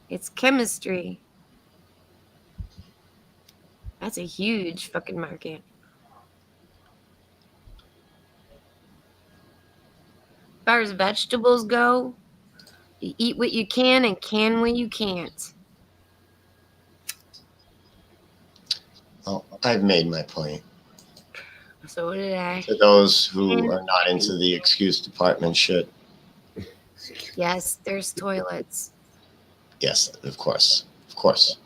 Speaker 5: It's chemistry. That's a huge fucking market. As far as vegetables go, you eat what you can and can what you can't.
Speaker 2: Well, I've made my point.
Speaker 5: So did I.
Speaker 2: To those who are not into the excuse department shit.
Speaker 5: Yes, there's toilets.
Speaker 2: Yes, of course. Of course.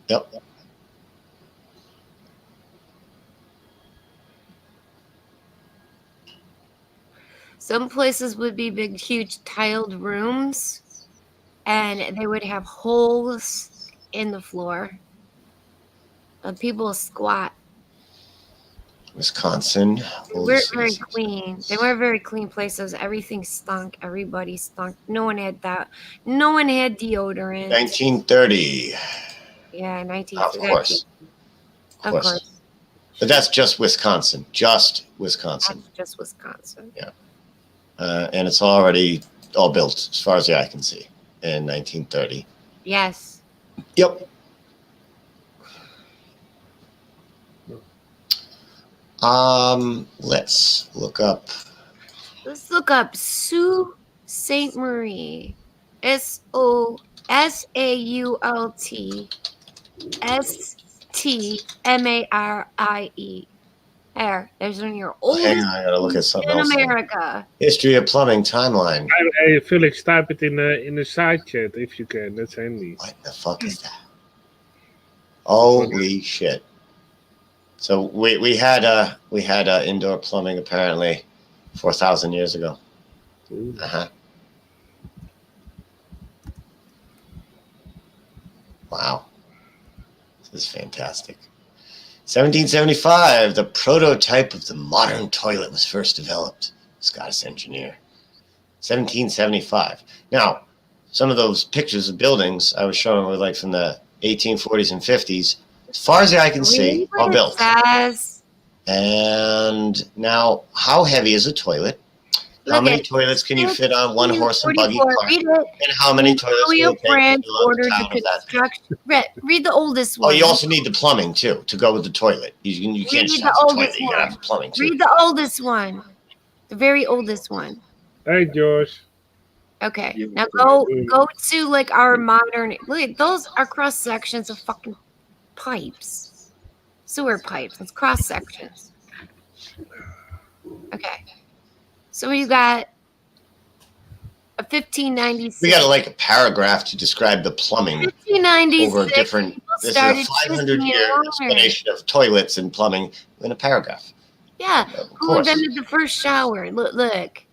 Speaker 2: Yep.
Speaker 5: Some places would be big, huge tiled rooms, and they would have holes in the floor. People squat.
Speaker 2: Wisconsin.
Speaker 5: They weren't very clean. They weren't very clean places. Everything stunk. Everybody stunk. No one had that. No one had deodorant.
Speaker 2: 1930.
Speaker 5: Yeah,
Speaker 2: Of
Speaker 5: 1930.
Speaker 2: course. Of course. But that's just Wisconsin. Just Wisconsin.
Speaker 5: That's just Wisconsin.
Speaker 2: Yeah. And it's already all built, as far as the eye can see, in 1930.
Speaker 5: Yes.
Speaker 2: Yep. Let's look up.
Speaker 5: Let's look up Sault Ste. Marie. SOULTSTMARIE. There's one of your oldest
Speaker 2: Hang on, I gotta look at something
Speaker 5: in
Speaker 2: else.
Speaker 5: America.
Speaker 2: History of plumbing timeline.
Speaker 4: Hey, Felix, type it in the side chat if you can. That's handy.
Speaker 2: What the fuck is that? Holy shit! So we had indoor plumbing apparently 4,000 years ago.
Speaker 4: Ooh.
Speaker 2: Wow, this is fantastic. 1775, the prototype of the modern toilet was first developed. Scottish engineer. 1775. Now, some of those pictures of buildings I was showing were like from the 1840s and 50s. As far as the eye can see, all built.
Speaker 5: Says?
Speaker 2: And now, how heavy is a toilet? How many toilets can you fit on one horse and buggy cart?
Speaker 5: Read it.
Speaker 2: And how many toilets will it take to
Speaker 5: France
Speaker 2: fill up
Speaker 5: ordered
Speaker 2: the
Speaker 5: the
Speaker 2: town of that?
Speaker 5: construction. Read the oldest
Speaker 2: Oh,
Speaker 5: one.
Speaker 2: you also need the plumbing too to go with the toilet. You can't just
Speaker 5: Read
Speaker 2: have
Speaker 5: the
Speaker 2: the toilet.
Speaker 5: oldest
Speaker 2: You gotta
Speaker 5: one.
Speaker 2: have the plumbing too.
Speaker 5: Read the oldest one. The very oldest one.
Speaker 4: Hey, George.
Speaker 5: Okay.
Speaker 3: Yeah.
Speaker 5: Now go to like our modern. Look at those are cross sections of fucking pipes, sewer pipes. It's cross sections. Okay. So you got a 1596.
Speaker 2: We got like a paragraph to describe the plumbing
Speaker 5: 1596.
Speaker 2: over different. This is a
Speaker 5: started
Speaker 2: 500-year explanation of toilets and plumbing in a paragraph.
Speaker 5: Yeah.
Speaker 2: Of
Speaker 5: Who
Speaker 2: course.
Speaker 5: invented the first shower? Look.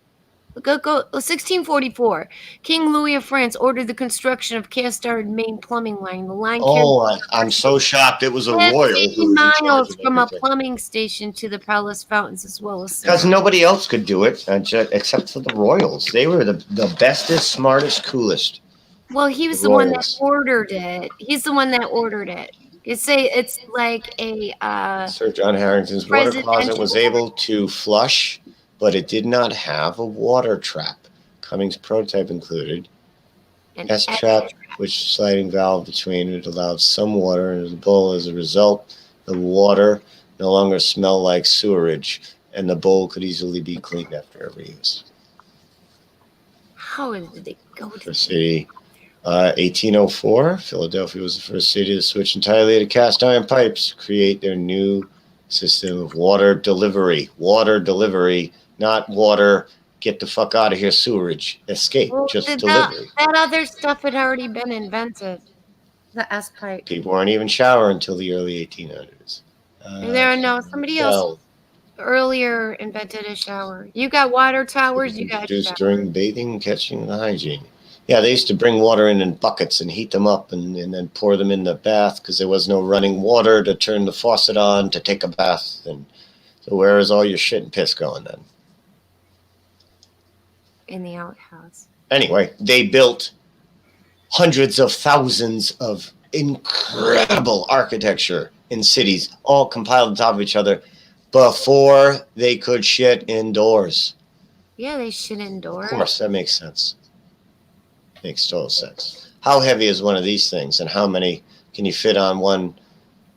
Speaker 5: Go. 1644. King Louis of France ordered the construction of cast-iron main plumbing line. The line
Speaker 2: I'm so shocked. It was a
Speaker 5: 15
Speaker 2: royal who was in charge
Speaker 5: miles
Speaker 2: of
Speaker 5: from a
Speaker 2: everything.
Speaker 5: plumbing station to the palace fountains as well as
Speaker 2: Because nobody else could do it except for the royals. They were the bestest, smartest, coolest.
Speaker 5: Well, he was the one that ordered it. He's the one that ordered it. You say it's like a
Speaker 2: Sir John Harrington's water closet was able to flush, but it did not have a water trap. Cummings' prototype included
Speaker 5: an
Speaker 2: S-trap, which sliding valve between it allowed some water into the bowl. As a result, the water no longer smelled like sewerage, and the bowl could easily be cleaned after every use.
Speaker 5: How did they go to
Speaker 2: For city, 1804, Philadelphia was the first city to switch entirely to cast iron pipes to create their new system of water delivery. Water delivery, not water, get the fuck out of here, sewerage, escape, just delivery.
Speaker 5: That other stuff had already been invented. The S pipe.
Speaker 2: People weren't even showering until the early 1800s.
Speaker 5: Somebody else earlier invented a shower. You got water towers, you got
Speaker 2: introduced during bathing, catching, and hygiene. Yeah, they used to bring water in buckets and heat them up and then pour them in the bath because there was no running water to turn the faucet on to take a bath. And so where is all your shit and piss going then?
Speaker 5: In the outhouse.
Speaker 2: Anyway, they built hundreds of thousands of incredible architecture in cities, all compiled on top of each other, before they could shit indoors.
Speaker 5: Yeah, they shit indoors.
Speaker 2: Of course, that makes sense. Makes total sense. How heavy is one of these things, and how many can you fit on one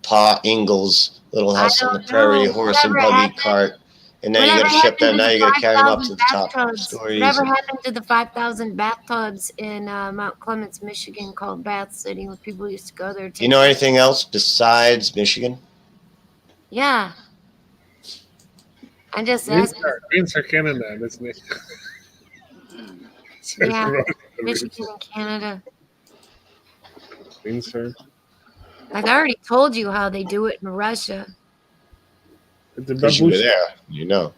Speaker 2: Pa Ingalls Little House on the Prairie horse and buggy cart? And then you got to ship them. Now you got to carry them up to the top of the stories.
Speaker 5: Whatever happened to the 5,000 bathtubs in Mount Clemens, Michigan, called Bath City, where people used to go there?
Speaker 2: Do you know anything else besides Michigan?
Speaker 5: Yeah. I'm just
Speaker 4: Windsor,
Speaker 5: asking.
Speaker 4: Windsor, Canada, isn't it?
Speaker 5: Yeah, Michigan and Canada.
Speaker 4: Windsor.
Speaker 5: Like I already told you how they do it in Russia.
Speaker 4: The
Speaker 2: Because you were
Speaker 4: babushkas,
Speaker 2: there, you know.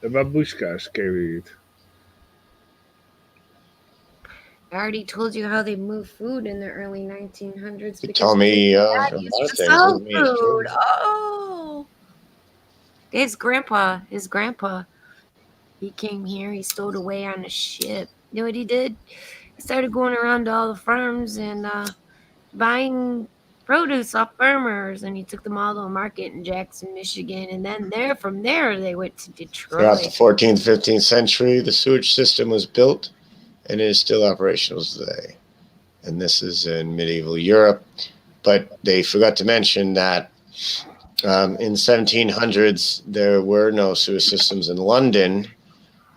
Speaker 4: the babushkas carried it.
Speaker 5: I already told you how they moved food in the early 1900s.
Speaker 2: You tell me a lot of
Speaker 5: to
Speaker 2: things.
Speaker 5: sell
Speaker 2: What do you mean?
Speaker 5: food. Oh, his grandpa, he came here. He stowed away on a ship. You know what he did? He started going around to all the farms and buying produce off farmers, and he took them all to a market in Jackson, Michigan, and then from there they went to Detroit.
Speaker 2: Throughout the 14th, 15th century, the sewage system was built and it is still operational today. And this is in medieval Europe. But they forgot to mention that in the 1700s, there were no sewer systems in London,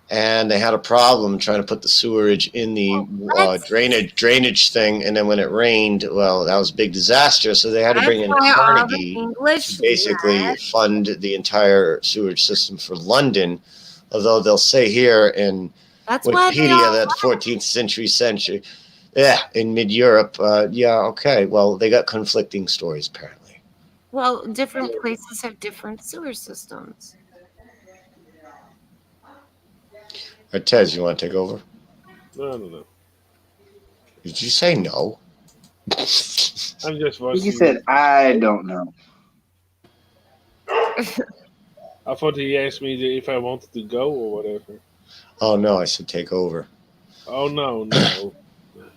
Speaker 2: and they had a problem trying to put the sewerage in the drainage thing. And then when it rained, well, that was a big disaster. So they had to bring in Carnegie to basically fund the entire sewage system for London. Although they'll say here in Wikipedia that 14th century, yeah, in mid-Europe, yeah, okay. Well, they got conflicting stories, apparently.
Speaker 5: Well, different places have different sewer systems.
Speaker 2: Tez, you want to take over?
Speaker 4: No.
Speaker 2: Did you say no?
Speaker 4: I'm just watching.
Speaker 3: You said, I don't know.
Speaker 4: I thought he asked me if I wanted to go or whatever.
Speaker 2: Oh no, I said take over.
Speaker 4: Oh no.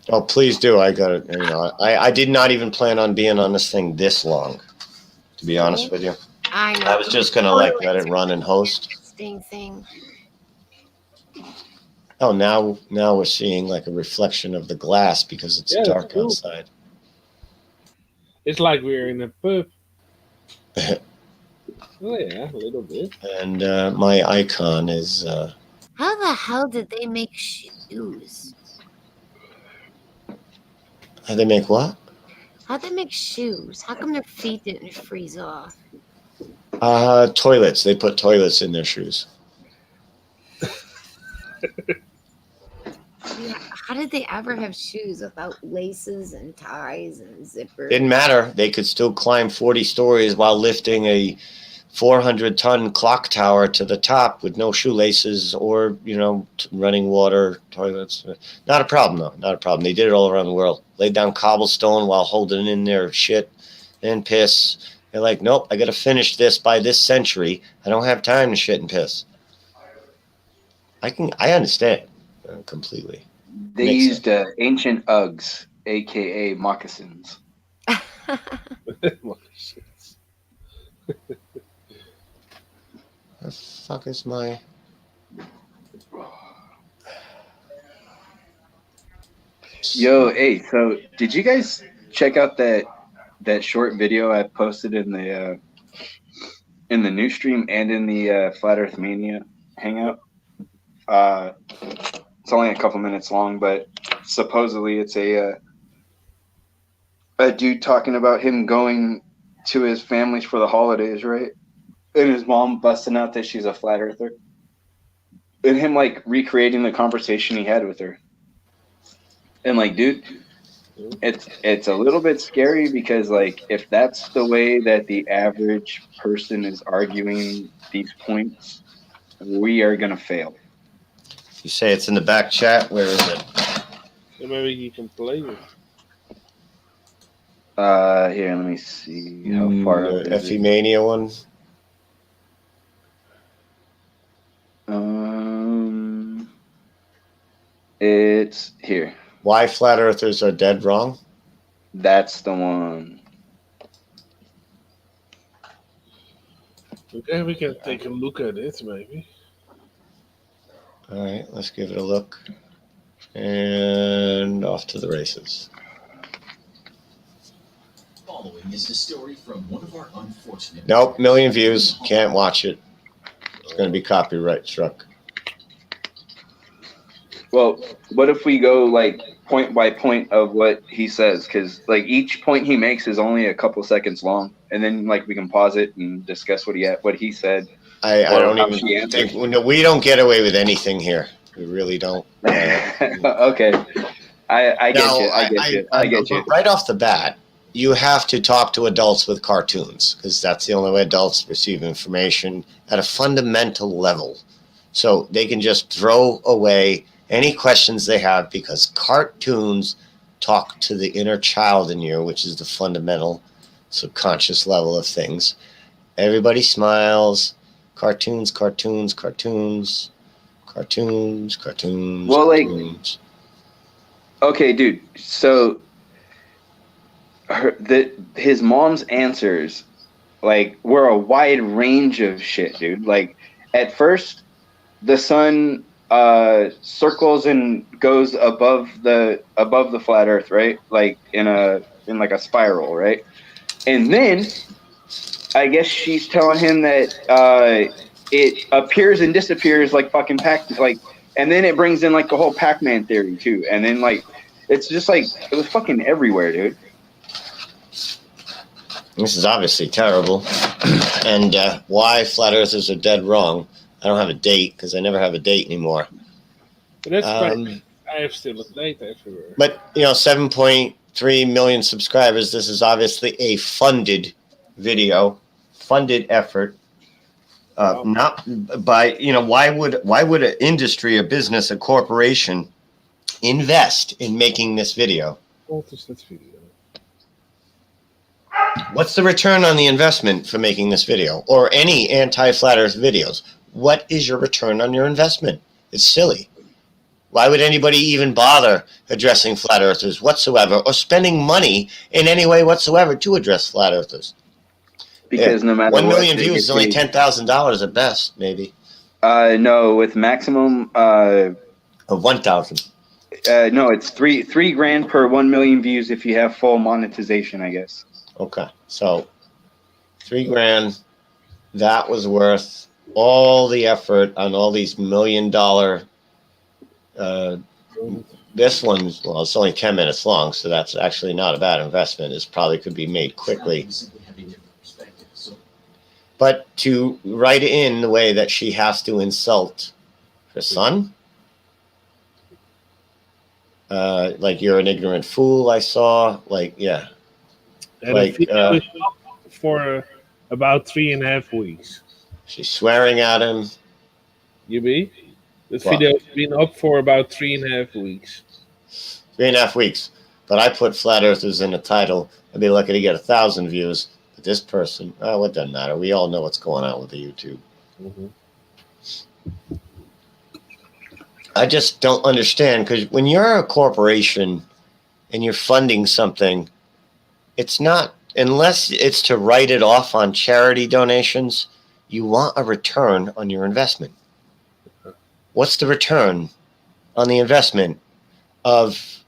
Speaker 2: Oh, please do. I got it. You know, I did not even plan on being on this thing this long, to be honest with you.
Speaker 5: I know.
Speaker 2: I was just gonna like let it run and host.
Speaker 5: Interesting thing.
Speaker 2: Oh, now we're seeing like a reflection of the glass because it's
Speaker 4: Yeah, that's
Speaker 2: dark
Speaker 4: cool.
Speaker 2: outside.
Speaker 4: It's like we're in a pub. Oh yeah, a little bit.
Speaker 2: And my icon is.
Speaker 5: How the hell did they make shoes?
Speaker 2: How they make what?
Speaker 5: How'd they make shoes? How come their feet didn't freeze off?
Speaker 2: Toilets. They put toilets in their shoes.
Speaker 5: Yeah, how did they ever have shoes without laces and ties and zippers?
Speaker 2: Didn't matter. They could still climb 40 stories while lifting a 400-ton clock tower to the top with no shoelaces or, running water, toilets. Not a problem, though. Not a problem. They did it all around the world. Laid down cobblestone while holding in their shit and piss. They're like, nope, I got to finish this by this century. I don't have time to shit and piss. I understand completely.
Speaker 3: They
Speaker 2: Makes
Speaker 3: used ancient Uggs, aka moccasins.
Speaker 2: The fuck is my...
Speaker 3: Yo, hey, so did you guys check out that short video I posted in the news stream and in the Flat Earth Mania hangout? It's only a couple minutes long, but supposedly it's a dude talking about him going to his family's for the holidays, right? And his mom busting out that she's a flat earther. And him like recreating the conversation he had with her. And like, dude, it's a little bit scary because like if that's the way that the average person is arguing these points, we are gonna fail.
Speaker 2: You say it's in the back chat. Where is it?
Speaker 4: So maybe you can play it.
Speaker 3: Here, let me see how far up is
Speaker 2: FE
Speaker 3: it?
Speaker 2: Mania one.
Speaker 3: It's here.
Speaker 2: Why flat earthers are dead wrong?
Speaker 3: That's the one.
Speaker 4: Okay, we can take a look at it, maybe.
Speaker 2: All right, let's give it a look. And off to the races.
Speaker 6: Following is the story from one of our unfortunate.
Speaker 2: Nope, million views. Can't watch it. It's going to be copyright struck.
Speaker 3: Well, what if we go like point by point of what he says? Because like each point he makes is only a couple seconds long, and then like we can pause it and discuss what he said.
Speaker 2: I don't
Speaker 3: how
Speaker 2: even
Speaker 3: she answered.
Speaker 2: think we don't get away with anything here. We really don't.
Speaker 3: Okay, I get you.
Speaker 2: Right off the bat, you have to talk to adults with cartoons because that's the only way adults receive information at a fundamental level. So they can just throw away any questions they have because cartoons talk to the inner child in you, which is the fundamental subconscious level of things. Everybody smiles. Cartoons, cartoons, cartoons, cartoons, cartoons.
Speaker 3: Well, like,
Speaker 2: cartoons.
Speaker 3: Okay, dude. So his mom's answers, like, were a wide range of shit, dude. Like, at first, the sun circles and goes above the flat Earth, right? Like in like a spiral, right? And then I guess she's telling him that it appears and disappears like fucking and then it brings in like the whole Pac-Man theory too, and then like it's just like it was fucking everywhere, dude.
Speaker 2: This is obviously terrible. And why flat earthers are dead wrong. I don't have a date because I never have a date anymore.
Speaker 4: But that's fine. I have still a date everywhere.
Speaker 2: But 7.3 million subscribers. This is obviously a funded video, funded effort. Not by why would an industry, a business, a corporation invest in making this video?
Speaker 4: What is that video?
Speaker 2: What's the return on the investment for making this video or any anti-flat earth videos? What is your return on your investment? It's silly. Why would anybody even bother addressing flat earthers whatsoever or spending money in any way whatsoever to address flat earthers?
Speaker 3: Because no matter
Speaker 2: 1
Speaker 3: what,
Speaker 2: million
Speaker 3: they
Speaker 2: views
Speaker 3: get
Speaker 2: is only
Speaker 3: paid.
Speaker 2: $10,000 at best, maybe.
Speaker 3: No, with maximum,
Speaker 2: Or 1,000.
Speaker 3: no, it's three grand per 1 million views if you have full monetization, I guess.
Speaker 2: Okay, so $3,000. That was worth all the effort on all these $1 million. This one's, well, it's only 10 minutes long, so that's actually not a bad investment. It probably could be made quickly. But to write in the way that she has to insult her son, like you're an ignorant fool, I saw, like, yeah.
Speaker 4: And
Speaker 2: Like,
Speaker 4: the video is up for about 3.5 weeks.
Speaker 2: She's swearing at him.
Speaker 4: You be? The
Speaker 2: Wow.
Speaker 4: video has been up for about 3.5 weeks.
Speaker 2: 3.5 weeks. But I put flat earthers in the title. I'd be lucky to get 1,000 views. But this person, oh, it doesn't matter. We all know what's going on with the YouTube.
Speaker 4: Mm-hmm.
Speaker 2: I just don't understand, because when you're a corporation and you're funding something, it's not, unless it's to write it off on charity donations, you want a return on your investment. What's the return on the investment of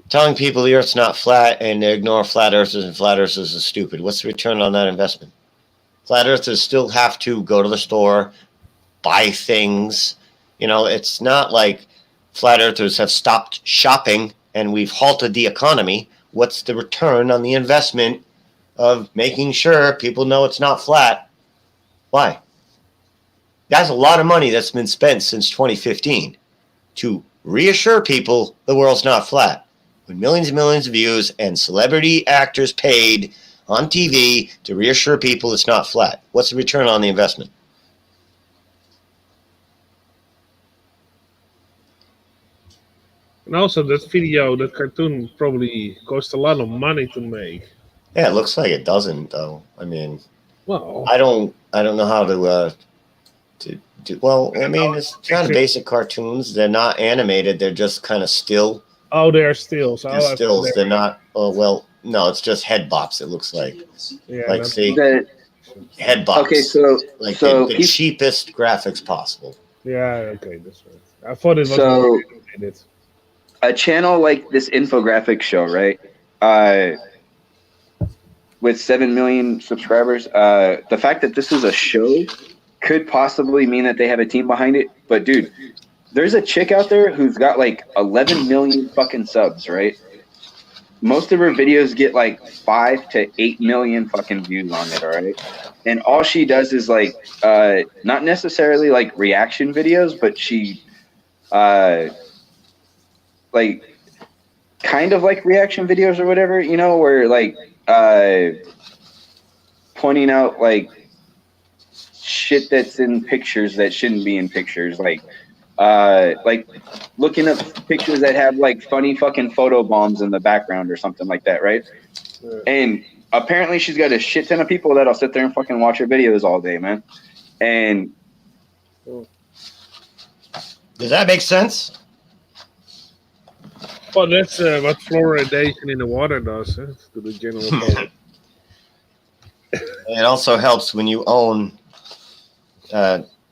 Speaker 2: telling people the earth's not flat and they ignore flat earthers and flat earthers are stupid? What's the return on that investment? Flat earthers still have to go to the store, buy things. You know, it's not like flat earthers have stopped shopping and we've halted the economy. What's the return on the investment of making sure people know it's not flat? Why? That's a lot of money that's been spent since 2015 to reassure people the world's not flat. With millions and millions of views and celebrity actors paid on TV to reassure people it's not flat. What's the return on the investment?
Speaker 4: And also, that video, that cartoon, probably cost a lot of money to make.
Speaker 2: Yeah, it looks like it doesn't, though. I mean,
Speaker 4: Well,
Speaker 2: I don't know how to do. Well, I mean, it's kind of basic cartoons. They're not animated. They're just kind of still.
Speaker 4: oh, they're stills.
Speaker 2: They're stills. They're not. Oh well, no, it's just head bops. It looks like.
Speaker 4: Yeah,
Speaker 2: Like, see,
Speaker 3: The,
Speaker 2: head bops.
Speaker 3: okay, so
Speaker 2: like
Speaker 3: so
Speaker 2: the
Speaker 3: peop-
Speaker 2: cheapest graphics possible.
Speaker 4: Yeah, okay, that's right. I thought it was
Speaker 3: So-
Speaker 4: more animated.
Speaker 3: a channel like this infographic show, right? With 7 million subscribers, the fact that this is a show could possibly mean that they have a team behind it. But dude, there's a chick out there who's got like 11 million fucking subs, right? Most of her videos get like 5 to 8 million fucking views on it, all right? And all she does is like, not necessarily like reaction videos, but she, like, kind of like reaction videos or whatever, you know, where like, pointing out like shit that's in pictures that shouldn't be in pictures, like looking up pictures that have like funny fucking photo bombs in the background or something like that, right?
Speaker 4: Yeah.
Speaker 3: And apparently she's got a shit ton of people that'll sit there and fucking watch her videos all day, man. And
Speaker 2: Does that make sense?
Speaker 4: Well, that's what fluoridation in the water does to the general public.
Speaker 2: It also helps when you own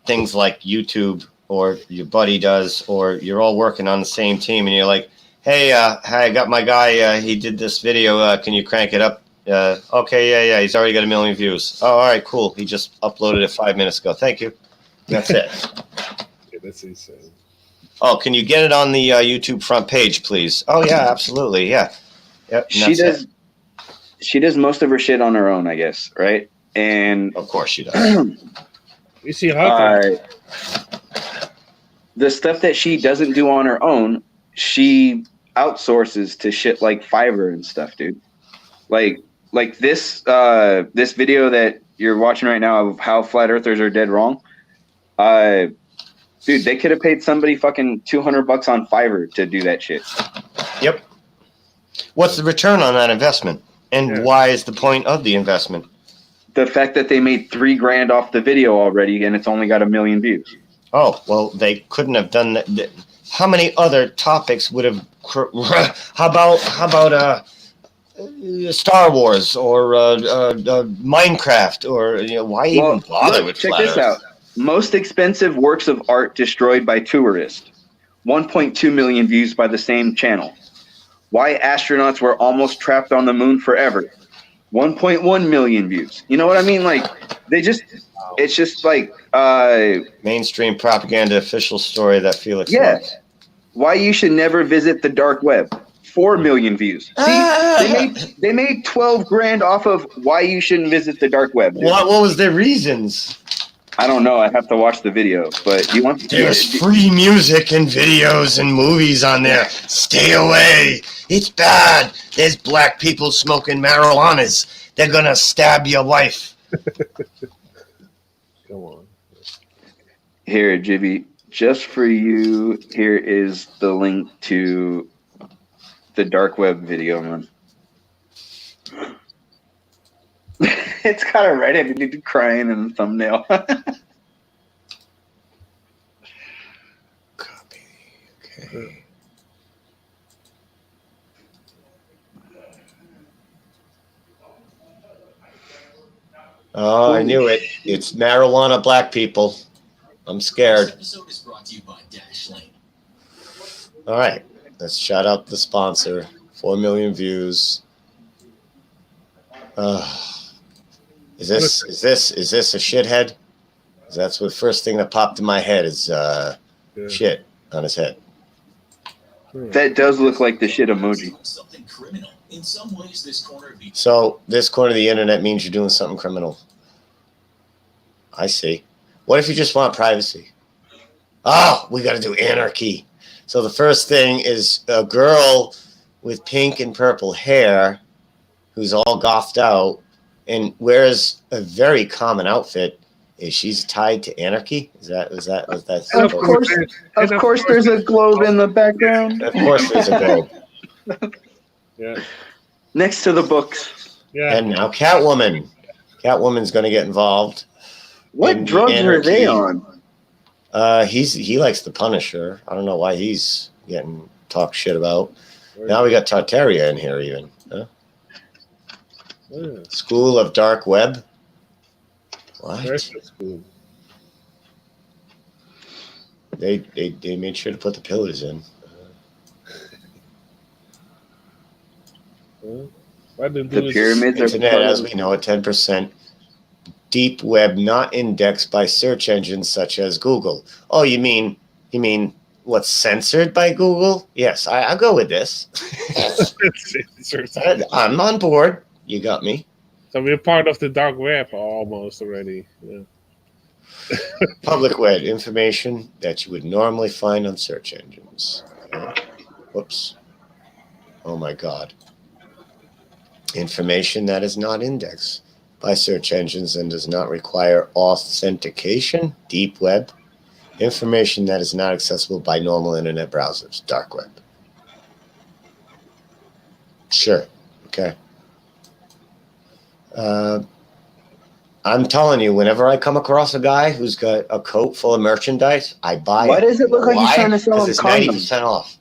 Speaker 2: things like YouTube, or your buddy does, or you're all working on the same team, and you're like, "Hey, I got my guy. He did this video. Can you crank it up?" Okay, yeah. He's already got 1 million views. Oh, all right, cool. He just uploaded it 5 minutes ago. Thank you. That's it.
Speaker 4: Yeah, that's insane.
Speaker 2: Oh, can you get it on the YouTube front page, please? Oh, yeah, absolutely. Yeah. Yep. and
Speaker 3: she
Speaker 2: that's
Speaker 3: does she does most of her shit on her own, I guess, right? And
Speaker 2: Of course she does.
Speaker 4: You see how
Speaker 3: the stuff that she doesn't do on her own, she outsources to shit like Fiverr and stuff, dude. Like this this video that you're watching right now of how flat earthers are dead wrong. Dude, they could have paid somebody fucking $200 on Fiverr to do that shit.
Speaker 2: Yep. What's the return on that investment? And
Speaker 4: Yeah.
Speaker 2: why is the point of the investment?
Speaker 3: The fact that they made $3,000 off the video already, and it's only got 1 million views.
Speaker 2: Oh, well, they couldn't have done that. How many other topics would have? How about Star Wars or Minecraft or why even bother
Speaker 3: look,
Speaker 2: with
Speaker 3: check
Speaker 2: flat
Speaker 3: this
Speaker 2: Earth?
Speaker 3: out. Most expensive works of art destroyed by tourists. 1.2 million views by the same channel. Why astronauts were almost trapped on the moon forever. 1.1 million views. You know what I mean? Like it's just like
Speaker 2: Mainstream propaganda official story that Felix
Speaker 3: yeah.
Speaker 2: loves.
Speaker 3: Why you should never visit the dark web. 4 million views. See, they made $12,000 off of why you shouldn't visit the dark web. Dude.
Speaker 2: What was their reasons?
Speaker 3: I don't know. I have to watch the video, but you want to
Speaker 2: There's free music and videos and movies on there. Stay away. It's bad. There's black people smoking marijuanas. They're gonna stab your wife.
Speaker 4: Come on.
Speaker 3: Here, Jibby, just for you, here is the link to the dark web video, man. It's got a Reddit dude crying in the thumbnail.
Speaker 2: Copy. Okay. Oh, I knew it. It's marijuana black people. I'm
Speaker 6: This
Speaker 2: scared.
Speaker 6: episode is brought to you by Dashlane.
Speaker 2: All right. Let's shout out the sponsor. 4 million views. Is this a shithead? That's the first thing that popped in my head is shit on his head.
Speaker 3: That does look like the shit emoji.
Speaker 6: Something criminal. In some ways, this corner of the
Speaker 2: So this corner of the internet means you're doing something criminal. I see. What if you just want privacy? Oh, we got to do anarchy. So the first thing is a girl with pink and purple hair who's all gothed out and wears a very common outfit. Is she's tied to anarchy? Is that
Speaker 3: Of course, there's a globe in the background.
Speaker 2: Of course there's a globe.
Speaker 4: Yeah.
Speaker 3: Next to the books.
Speaker 4: Yeah.
Speaker 2: And now Catwoman. Catwoman's going to get involved.
Speaker 3: What
Speaker 2: in
Speaker 3: drugs are they
Speaker 2: anarchy.
Speaker 3: on?
Speaker 2: He likes the Punisher. I don't know why he's getting talked shit about. Now we got Tartaria in here even. Huh?
Speaker 4: Yeah.
Speaker 2: School of Dark Web. What?
Speaker 4: Very cool.
Speaker 2: They made sure to put the pillars in.
Speaker 4: Why didn't
Speaker 3: The
Speaker 4: do this?
Speaker 3: pyramids are
Speaker 2: Internet,
Speaker 3: part
Speaker 2: as
Speaker 3: of-
Speaker 2: we know it, 10%. Deep web not indexed by search engines such as Google. Oh, you mean what's censored by Google? Yes, I'll go with this. I'm on board. You got me.
Speaker 4: So we're part of the dark web almost already. Yeah.
Speaker 2: Public web information that you would normally find on search engines. Okay. Whoops. Oh my God. Information that is not indexed by search engines and does not require authentication. Deep web. Information that is not accessible by normal internet browsers. Dark web. Sure. Okay. I'm telling you, whenever I come across a guy who's got a coat full of merchandise, I buy it.
Speaker 3: Why does it look like he's
Speaker 2: Why?
Speaker 3: trying to sell
Speaker 2: 'Cause
Speaker 3: him
Speaker 2: it's
Speaker 3: condoms?
Speaker 2: 90% off.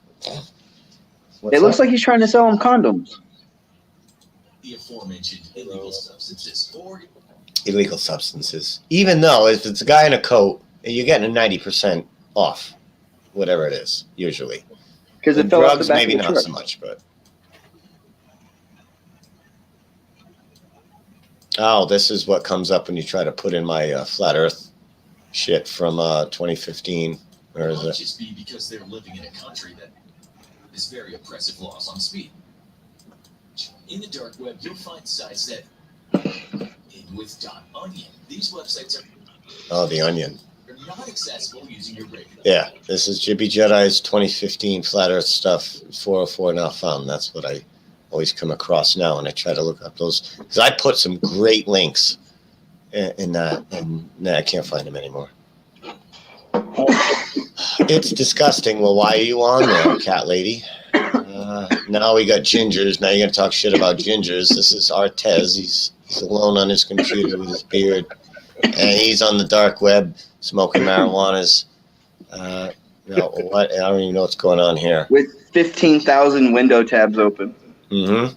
Speaker 2: What's
Speaker 3: It looks
Speaker 2: that?
Speaker 3: like he's trying to sell him condoms.
Speaker 6: the aforementioned illegal substances or
Speaker 2: Illegal substances. Even though if it's a guy in a coat, you're getting a 90% off, whatever it is, usually.
Speaker 3: Because it
Speaker 2: And
Speaker 3: fell off the
Speaker 2: drugs,
Speaker 3: back
Speaker 2: maybe
Speaker 3: of the
Speaker 2: not
Speaker 3: truck.
Speaker 2: so much, but. Oh, this is what comes up when you try to put in my flat Earth shit from 2015. Where is
Speaker 6: might
Speaker 2: it?
Speaker 6: just be because they're living in a country that has very oppressive laws on speed. In the dark web, you'll find sites that in with .onion. These websites are
Speaker 2: Oh, the Onion.
Speaker 6: not accessible using your regular.
Speaker 2: Yeah, this is Jibby Jedi's 2015 flat Earth stuff. 404 not found. That's what I always come across now, and I try to look up those because I put some great links in that, and nah, I can't find them anymore. It's disgusting. Well, why are you on there, cat lady? Now we got gingers. Now you're gonna talk shit about gingers. This is Artez. He's alone on his computer with his beard, and he's on the dark web smoking marijuanas. What? I don't even know what's going on here.
Speaker 3: With 15,000 window tabs open.
Speaker 2: Mm-hmm.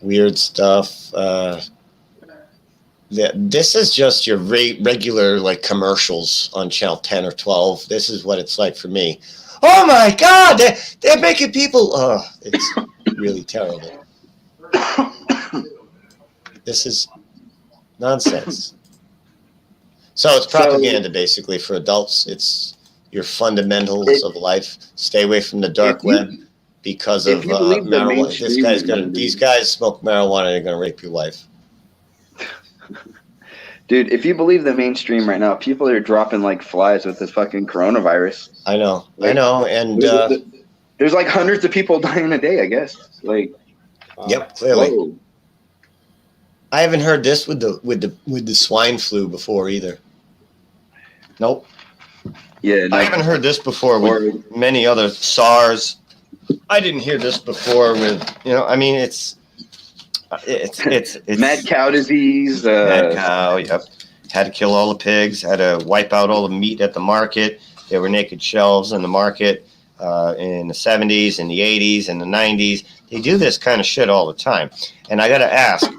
Speaker 2: Weird stuff. This is just your regular like commercials on channel 10 or 12. This is what it's like for me. Oh my God, they're making people. Oh, it's really terrible. This is nonsense. So it's propaganda basically for adults. It's your fundamentals of life. Stay away from the dark web because of marijuana. These guys smoke marijuana. They're gonna rape your wife.
Speaker 3: Dude, if you believe the mainstream right now, people are dropping like flies with this fucking coronavirus.
Speaker 2: I know, and
Speaker 3: there's like hundreds of people dying a day, I guess. Like,
Speaker 2: yep, clearly.
Speaker 3: Whoa.
Speaker 2: I haven't heard this with the swine flu before either. Nope.
Speaker 3: Yeah, no.
Speaker 2: I haven't heard this before with many other SARS. I didn't hear this before with I mean it's
Speaker 3: mad cow disease.
Speaker 2: Mad cow. Yep. Had to kill all the pigs. Had to wipe out all the meat at the market. There were naked shelves in the market in the 70s, in the 80s, and the 90s. They do this kind of shit all the time. And I got to ask,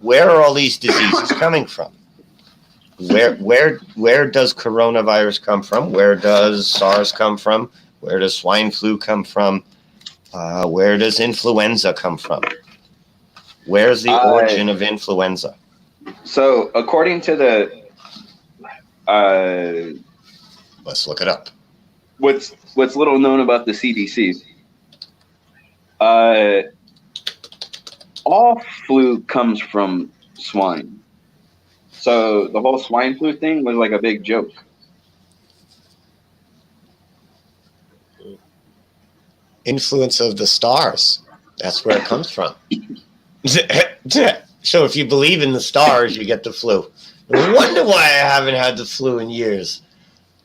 Speaker 2: where are all these diseases coming from? Where does coronavirus come from? Where does SARS come from? Where does swine flu come from? Where does influenza come from? Where's the origin of influenza?
Speaker 3: So, according to the,
Speaker 2: let's look it up.
Speaker 3: What's little known about the CDC? All flu comes from swine. So the whole swine flu thing was like a big joke.
Speaker 2: Influence of the stars. That's where it comes from. So if you believe in the stars, you get the flu. No wonder why I haven't had the flu in years.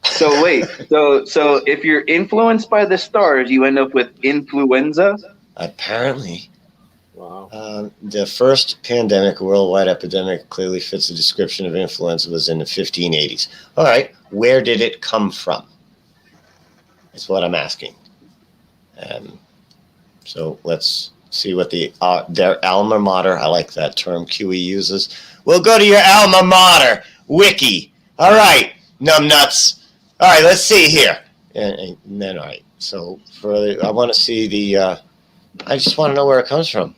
Speaker 3: So wait, so if you're influenced by the stars, you end up with influenza?
Speaker 2: Apparently.
Speaker 4: Wow.
Speaker 2: The first pandemic, worldwide epidemic, clearly fits the description of influenza, was in the 1580s. All right, where did it come from? That's what I'm asking. So let's see what their alma mater, I like that term QE uses. We'll go to your alma mater, Wiki. All right, numbnuts. All right, let's see here. And then, all right, so I want to see I just want to know where it comes from.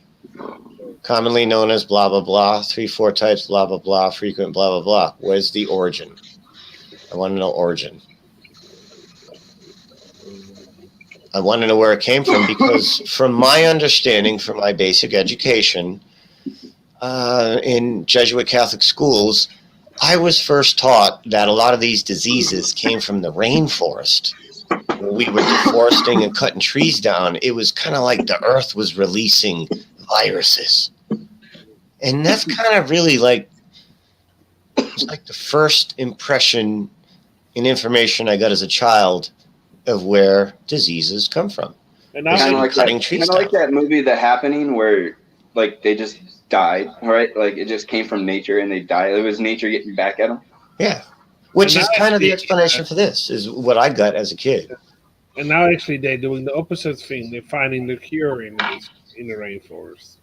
Speaker 2: Commonly known as blah, blah, blah, 3-4 types, blah, blah, blah, frequent, blah, blah, blah. Where's the origin? I want to know origin. I want to know where it came from because from my understanding, from my basic education in Jesuit Catholic schools, I was first taught that a lot of these diseases came from the rainforest. When we were deforesting and cutting trees down, it was kind of like the earth was releasing viruses. And that's kind of really it's like the first impression and information I got as a child of where diseases come from.
Speaker 4: And now
Speaker 3: Kind of like that movie, The Happening, where like they just died, right? Like it just came from nature and they died. It was nature getting back at them.
Speaker 2: Yeah. Which is kind of the explanation for this, is what I got as a kid.
Speaker 4: And now actually they're doing the opposite thing. They're finding the cure in the rainforest.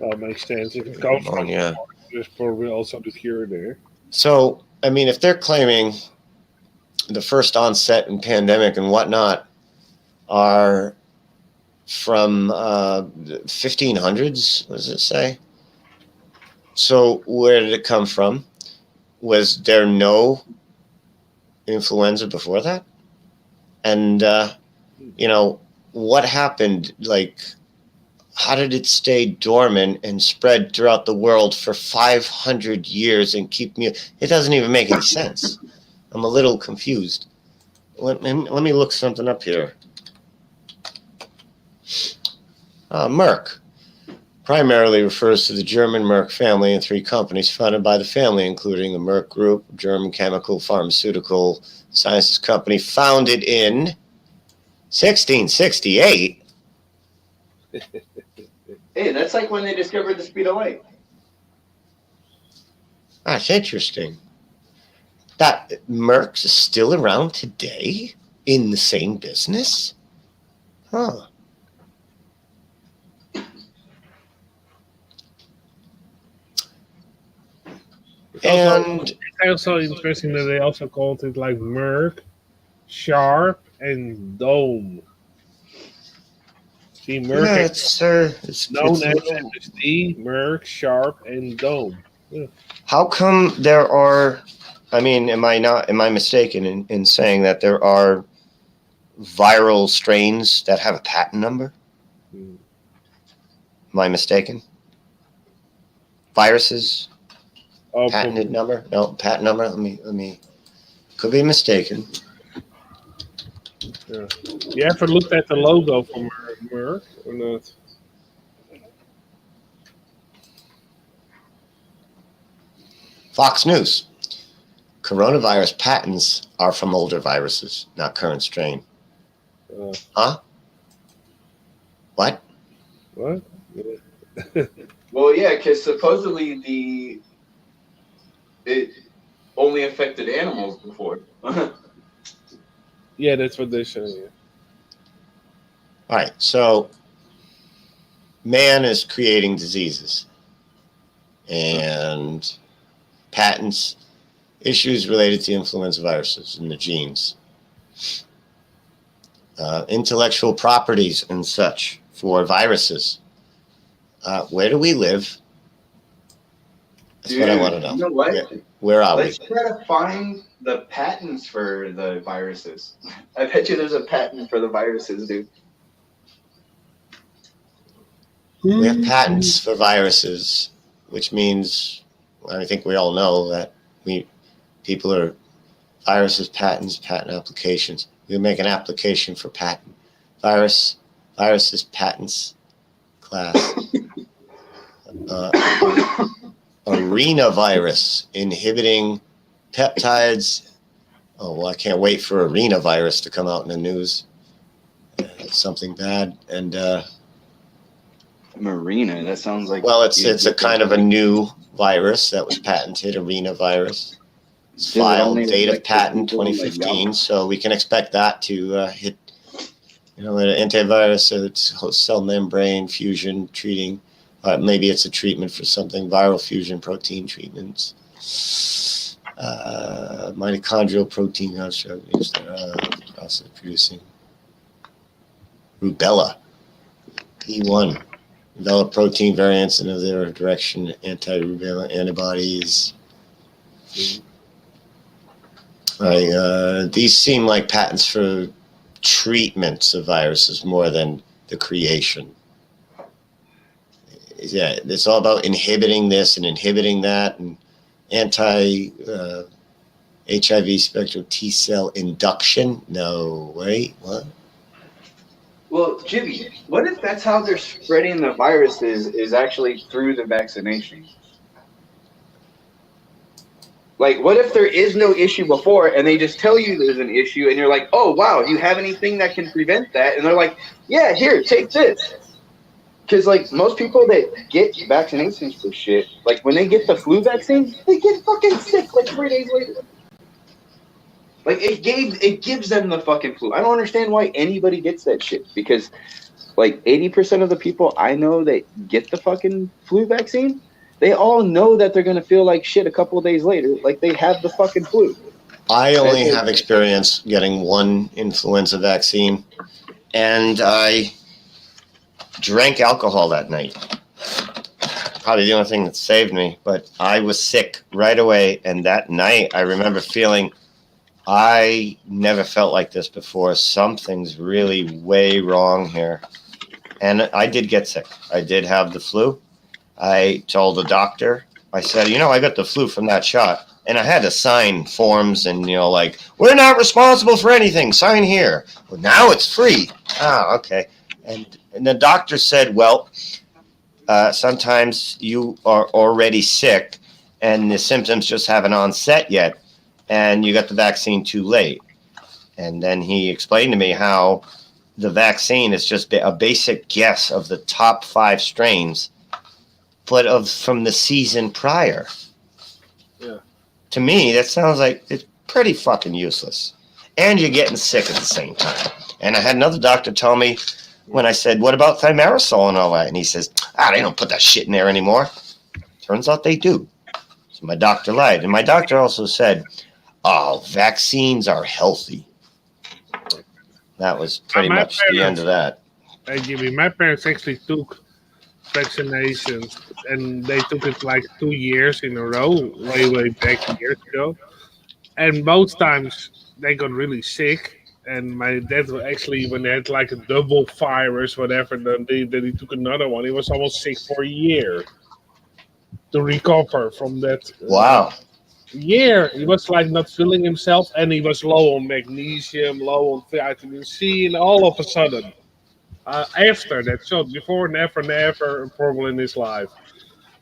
Speaker 4: That makes sense. If it comes from there's probably also the cure there.
Speaker 2: So, I mean, if they're claiming the first onset and pandemic and whatnot are from the 1500s, what does it say? So where did it come from? Was there no influenza before that? And, what happened? Like, how did it stay dormant and spread throughout the world for 500 years and keep me? It doesn't even make any sense. I'm a little confused. Let me look something up here. Merck. primarily refers to the German Merck family and 3 companies founded by the family, including the Merck Group, German chemical pharmaceutical sciences company founded in 1668.
Speaker 3: Hey, that's like when they discovered the speed of light.
Speaker 2: That's interesting. That Merck's is still around today in the same business? Huh. And
Speaker 4: It's also interesting that they also called it like Merck, Sharp, and Dome. See, Merck
Speaker 2: yeah,
Speaker 4: is
Speaker 2: it's
Speaker 4: known as
Speaker 2: little-
Speaker 4: MSD, Merck, Sharp, and Dome.
Speaker 2: How come there are? I mean, am I mistaken in saying that there are viral strains that have a patent number?
Speaker 4: Hmm.
Speaker 2: Am I mistaken? Viruses,
Speaker 4: Oh,
Speaker 2: patented number? No, patent number. Let me. Could be mistaken.
Speaker 4: you ever looked at the logo for Merck or not?
Speaker 2: Fox News. Coronavirus patents are from older viruses, not current strain. Huh? What?
Speaker 4: What?
Speaker 3: Well, yeah, because supposedly it only affected animals before.
Speaker 4: Yeah, that's what they say. Yeah.
Speaker 2: All right. So, man is creating diseases, and patents issues related to influenza viruses and the genes, intellectual properties and such for viruses. Where do we live? That's what I want to know.
Speaker 3: You know what?
Speaker 2: Where are
Speaker 3: Let's try to find the patents for the viruses. I bet you there's a patent for the viruses, dude.
Speaker 2: we have patents for viruses, which means I think we all know that people are viruses, patents, patent applications. We make an application for patent. Viruses, patents, class. Arena virus inhibiting peptides. Oh, well, I can't wait for arena virus to come out in the news. It's something bad. And
Speaker 3: Marina, that sounds like.
Speaker 2: well, it's a kind of a new virus that was patented, arena virus. It's filed date of patent 2015, so we can expect that to hit. An antivirus, it's cell membrane fusion treating. Maybe it's a treatment for something, viral fusion protein treatments. Mitochondrial protein process producing. Rubella, E1. Develop protein variants in their direction, anti-rubella antibodies. These seem like patents for treatments of viruses more than the creation. Yeah, it's all about inhibiting this and inhibiting that, and anti-HIV spectral T cell induction. No, wait, what?
Speaker 3: Well, Jimmy, what if that's how they're spreading the viruses is actually through the vaccination? Like, what if there is no issue before and they just tell you there's an issue and you're like, oh, wow, do you have anything that can prevent that? And they're like, yeah, here, take this. Because, like, most people that get vaccinations for shit, like, when they get the flu vaccine, they get fucking sick, like, 3 days later. Like, it gives them the fucking flu. I don't understand why anybody gets that shit. Because, like, 80% of the people I know that get the fucking flu vaccine, they all know that they're going to feel like shit a couple of days later. Like, they have the fucking flu.
Speaker 2: I only have experience getting one influenza vaccine, and I drank alcohol that night. Probably the only thing that saved me, but I was sick right away. And that night, I remember feeling, I never felt like this before. Something's really way wrong here. And I did get sick. I did have the flu. I told the doctor, I said, I got the flu from that shot. And I had to sign forms and, like, we're not responsible for anything. Sign here. Well, now it's free. Ah, okay. And the doctor said, well, sometimes you are already sick and the symptoms just haven't onset yet, and you got the vaccine too late. And then he explained to me how the vaccine is just a basic guess of the top 5 strains, but from the season prior.
Speaker 4: Yeah.
Speaker 2: To me, that sounds like it's pretty fucking useless. And you're getting sick at the same time. And I had another doctor tell me when I said, what about thimerosal and all that? And he says, they don't put that shit in there anymore. Turns out they do. So my doctor lied. And my doctor also said, vaccines are healthy. That was pretty much the end of that.
Speaker 4: Hey, Jimmy, my parents actually took vaccinations, and they took it like 2 years in a row, way back years ago. And both times they got really sick. And my dad actually, when they had like a double virus, whatever, then he took another one. He was almost sick for a year to recover from that.
Speaker 2: Wow.
Speaker 4: Year. He was like not feeling himself, and he was low on magnesium, low on vitamin C, and all of a sudden, after that shot, before never a problem in his life.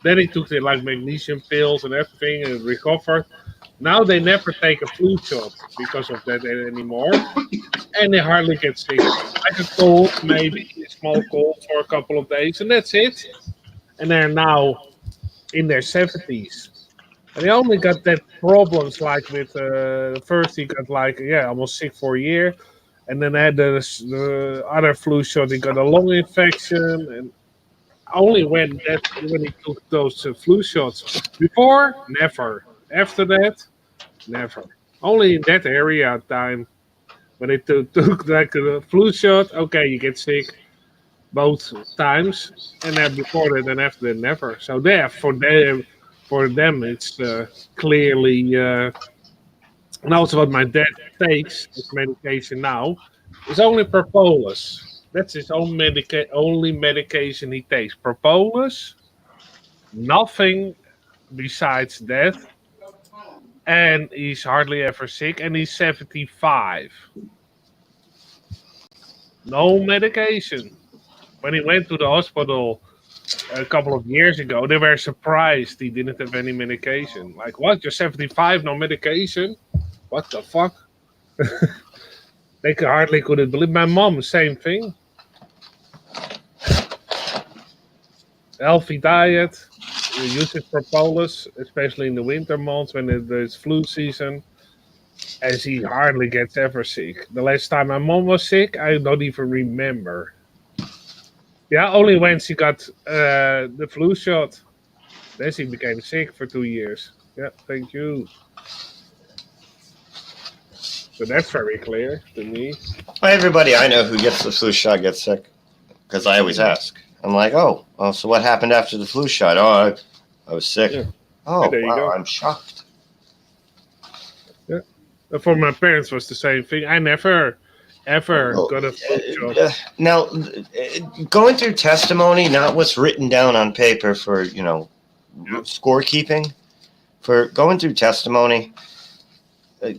Speaker 4: Then he took the like magnesium pills and everything and recovered. Now they never take a flu shot because of that anymore, and they hardly get sick. Like a cold, maybe a small cold for a couple of days, and that's it. And they're now in their 70s. And he only got that problems like with first he got like almost sick for a year, and then had the other flu shot. He got a lung infection, and only when he took those flu shots. Before, never. After that, never. Only in that area time when they took like a flu shot. Okay, you get sick both times, and then before that and after that, never. So there for them, it's clearly, and also what my dad takes as medication now is only propolis. That's his own only medication he takes. Propolis, nothing besides that, and he's hardly ever sick, and he's 75. No medication. When he went to the hospital a couple of years ago, they were surprised he didn't have any medication. Like, what? You're 75, no medication? What the fuck? They hardly couldn't believe. My mom, same thing. Healthy diet, uses propolis, especially in the winter months when it's flu season, as he hardly gets ever sick. The last time my mom was sick, I don't even remember. Yeah, only when she got the flu shot. Then she became sick for 2 years. Yeah, thank you. So that's very clear to me.
Speaker 2: Everybody I know who gets the flu shot gets sick, because I always ask. I'm like, so what happened after the flu shot? I was sick.
Speaker 4: Yeah.
Speaker 2: Oh,
Speaker 4: There you
Speaker 2: wow,
Speaker 4: go.
Speaker 2: I'm shocked.
Speaker 4: Yeah. For my parents was the same thing. I never ever got a flu shot.
Speaker 2: Now, going through testimony, not what's written down on paper for, scorekeeping, for going through testimony,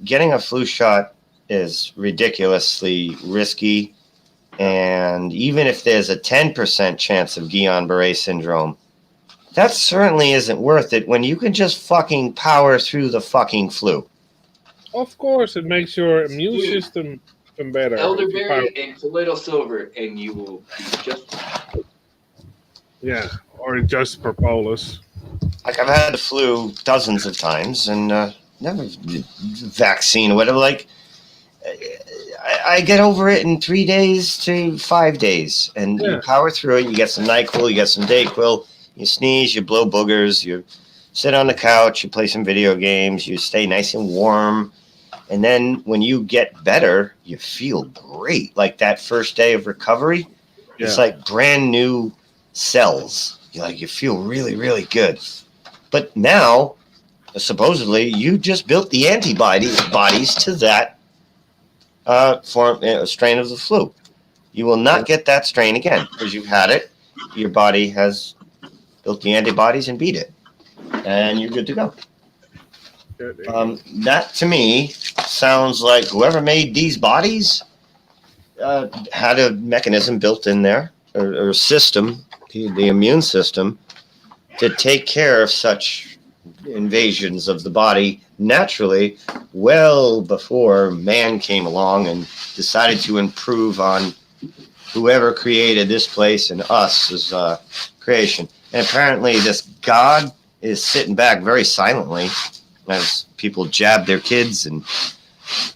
Speaker 2: getting a flu shot is ridiculously risky. And even if there's a 10% chance of Guillain-Barré syndrome, that certainly isn't worth it when you can just fucking power through the fucking flu.
Speaker 4: Of course, it makes your immune system better.
Speaker 3: Elderberry and colloidal silver, and you will be just.
Speaker 4: Yeah, or just propolis.
Speaker 2: Like, I've had the flu dozens of times and never vaccine or whatever. Like, I get over it in 3 days to 5 days, and you power through it. You get some NyQuil, you get some Dayquil, you sneeze, you blow boogers, you sit on the couch, you play some video games, you stay nice and warm. And then when you get better, you feel great. Like that first day of recovery, it's like brand new cells. You feel really, really good. But now, supposedly, you just built the antibodies to that strain of the flu. You will not get that strain again because you've had it. Your body has built the antibodies and beat it, and you're good to go. That to me sounds like whoever made these bodies had a mechanism built in there or a system the immune system to take care of such invasions of the body naturally, well before man came along and decided to improve on whoever created this place and us as creation. And apparently this God is sitting back very silently as people jab their kids, and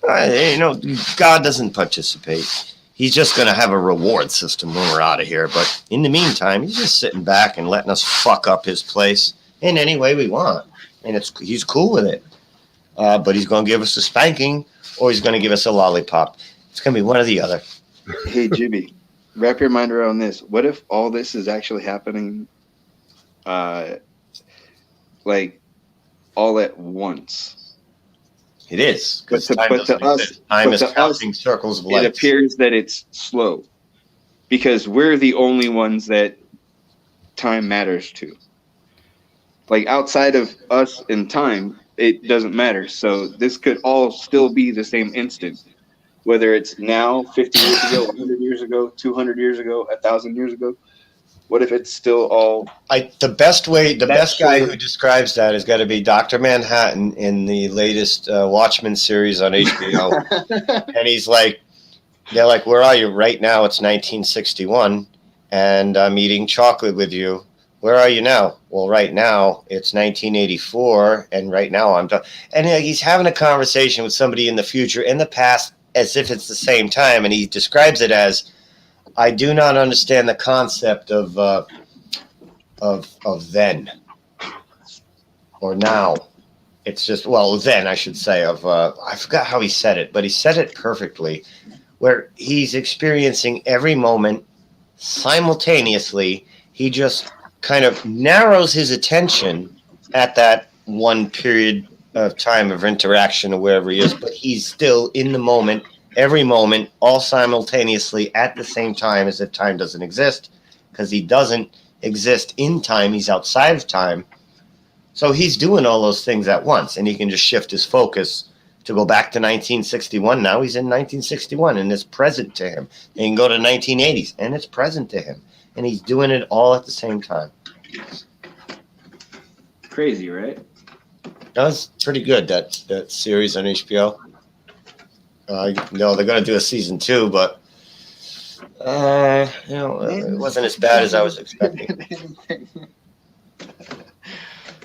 Speaker 2: God doesn't participate. He's just going to have a reward system when we're out of here. But in the meantime, he's just sitting back and letting us fuck up his place in any way we want. And he's cool with it. But he's going to give us a spanking, or he's going to give us a lollipop. It's going to be one or the other.
Speaker 3: Hey, Jimmy, wrap your mind around this. What if all this is actually happening, like, all at once?
Speaker 2: It is.
Speaker 3: But to us,
Speaker 2: time is counting circles of light.
Speaker 3: It appears that it's slow because we're the only ones that time matters to. Like, outside of us and time, it doesn't matter. So this could all still be the same instant, whether it's now, 50 years ago, 100 years ago, 200 years ago, 1,000 years ago. What if it's still all?
Speaker 2: The best guy who describes that has got to be Dr. Manhattan in the latest Watchmen series on HBO. And he's like, they're like, where are you? Right now it's 1961, and I'm eating chocolate with you. Where are you now? Well, right now it's 1984, and right now I'm done. And he's having a conversation with somebody in the future, in the past, as if it's the same time, and he describes it as, I do not understand the concept of then or now. It's just, well, then I should say I forgot how he said it, but he said it perfectly, where he's experiencing every moment simultaneously. He just kind of narrows his attention at that one period of time of interaction or wherever he is, but he's still in the moment. Every moment, all simultaneously at the same time, as if time doesn't exist, because he doesn't exist in time. He's outside of time. So he's doing all those things at once, and he can just shift his focus to go back to 1961. Now he's in 1961, and it's present to him. And he can go to 1980s, and it's present to him. And he's doing it all at the same time.
Speaker 3: Crazy, right?
Speaker 2: That was pretty good, that series on HBO. No, they're going to do a season 2, but it wasn't as bad as I was expecting.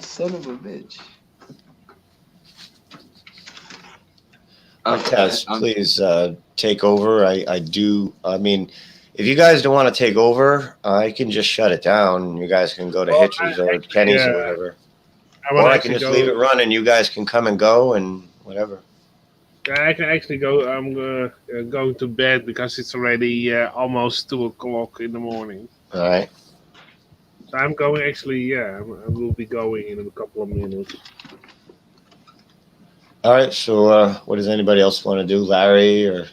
Speaker 3: Son of a bitch.
Speaker 2: Tess, please take over. I mean, if you guys don't want to take over, I can just shut it down. You guys can go to Hitch's or Kenny's or whatever. Or I can just leave it running. You guys can come and go and whatever.
Speaker 4: I can actually go. I'm going to bed because it's already almost 2:00 in the morning.
Speaker 2: All right.
Speaker 4: So I'm going actually. I will be going in a couple of minutes.
Speaker 2: All right. So, what does anybody else want to do, Larry, or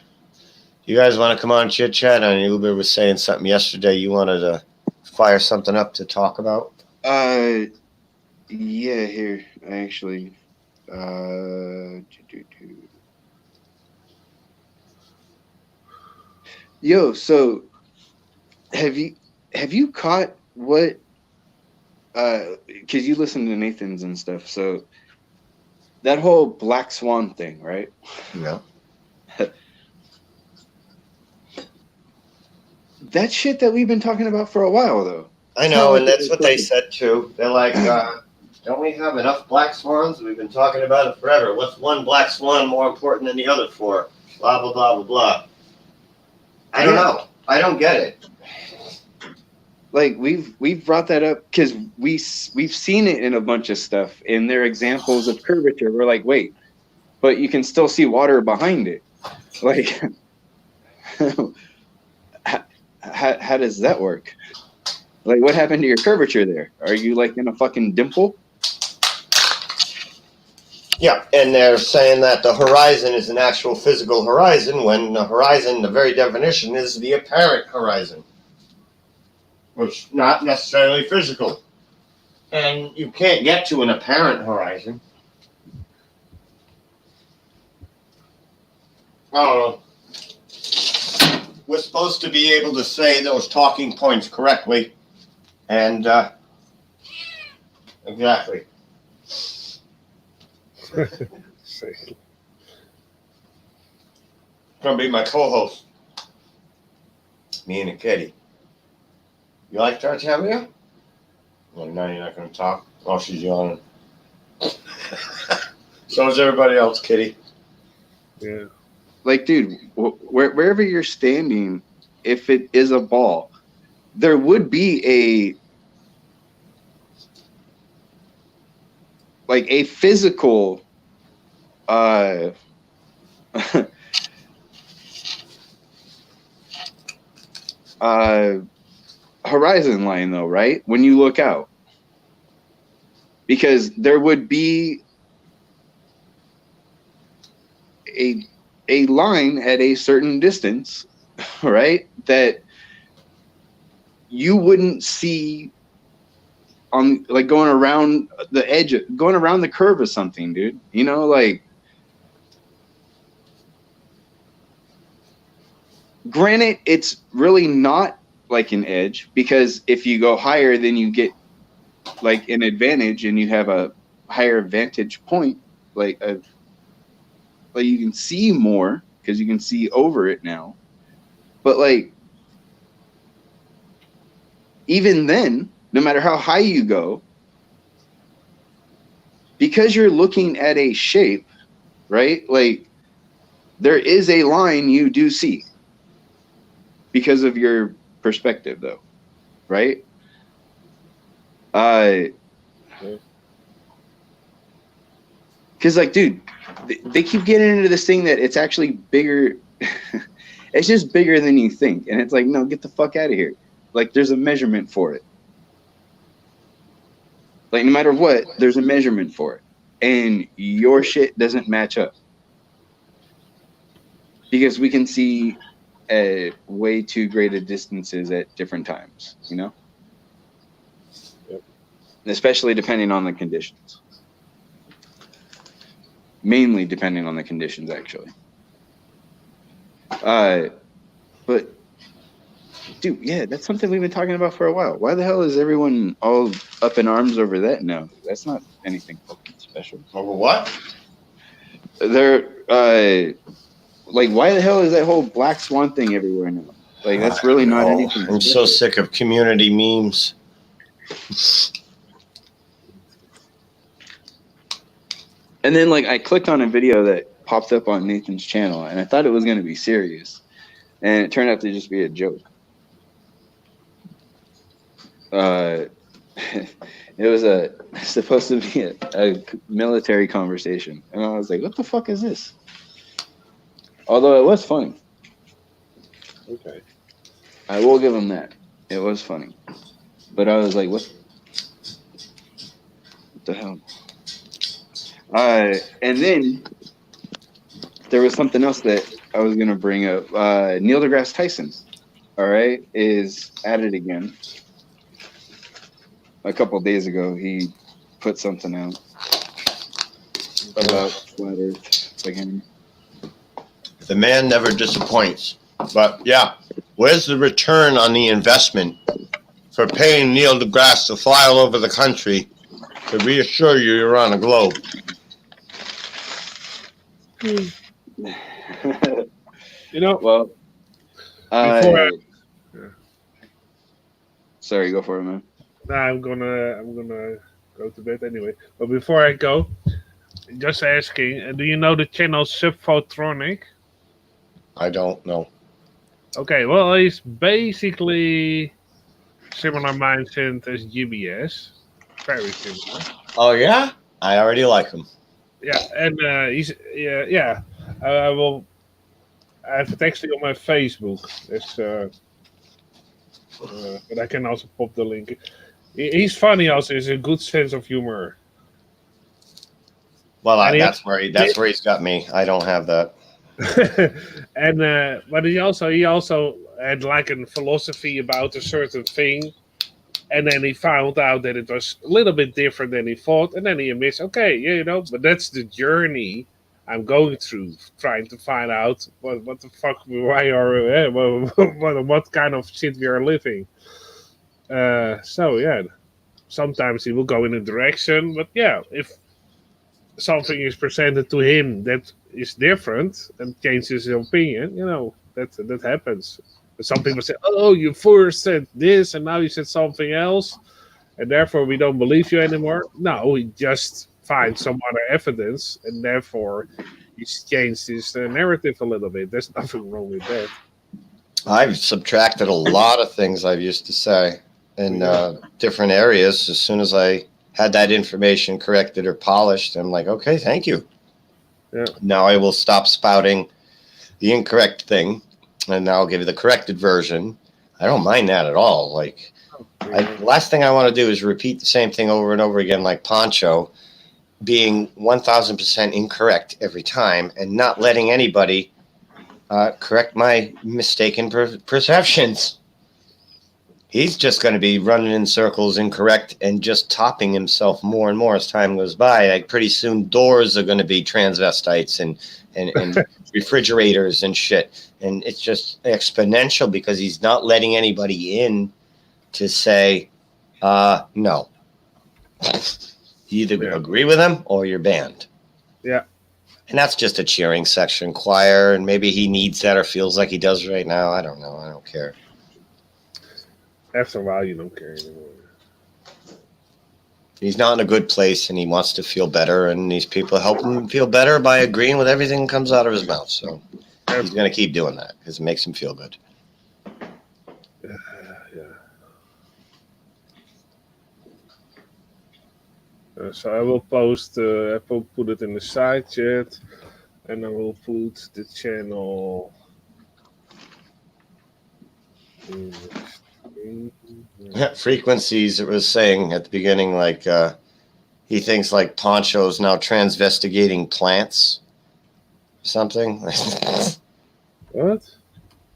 Speaker 2: you guys want to come on chit chat? I know Uber was saying something yesterday. You wanted to fire something up to talk about?
Speaker 3: Yeah. Here, actually. Yo, so have you caught what because you listen to Nathan's and stuff, so that whole black swan thing, right?
Speaker 2: Yeah.
Speaker 3: That shit that we've been talking about for a while, though.
Speaker 2: I know, and that's what they said too. They're like, don't we have enough black swans? We've been talking about it forever. What's one black swan more important than the other for? Blah, blah, blah, blah, blah. I don't know. I don't get it.
Speaker 3: Like, we've brought that up because we've seen it in a bunch of stuff, and they're examples of curvature. We're like, wait, but you can still see water behind it. Like, how does that work? Like, what happened to your curvature there? Are you like in a fucking dimple?
Speaker 2: Yeah, and they're saying that the horizon is an actual physical horizon when the horizon, the very definition, is the apparent horizon, which is not necessarily physical. And you can't get to an apparent horizon. I don't know. We're supposed to be able to say those talking points correctly. And exactly. Gonna be my co-host. Me and a kitty. You like Tartaria? Well, now you're not gonna talk. Oh, she's yawning. So is everybody else, kitty.
Speaker 4: Yeah.
Speaker 3: Like, dude, wherever you're standing, if it is a ball, there would be a physical horizon line, though, right? When you look out, because there would be a line at a certain distance, right, that you wouldn't see on, like, going around the edge, going around the curve of something, dude. You know, like, granted, it's really not like an edge, because if you go higher, then you get like an advantage and you have a higher vantage point, like you can see more because you can see over it now. But like, even then, no matter how high you go, because you're looking at a shape, right? Like, there is a line you do see because of your perspective, though, right? Because, like, dude, they keep getting into this thing that it's actually bigger. It's just bigger than you think. And it's like, no, get the fuck out of here. Like, there's a measurement for it. Like, no matter what, there's a measurement for it. And your shit doesn't match up. Because we can see at way too great a distances at different times, you know?
Speaker 4: Yep.
Speaker 3: Especially depending on the conditions. Mainly depending on the conditions, actually. But, dude, yeah, that's something we've been talking about for a while. Why the hell is everyone all up in arms over that now? That's not anything fucking special.
Speaker 2: Over what?
Speaker 3: They're, like, why the hell is that whole black swan thing everywhere now? Like, that's really not anything
Speaker 2: I'm
Speaker 3: special.
Speaker 2: so sick of community memes.
Speaker 3: And then, like, I clicked on a video that popped up on Nathan's channel, and I thought it was going to be serious. And it turned out to just be a joke. It was supposed to be a military conversation. And I was like, what the fuck is this? Although it was funny.
Speaker 4: Okay.
Speaker 3: I will give him that. It was funny. But I was like, what the hell? And then there was something else that I was going to bring up. Neil deGrasse Tyson, all right, is at it again. A couple of days ago, he put something out about flat Earth again.
Speaker 2: The man never disappoints. But yeah, where's the return on the investment for paying Neil deGrasse to fly all over the country to reassure you you're on a globe?
Speaker 4: You know,
Speaker 3: Well,
Speaker 4: before
Speaker 3: sorry, go for it, man.
Speaker 4: I'm gonna go to bed anyway. But before I go, just asking, do you know the channel Subphotronic?
Speaker 2: I don't know.
Speaker 4: Okay, well, he's basically similar mindset as GBS, very similar.
Speaker 2: Oh yeah? I already like him.
Speaker 4: Yeah, and he's yeah. I will. I have it actually on my Facebook. It's, but I can also pop the link. He's funny. Also, he's a good sense of humor.
Speaker 2: Well,
Speaker 4: And
Speaker 2: that's where he's got me. I don't have that.
Speaker 4: and but he also had like a philosophy about a certain thing, and then he found out that it was a little bit different than he thought, and then he admits, okay, yeah, you know, but that's the journey I'm going through, trying to find out what the fuck, why are what kind of shit we are living. So yeah, sometimes he will go in a direction, but yeah, if something is presented to him that is different and changes his opinion, that happens. But some people say, "Oh, you first said this, and now you said something else, and therefore we don't believe you anymore." No, he just finds some other evidence, and therefore he's changed his narrative a little bit. There's nothing wrong with that.
Speaker 2: I've subtracted a lot of things I used to say in different areas. As soon as I had that information corrected or polished, I'm like, okay, thank you.
Speaker 4: Yeah.
Speaker 2: Now I will stop spouting the incorrect thing, and now I'll give you the corrected version. I don't mind that at all. Like, the last thing I want to do is repeat the same thing over and over again, like Poncho, being 1,000% incorrect every time and not letting anybody correct my mistaken perceptions. He's just going to be running in circles, incorrect, and just topping himself more and more as time goes by. Like, pretty soon, doors are going to be transvestites and refrigerators and shit. And it's just exponential because he's not letting anybody in to say, no. You either agree with him or you're banned.
Speaker 4: Yeah.
Speaker 2: And that's just a cheering section choir, and maybe he needs that or feels like he does right now. I don't know. I don't care.
Speaker 4: After a while, you don't care anymore.
Speaker 2: He's not in a good place, and he wants to feel better, and these people help him feel better by agreeing with everything that comes out of his mouth. So he's going to keep doing that because it makes him feel good.
Speaker 4: Yeah. So I will post, I will put it in the side chat, and I will put the channel.
Speaker 2: Frequencies, it was saying at the beginning, like he thinks like Poncho's now transvestigating plants or something.
Speaker 4: What?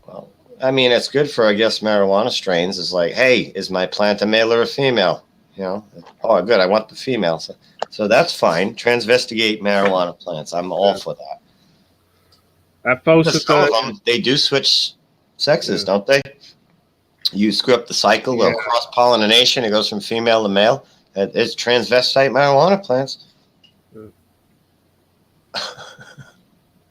Speaker 2: Well, I mean, it's good for, I guess, marijuana strains. It's like, hey, is my plant a male or a female? Oh, good, I want the female. So that's fine. Transvestigate marijuana plants. I'm all for that.
Speaker 4: I posted
Speaker 2: some of them, they do switch sexes, don't they? You screw up the cycle of cross-pollination. It goes from female to male. It's transvestite marijuana plants.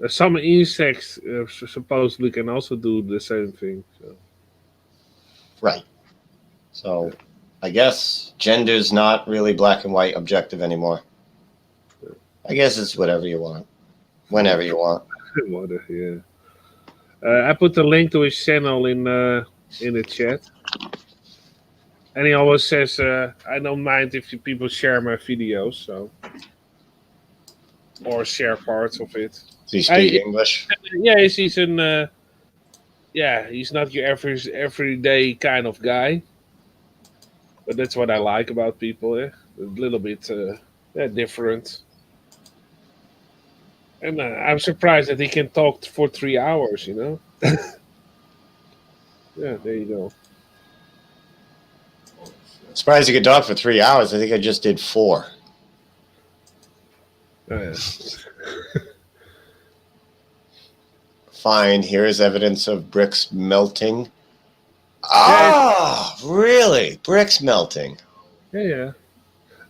Speaker 4: Some insects supposedly can also do the same thing. So.
Speaker 2: Right. So I guess gender's not really black and white objective anymore. I guess it's whatever you want, whenever you want.
Speaker 4: Yeah. I put the link to his channel in the chat. And he always says, I don't mind if people share my videos, so or share parts of it.
Speaker 2: Does he speak English?
Speaker 4: Yeah, he's an he's not your everyday kind of guy. But that's what I like about people, a little bit different. And I'm surprised that he can talk for 3 hours, Yeah, there you go.
Speaker 2: Surprised he could talk for 3 hours. I think I just did 4. Fine, here's evidence of bricks melting. Ah, really? Bricks melting.
Speaker 4: Yeah.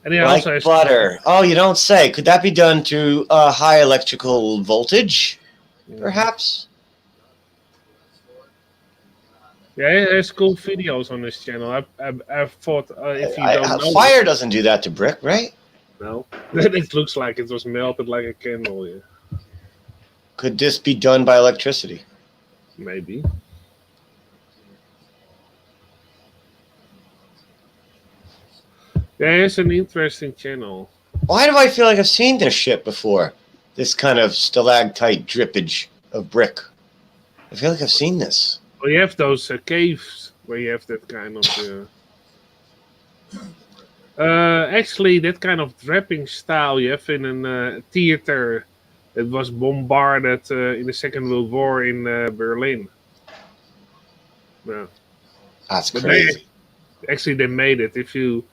Speaker 4: And he
Speaker 2: like
Speaker 4: also has
Speaker 2: butter. Oh, you don't say. Could that be done to high electrical voltage, perhaps?
Speaker 4: Yeah, he has cool videos on his channel. I thought if you don't know,
Speaker 2: fire doesn't do that to brick, right?
Speaker 4: No, it looks like it was melted like a candle. Yeah,
Speaker 2: could this be done by electricity?
Speaker 4: Maybe. Yeah, it's an interesting channel.
Speaker 2: Why do I feel like I've seen this shit before? This kind of stalactite drippage of brick. I feel like I've seen this.
Speaker 4: Well, you have those caves where you have that kind of... actually, that kind of draping style you have in a theater that was bombarded in the Second World War in Berlin. Yeah.
Speaker 2: That's crazy.
Speaker 4: They made it. If you...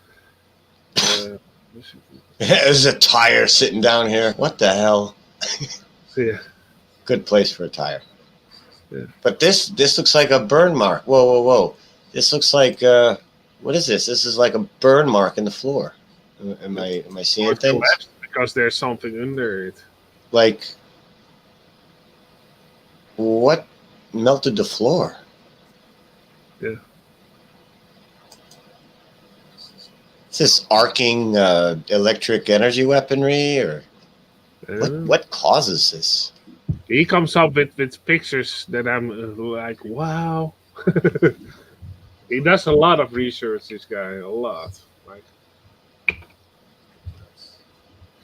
Speaker 2: There's a tire sitting down here. What the hell?
Speaker 4: Yeah.
Speaker 2: Good place for a tire.
Speaker 4: Yeah.
Speaker 2: But this looks like a burn mark. Whoa. This looks like, What is this? This is like a burn mark in the floor. Am I seeing
Speaker 4: Or it
Speaker 2: things?
Speaker 4: collapsed because there's something under it.
Speaker 2: Like, what melted the floor?
Speaker 4: Yeah.
Speaker 2: Is this arcing electric energy weaponry, or what causes this?
Speaker 4: He comes up with pictures that I'm like, wow. He does a lot of research, this guy, a lot. Like,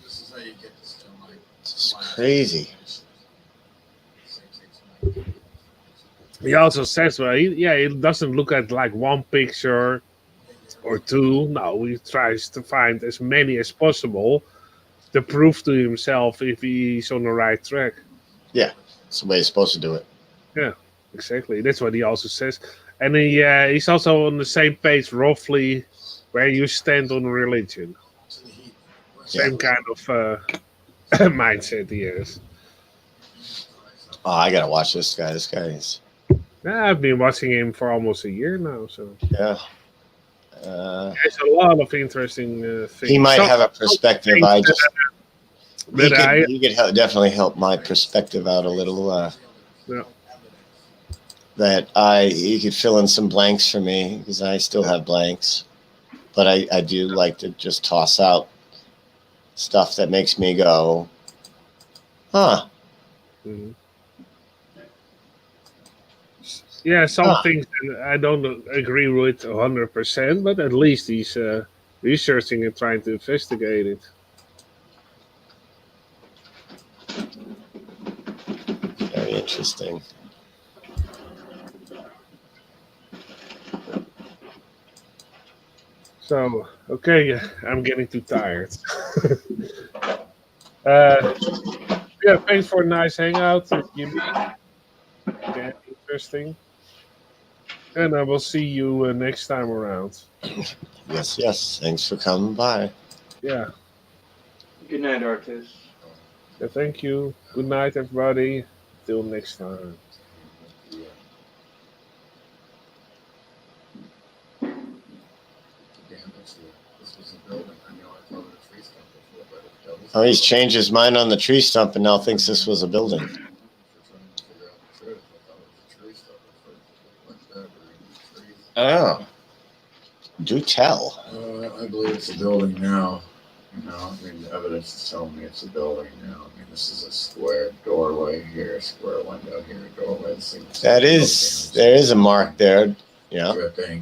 Speaker 7: This is how you get this to like.
Speaker 2: This is crazy.
Speaker 4: he also says, well, he doesn't look at like one picture or two. No, he tries to find as many as possible to prove to himself if he's on the right track.
Speaker 2: That's the way it's supposed to do it.
Speaker 4: Exactly. That's what he also says. And he's also on the same page, roughly, where you stand on religion. Same kind of mindset he has.
Speaker 2: Oh, I gotta watch this guy. This guy is,
Speaker 4: I've been watching him for almost a year now, so
Speaker 2: yeah.
Speaker 4: there's a lot of interesting things.
Speaker 2: He might
Speaker 4: Some-
Speaker 2: have a perspective.
Speaker 4: things
Speaker 2: I just
Speaker 4: that
Speaker 2: he could definitely help my perspective out a little.
Speaker 4: Yeah.
Speaker 2: That he could fill in some blanks for me because I still have blanks, but I do like to just toss out stuff that makes me go, huh?
Speaker 4: Mhm. Yeah, some things that I don't agree with 100%, but at least he's researching and trying to investigate it.
Speaker 2: Very interesting.
Speaker 4: So, okay, I'm getting too tired. Yeah, thanks for a nice hangout, Jimmy. Yeah, interesting. And I will see you next time around.
Speaker 2: Yes. Thanks for coming by.
Speaker 4: Yeah,
Speaker 3: Good night, Artis.
Speaker 4: yeah, thank you. Good night, everybody. Till next time.
Speaker 7: This was a building. I know I thought of a tree stump before, but it doubles.
Speaker 2: Oh, he's changed his mind on the tree stump and now thinks this was a building.
Speaker 7: For trying to figure out the truth, I thought it was a tree stump at first. What's that? We're in the trees.
Speaker 2: Oh, do tell.
Speaker 7: I believe it's a building now. You know, I mean, the evidence is telling me it's a building now. I mean, this is a square doorway here, square window here, doorway.
Speaker 2: There is a mark there. Yeah.
Speaker 7: Dripping.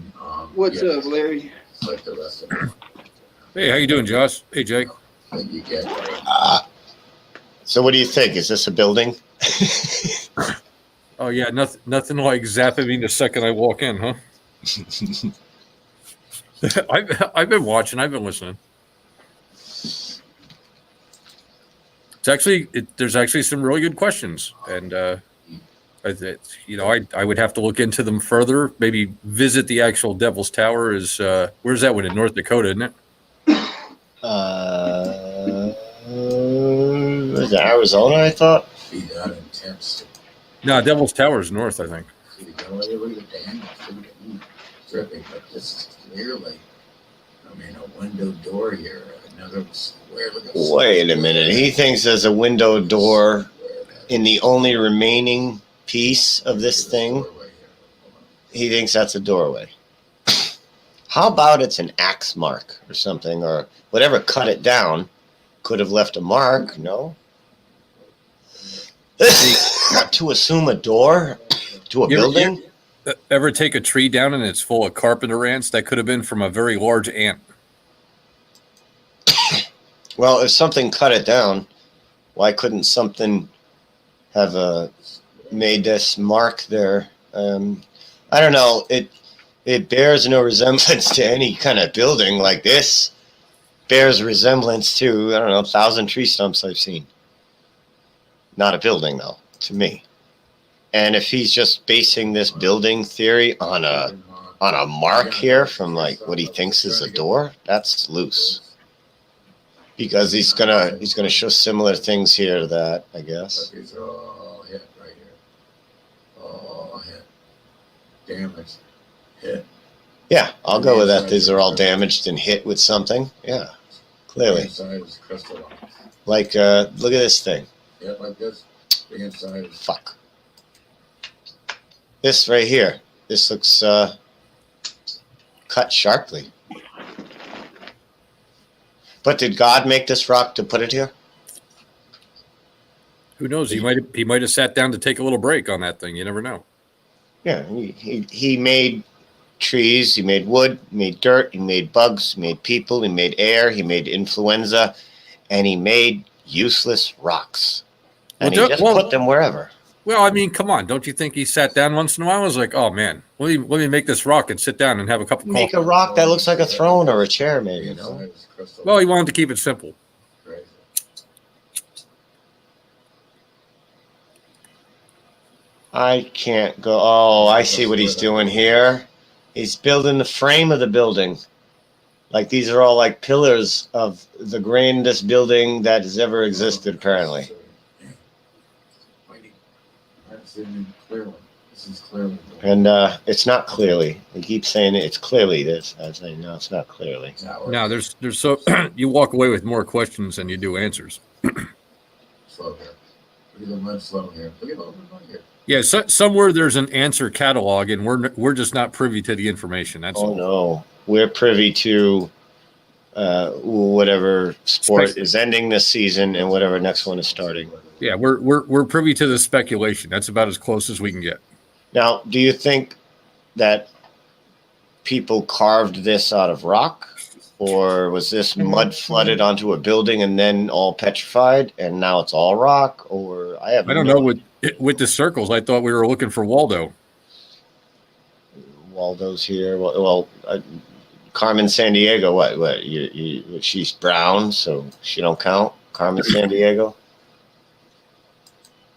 Speaker 3: What's
Speaker 7: yeah,
Speaker 3: up, Larry?
Speaker 7: like the rest of it.
Speaker 8: Hey, how you doing, Josh? Hey, Jake.
Speaker 7: That you get.
Speaker 2: So what do you think? Is this a building?
Speaker 8: Oh yeah, nothing like zapping me the second I walk in, huh? I've been watching. I've been listening. It's actually there's actually some really good questions, and I would have to look into them further. Maybe visit the actual Devil's Tower. Where's that one in North Dakota, isn't it?
Speaker 2: Was it Arizona? I thought.
Speaker 7: Be that intense.
Speaker 8: No, Devil's Tower is north, I think.
Speaker 7: See the doorway, look at the handle, look at dripping, but this is clearly, I mean, a window door here, another square. Look at
Speaker 2: Wait a minute. He thinks there's a window door in the only remaining piece of this thing. He thinks that's a doorway. How about it's an axe mark or something, or whatever cut it down could have left a mark, no? To assume a door to a building?
Speaker 8: Ever take a tree down and it's full of carpenter ants? That could have been from a very large ant.
Speaker 2: Well, if something cut it down, why couldn't something have made this mark there? I don't know. It bears no resemblance to any kind of building like this. Bears resemblance to, I don't know, 1,000 tree stumps I've seen. Not a building, though, to me. And if he's just basing this building theory on a mark here from like what he thinks is a door, that's loose. Because he's gonna show similar things here to that, I guess.
Speaker 7: These are all hit right here. All hit. Damage. Hit.
Speaker 2: Yeah, I'll go with that. These are all damaged and hit with something. Yeah,
Speaker 7: The
Speaker 2: clearly.
Speaker 7: inside is crystallized.
Speaker 2: Like, look at this thing.
Speaker 7: Yeah, like this. The inside is
Speaker 2: Fuck. This right here. This looks cut sharply. But did God make this rock to put it here?
Speaker 8: Who knows? He might have sat down to take a little break on that thing. You never know.
Speaker 2: Yeah, he made trees, he made wood, he made dirt, he made bugs, he made people, he made air, he made influenza, and he made useless rocks. And he just put them wherever.
Speaker 8: Well, I mean, come on. Don't you think he sat down once in a while and was like, oh, man, let me make this rock and sit down and have a cup of coffee?
Speaker 2: Make a rock that looks like a throne or a chair, maybe, you know?
Speaker 8: Well, he wanted to keep it simple.
Speaker 7: crazy.
Speaker 2: I can't go. Oh, I see what he's doing here. He's building the frame of the building. Like these are all like pillars of the grandest building that has ever existed, apparently.
Speaker 7: Clearly. This is clearly.
Speaker 2: And it's not clearly. He keeps saying it's clearly this. I say no, it's not clearly.
Speaker 8: Now there's so you walk away with more questions than you do answers.
Speaker 7: Slow here. Look at the mud slow here. Look at the mud here.
Speaker 8: Yeah, somewhere there's an answer catalog, and we're just not privy to the information. That's all.
Speaker 2: No, we're privy to whatever sport is ending this season and whatever next one is starting.
Speaker 8: Yeah, we're privy to the speculation. That's about as close as we can get.
Speaker 2: Now, do you think that people carved this out of rock, or was this mud flooded onto a building and then all petrified, and now it's all rock? Or I don't
Speaker 8: know. With the circles, I thought we were looking for Waldo.
Speaker 2: Waldo's here. Well, Carmen Sandiego. What? She's brown, so she don't count. Carmen Sandiego.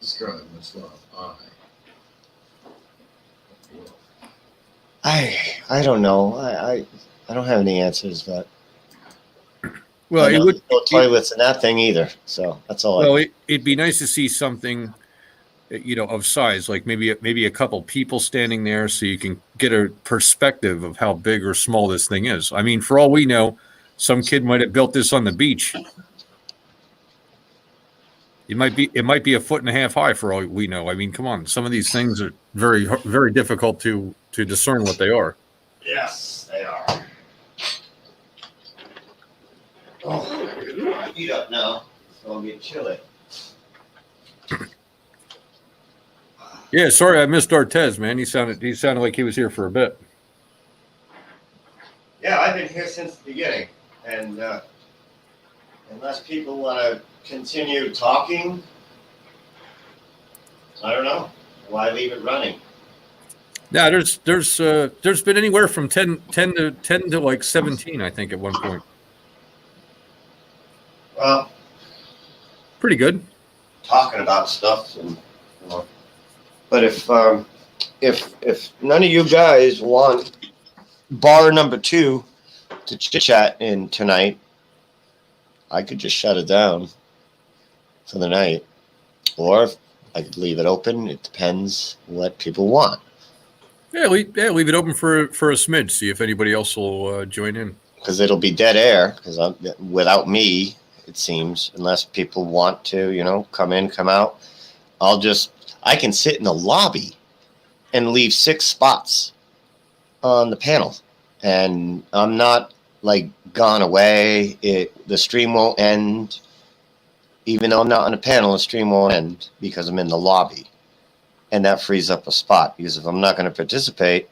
Speaker 7: Describe this love.
Speaker 2: I don't know. I don't have any answers, but
Speaker 8: well, it would
Speaker 2: no toilets in that thing either. So that's all.
Speaker 8: Well, it'd be nice to see something, of size, like maybe a couple people standing there, so you can get a perspective of how big or small this thing is. I mean, for all we know, some kid might have built this on the beach. It might be 1.5 feet high for all we know. I mean, come on, some of these things are very, very difficult to discern what they are.
Speaker 2: Yes, they are. Oh, my feet up now. It's gonna get chilly.
Speaker 8: Yeah, sorry I missed Artez, man. He sounded like he was here for a bit.
Speaker 2: Yeah, I've been here since the beginning, and unless people want to continue talking, I don't know. Why leave it running?
Speaker 8: Yeah, there's been anywhere from 10 to like 17, I think, at one point.
Speaker 2: Well,
Speaker 8: pretty good.
Speaker 2: Talking about stuff, and but if none of you guys want bar number 2 to chit chat in tonight, I could just shut it down for the night, or I could leave it open. It depends what people want.
Speaker 8: Yeah, leave it open for a smidge. See if anybody else will join in.
Speaker 2: Because it'll be dead air. Because without me, it seems, unless people want to, come in, come out, I can sit in the lobby and leave 6 spots on the panel, and I'm not like gone away. The stream won't end, even though I'm not on the panel. The stream won't end because I'm in the lobby. And that frees up a spot, because if I'm not going to participate,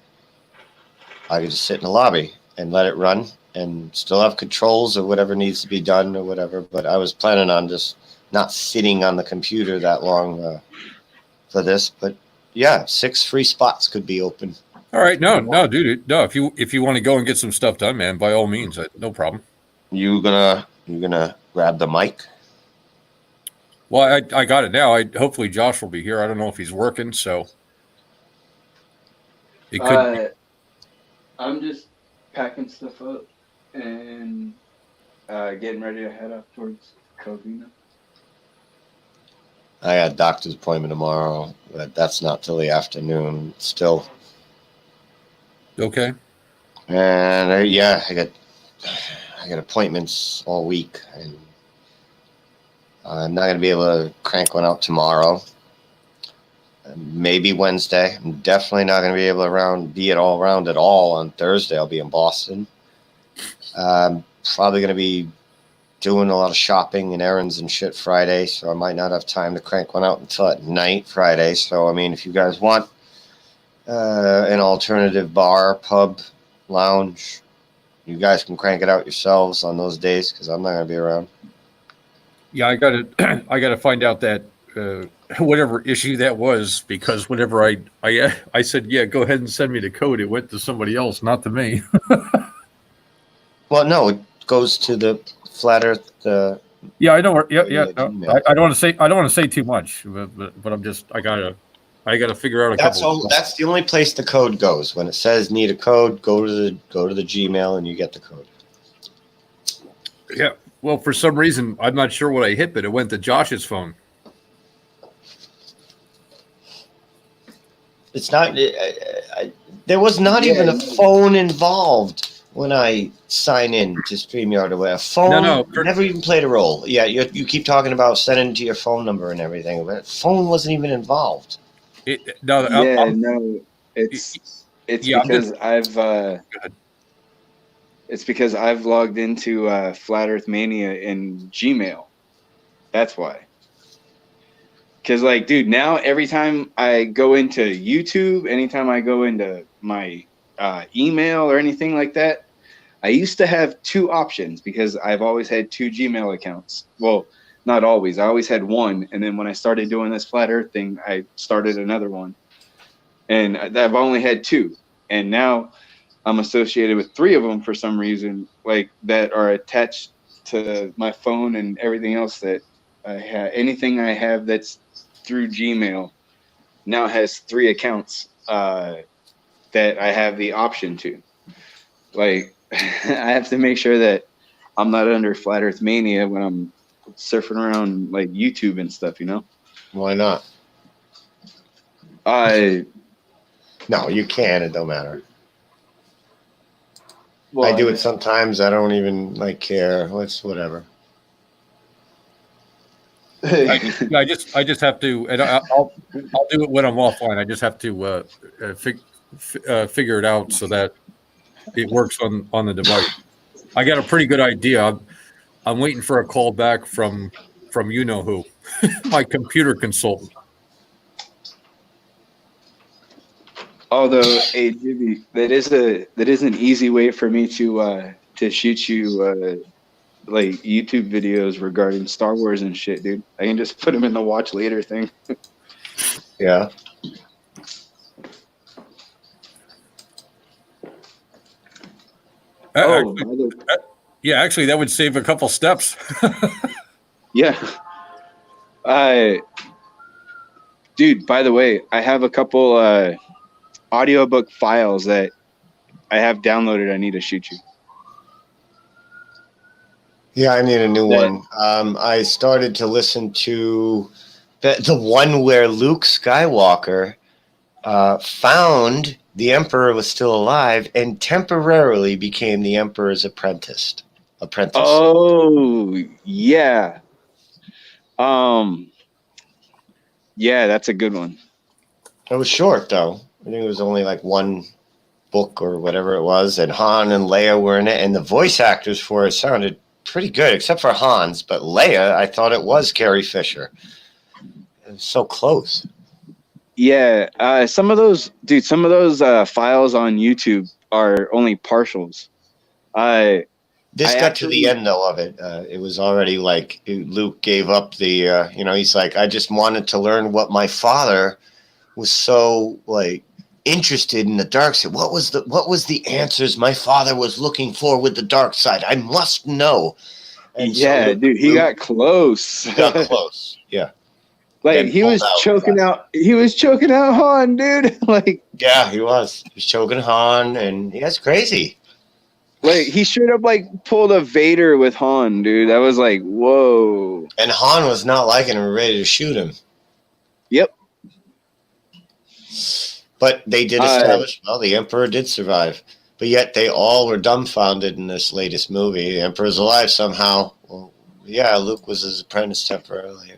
Speaker 2: I can just sit in the lobby and let it run and still have controls or whatever needs to be done or whatever. But I was planning on just not sitting on the computer that long for this. But yeah, 6 free spots could be open.
Speaker 8: All right, no, dude, no. If you want to go and get some stuff done, man, by all means, no problem.
Speaker 2: You gonna grab the mic?
Speaker 8: Well, I got it now. Hopefully Josh will be here. I don't know if he's working, so it could.
Speaker 9: I'm just packing stuff up and getting ready to head up towards Covina.
Speaker 2: I got a doctor's appointment tomorrow, but that's not till the afternoon. Still.
Speaker 8: Okay.
Speaker 2: And yeah, I got appointments all week, and I'm not gonna be able to crank one out tomorrow. Maybe Wednesday. I'm definitely not gonna be able to be at all on Thursday. I'll be in Boston. Probably gonna be doing a lot of shopping and errands and shit Friday, so I might not have time to crank one out until at night Friday. So I mean, if you guys want an alternative bar, pub, lounge, you guys can crank it out yourselves on those days because I'm not gonna be around.
Speaker 8: Yeah, I gotta find out that whatever issue that was, because whenever I said, yeah, go ahead and send me the code, it went to somebody else, not to me.
Speaker 2: Well, no, it goes to the Flat Earth.
Speaker 8: Yeah, I know. Yeah. No,
Speaker 2: Gmail.
Speaker 8: I don't want to say too much, but I'm just I gotta figure out a couple.
Speaker 2: That's the only place the code goes. When it says need a code, go to the Gmail and you get the code.
Speaker 8: Yeah. Well, for some reason, I'm not sure what I hit, but it went to Josh's phone.
Speaker 2: It's not. There was not even a phone involved when I sign in to StreamYard or whatever. A phone never even played a role. Yeah, you keep talking about sending to your phone number and everything, but phone wasn't even involved.
Speaker 3: It's because I've logged into Flat Earth Mania in Gmail. That's why. Because, like, dude, now every time I go into YouTube, anytime I go into my email or anything like that, I used to have two options because I've always had two Gmail accounts. Well, not always. I always had one. And then when I started doing this Flat Earth thing, I started another one. And I've only had two. And now I'm associated with three of them for some reason, like that are attached to my phone and everything else that I have. Anything I have that's through Gmail now has three accounts that I have the option to. Like, I have to make sure that I'm not under Flat Earth Mania when I'm surfing around like YouTube and stuff, you know?
Speaker 2: Why not? No, you can. It don't matter. Well, I do it sometimes. I don't even care. It's whatever.
Speaker 8: I just have to, and I'll do it when I'm offline. I just have to figure it out so that it works on the device. I got a pretty good idea. I'm waiting for a call back from you know who, my computer consultant.
Speaker 3: Although, hey Jimmy, that is an easy way for me to shoot you like YouTube videos regarding Star Wars and shit, dude. I can just put them in the watch later thing.
Speaker 2: Yeah.
Speaker 8: Actually, that would save a couple steps.
Speaker 3: Yeah. Dude, by the way, I have a couple audiobook files that I have downloaded. I need to shoot you.
Speaker 2: Yeah, I need a new one. I started to listen to the one where Luke Skywalker found the Emperor was still alive and temporarily became the Emperor's apprentice.
Speaker 3: Oh, yeah. Yeah, that's a good one.
Speaker 2: It was short, though. I think it was only like one book or whatever it was, and Han and Leia were in it, and the voice actors for it sounded pretty good, except for Han's, but Leia, I thought it was Carrie Fisher. It was so close.
Speaker 3: Yeah, some of those files on YouTube are only partials.
Speaker 2: This got to the end, though, of it. It was already like Luke gave up the, he's like, I just wanted to learn what my father was so, interested in the dark side. What was the answers my father was looking for with the dark side? I must know. And
Speaker 3: yeah, so dude, he got close.
Speaker 2: He got close, yeah.
Speaker 3: He was choking out Han, dude.
Speaker 2: Yeah, he was. He was choking Han, and that's crazy.
Speaker 3: He straight up pulled a Vader with Han, dude. That was whoa.
Speaker 2: And Han was not liking him, ready to shoot him.
Speaker 3: Yep.
Speaker 2: But they did establish, the Emperor did survive. but yet they all were dumbfounded in this latest movie. The Emperor's alive somehow. Well, yeah, Luke was his apprentice temporarily.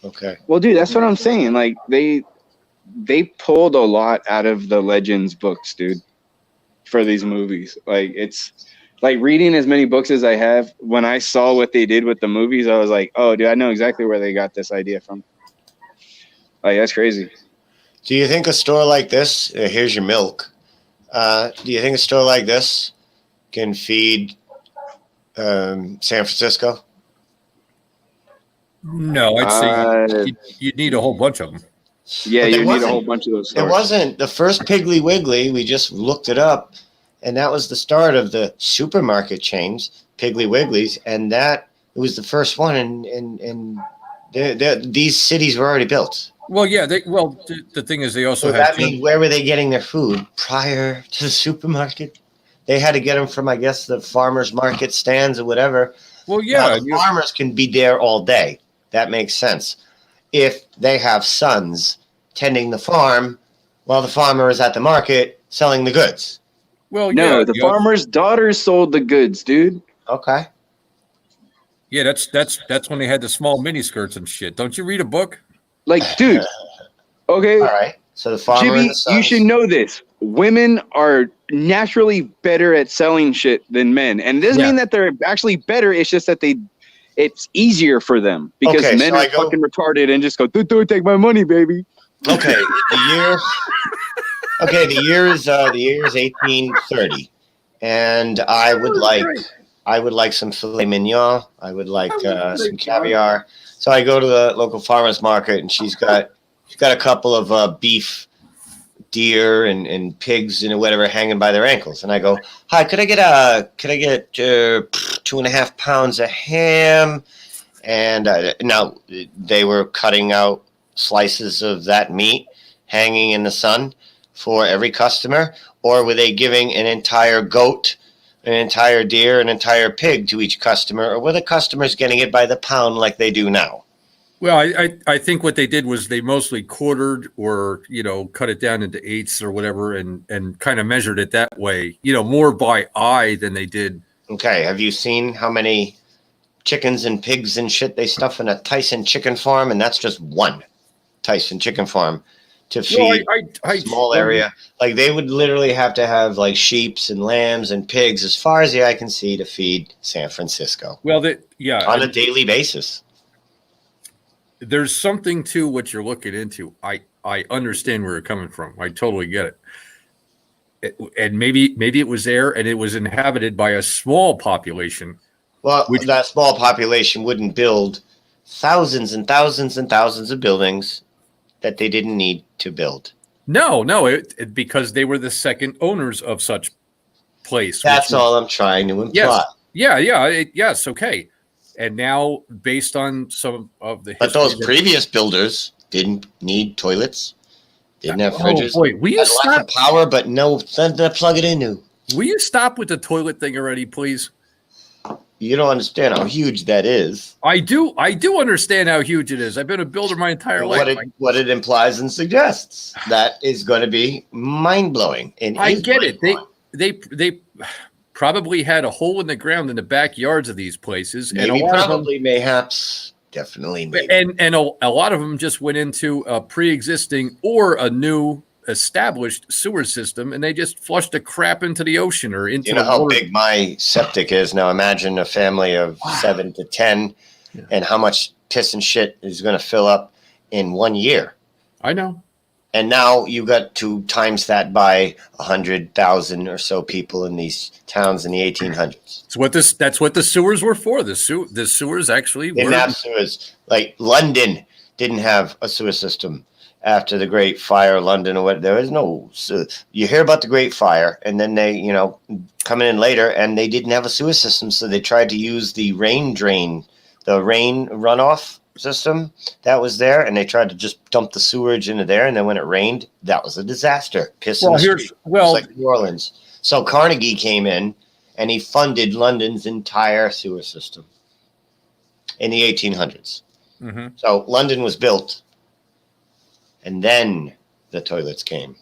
Speaker 2: Okay.
Speaker 3: Well, dude, that's what I'm saying. Like they pulled a lot out of the Legends books, dude, for these movies. Like it's like reading as many books as I have. When I saw what they did with the movies, I was like, oh, dude, I know exactly where they got this idea from. Like that's crazy.
Speaker 2: Do you think a store like this? Here's your milk. Do you think a store like this can feed San Francisco?
Speaker 8: No, I'd say you'd need a whole bunch of them.
Speaker 3: Yeah,
Speaker 2: But
Speaker 3: you
Speaker 2: there
Speaker 3: need a
Speaker 2: wasn't-
Speaker 3: whole bunch of those
Speaker 2: There
Speaker 3: stores.
Speaker 2: wasn't the first Piggly Wiggly. We just looked it up, and that was the start of the supermarket chains, Piggly Wigglies, and that was the first one. And these cities were already built.
Speaker 8: Well, yeah. The thing is, they also
Speaker 2: So
Speaker 8: had.
Speaker 2: that means where were they getting their food prior to the supermarket? They had to get them from, I guess, the farmers market stands or whatever.
Speaker 8: Well,
Speaker 2: Now,
Speaker 8: yeah.
Speaker 2: the farmers can be there all day. That makes sense. If they have sons tending the farm while the farmer is at the market selling the goods.
Speaker 8: Well,
Speaker 3: No,
Speaker 8: yeah.
Speaker 3: the farmer's daughters sold the goods, dude.
Speaker 2: Okay.
Speaker 8: Yeah, that's when they had the small mini skirts and shit. Don't you read a book?
Speaker 3: Like, dude. Okay,
Speaker 2: All right. So the farmer and
Speaker 3: Jimmy,
Speaker 2: the sons.
Speaker 3: you should know this. Women are naturally better at selling shit than men, and it doesn't mean that they're actually better. It's just that it's easier for them because
Speaker 2: Okay,
Speaker 3: men
Speaker 2: so
Speaker 3: are
Speaker 2: I go-
Speaker 3: fucking retarded and just go, dude, take my money, baby.
Speaker 2: Okay, the year. Okay, the year is 1830, and I would like some filet mignon. I would like some caviar. So I go to the local farmers market, and she's got a couple of beef, deer, and pigs and whatever hanging by their ankles. And I go, "Hi, could I get 2.5 pounds of ham?" And now they were cutting out slices of that meat hanging in the sun for every customer, or were they giving an entire goat, an entire deer, an entire pig to each customer, or were the customers getting it by the pound like they do now?
Speaker 8: Well, I think what they did was they mostly quartered or, cut it down into eighths or whatever and kind of measured it that way, more by eye than they did.
Speaker 2: Okay, have you seen how many chickens and pigs and shit they stuff in a Tyson chicken farm? And that's just one Tyson chicken farm to feed a small area. Like they would literally have to have like sheeps and lambs and pigs as far as the eye can see to feed San Francisco.
Speaker 8: Well,
Speaker 2: on a daily basis.
Speaker 8: There's something to what you're looking into. I understand where you're coming from. I totally get it. And maybe it was there and it was inhabited by a small population.
Speaker 2: Well, that small population wouldn't build thousands and thousands and thousands of buildings that they didn't need to build.
Speaker 8: No, because they were the second owners of such place.
Speaker 2: That's all I'm trying to imply.
Speaker 8: Yes, okay. And now, based on some of the
Speaker 2: but those previous builders didn't need toilets, didn't have fridges.
Speaker 8: Oh boy, will you stop?
Speaker 2: Lots of power, but no nothing to plug it into.
Speaker 8: Will you stop with the toilet thing already, please?
Speaker 2: You don't understand how huge that is.
Speaker 8: I do understand how huge it is. I've been a builder my entire life.
Speaker 2: What it implies and suggests that is going to be mind blowing.
Speaker 8: I get it. They probably had a hole in the ground in the backyards of these places.
Speaker 2: Maybe,
Speaker 8: and
Speaker 2: probably, mayhaps, definitely, maybe.
Speaker 8: And a lot of them just went into a pre-existing or a new established sewer system, and they just flushed the crap into the ocean or into.
Speaker 2: You know how big my septic is now. Imagine a family of 7 to 10, and how much piss and shit is going to fill up in 1 year.
Speaker 8: I know.
Speaker 2: And now you got to times that by 100,000 or so people in these towns in the 1800s.
Speaker 8: That's what the sewers were for. The sewers actually
Speaker 2: didn't have sewers. Like London didn't have a sewer system after the Great Fire. London or what? There was no. You hear about the Great Fire, and then they, coming in later, and they didn't have a sewer system, so they tried to use the rain drain, the rain runoff system that was there, and they tried to just dump the sewage into there, and then when it rained, that was a disaster. Piss in the street. Like New Orleans. So Carnegie came in and he funded London's entire sewer system in the 1800s.
Speaker 8: Mm-hmm.
Speaker 2: So London was built, and then the toilets came.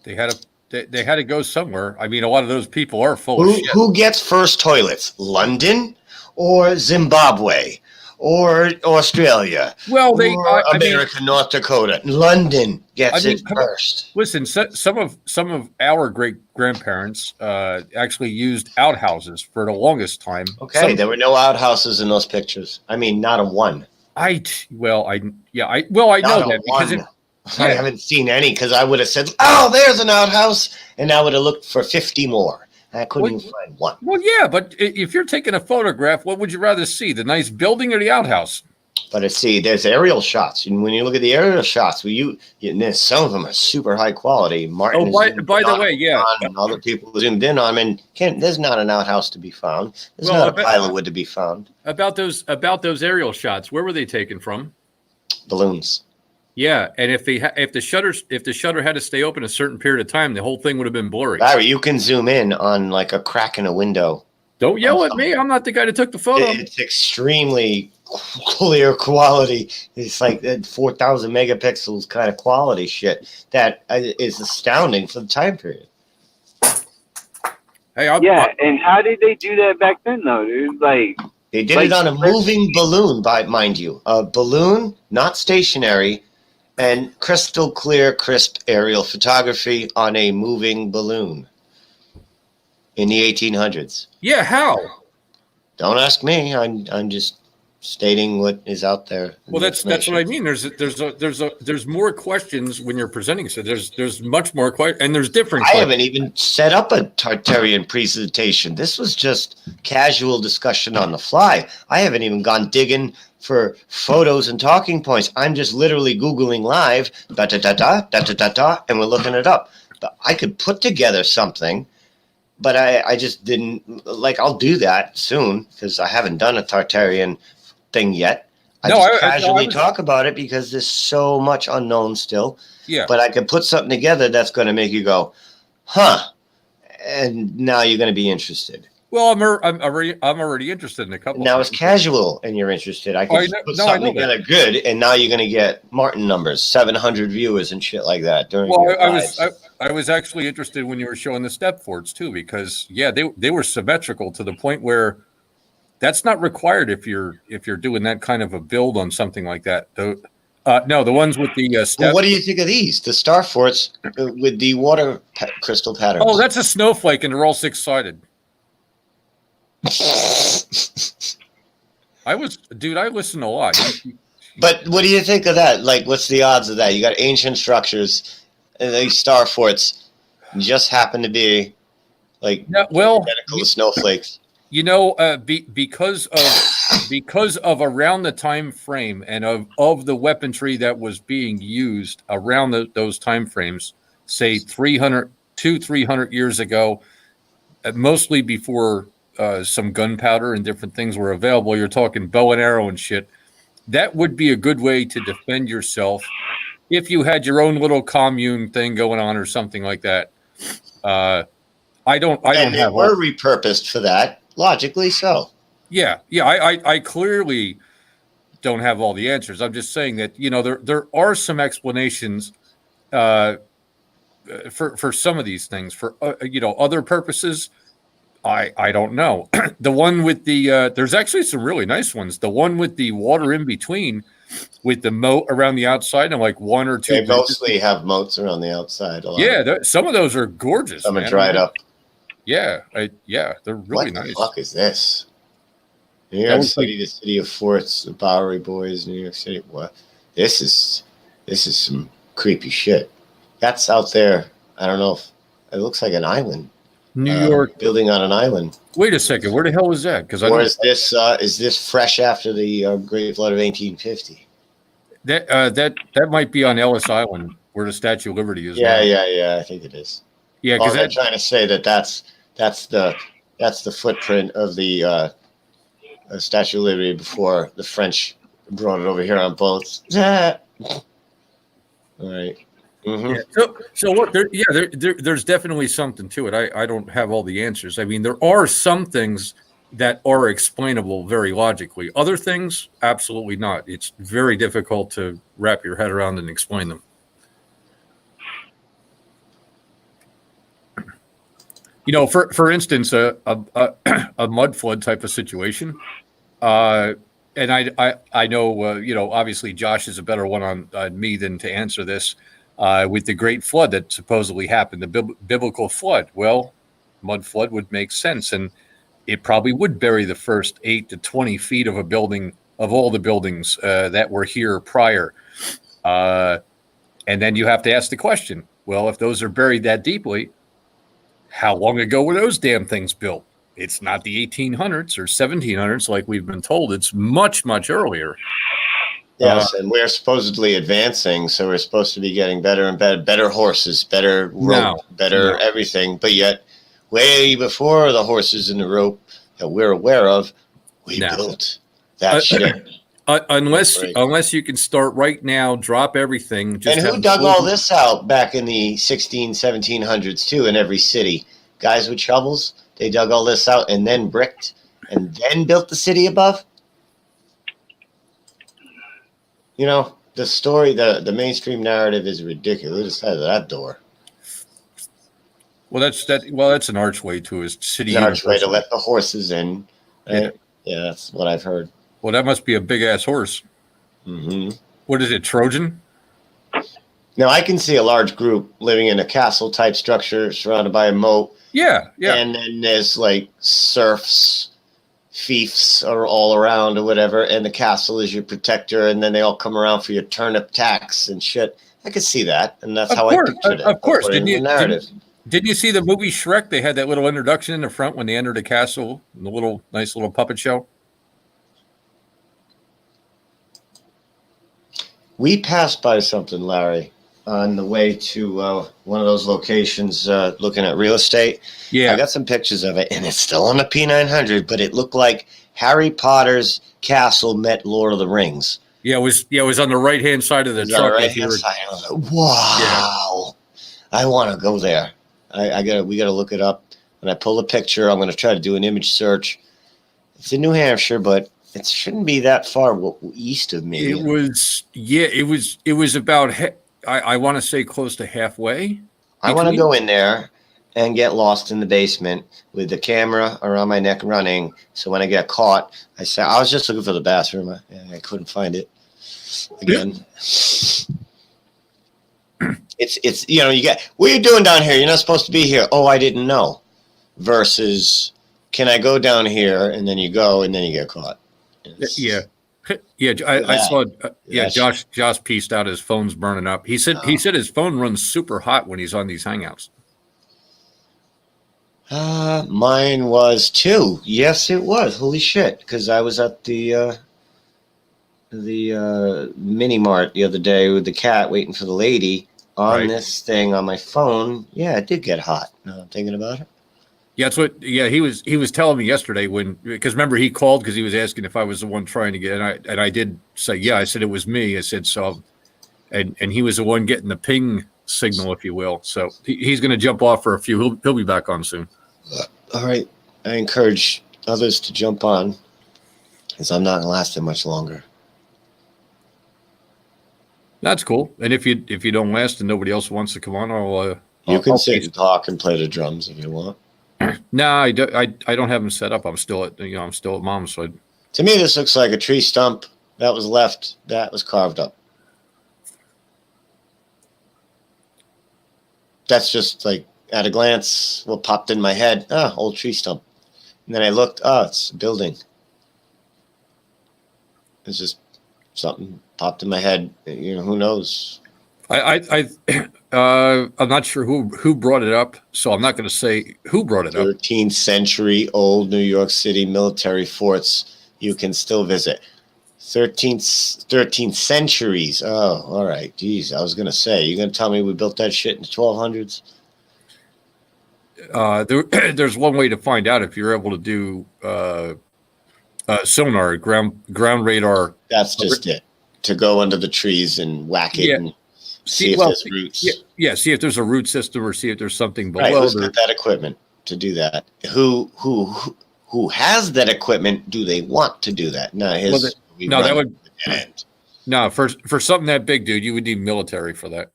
Speaker 8: They had to they had to go somewhere. I mean, a lot of those people are full of shit.
Speaker 2: Who gets first toilets? London or Zimbabwe or Australia
Speaker 8: Well,
Speaker 2: or America, North Dakota? London gets it first.
Speaker 8: Listen, some of our great grandparents actually used outhouses for the longest time.
Speaker 2: Okay, there were no outhouses in those pictures. I mean, not a one.
Speaker 8: I know that because
Speaker 2: I haven't seen any because I would have said, "Oh, there's an outhouse," and I would have looked for 50 more. I couldn't even find one.
Speaker 8: Well, yeah, but if you're taking a photograph, what would you rather see, the nice building or the outhouse?
Speaker 2: But see, there's aerial shots, and when you look at the aerial shots, some of them are super high quality. Martin,
Speaker 8: by the way, yeah,
Speaker 2: and other people zoomed in on them, and there's not an outhouse to be found. There's not a pile of wood to be found.
Speaker 8: About those aerial shots, where were they taken from?
Speaker 2: Balloons.
Speaker 8: Yeah, and if the shutter had to stay open a certain period of time, the whole thing would have been blurry.
Speaker 2: Larry, you can zoom in on like a crack in a window.
Speaker 8: Don't yell at me. I'm not the guy that took the photo.
Speaker 2: It's extremely clear quality. It's like 4,000 megapixels kind of quality shit that is astounding for the time period.
Speaker 8: Hey,
Speaker 9: and how did they do that back then, though, dude? Like
Speaker 2: they did it on a moving balloon, mind you, a balloon, not stationary, and crystal clear, crisp aerial photography on a moving balloon in the 1800s.
Speaker 8: Yeah, how?
Speaker 2: Don't ask me. I'm just stating what is out there.
Speaker 8: Well, that's what I mean. There's more questions when you're presenting. So there's much more questions, and there's different.
Speaker 2: I haven't even set up a Tartarian presentation. This was just casual discussion on the fly. I haven't even gone digging for photos and talking points. I'm just literally Googling live, and we're looking it up. But I could put together something. But I just didn't like. I'll do that soon because I haven't done a Tartarian thing yet. I casually talk about it because there's so much unknown still.
Speaker 8: Yeah.
Speaker 2: But I could put something together that's going to make you go, huh? And now you're going to be interested.
Speaker 8: Well, I'm already interested in a couple.
Speaker 2: Now it's casual, and you're interested. I can put something together good, and now you're going to get Martin numbers, 700 viewers and shit like that during. Well,
Speaker 8: I was actually interested when you were showing the step forts too, because they were symmetrical to the point where that's not required if you're doing that kind of a build on something like that. No, the ones with the steps.
Speaker 2: Well, what do you think of these? The star forts with the water crystal patterns.
Speaker 8: Oh, that's a snowflake, and they're all six-sided. I listen a lot.
Speaker 2: But what do you think of that? Like, what's the odds of that? You got ancient structures, and these star forts just happen to be like identical snowflakes.
Speaker 8: Because of around the time frame and of the weaponry that was being used around those time frames, say 300 years ago, mostly before some gunpowder and different things were available. You're talking bow and arrow and shit. That would be a good way to defend yourself if you had your own little commune thing going on or something like that. I don't have.
Speaker 2: We're repurposed for that, logically so.
Speaker 8: Yeah. I clearly don't have all the answers. I'm just saying that there are some explanations for some of these things for other purposes. I don't know. The one with the there's actually some really nice ones. The one with the water in between, with the moat around the outside, and like one or two.
Speaker 2: They mostly have moats around the outside.
Speaker 8: Some of those are gorgeous.
Speaker 2: Some are dried up.
Speaker 8: Yeah, they're really nice.
Speaker 2: What the fuck is this? New York City, the city of forts, the Bowery Boys, New York City. What? This is some creepy shit. That's out there. I don't know if it looks like an island.
Speaker 8: New York
Speaker 2: building on an island.
Speaker 8: Wait a second, where the hell is that?
Speaker 2: Is this fresh after the Great Flood of 1850?
Speaker 8: That might be on Ellis Island, where the Statue of Liberty is.
Speaker 2: Yeah. I think it is.
Speaker 8: Yeah, because
Speaker 2: they're trying to say that's the footprint of the Statue of Liberty before the French brought it over here on boats. All right. Mm-hmm.
Speaker 8: Yeah. So look, there's definitely something to it. I don't have all the answers. I mean, there are some things that are explainable very logically. Other things, absolutely not. It's very difficult to wrap your head around and explain them. You know, for instance, a mud flood type of situation. And I know, you know, obviously Josh is a better one on me than to answer this. With the great flood that supposedly happened, the biblical flood. Well, mud flood would make sense, and it probably would bury the first 8 to 20 feet of a building, of all the buildings that were here prior. And then you have to ask the question, well, if those are buried that deeply, how long ago were those damn things built? It's not the 1800s or 1700s like we've been told. It's much, much earlier.
Speaker 2: Yes, and we're supposedly advancing, so we're supposed to be getting better and better horses, better rope, better everything. But yet, way before the horses and the rope that we're aware of, we built that shit.
Speaker 8: Unless you can start right now, drop everything.
Speaker 2: And who dug all this out back in the 1700s too? In every city, guys with shovels, they dug all this out and then bricked and then built the city above. You know, the story, the mainstream narrative is ridiculous. Out of that door.
Speaker 8: Well, that's an archway to his city.
Speaker 2: An archway to let the horses in. Right? Yeah, that's what I've heard.
Speaker 8: Well, that must be a big ass horse.
Speaker 2: Mm-hmm.
Speaker 8: What is it, Trojan?
Speaker 2: Now I can see a large group living in a castle type structure surrounded by a moat.
Speaker 8: Yeah.
Speaker 2: And then there's like serfs, fiefs are all around or whatever, and the castle is your protector, and then they all come around for your turnip tax and shit. I could see that, and that's how I pictured it.
Speaker 8: Of course,
Speaker 2: didn't
Speaker 8: you see the movie Shrek? They had that little introduction in the front when they entered the castle, the nice little puppet show.
Speaker 2: We passed by something, Larry, on the way to one of those locations looking at real estate.
Speaker 8: Yeah.
Speaker 2: I got some pictures of it, and it's still on the P900, but it looked like Harry Potter's castle met Lord of the Rings.
Speaker 8: Yeah, it was on the right-hand side of the truck.
Speaker 2: Right-hand side. I was like, wow. Yeah. I want to go there. We gotta look it up. When I pull a picture, I'm gonna try to do an image search. It's in New Hampshire, but it shouldn't be that far east of me.
Speaker 8: It was about, I want to say close to halfway.
Speaker 2: I want to go in there and get lost in the basement with the camera around my neck running. So when I get caught, I say, I was just looking for the bathroom. I couldn't find it again. It's you know, you get, what are you doing down here? You're not supposed to be here. Oh, I didn't know. Versus, can I go down here? And then you go and then you get caught.
Speaker 8: Yeah. I saw. Josh pieced out his phone's burning up. He said his phone runs super hot when he's on these hangouts.
Speaker 2: Mine was too. Yes, it was. Holy shit! Because I was at the mini mart the other day with the cat waiting for the lady on this thing on my phone. Yeah, it did get hot. Now I'm thinking about it.
Speaker 8: Yeah, that's what. Yeah, he was telling me yesterday because remember he called because he was asking if I was the one trying to get, and I did say yeah. I said it was me. I said so, and he was the one getting the ping signal, if you will. So he's going to jump off for a few. He'll be back on soon.
Speaker 2: All right, I encourage others to jump on, because I'm not going to last that much longer.
Speaker 8: That's cool. And if you don't last and nobody else wants to come on,
Speaker 2: I'll sit and talk and play the drums if you want.
Speaker 8: No, I don't have them set up. I'm still at mom's. So
Speaker 2: to me, this looks like a tree stump that was left, that was carved up. That's just like at a glance what popped in my head. Old tree stump. And then I looked. It's a building. It's just something popped in my head. You know, who knows?
Speaker 8: I'm not sure who brought it up, so I'm not going to say who brought it up.
Speaker 2: 13th century old New York City military forts you can still visit. 13th centuries. Oh, all right. Geez, I was going to say, you're going to tell me we built that shit in the 1200s?
Speaker 8: There's one way to find out if you're able to do sonar, ground radar.
Speaker 2: That's just it. To go under the trees and whack it and see if there's roots.
Speaker 8: Yeah, see if there's a root system or see if there's something below.
Speaker 2: Right, who's got that equipment to do that? Who has that equipment? Do they want to do that?
Speaker 8: For something that big, dude, you would need military for that.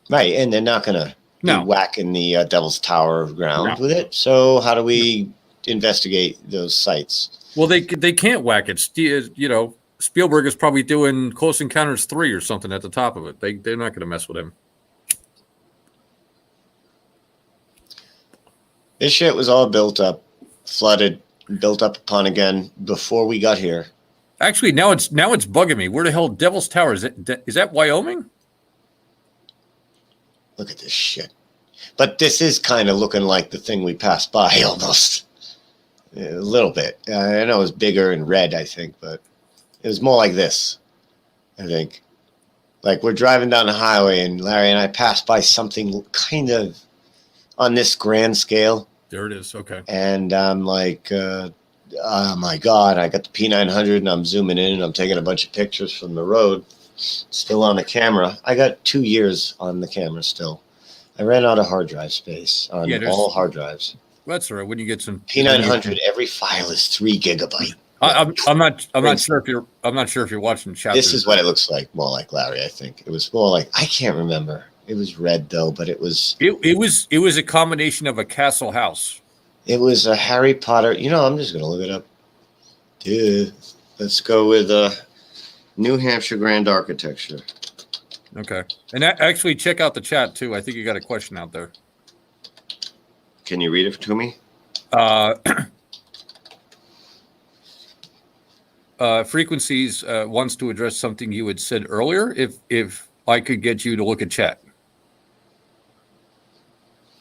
Speaker 2: Right, and they're not gonna be
Speaker 8: No.
Speaker 2: whacking the Devil's Tower ground
Speaker 8: No.
Speaker 2: with it. So how do we investigate those sites?
Speaker 8: Well, they can't whack it. You know, Spielberg is probably doing Close Encounters 3 or something at the top of it. They're not going to mess with him.
Speaker 2: This shit was all built up, flooded, built up upon again before we got here.
Speaker 8: Actually, now it's bugging me. Where the hell Devil's Tower is that Wyoming?
Speaker 2: Look at this shit. But this is kind of looking like the thing we passed by almost. A little bit. I know it was bigger and red, I think, but it was more like this, I think. Like we're driving down the highway and Larry and I passed by something kind of on this grand scale.
Speaker 8: There it is. Okay.
Speaker 2: And I'm like, oh my God, I got the P900 and I'm zooming in and I'm taking a bunch of pictures from the road. Still on the camera. I got 2 years on the camera still. I ran out of hard drive space on all hard drives.
Speaker 8: That's all right. When you get some
Speaker 2: P900, every file is 3 gigabyte.
Speaker 8: I'm not sure if you're watching chat.
Speaker 2: This is what it looks like, more like Larry, I think. It was more like, I can't remember. It was red though, but it was
Speaker 8: a combination of a castle house.
Speaker 2: It was a Harry Potter. You know, I'm just gonna look it up. Dude, let's go with New Hampshire Grand Architecture.
Speaker 8: Okay, and actually check out the chat too. I think you got a question out there.
Speaker 2: Can you read it to me?
Speaker 8: Frequencies wants to address something you had said earlier. If I could get you to look at chat,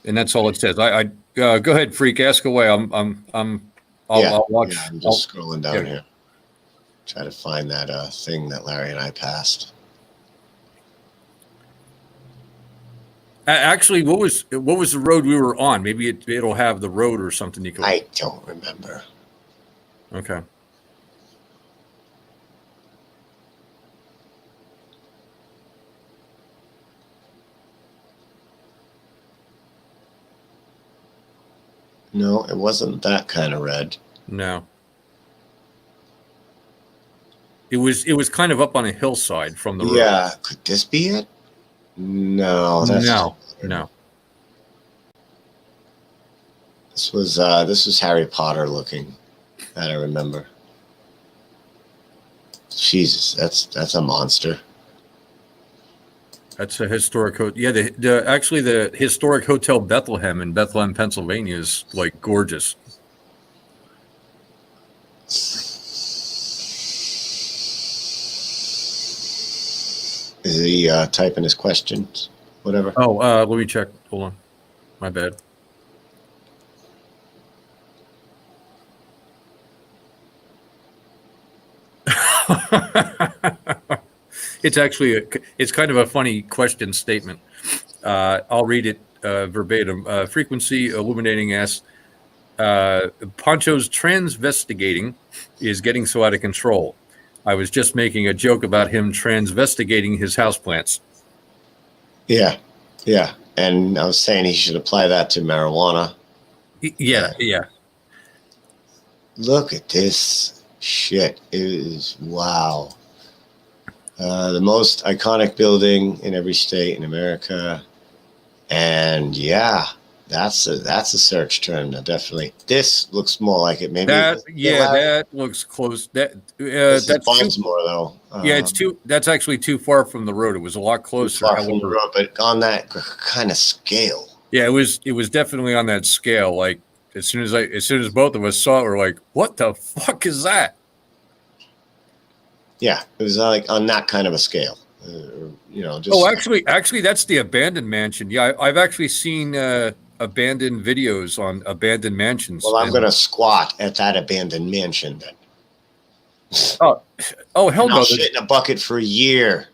Speaker 8: and that's all it says. I go ahead, Freak. Ask away. I'll watch.
Speaker 2: Yeah, I'm just scrolling down here. Try to find that thing that Larry and I passed.
Speaker 8: Actually, what was the road we were on? Maybe it'll have the road or something. You can.
Speaker 2: I don't remember.
Speaker 8: Okay.
Speaker 2: No, it wasn't that kind of red.
Speaker 8: No. It was kind of up on a hillside from the road.
Speaker 2: Yeah, could this be it? No,
Speaker 8: no.
Speaker 2: This was Harry Potter looking, that I remember. Jesus, that's a monster.
Speaker 8: That's a historic hotel. Yeah, the historic Hotel Bethlehem in Bethlehem, Pennsylvania is like gorgeous.
Speaker 2: Is he typing his questions? Whatever.
Speaker 8: Oh, let me check. Hold on. My bad. It's kind of a funny question statement. I'll read it verbatim. Frequency Illuminating asks, Poncho's transvestigating is getting so out of control. I was just making a joke about him transvestigating his houseplants.
Speaker 2: Yeah. And I was saying he should apply that to marijuana.
Speaker 8: Yeah.
Speaker 2: Look at this shit. It is wow. The most iconic building in every state in America. And yeah, that's a search term, definitely. This looks more like it. Maybe
Speaker 8: that looks close. That's
Speaker 2: Baltimore though.
Speaker 8: That's actually too far from the road. It was a lot closer.
Speaker 2: Far from the road, but on that kind of scale.
Speaker 8: Yeah, it was definitely on that scale. Like as soon as both of us saw it, we're like, "What the fuck is that?"
Speaker 2: Yeah, it was like on that kind of a scale.
Speaker 8: Actually, that's the abandoned mansion. Yeah, I've actually seen abandoned videos on abandoned mansions.
Speaker 2: Well, I'm going to squat at that abandoned mansion then.
Speaker 8: Oh, hell no!
Speaker 2: I'll shit in a bucket for a year,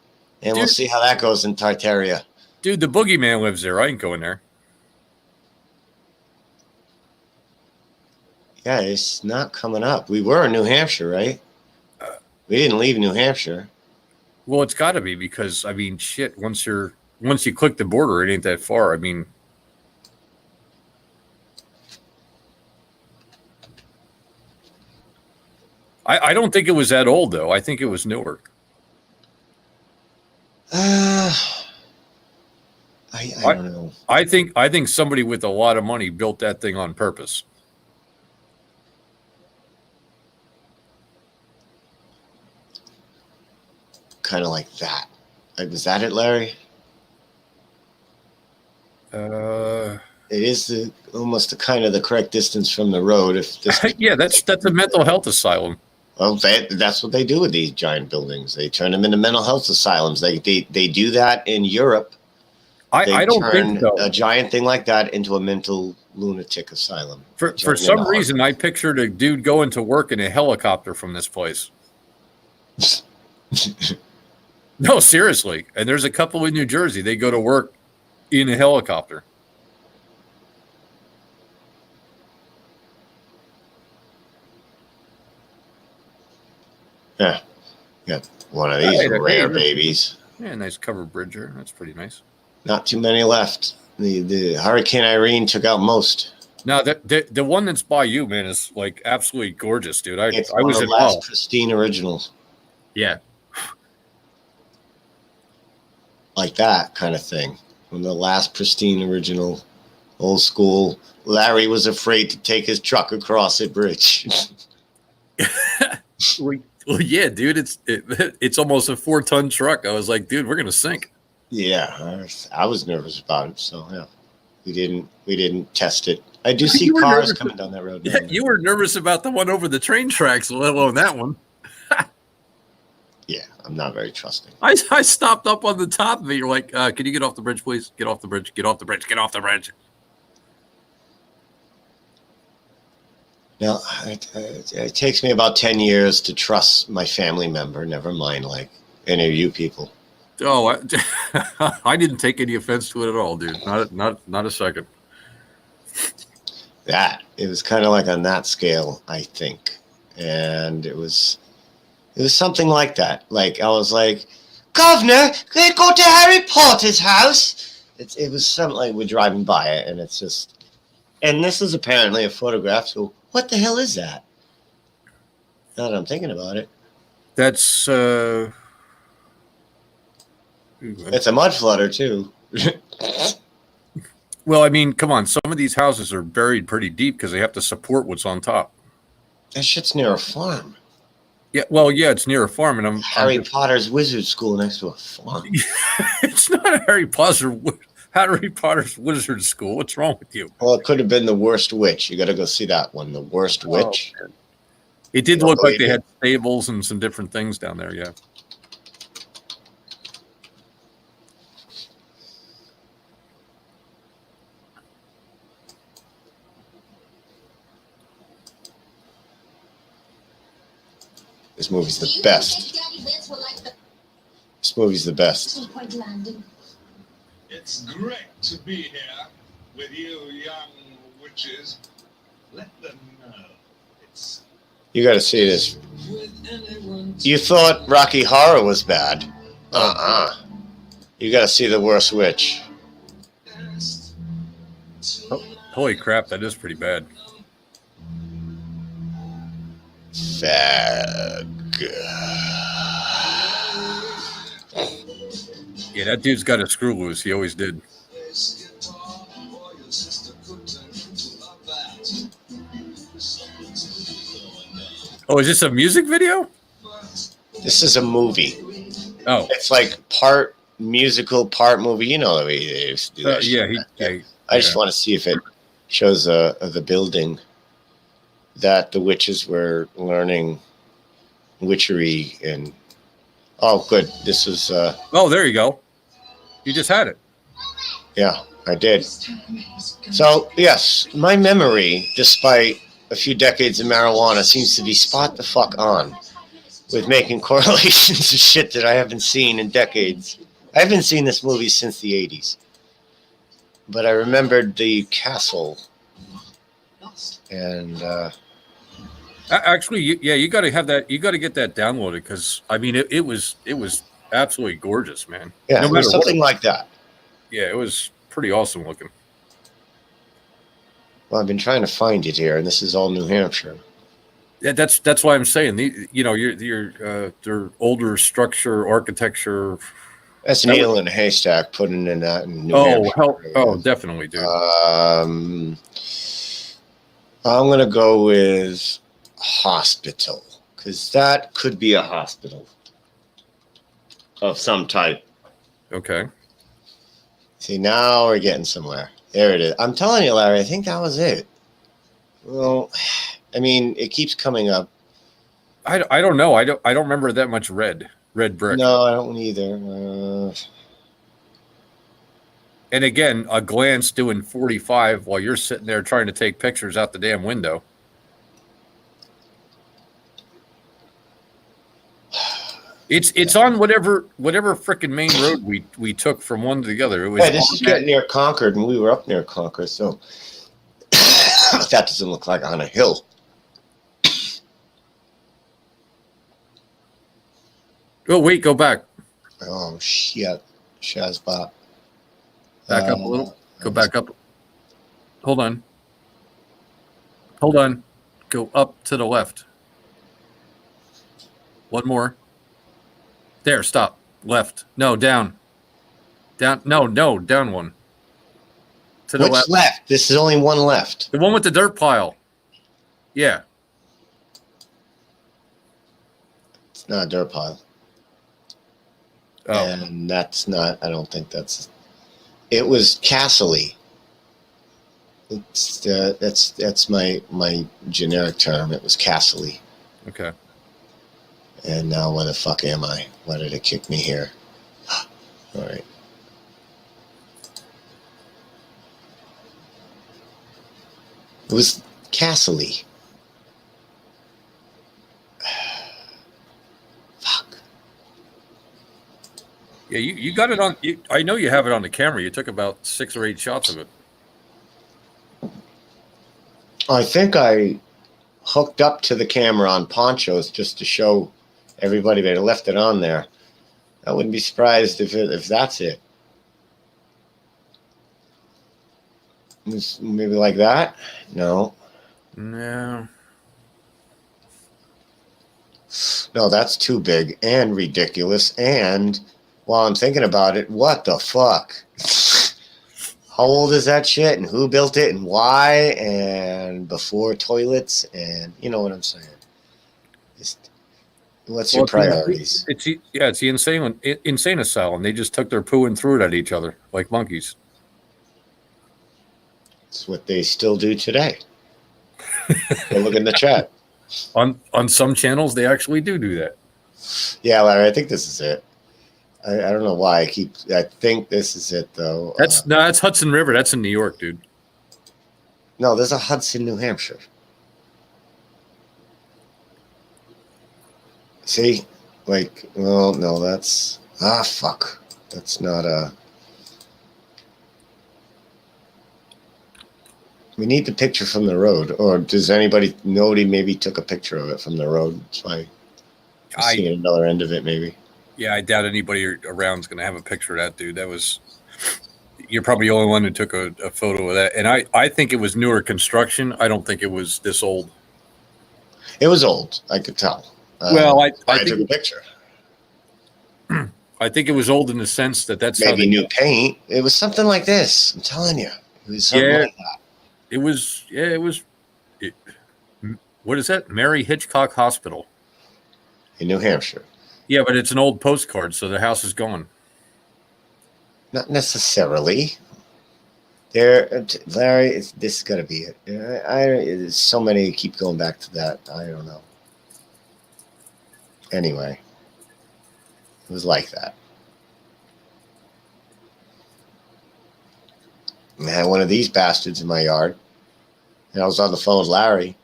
Speaker 2: and we'll see how that goes in Tartaria.
Speaker 8: Dude, the boogeyman lives there. I ain't going there.
Speaker 2: Yeah, it's not coming up. We were in New Hampshire, right? We didn't leave New Hampshire.
Speaker 8: Well, it's got to be because, I mean, shit, once you click the border, it ain't that far. I mean, I don't think it was that old, though. I think it was newer.
Speaker 2: I I don't know.
Speaker 8: I think somebody with a lot of money built that thing on purpose.
Speaker 2: Kind of like that. Was that it, Larry? It is almost the kind of the correct distance from the road. If this,
Speaker 8: yeah, that's a mental health asylum.
Speaker 2: Well, that's what they do with these giant buildings. They turn them into mental health asylums. They do that in Europe.
Speaker 8: I don't think so.
Speaker 2: A giant thing like that into a mental lunatic asylum.
Speaker 8: For some reason, I pictured a dude going to work in a helicopter from this place. No, seriously. And there's a couple in New Jersey. They go to work in a helicopter.
Speaker 2: Yeah. Got one of these rare babies.
Speaker 8: Yeah, nice covered bridge here. That's pretty nice.
Speaker 2: Not too many left. The Hurricane Irene took out most.
Speaker 8: No, the one that's by you, man, is like absolutely gorgeous, dude. I was
Speaker 2: the
Speaker 8: in
Speaker 2: last
Speaker 8: awe.
Speaker 2: pristine originals.
Speaker 8: Yeah.
Speaker 2: Like that kind of thing. From the last pristine original, old school. Larry was afraid to take his truck across the bridge.
Speaker 8: Well, yeah, dude, it's almost a 4-ton truck. I was like, dude, we're gonna sink.
Speaker 2: Yeah, I was nervous about it. So yeah, we didn't test it. I do see cars coming down that road.
Speaker 8: Yeah, you were nervous about the one over the train tracks, let alone that one.
Speaker 2: Yeah, I'm not very trusting.
Speaker 8: I stopped up on the top of it. You're like, can you get off the bridge, please? Get off the bridge. Get off the bridge. Get off the bridge.
Speaker 2: Now, it takes me about 10 years to trust my family member. Never mind, like any of you people.
Speaker 8: Oh, I didn't take any offense to it at all, dude. Not a second.
Speaker 2: It was kind of like on that scale, I think, and it was something like that. Like I was like, Governor, can you go to Harry Potter's house? It was something like we're driving by it, and it's just, and this is apparently a photograph. So what the hell is that? Now that I'm thinking about it,
Speaker 8: that's
Speaker 2: it's a mud flutter too.
Speaker 8: Well, I mean, come on. Some of these houses are buried pretty deep because they have to support what's on top.
Speaker 2: That shit's near a farm.
Speaker 8: Yeah, well, yeah, it's near a farm, and
Speaker 2: Harry Potter's wizard school next to a farm.
Speaker 8: It's not a Harry Potter's wizard school. What's wrong with you?
Speaker 2: Well, it could have been the worst witch. You got to go see that one. The worst witch.
Speaker 8: Man. It did look like they had stables and some different things down there. Yeah.
Speaker 2: This movie's the best. This movie's the best.
Speaker 10: It's great to be here with you young witches. Let them know it's...
Speaker 2: You got to see this. You thought Rocky Horror was bad. You got to see The Worst Witch.
Speaker 8: Oh, holy crap, that is pretty bad. Yeah, that dude's got a screw loose. He always did. Oh, is this a music video?
Speaker 2: This is a movie.
Speaker 8: Oh,
Speaker 2: it's like part musical, part movie. You know the way they used to do that. I just want to see if it shows the building that the witches were learning witchery in. Oh, good. This is.
Speaker 8: Oh, there you go. You just had it.
Speaker 2: Yeah, I did. So, yes, my memory, despite a few decades of marijuana, seems to be spot the fuck on with making correlations of shit that I haven't seen in decades. I haven't seen this movie since the 80s. But I remembered the castle. And,
Speaker 8: actually, you got to have that. You got to get that downloaded because I mean, it was absolutely gorgeous, man.
Speaker 2: Yeah, no matter something like that.
Speaker 8: Yeah, it was pretty awesome looking.
Speaker 2: Well, I've been trying to find it here, and this is all New Hampshire.
Speaker 8: Yeah, that's why I'm saying their older structure, architecture,
Speaker 2: That's needle in a haystack. Putting in that in New
Speaker 8: Oh,
Speaker 2: Hampshire.
Speaker 8: hell, oh, definitely, dude.
Speaker 2: I'm gonna go with hospital because that could be a hospital of some type.
Speaker 8: Okay.
Speaker 2: See, now we're getting somewhere. There it is. I'm telling you, Larry. I think that was it. Well, I mean, it keeps coming up.
Speaker 8: I don't know. I don't remember that much red brick.
Speaker 2: No, I don't either.
Speaker 8: And again, a glance doing 45 while you're sitting there trying to take pictures out the damn window. It's on whatever freaking main road we took from one to the other. It was
Speaker 2: Yeah, this is getting near Concord, and we were up near Concord, so that doesn't look like on a hill.
Speaker 8: Oh wait, go back.
Speaker 2: Oh shit, Shazbot.
Speaker 8: Back up a little. Go back up. Hold on. Go up to the left. One more. There, stop. Left. No, down. Down. No, down one. To the
Speaker 2: Which left? This is only one left.
Speaker 8: The one with the dirt pile. Yeah.
Speaker 2: It's not a dirt pile.
Speaker 8: Oh.
Speaker 2: And that's not, I don't think that's, it was Castle-y. It's that's my generic term. It was Castle-y.
Speaker 8: Okay.
Speaker 2: And now where the fuck am I? Why did it kick me here? All right. It was Castle-y. Fuck.
Speaker 8: Yeah, you got it on. I know you have it on the camera. You took about 6 or 8 shots of it.
Speaker 2: I think I hooked up to the camera on ponchos just to show everybody that I left it on there. I wouldn't be surprised if that's it. Maybe like that? No.
Speaker 8: No.
Speaker 2: No, that's too big and ridiculous. And while I'm thinking about it, what the fuck? How old is that shit? And who built it? And why? And before toilets? And you know what I'm saying? Just, what's your priorities?
Speaker 8: It's the insane asylum. They just took their poo and threw it at each other like monkeys.
Speaker 2: It's what they still do today. Go look in the chat.
Speaker 8: On some channels, they actually do that.
Speaker 2: Yeah, Larry, I think this is it. I don't know why I think this is it though.
Speaker 8: That's Hudson River. That's in New York, dude.
Speaker 2: No, there's a Hudson, New Hampshire. See? Like, well, no, that's fuck. That's not a. We need the picture from the road, or does nobody maybe took a picture of it from the road? That's why I'm seeing another end of it, maybe.
Speaker 8: Yeah, I doubt anybody around is going to have a picture of that, dude. You're probably the only one who took a photo of that. And I think it was newer construction. I don't think it was this old.
Speaker 2: It was old. I could tell.
Speaker 8: Well, I
Speaker 2: took a picture.
Speaker 8: I think it was old in the sense that's
Speaker 2: maybe new paint. It was something like this. I'm telling you. It was something like that.
Speaker 8: It was, what is that? Mary Hitchcock Hospital.
Speaker 2: In New Hampshire.
Speaker 8: Yeah, but it's an old postcard, so the house is gone.
Speaker 2: Not necessarily. Larry, this is got to be it. So many keep going back to that. I don't know. Anyway, it was like that. I had one of these bastards in my yard, and I was on the phone with Larry.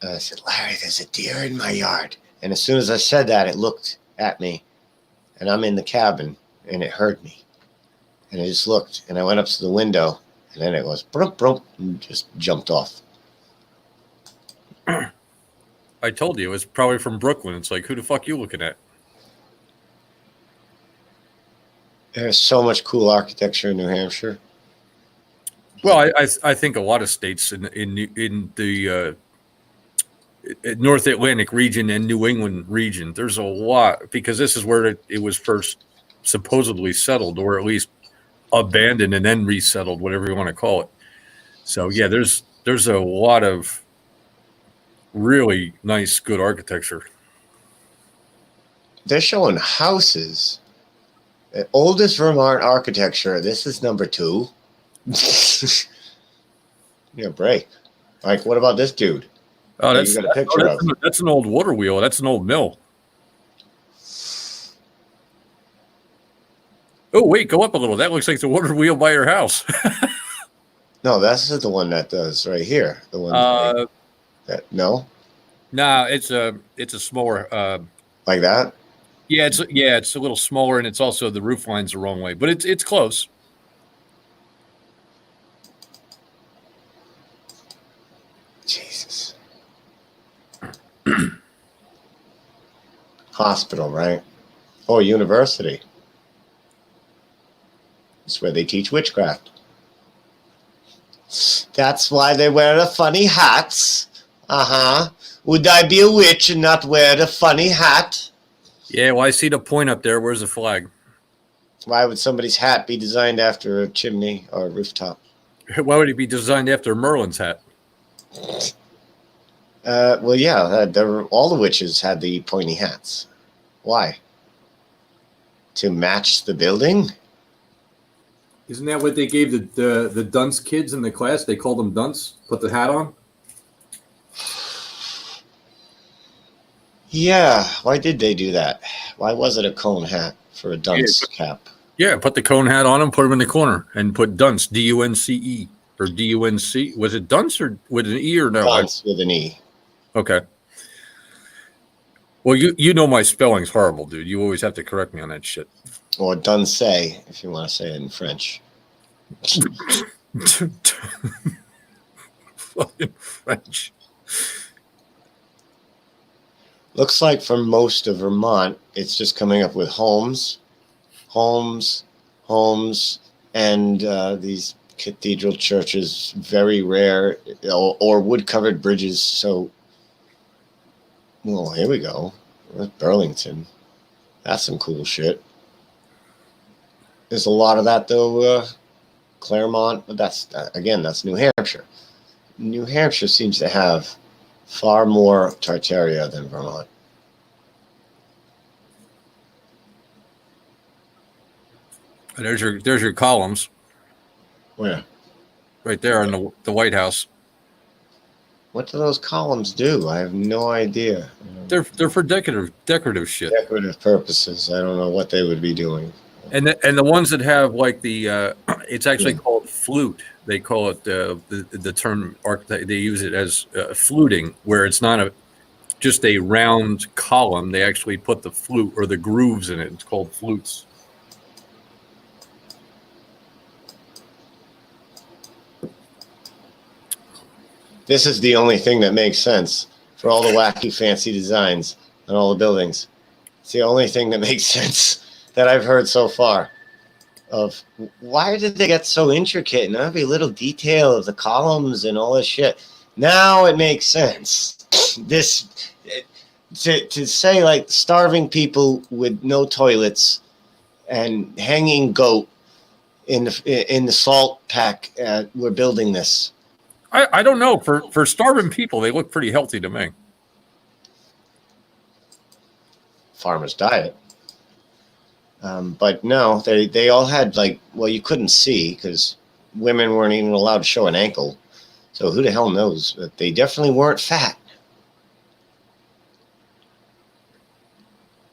Speaker 2: And I said, Larry, there's a deer in my yard. And as soon as I said that, it looked at me, and I'm in the cabin, and it heard me. And I just looked, and I went up to the window, and then it goes, brump, brump, and just jumped off.
Speaker 8: I told you, it was probably from Brooklyn. It's like, who the fuck you looking at?
Speaker 2: There's so much cool architecture in New Hampshire.
Speaker 8: Well, I think a lot of states in the North Atlantic region and New England region, there's a lot, because this is where it was first supposedly settled, or at least abandoned and then resettled, whatever you want to call it. So yeah, there's a lot of really nice, good architecture.
Speaker 2: They're showing houses. Oldest Vermont architecture. This is number 2. Yeah, break. Like, what about this dude?
Speaker 8: Oh,
Speaker 2: that you got a picture of?
Speaker 8: That's an old water wheel. That's an old mill. Oh, wait, go up a little. That looks like the water wheel by your house.
Speaker 2: No, this is the one that does right here. The one that no,
Speaker 8: nah, it's a smaller.
Speaker 2: like that.
Speaker 8: Yeah, it's a little smaller, and it's also the roof line's the wrong way, but it's close.
Speaker 2: Jesus. Hospital, right? Or university. It's where they teach witchcraft. That's why they wear the funny hats. Would I be a witch and not wear the funny hat?
Speaker 8: Yeah, well, I see the point up there. Where's the flag?
Speaker 2: Why would somebody's hat be designed after a chimney or a rooftop?
Speaker 8: Why would it be designed after Merlin's hat?
Speaker 2: Well, yeah, all the witches had the pointy hats. Why? To match the building?
Speaker 8: Isn't that what they gave the dunce kids in the class? They called them dunce. Put the hat on.
Speaker 2: Yeah, why did they do that? Why was it a cone hat for a dunce cap?
Speaker 8: Yeah, put the cone hat on them, put them in the corner, and put dunce, D-U-N-C-E, or D-U-N-C. Was it dunce or with an E or no?
Speaker 2: Dunce with an E.
Speaker 8: Okay. Well, you know my spelling's horrible, dude. You always have to correct me on that shit.
Speaker 2: Or dunce, if you want to say it in French.
Speaker 8: Fucking French.
Speaker 2: Looks like for most of Vermont, it's just coming up with homes, and these cathedral churches, very rare, or wood-covered bridges. So, well, here we go. That's Burlington. That's some cool shit. There's a lot of that, though. Claremont, but that's New Hampshire. New Hampshire seems to have far more Tartaria than Vermont.
Speaker 8: There's your columns.
Speaker 2: Where?
Speaker 8: Right there in the White House.
Speaker 2: What do those columns do? I have no idea.
Speaker 8: They're for decorative shit.
Speaker 2: Decorative purposes. I don't know what they would be doing.
Speaker 8: And the ones that have like the it's actually called flute. They call it the term they use it as fluting, where it's not just a round column. They actually put the flute or the grooves in it. It's called flutes.
Speaker 2: This is the only thing that makes sense for all the wacky, fancy designs on all the buildings. It's the only thing that makes sense that I've heard so far. Of why did they get so intricate and every little detail of the columns and all this shit? Now it makes sense. This to say like starving people with no toilets and hanging goat in the salt pack. We're building this.
Speaker 8: I don't know. For starving people, they look pretty healthy to me.
Speaker 2: Farmer's diet. But no, they all had you couldn't see because women weren't even allowed to show an ankle. So who the hell knows? But they definitely weren't fat.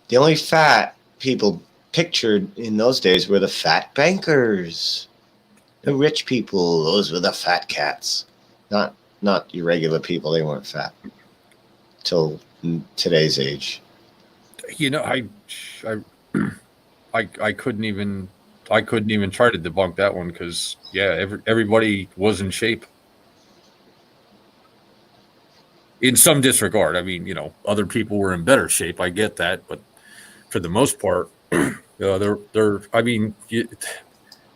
Speaker 2: The only fat people pictured in those days were the fat bankers. The rich people, those were the fat cats. Not your regular people. They weren't fat till today's age.
Speaker 8: You know, I couldn't even try to debunk that one because everybody was in shape. In some disregard, I mean, other people were in better shape. I get that, but for the most part, they're. I mean,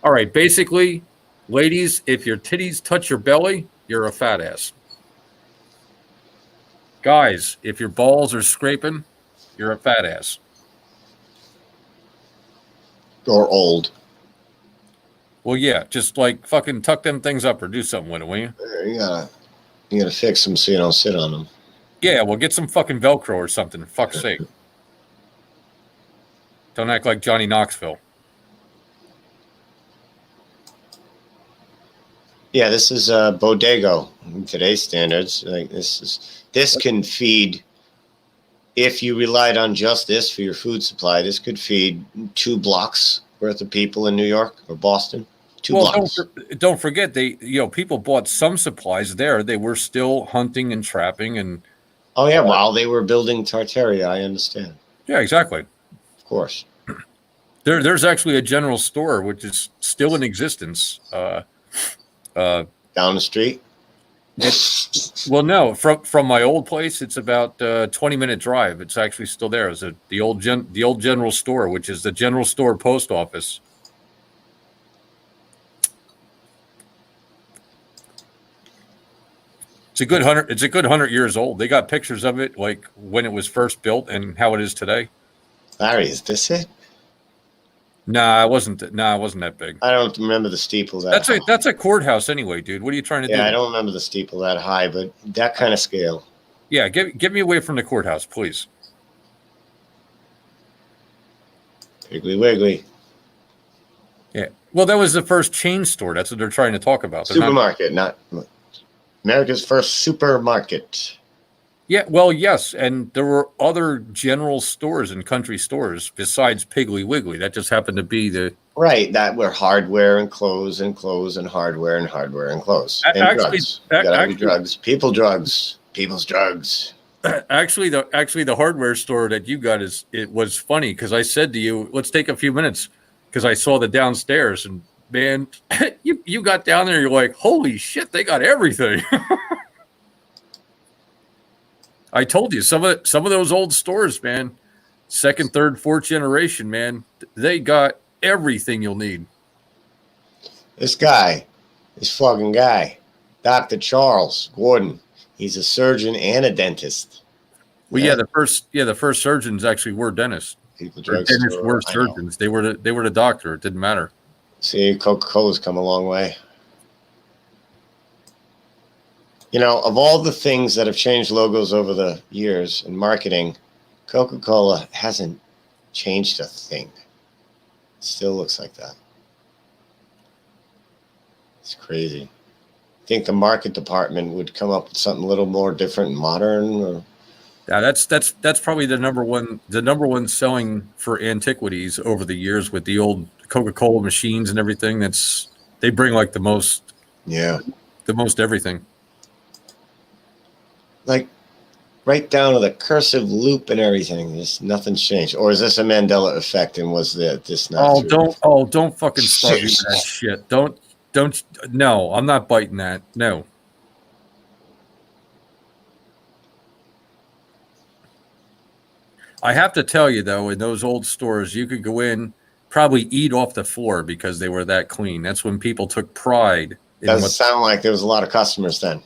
Speaker 8: all right. Basically, ladies, if your titties touch your belly, you're a fat ass. Guys, if your balls are scraping, you're a fat ass.
Speaker 2: or old.
Speaker 8: Well, yeah, just like fucking tuck them things up or do something with it, will you?
Speaker 2: You gotta fix them so you don't sit on them.
Speaker 8: Yeah, well, get some fucking Velcro or something. For fuck's sake. Don't act like Johnny Knoxville.
Speaker 2: Yeah, this is bodego in today's standards. Like this can feed. If you relied on just this for your food supply, this could feed 2 blocks worth of people in New York or Boston. 2 blocks.
Speaker 8: Don't forget people bought some supplies there. They were still hunting and trapping and.
Speaker 2: Oh yeah, while they were building Tartaria, I understand.
Speaker 8: Yeah, exactly.
Speaker 2: Of course.
Speaker 8: There's actually a general store which is still in existence.
Speaker 2: Down the street.
Speaker 8: Well, no, from my old place, it's about 20-minute drive. It's actually still there. It's the old general store, which is the general store post office. It's a good 100 years old. They got pictures of it, like when it was first built and how it is today.
Speaker 2: Larry, is this it?
Speaker 8: Nah, it wasn't that big.
Speaker 2: I don't remember the steeple that high.
Speaker 8: That's a courthouse anyway, dude. What are you trying to do?
Speaker 2: Yeah, I don't remember the steeple that high, but that kind of scale.
Speaker 8: Yeah, get me away from the courthouse, please.
Speaker 2: Piggly Wiggly.
Speaker 8: Yeah. Well, that was the first chain store. That's what they're trying to talk about.
Speaker 2: Supermarket, not America's first supermarket.
Speaker 8: Yeah, well, yes, and there were other general stores and country stores besides Piggly Wiggly. That just happened to be the
Speaker 2: right. That were hardware and clothes and clothes and hardware and hardware and clothes and drugs. Drugs, people's drugs.
Speaker 8: Actually, the hardware store that you got it was funny because I said to you, let's take a few minutes because I saw the downstairs and man, you got down there, you're like, holy shit, they got everything. I told you some of those old stores, man, 2nd, 3rd, 4th generation, man, they got everything you'll need.
Speaker 2: This fucking guy, Dr. Charles Gordon, he's a surgeon and a dentist.
Speaker 8: Well, yeah, the first surgeons actually were dentists. Dentists were surgeons. They were the doctor. It didn't matter.
Speaker 2: See, Coca-Cola's come a long way. You know, of all the things that have changed logos over the years in marketing, Coca-Cola hasn't changed a thing. It still looks like that. It's crazy. I think the market department would come up with something a little more different and modern. Or...
Speaker 8: Yeah, that's probably the number one selling for antiquities over the years with the old Coca-Cola machines and everything. They bring like the most everything. Like
Speaker 2: right down to the cursive loop and everything. Nothing's changed. Or is this a Mandela effect? And was this not?
Speaker 8: Don't fucking start me with that shit. Don't. No, I'm not biting that. No. I have to tell you though, in those old stores, you could go in, probably eat off the floor because they were that clean. That's when people took pride.
Speaker 2: Doesn't sound like there was a lot of customers then,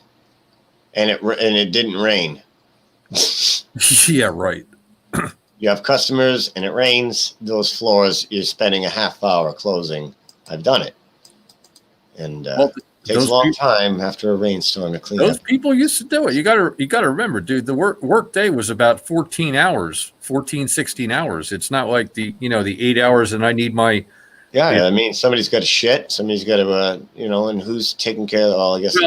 Speaker 2: and it didn't rain.
Speaker 8: Yeah, right.
Speaker 2: You have customers and it rains. Those floors, you're spending a half hour closing. I've done it, and it takes a long time after a rainstorm to clean
Speaker 8: those
Speaker 2: up.
Speaker 8: people used to do it. You got to remember, dude. The work day was about 14 hours, 16 hours. It's not like the 8 hours, and I need my.
Speaker 2: Yeah, I mean, somebody's got to shit. Somebody's got to, and who's taking care of? Well, I guess the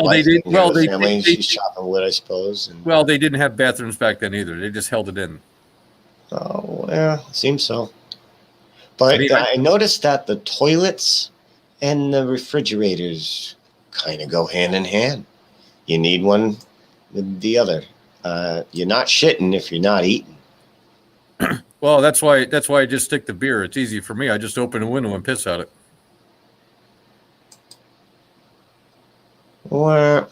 Speaker 2: family. She's chopping wood, I suppose.
Speaker 8: Well, they didn't have bathrooms back then either. They just held it in.
Speaker 2: Oh, yeah, seems so. But I noticed that the toilets and the refrigerators kind of go hand in hand. You need one with the other. You're not shitting if you're not eating.
Speaker 8: Well, that's why I just stick to beer. It's easy for me. I just open a window and piss out it. I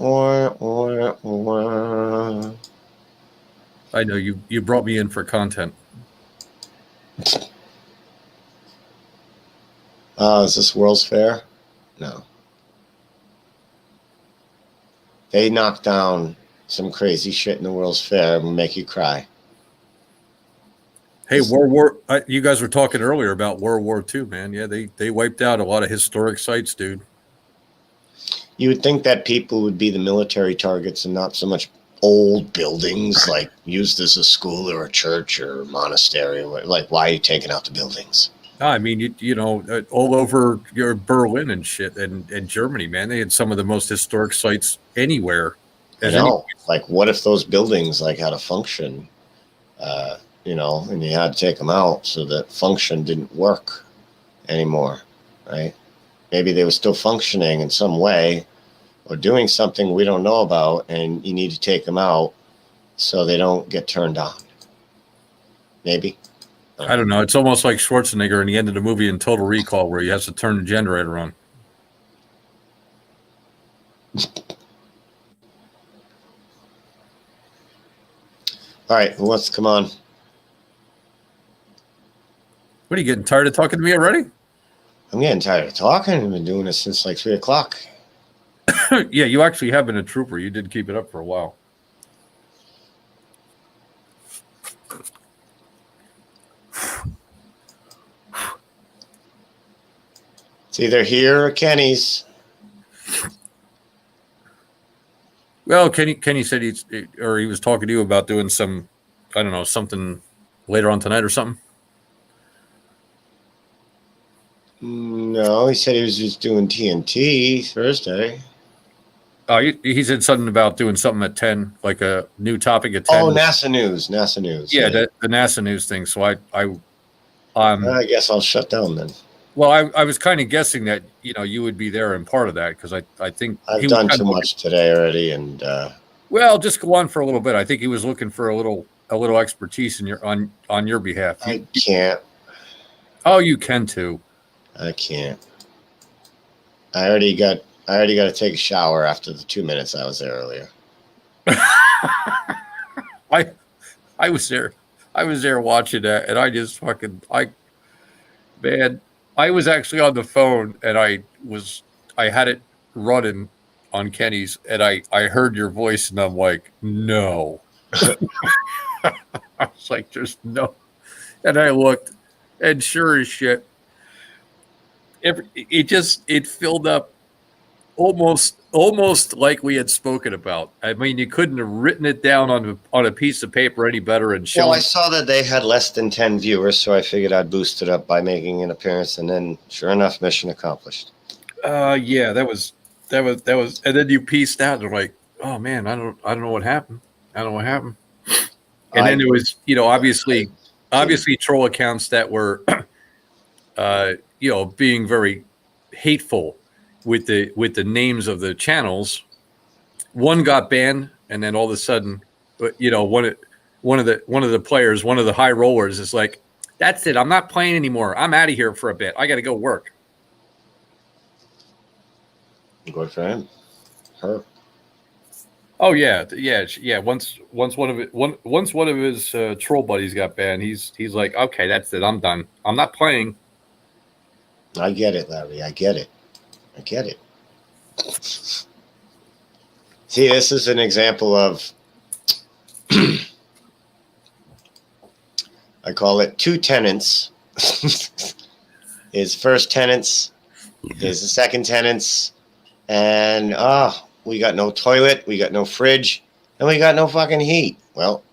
Speaker 8: know you brought me in for content.
Speaker 2: Is this World's Fair? No. They knock down some crazy shit in the World's Fair and make you cry.
Speaker 8: Hey, World War. You guys were talking earlier about World War II, man. Yeah, they wiped out a lot of historic sites, dude.
Speaker 2: You would think that people would be the military targets and not so much old buildings like used as a school or a church or a monastery. Like, why are you taking out the buildings?
Speaker 8: I mean, you know, all over your Berlin and shit, and Germany, man, they had some of the most historic sites anywhere.
Speaker 2: I know. Like, what if those buildings like had a function, you know, and you had to take them out so that function didn't work anymore, right? Maybe they were still functioning in some way or doing something we don't know about, and you need to take them out so they don't get turned on. Maybe.
Speaker 8: I don't know. It's almost like Schwarzenegger in the end of the movie in Total Recall, where he has to turn the generator on.
Speaker 2: All right, who wants to come on?
Speaker 8: What are you getting tired of talking to me already?
Speaker 2: I'm getting tired of talking. I've been doing this since like 3 o'clock.
Speaker 8: Yeah, you actually have been a trooper. You did keep it up for a while.
Speaker 2: It's either here or Kenny's.
Speaker 8: Well, Kenny said he was talking to you about doing some, I don't know, something later on tonight or something.
Speaker 2: No, he said he was just doing TNT Thursday.
Speaker 8: Oh, he said something about doing something at 10, like a new topic at 10.
Speaker 2: Oh, NASA News.
Speaker 8: Yeah, the NASA News thing. So
Speaker 2: I guess I'll shut down then.
Speaker 8: Well, I was kind of guessing that, you know, you would be there and part of that, because I think
Speaker 2: I've done too much today already, and
Speaker 8: well, just go on for a little bit. I think he was looking for a little expertise in on your behalf.
Speaker 2: I can't.
Speaker 8: Oh, you can too.
Speaker 2: I can't. I already got to take a shower after the 2 minutes I was there earlier.
Speaker 8: I was there watching that, and I just man, I was actually on the phone, and I had it running on Kenny's, and I heard your voice, and I'm like, no. I was like, there's no. And I looked, and sure as shit, it filled up almost like we had spoken about. I mean, you couldn't have written it down on a piece of paper any better and shown.
Speaker 2: Well, I saw that they had less than 10 viewers, so I figured I'd boost it up by making an appearance, and then sure enough, mission accomplished.
Speaker 8: Yeah, that was, and then you pieced out and like, oh man, I don't know what happened. I don't know what happened. And then there was, you know, obviously troll accounts that were, you know, being very hateful with the names of the channels. One got banned, and then all of a sudden, you know, one of the players, one of the high rollers, is like, "That's it. I'm not playing anymore. I'm out of here for a bit. I got to go work."
Speaker 2: Good for him. Her.
Speaker 8: Oh yeah. Once one of his troll buddies got banned, he's like, "Okay, that's it. I'm done. I'm not playing."
Speaker 2: I get it, Larry. I get it. See, this is an example of, I call it two tenants. His first tenants, his second tenants, and we got no toilet, we got no fridge, and we got no fucking heat. Well,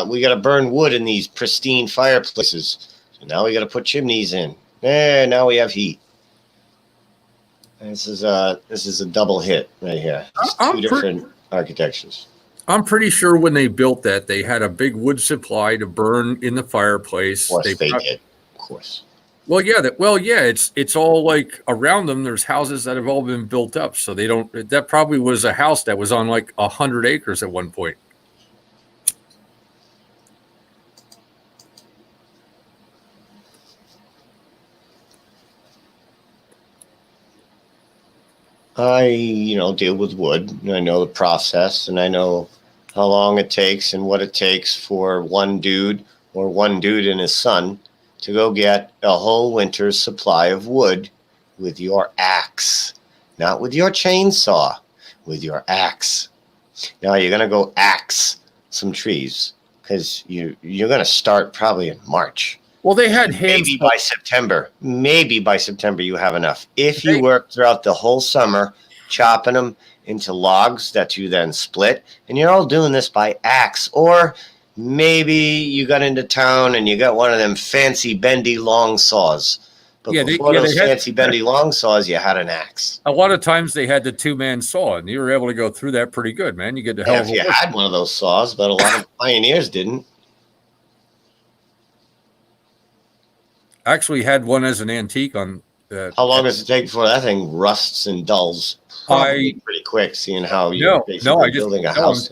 Speaker 2: we got to burn wood in these pristine fireplaces. So now we got to put chimneys in. Now we have heat. This is a double hit right here. Two different architectures.
Speaker 8: I'm pretty sure when they built that, they had a big wood supply to burn in the fireplace.
Speaker 2: Of course they did. Of course.
Speaker 8: Well, yeah, it's all like around them. There's houses that have all been built up, so they don't. That probably was a house that was on like 100 acres at one point.
Speaker 2: I, deal with wood, and I know the process, and I know how long it takes and what it takes for one dude and his son to go get a whole winter's supply of wood with your axe. Not with your chainsaw, with your axe. Now you're going to go axe some trees. because you're going to start probably in March.
Speaker 8: Well, they had hand
Speaker 2: Maybe by September. Maybe by September you have enough. If you
Speaker 8: They-
Speaker 2: work throughout the whole summer, chopping them into logs that you then split, and you're all doing this by axe, or maybe you got into town and you got one of them fancy bendy long saws. But before those fancy bendy long saws, you had an axe.
Speaker 8: A lot of times they had the 2-man saw, and you were able to go through that pretty good, man. You get the hell
Speaker 2: If
Speaker 8: of a
Speaker 2: you
Speaker 8: work.
Speaker 2: had one of those saws, but a lot of pioneers didn't.
Speaker 8: Actually had one as an antique on.
Speaker 2: How long does it take before that thing rusts and dulls? Probably pretty quick, seeing how you're basically building a house.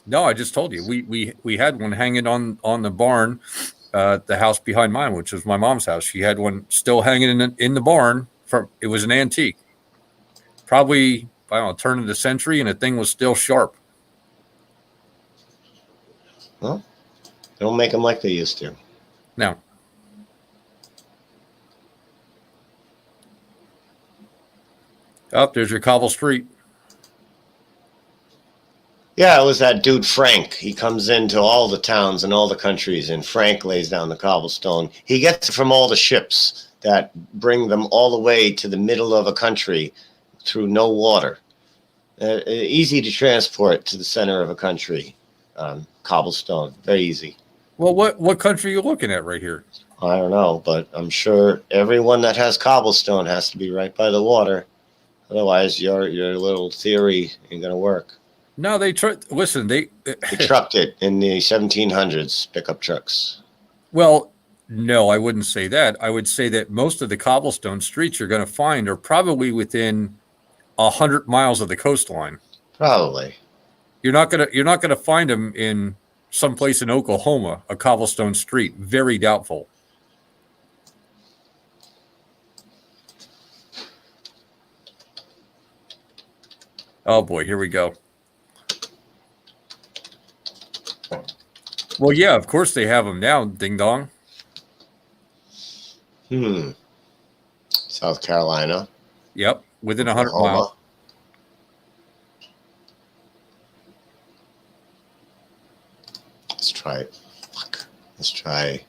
Speaker 8: No, I just told you we had one hanging on the barn, the house behind mine, which was my mom's house. She had one still hanging in the barn. It was an antique, probably I don't know, turn of the century, and the thing was still sharp.
Speaker 2: Well, they don't make them like they used to.
Speaker 8: No. Oh, there's your cobble street.
Speaker 2: Yeah, it was that dude Frank. He comes into all the towns and all the countries, and Frank lays down the cobblestone. He gets it from all the ships that bring them all the way to the middle of a country through no water. Easy to transport to the center of a country. Cobblestone, very easy.
Speaker 8: Well, what country are you looking at right here?
Speaker 2: I don't know, but I'm sure everyone that has cobblestone has to be right by the water. Otherwise, your little theory ain't gonna work.
Speaker 8: No, they listen. They
Speaker 2: trucked it in the 1700s. Pickup trucks.
Speaker 8: Well, no, I wouldn't say that. I would say that most of the cobblestone streets you're going to find are probably within 100 miles of the coastline.
Speaker 2: Probably.
Speaker 8: You're not gonna find them in someplace in Oklahoma, a cobblestone street. Very doubtful. Oh boy, here we go. Well, yeah, of course they have them now, ding dong.
Speaker 2: South Carolina.
Speaker 8: Yep, within 100 miles.
Speaker 2: Let's try it. Let's try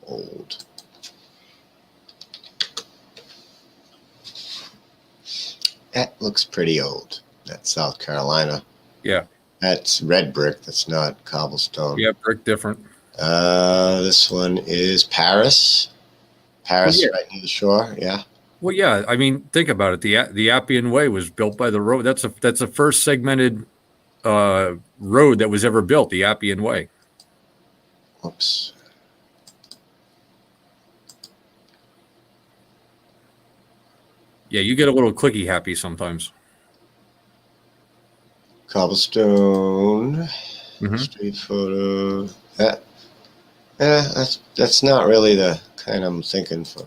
Speaker 2: old. That looks pretty old. That's South Carolina.
Speaker 8: Yeah.
Speaker 2: That's red brick. That's not cobblestone.
Speaker 8: Yeah, brick different.
Speaker 2: This one is Paris. Paris, right near the shore. Yeah.
Speaker 8: Well, yeah. I mean, think about it. The Appian Way was built by the road. That's the first segmented road that was ever built. The Appian Way.
Speaker 2: Whoops.
Speaker 8: Yeah, you get a little clicky happy sometimes.
Speaker 2: Cobblestone. Street photo. That's not really the kind I'm thinking for.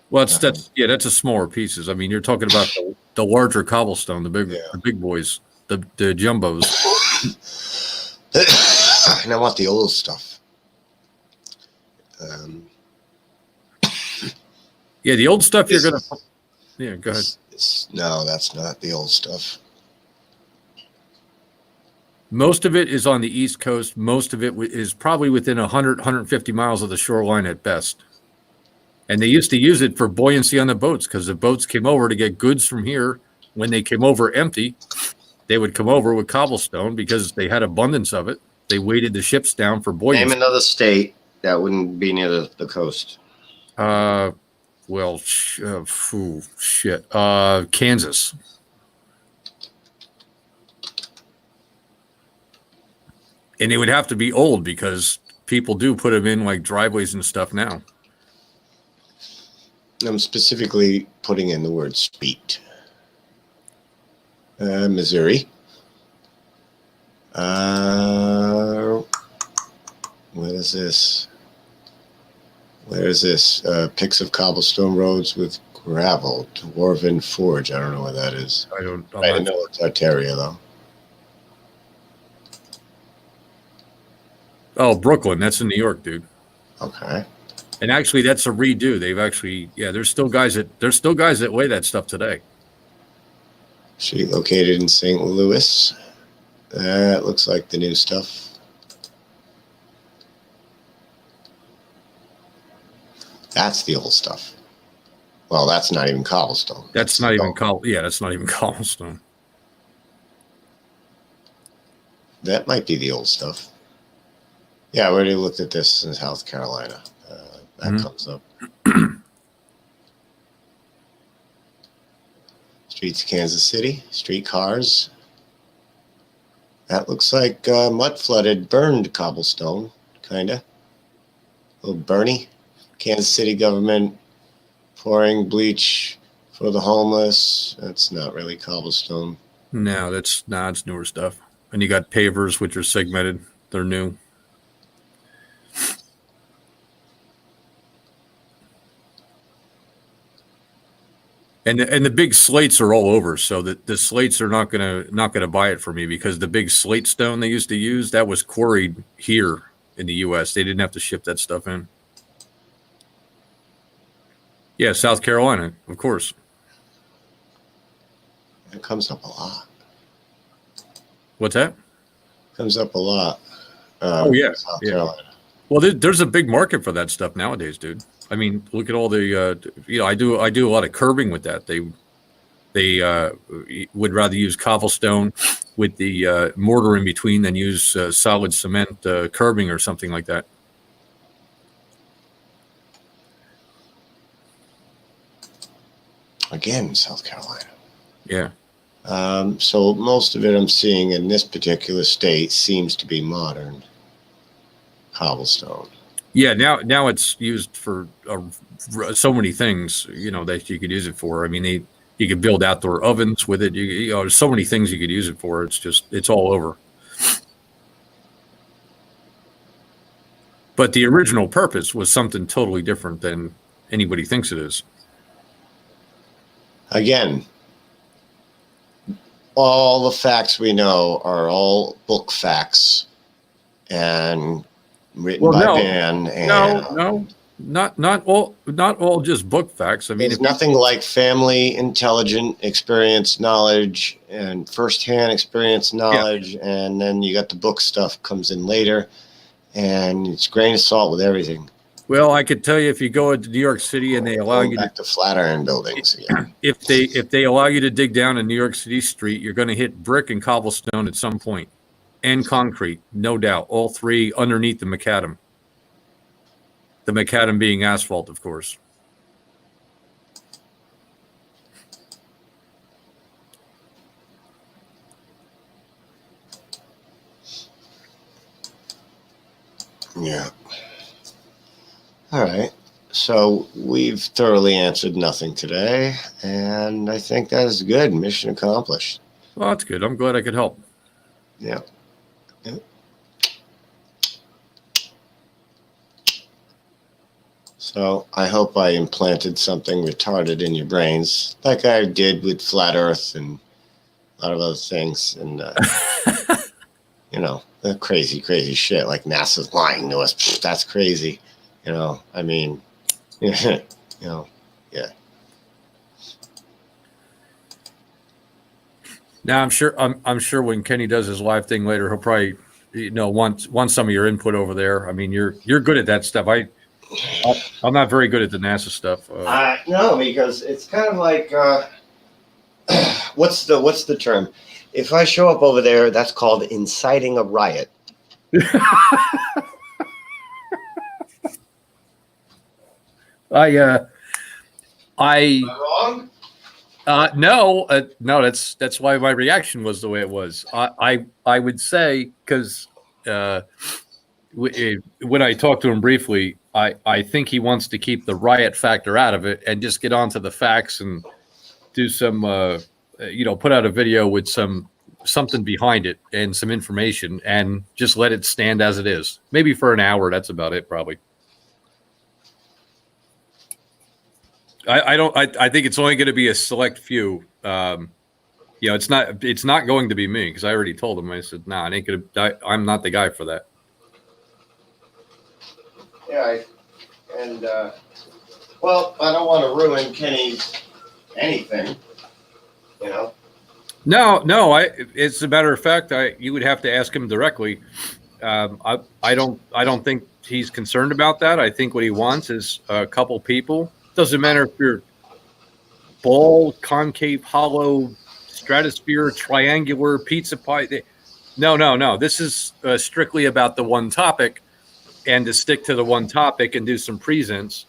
Speaker 8: Well, that's a smaller pieces. I mean, you're talking about the larger cobblestone, the big boys, the jumbos.
Speaker 2: And I want the old stuff.
Speaker 8: Yeah, the old stuff you're gonna. Yeah, go ahead.
Speaker 2: No, that's not the old stuff.
Speaker 8: Most of it is on the East Coast. Most of it is probably within 100, 150 miles of the shoreline at best. And they used to use it for buoyancy on the boats because the boats came over to get goods from here. When they came over empty, they would come over with cobblestone because they had abundance of it. They weighted the ships down for buoyancy.
Speaker 2: Name another state that wouldn't be near the coast.
Speaker 8: Well, shit. Kansas. And they would have to be old because people do put them in like driveways and stuff now.
Speaker 2: I'm specifically putting in the word street. Missouri. What is this? Where is this? Pics of cobblestone roads with gravel. Dwarven Forge. I don't know where that is. I know it's Tartaria, though.
Speaker 8: Oh, Brooklyn. That's in New York, dude.
Speaker 2: Okay.
Speaker 8: And actually, that's a redo. They've actually, there's still guys that weigh that stuff today.
Speaker 2: Street located in St. Louis. That looks like the new stuff. That's the old stuff. Well, that's not even cobblestone.
Speaker 8: That's not even that's not even cobblestone.
Speaker 2: That might be the old stuff. Yeah, I already looked at this in South Carolina. That comes up. Streets of Kansas City, streetcars. That looks like mud flooded, burned cobblestone, kind of. A little Bernie. Kansas City government pouring bleach for the homeless. That's not really cobblestone.
Speaker 8: No, it's newer stuff. And you got pavers, which are segmented. They're new. And the big slates are all over, so the slates are not gonna buy it for me, because the big slate stone they used to use, that was quarried here in the U.S. They didn't have to ship that stuff in. Yeah, South Carolina, of course.
Speaker 2: It comes up a lot.
Speaker 8: What's that?
Speaker 2: Comes up a lot.
Speaker 8: Oh yeah,
Speaker 2: South Carolina.
Speaker 8: Well, there's a big market for that stuff nowadays, dude. I mean, look at all the I do a lot of curbing with that. They would rather use cobblestone with the mortar in between than use solid cement curbing or something like that.
Speaker 2: Again, South Carolina.
Speaker 8: Yeah.
Speaker 2: So most of it I'm seeing in this particular state seems to be modern cobblestone.
Speaker 8: Yeah, now it's used for so many things, that you could use it for. I mean, you could build outdoor ovens with it. There's so many things you could use it for. It's all over. But the original purpose was something totally different than anybody thinks it is.
Speaker 2: Again, all the facts we know are all book facts and written by Ben. And
Speaker 8: not all just book facts. I mean,
Speaker 2: there's nothing like family, intelligent experience, knowledge, and firsthand experience knowledge, and then you got the book stuff comes in later, and it's grain of salt with everything.
Speaker 8: Well, I could tell you, if you go into New York City and they allow you
Speaker 2: back to Flatiron buildings again.
Speaker 8: If they allow you to dig down a New York City street, you're going to hit brick and cobblestone at some point, and concrete, no doubt. All three underneath the macadam. The macadam being asphalt, of course.
Speaker 2: Yeah. All right. So we've thoroughly answered nothing today, and I think that is good. Mission accomplished.
Speaker 8: Well, that's good. I'm glad I could help.
Speaker 2: Yeah. So I hope I implanted something retarded in your brains, like I did with Flat Earth and a lot of other things. And, the crazy, crazy shit, like NASA's lying to us. That's crazy. I mean, yeah.
Speaker 8: Now I'm sure when Kenny does his live thing later, he'll probably want some of your input over there. I mean, you're good at that stuff. I'm not very good at the NASA stuff.
Speaker 2: No, because it's kind of like what's the term? If I show up over there, that's called inciting a riot.
Speaker 8: Am I
Speaker 2: wrong?
Speaker 8: No, that's why my reaction was the way it was. I would say, because when I talked to him briefly, I think he wants to keep the riot factor out of it and just get onto the facts and do some put out a video with something behind it and some information, and just let it stand as it is. Maybe for an hour. That's about it, probably. I think it's only going to be a select few. It's not going to be me, because I already told him. I said, "Nah, it ain't gonna. I'm not the guy for that."
Speaker 2: Yeah, well, I don't want to ruin Kenny's anything.
Speaker 8: No. It's a matter of fact. You would have to ask him directly. I don't think he's concerned about that. I think what he wants is a couple people. Doesn't matter if you're ball, concave, hollow, stratosphere, triangular, pizza pie. No. This is strictly about the one topic, and to stick to the one topic and do some presents.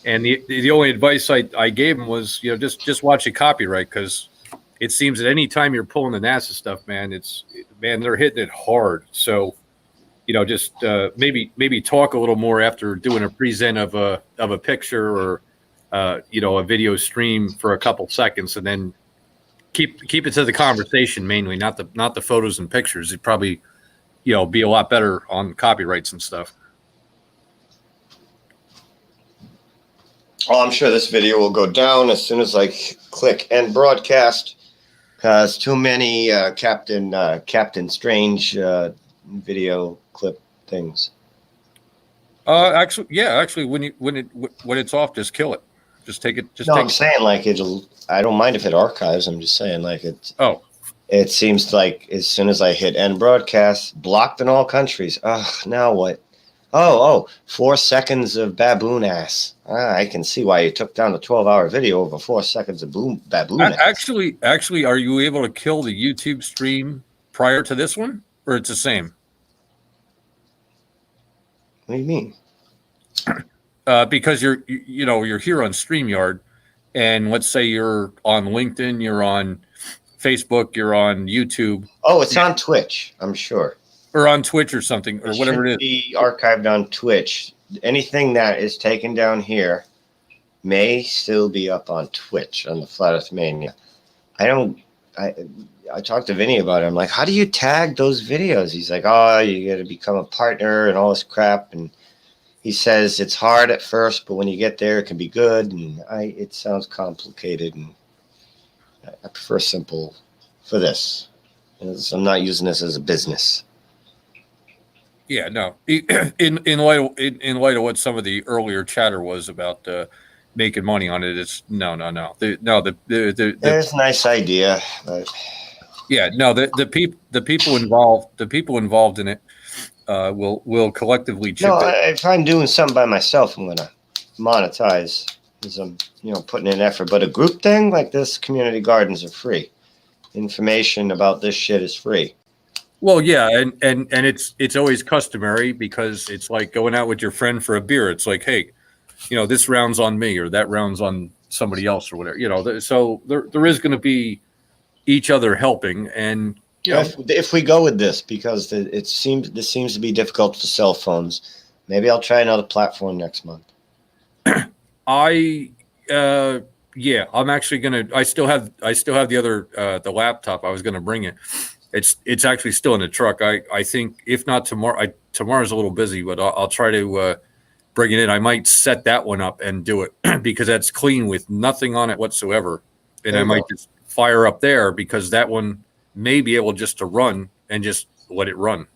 Speaker 8: And the only advice I gave him was, just watch a copyright, because it seems that any time you're pulling the NASA stuff, man, they're hitting it hard. So, just maybe talk a little more after doing a present of a picture or a video stream for a couple seconds, and then keep it to the conversation mainly, not the photos and pictures. It'd probably be a lot better on copyrights and stuff.
Speaker 2: Oh, I'm sure this video will go down as soon as I click end broadcast, because too many Captain Strange video clip things.
Speaker 8: Actually, when it's off, just kill it. Just take it.
Speaker 2: I'm saying I don't mind if it archives. I'm just saying
Speaker 8: Oh.
Speaker 2: It seems like as soon as I hit end broadcast, blocked in all countries. Now what? 4 seconds of baboon ass. I can see why you took down a 12-hour video over 4 seconds of baboon ass.
Speaker 8: Actually, are you able to kill the YouTube stream prior to this one, or it's the same?
Speaker 2: What do you mean?
Speaker 8: Because you're here on StreamYard, and let's say you're on LinkedIn, you're on Facebook, you're on YouTube.
Speaker 2: Oh, it's on Twitch, I'm sure.
Speaker 8: Or on Twitch or something, or whatever it is.
Speaker 2: Be archived on Twitch. Anything that is taken down here may still be up on Twitch on the Flat Earth Mania. I talked to Vinny about it. I'm like, how do you tag those videos? He's like, you got to become a partner and all this crap. And he says it's hard at first, but when you get there, it can be good. And it sounds complicated, and I prefer simple for this. I'm not using this as a business.
Speaker 8: Yeah, no. In light of what some of the earlier chatter was about making money on it, it's no.
Speaker 2: There's a nice idea, but
Speaker 8: yeah, no. The people involved in it will collectively chip in.
Speaker 2: If I'm doing something by myself, I'm gonna monetize because I'm putting in effort. But a group thing like this, community gardens are free. Information about this shit is free.
Speaker 8: Well, yeah, and it's always customary, because it's like going out with your friend for a beer. It's like, hey, this round's on me, or that round's on somebody else, or whatever. So there is going to be each other helping, and
Speaker 2: if we go with this, because this seems to be difficult for cell phones, maybe I'll try another platform next month.
Speaker 8: I'm actually gonna. I still have the other the laptop. I was gonna bring it. It's actually still in the truck. I think if not tomorrow, tomorrow's a little busy, but I'll try to bring it in. I might set that one up and do it because that's clean with nothing on it whatsoever, and I might just fire up there, because that one may be able just to run and just let it run.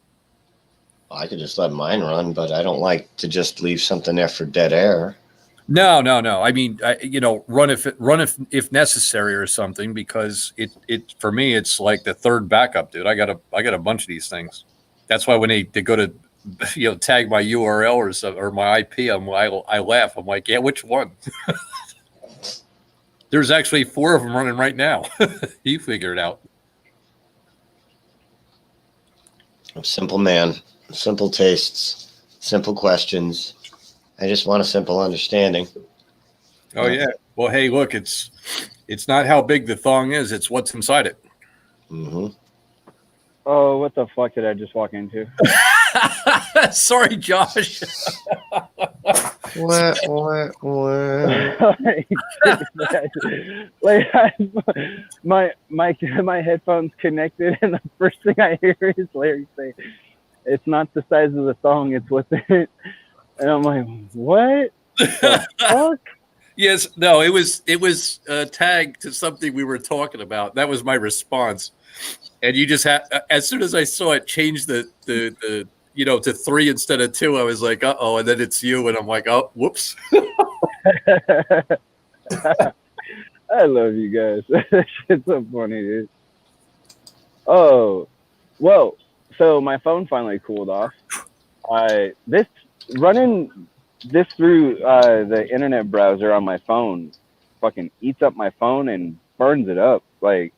Speaker 2: I could just let mine run, but I don't like to just leave something there for dead air.
Speaker 8: No. I mean, run if necessary or something, because it for me it's like the third backup, dude. I got a bunch of these things. That's why when they go to tag my URL or my IP, I laugh. I'm like, yeah, which one? There's actually 4 of them running right now. You figure it out.
Speaker 2: I'm a simple man, simple tastes, simple questions. I just want a simple understanding.
Speaker 8: Oh yeah. Well, hey, look, it's not how big the thong is; it's what's inside it.
Speaker 2: Mm-hmm.
Speaker 11: Oh, what the fuck did I just walk into?
Speaker 8: Sorry, Josh.
Speaker 2: What?
Speaker 11: My headphones connected, and the first thing I hear is Larry say, "It's not the size of the thong; it's what's in it." And I'm like, what the fuck?
Speaker 8: Yes, no, it was tagged to something we were talking about. That was my response, and you just had. As soon as I saw it change the to 3 instead of 2, I was like, uh-oh, and then it's you, and I'm like, oh, whoops.
Speaker 11: I love you guys. That shit's so funny, dude. Oh, whoa. So my phone finally cooled off. running this through the internet browser on my phone fucking eats up my phone and burns it up. Like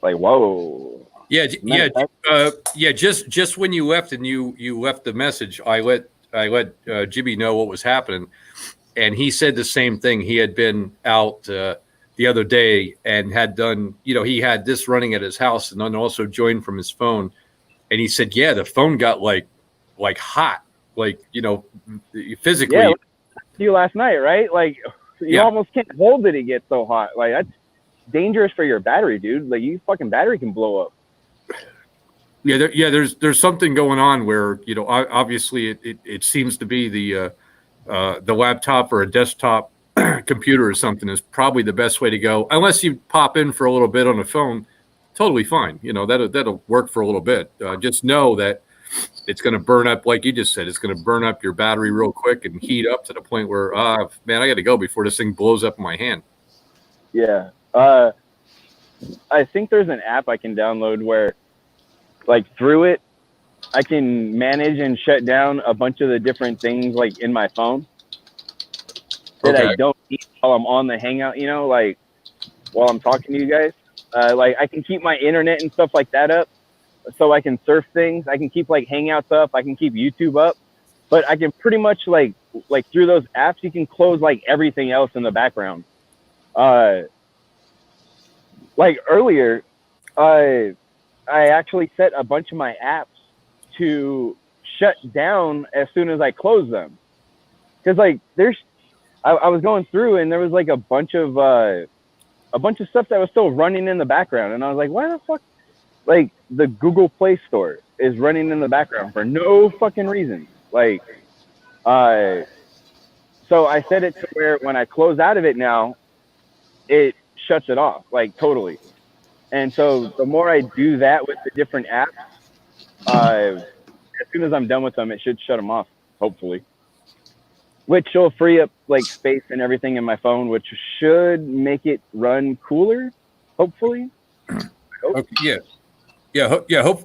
Speaker 11: whoa.
Speaker 8: Yeah,
Speaker 11: Matter of fact,
Speaker 8: yeah. Just when you left and you left the message, I let Jimmy know what was happening, and he said the same thing. He had been out the other day and had done, he had this running at his house and then also joined from his phone, and he said, yeah, the phone got like hot, like physically.
Speaker 11: yeah, you last night, right? Like you almost can't hold it. It gets so hot. Like that's dangerous for your battery, dude. Like your fucking battery can blow up.
Speaker 8: Yeah, there's something going on where obviously it seems to be the laptop or a desktop computer or something is probably the best way to go, unless you pop in for a little bit on the phone. Totally fine, that'll work for a little bit. Just know that it's going to burn up, like you just said. It's going to burn up your battery real quick and heat up to the point where, man, I got to go before this thing blows up in my hand.
Speaker 11: Yeah, I think there's an app I can download where, like, through it, I can manage and shut down a bunch of the different things, like, in my phone that I don't need while I'm on the Hangout, like, while I'm talking to you guys. Like, I can keep my internet and stuff like that up so I can surf things. I can keep, like, Hangouts up. I can keep YouTube up. But I can pretty much, like through those apps, you can close, like, everything else in the background. Like, earlier, I actually set a bunch of my apps to shut down as soon as I close them. Because, like, I was going through and there was, like, a bunch of stuff that was still running in the background. And I was like, why the fuck? Like, the Google Play Store is running in the background for no fucking reason. Like, so I set it to where when I close out of it now, it shuts it off, like, totally. And so the more I do that with the different apps, as soon as I'm done with them, it should shut them off, hopefully. Which will free up, like, space and everything in my phone, which should make it run cooler, hopefully.
Speaker 8: Okay,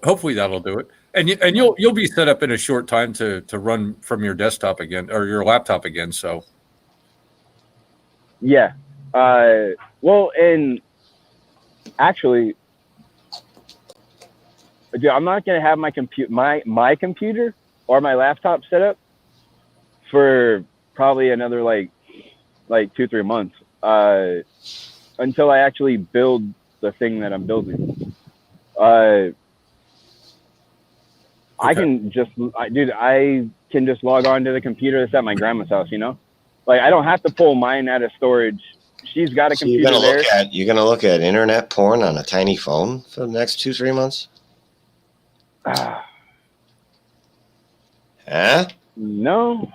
Speaker 8: hopefully that'll do it. And you'll be set up in a short time to run from your desktop again or your laptop again. So
Speaker 11: yeah. Well, and actually, dude, I'm not gonna have my computer or my laptop set up for probably another like 2-3 months until I actually build the thing that I'm building. I can just log on to the computer that's at my grandma's house, Like, I don't have to pull mine out of storage. She's got a computer there.
Speaker 2: You're gonna look at internet porn on a tiny phone for the next 2-3 months? Huh?
Speaker 11: No.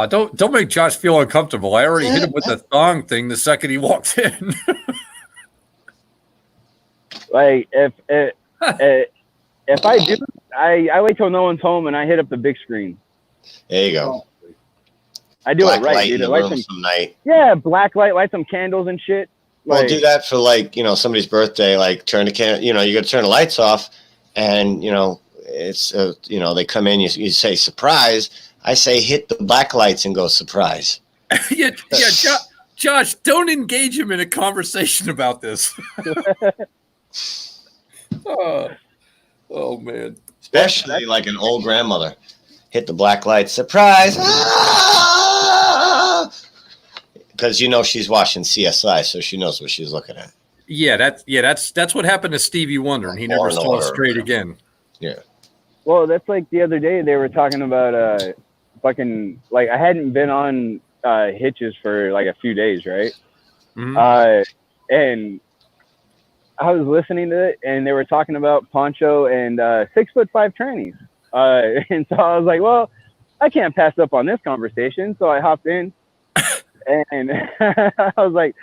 Speaker 8: Don't make Josh feel uncomfortable. I already hit him with the thong thing the second he walked in.
Speaker 11: Like, if I do, I wait till no one's home and I hit up the big screen.
Speaker 2: There you go.
Speaker 11: I do
Speaker 2: Black
Speaker 11: it right,
Speaker 2: light
Speaker 11: dude.
Speaker 2: in the room some night.
Speaker 11: Yeah, black light, light some candles and shit.
Speaker 2: Well, do that for, like, somebody's birthday, like turn the you got to turn the lights off and, it's, they come in, you say surprise. I say hit the black lights and go surprise.
Speaker 8: yeah, Josh, don't engage him in a conversation about this. Oh man.
Speaker 2: Especially like an old grandmother. Hit the black light, surprise. Because she's watching CSI, so she knows what she's looking at.
Speaker 8: Yeah, that's what happened to Stevie Wonder, and he never saw straight again.
Speaker 2: Yeah.
Speaker 11: Well, that's like the other day they were talking about fucking, like, I hadn't been on Hitches for like a few days, right? Mm-hmm. And I was listening to it, and they were talking about Poncho and 6'5" trannies. And so I was like, well, I can't pass up on this conversation. So I hopped in, and I was like,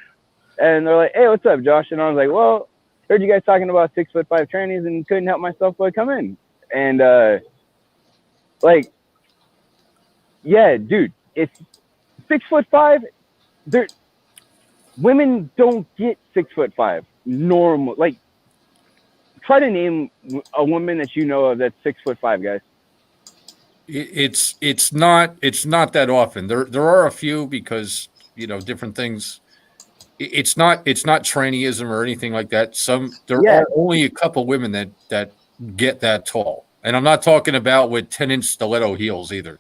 Speaker 11: and they're like, hey, what's up, Josh? And I was like, well, heard you guys talking about 6'5" trannies and couldn't help myself but come in. And like, yeah, dude, it's 6'5". Women don't get 6'5". Normal, like, try to name a woman that you know of that's 6'5", guys.
Speaker 8: It's not that often. There are a few because different things. It's not trannyism or anything like that. There
Speaker 11: Yeah.
Speaker 8: are only a couple women that get that tall, and I'm not talking about with 10-inch stiletto heels either.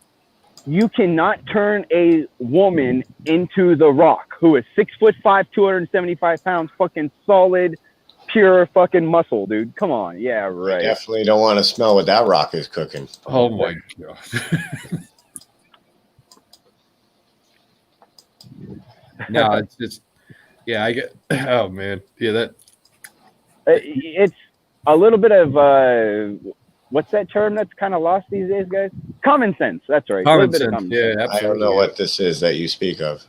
Speaker 11: You cannot turn a woman into The Rock, who is 6'5", 275 pounds, fucking solid, pure fucking muscle, dude. Come on, yeah, right.
Speaker 2: Definitely don't want to smell what that rock is cooking.
Speaker 8: Oh my god. No, it's just I get. Oh man, yeah, that.
Speaker 11: It's a little bit of what's that term that's kind of lost these days, guys? Common sense. That's right.
Speaker 8: Common
Speaker 11: a little bit
Speaker 8: sense.
Speaker 11: of common
Speaker 8: Yeah,
Speaker 11: sense.
Speaker 8: absolutely.
Speaker 2: I don't know what this is that you speak of.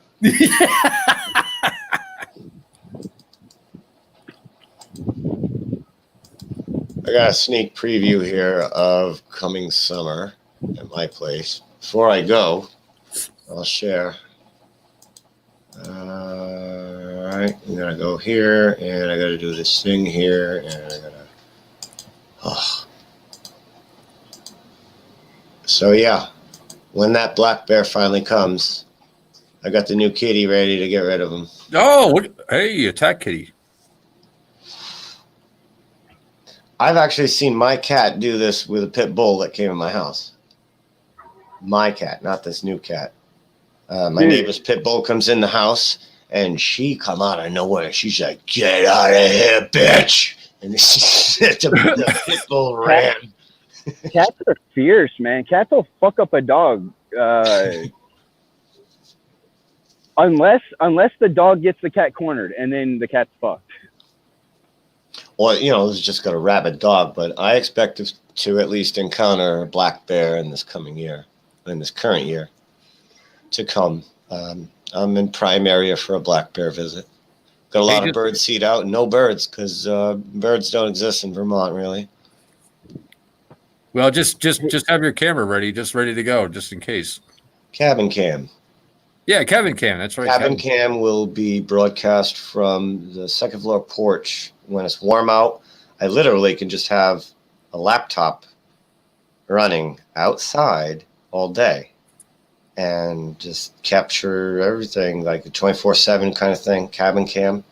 Speaker 2: I got a sneak preview here of coming summer at my place. Before I go, I'll share. All right, I'm gonna go here, and I gotta do this thing here, and I gotta. Oh. So yeah, when that black bear finally comes, I got the new kitty ready to get rid of him.
Speaker 8: Oh, hey, attack kitty.
Speaker 2: I've actually seen my cat do this with a pit bull that came in my house. My cat, not this new cat. My neighbor's pit bull comes in the house, and she come out of nowhere. She's like, "Get out of here, bitch!" And the pit bull ran.
Speaker 11: Cats are fierce, man. Cats will fuck up a dog. Unless the dog gets the cat cornered, and then the cat's fucked.
Speaker 2: Well, it's just got a rabid dog, but I expect to at least encounter a black bear in this current year to come. I'm in prime area for a black bear visit. Got a lot of bird seed out, and no birds because birds don't exist in Vermont, really.
Speaker 8: Well, just have your camera ready, ready to go, just in case.
Speaker 2: Cabin cam.
Speaker 8: Yeah, cabin cam. That's right.
Speaker 2: Cabin cam will be broadcast from the second floor porch when it's warm out. I literally can just have a laptop running outside all day and just capture everything like a 24/7 kind of thing, cabin cam.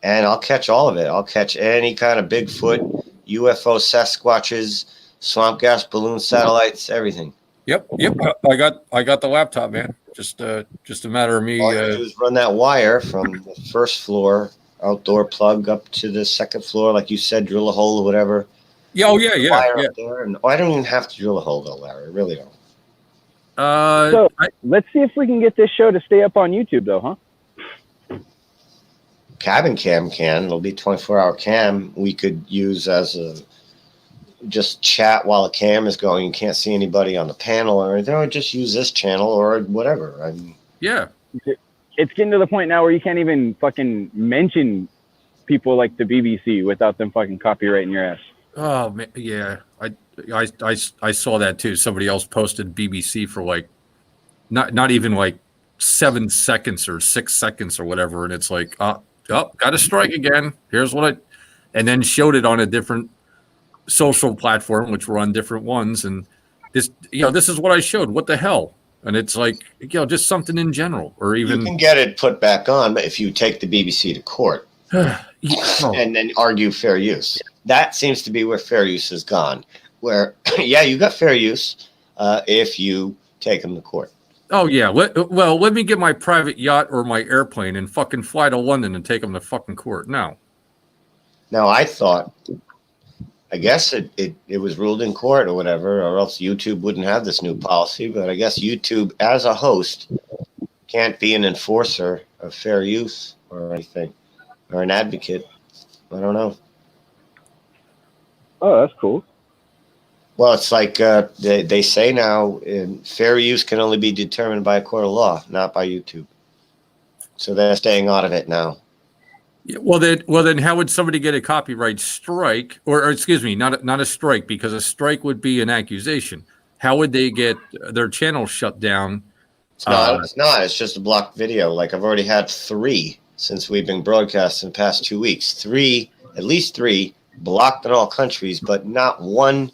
Speaker 2: And I'll catch all of it. I'll catch any kind of Bigfoot, UFO, Sasquatches, swamp gas balloon satellites, everything.
Speaker 8: Yep. I got the laptop, man. Just a matter of me.
Speaker 2: All you do is run that wire from the first floor outdoor plug up to the second floor, like you said, drill a hole or whatever.
Speaker 8: Yeah, oh yeah.
Speaker 2: Up there, and I don't even have to drill a hole though, Larry. I really don't.
Speaker 11: So let's see if we can get this show to stay up on YouTube, though, huh?
Speaker 2: Cabin cam it'll be 24-hour cam. We could use as a just chat while the cam is going. You can't see anybody on the panel or anything. Or just use this channel or whatever.
Speaker 8: Yeah.
Speaker 11: It's getting to the point now where you can't even fucking mention people like the BBC without them fucking copyrighting your ass.
Speaker 8: Oh man, yeah. I saw that too. Somebody else posted BBC for like not even like 7 seconds or 6 seconds or whatever, and it's like, got a strike again. Here's what and then showed it on a different social platform, which were on different ones, and this is what I showed. What the hell? And it's like, just something in general, or even
Speaker 2: you can get it put back on, but if you take the BBC to court and then argue fair use, that seems to be where fair use has gone. Where you got fair use if you take them to court.
Speaker 8: Oh yeah, let me get my private yacht or my airplane and fucking fly to London and take them to fucking court. No.
Speaker 2: Now I guess it was ruled in court or whatever, or else YouTube wouldn't have this new policy. But I guess YouTube, as a host, can't be an enforcer of fair use or anything, or an advocate. I don't know.
Speaker 11: Oh, that's cool.
Speaker 2: Well, it's like they say now, fair use can only be determined by a court of law, not by YouTube. So they're staying out of it now.
Speaker 8: Yeah, well then, how would somebody get a copyright strike, or excuse me, not a strike, because a strike would be an accusation. How would they get their channel shut down?
Speaker 2: It's not. It's just a blocked video. Like I've already had 3 since we've been broadcasting the past 2 weeks. At least 3 blocked in all countries, but not one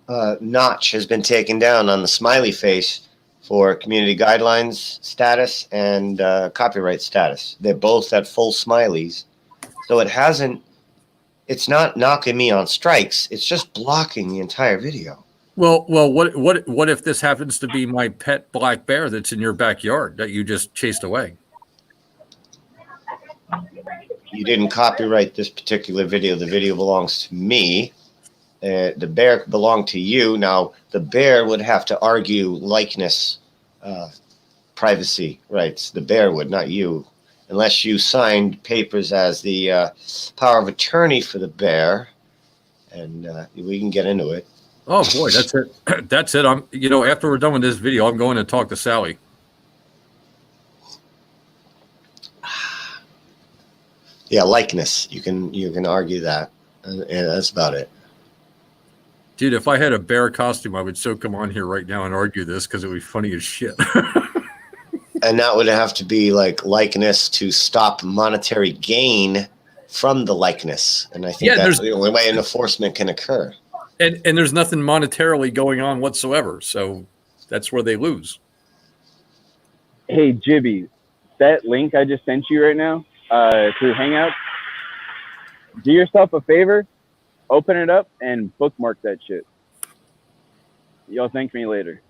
Speaker 2: notch has been taken down on the smiley face for community guidelines status and copyright status. They're both at full smileys. So it's not knocking me on strikes. It's just blocking the entire video.
Speaker 8: Well, what if this happens to be my pet black bear that's in your backyard that you just chased away?
Speaker 2: You didn't copyright this particular video. The video belongs to me. The bear belonged to you. Now, the bear would have to argue likeness, privacy rights. The bear would, not you. Unless you signed papers as the power of attorney for the bear. And we can get into it.
Speaker 8: Oh, boy, that's it. That's it. After we're done with this video, I'm going to talk to Sally.
Speaker 2: Yeah, likeness. You can argue that. And that's about it.
Speaker 8: Dude, if I had a bear costume, I would so come on here right now and argue this because it would be funny as shit.
Speaker 2: And that would have to be like likeness to stop monetary gain from the likeness. And I think that's the only way an enforcement can occur.
Speaker 8: And there's nothing monetarily going on whatsoever. So that's where they lose.
Speaker 11: Hey, Jibby, that link I just sent you right now through Hangouts, do yourself a favor, open it up and bookmark that shit. You'll thank me later.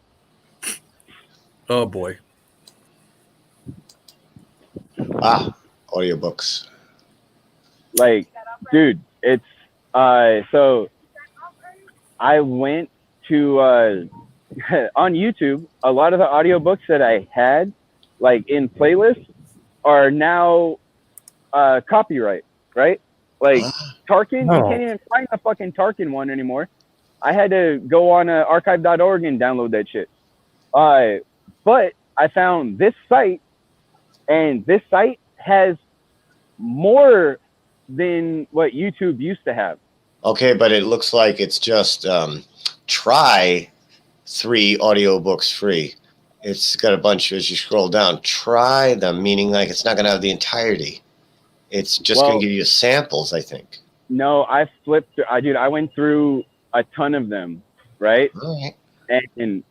Speaker 8: Oh, boy.
Speaker 2: Audiobooks.
Speaker 11: Like, dude, it's so I went to on YouTube, a lot of the audiobooks that I had like in playlists are now copyright, right? Like Tarkin, you can't even find the fucking Tarkin one anymore. I had to go on archive.org and download that shit. But I found this site, and this site has more than what YouTube used to have.
Speaker 2: Okay, but it looks like it's just try 3 audiobooks free. It's got a bunch as you scroll down. Try them, meaning like it's not going to have the entirety. It's just going to give you samples, I think.
Speaker 11: No, I flipped. I went through a ton of them, right?
Speaker 2: All right.
Speaker 11: And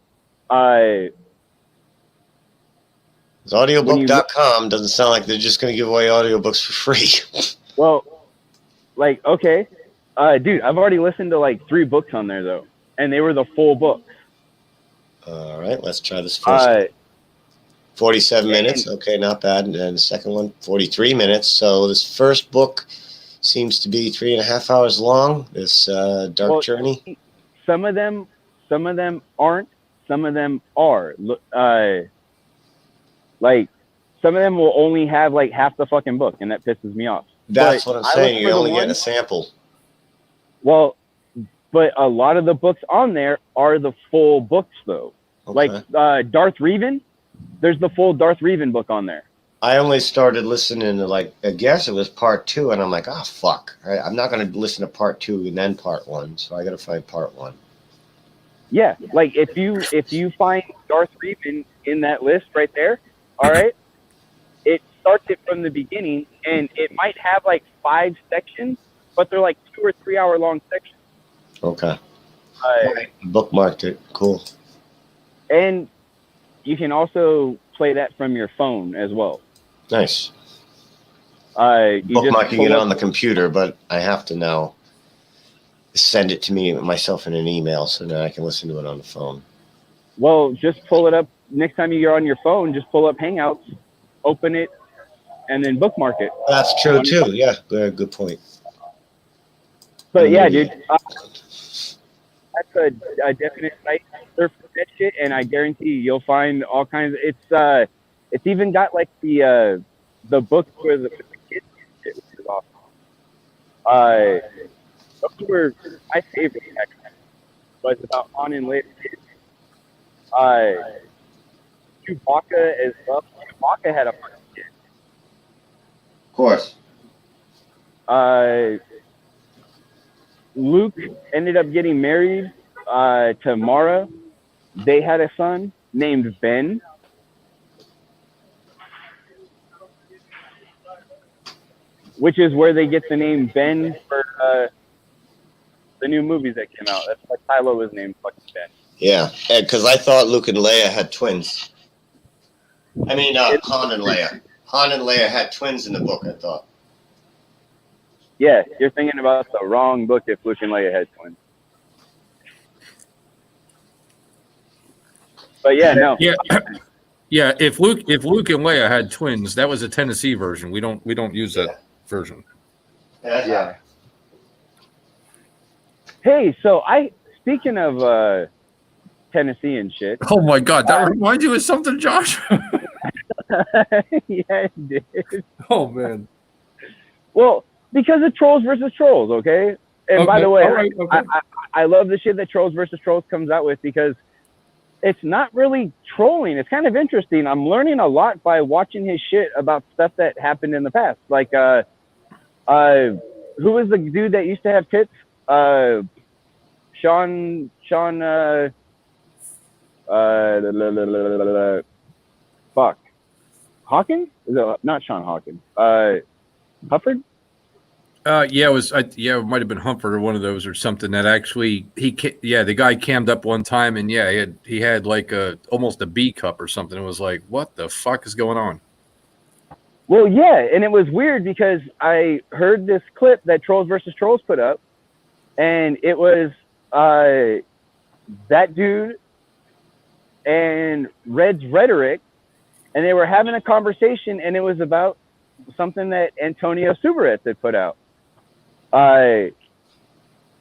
Speaker 2: audiobook.com doesn't sound like they're just going to give away audiobooks for free.
Speaker 11: Well, like, okay. Dude, I've already listened to like 3 books on there, though. And they were the full books.
Speaker 2: All right, let's try this first. 47 minutes. Okay, not bad. And then the second one, 43 minutes. So this first book seems to be 3.5 hours long, this Dark Journey.
Speaker 11: Some of them aren't. Some of them are. Like, some of them will only have like half the fucking book, and that pisses me off.
Speaker 2: That's what I'm saying. You're only getting a sample.
Speaker 11: Well, but a lot of the books on there are the full books, though.
Speaker 2: Okay.
Speaker 11: Like Darth Revan, there's the full Darth Revan book on there.
Speaker 2: I only started listening to, like, I guess it was part 2, and I'm like, fuck. Right? I'm not going to listen to part 2 and then part 1, so I got to find part 1.
Speaker 11: Yeah, like if you find Darth Revan in that list right there, all right, it starts it from the beginning, and it might have like 5 sections, but they're like 2 or 3 hour long sections.
Speaker 2: Okay. Bookmarked it. Cool.
Speaker 11: And you can also play that from your phone as well.
Speaker 2: Nice.
Speaker 11: You
Speaker 2: bookmarking it on the computer, but I have to now send it to me myself in an email so that I can listen to it on the phone.
Speaker 11: Well, just pull it up. Next time you're on your phone, just pull up Hangouts, open it, and then bookmark it.
Speaker 2: That's true, too. Yeah, good point.
Speaker 11: But yeah, dude, that's a definite site. Surf that shit, and I guarantee you'll find all kinds. It's even got like the book for the kids, which is awesome. Those were my favorite. Actually, was about On and Later Kids. Chewbacca as well. Chewbacca had a fucking kid.
Speaker 2: Of course.
Speaker 11: Luke ended up getting married to Mara. They had a son named Ben. Which is where they get the name Ben for the new movies that came out. That's why Kylo was named fucking Ben.
Speaker 2: Yeah, because I thought Luke and Leia had twins. I mean, Han and Leia. Han and Leia had twins in the book, I thought.
Speaker 11: Yeah, you're thinking about the wrong book if Luke and Leia had twins. But yeah, no.
Speaker 8: Yeah. Yeah, if Luke and Leia had twins, that was a Tennessee version. We don't use that version.
Speaker 11: Yeah. Hey, so speaking of Tennessee and shit.
Speaker 8: Oh my God, that reminds you of something, Josh?
Speaker 11: Yeah, it did.
Speaker 8: Oh man.
Speaker 11: Well, because of Trolls versus Trolls, okay? And by the way, okay. I love the shit that Trolls versus Trolls comes out with because it's not really trolling. It's kind of interesting. I'm learning a lot by watching his shit about stuff that happened in the past. Like, who was the dude that used to have tits? Sean, fuck. Hawkins? Not Sean Hawkins. Hufford?
Speaker 8: Yeah, it might have been Humford or one of those or something that actually the guy cammed up one time and he had like almost a B cup or something. It was like, what the fuck is going on?
Speaker 11: Well, yeah, and it was weird because I heard this clip that Trolls versus Trolls put up, and it was that dude and Red's Rhetoric, and they were having a conversation, and it was about something that Antonio Subaret had put out.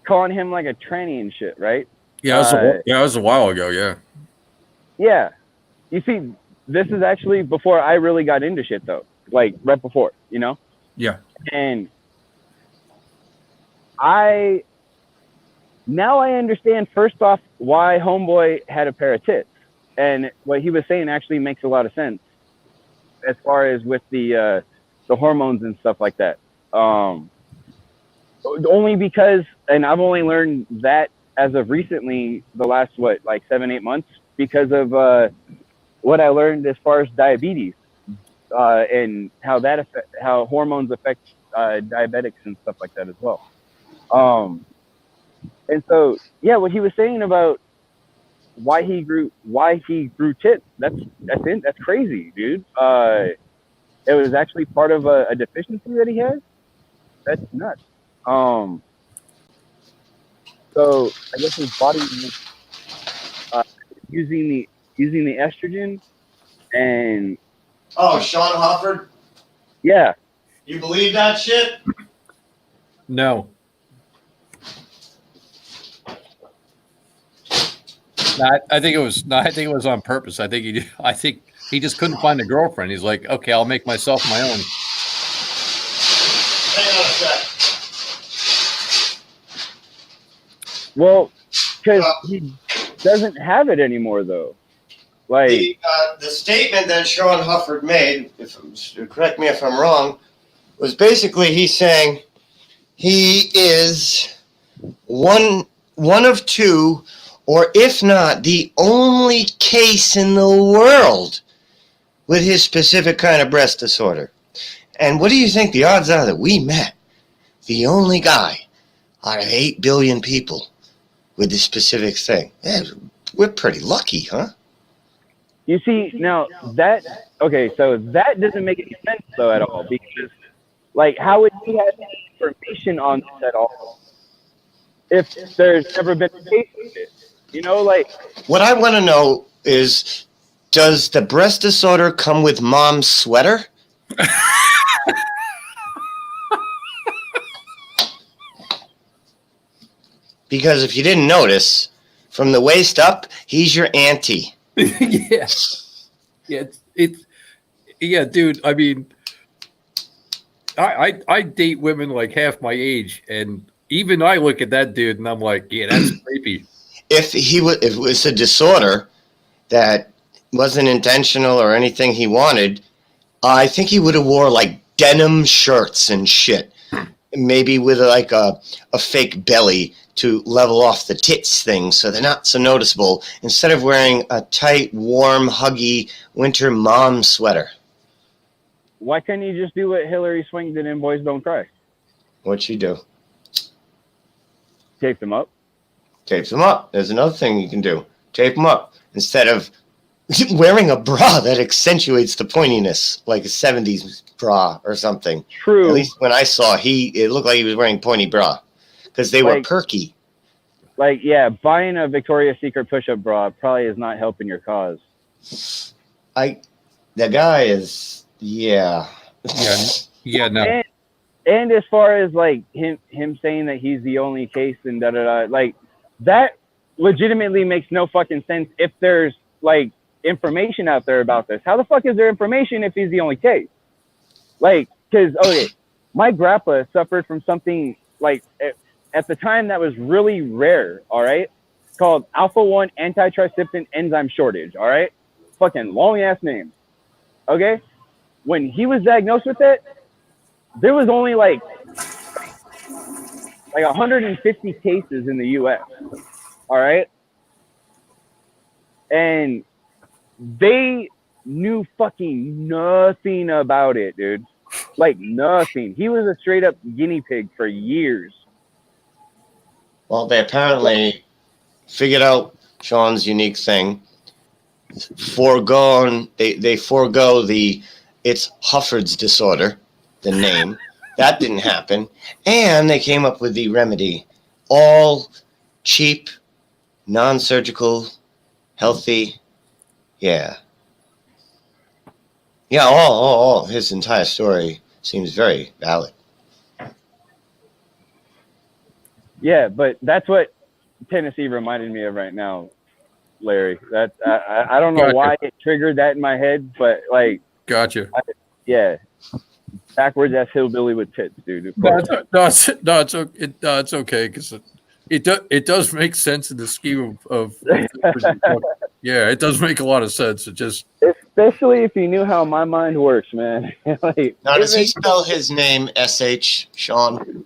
Speaker 11: Calling him like a tranny and shit, right?
Speaker 8: Yeah, it was a while ago, yeah.
Speaker 11: Yeah. You see, this is actually before I really got into shit, though. Like, right before, you know?
Speaker 8: Yeah.
Speaker 11: And now I understand, first off, why Homeboy had a pair of tits. And what he was saying actually makes a lot of sense as far as with the hormones and stuff like that. Only because, and I've only learned that as of recently, the last, 7-8 months, because of what I learned as far as diabetes and how hormones affect diabetics and stuff like that as well. And so, yeah, what he was saying about why he grew tits, that's crazy, dude. It was actually part of a deficiency that he has. That's nuts. So I guess his body using the estrogen and
Speaker 2: Sean Hofford?
Speaker 11: Yeah.
Speaker 2: You believe that shit?
Speaker 8: No. I think it was on purpose. I think he just couldn't find a girlfriend. He's like, okay, I'll make myself my own.
Speaker 2: Hang on a sec.
Speaker 11: Well, because he doesn't have it anymore, though. Like
Speaker 2: the statement that Sean Hufford made, correct me if I'm wrong, was basically he's saying he is one of two, or if not the only case in the world with his specific kind of breast disorder. And what do you think the odds are that we met the only guy out of 8 billion people with this specific thing? Yeah, we're pretty lucky, huh?
Speaker 11: You see, now so that doesn't make any sense though at all, because like how would he have any information on this at all if there's never been a case of it? You know, like
Speaker 2: what I want to know is, does the breast disorder come with mom's sweater? Because if you didn't notice, from the waist up, he's your auntie.
Speaker 8: Yes. Yeah. Yeah, dude. I mean, I date women like half my age, and even I look at that dude and I'm like, yeah, that's creepy.
Speaker 2: If it was a disorder that wasn't intentional or anything he wanted, I think he would have wore like denim shirts and shit, maybe with like a fake belly to level off the tits thing so they're not so noticeable, instead of wearing a tight, warm, huggy winter mom sweater.
Speaker 11: Why couldn't you just do what Hillary Swank did in Boys Don't Cry?
Speaker 2: What'd she do?
Speaker 11: Tape them up.
Speaker 2: Tapes them up. There's another thing you can do. Tape them up instead of wearing a bra that accentuates the pointiness, like a 70s bra or something.
Speaker 11: True.
Speaker 2: At least when I saw, it looked like he was wearing pointy bra because they were
Speaker 11: Like-
Speaker 2: perky.
Speaker 11: Like, yeah, buying a Victoria's Secret push-up bra probably is not helping your cause.
Speaker 2: The guy is, yeah.
Speaker 8: No.
Speaker 11: And as far as like him saying that he's the only case and like that legitimately makes no fucking sense if there's like information out there about this. How the fuck is there information if he's the only case? Like, because okay, my grandpa suffered from something like at the time that was really rare, all right, called alpha-1 antitrypsin enzyme shortage, all right, fucking long ass name. Okay, when he was diagnosed with it, there was only like 150 cases in the U.S. All right, and they knew fucking nothing about it, dude. Like nothing. He was a straight up guinea pig for years.
Speaker 2: Well, they apparently figured out Sean's unique thing. They forego it's Hufford's disorder, the name. That didn't happen. And they came up with the remedy. All cheap, non-surgical, healthy. Yeah. Yeah, all his entire story seems very valid.
Speaker 11: Yeah, but that's what Tennessee reminded me of right now, Larry. That I don't know why it triggered that in my head, but like,
Speaker 8: Gotcha.
Speaker 11: Yeah, backwards ass hillbilly with tits, dude.
Speaker 8: It's okay because it does make sense in the scheme of yeah, it does make a lot of sense. It just
Speaker 11: especially if you knew how my mind works, man. Like,
Speaker 2: now, does he spell his name S-H, Sean?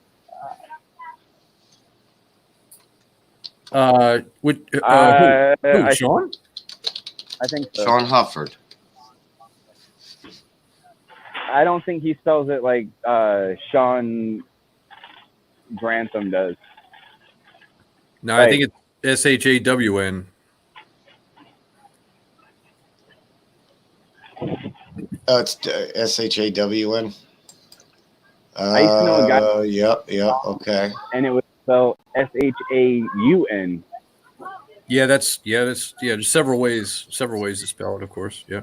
Speaker 8: Who, Sean?
Speaker 11: I think so.
Speaker 2: Sean Hufford.
Speaker 11: I don't think he spells it like Sean Grantham does.
Speaker 8: No, I think it's SHAWN.
Speaker 2: Oh, it's SHAWN.
Speaker 11: I used to know a guy.
Speaker 2: Yep, okay.
Speaker 11: And it was spelled SHAUN.
Speaker 8: Yeah, there's several ways to spell it, of course. Yeah.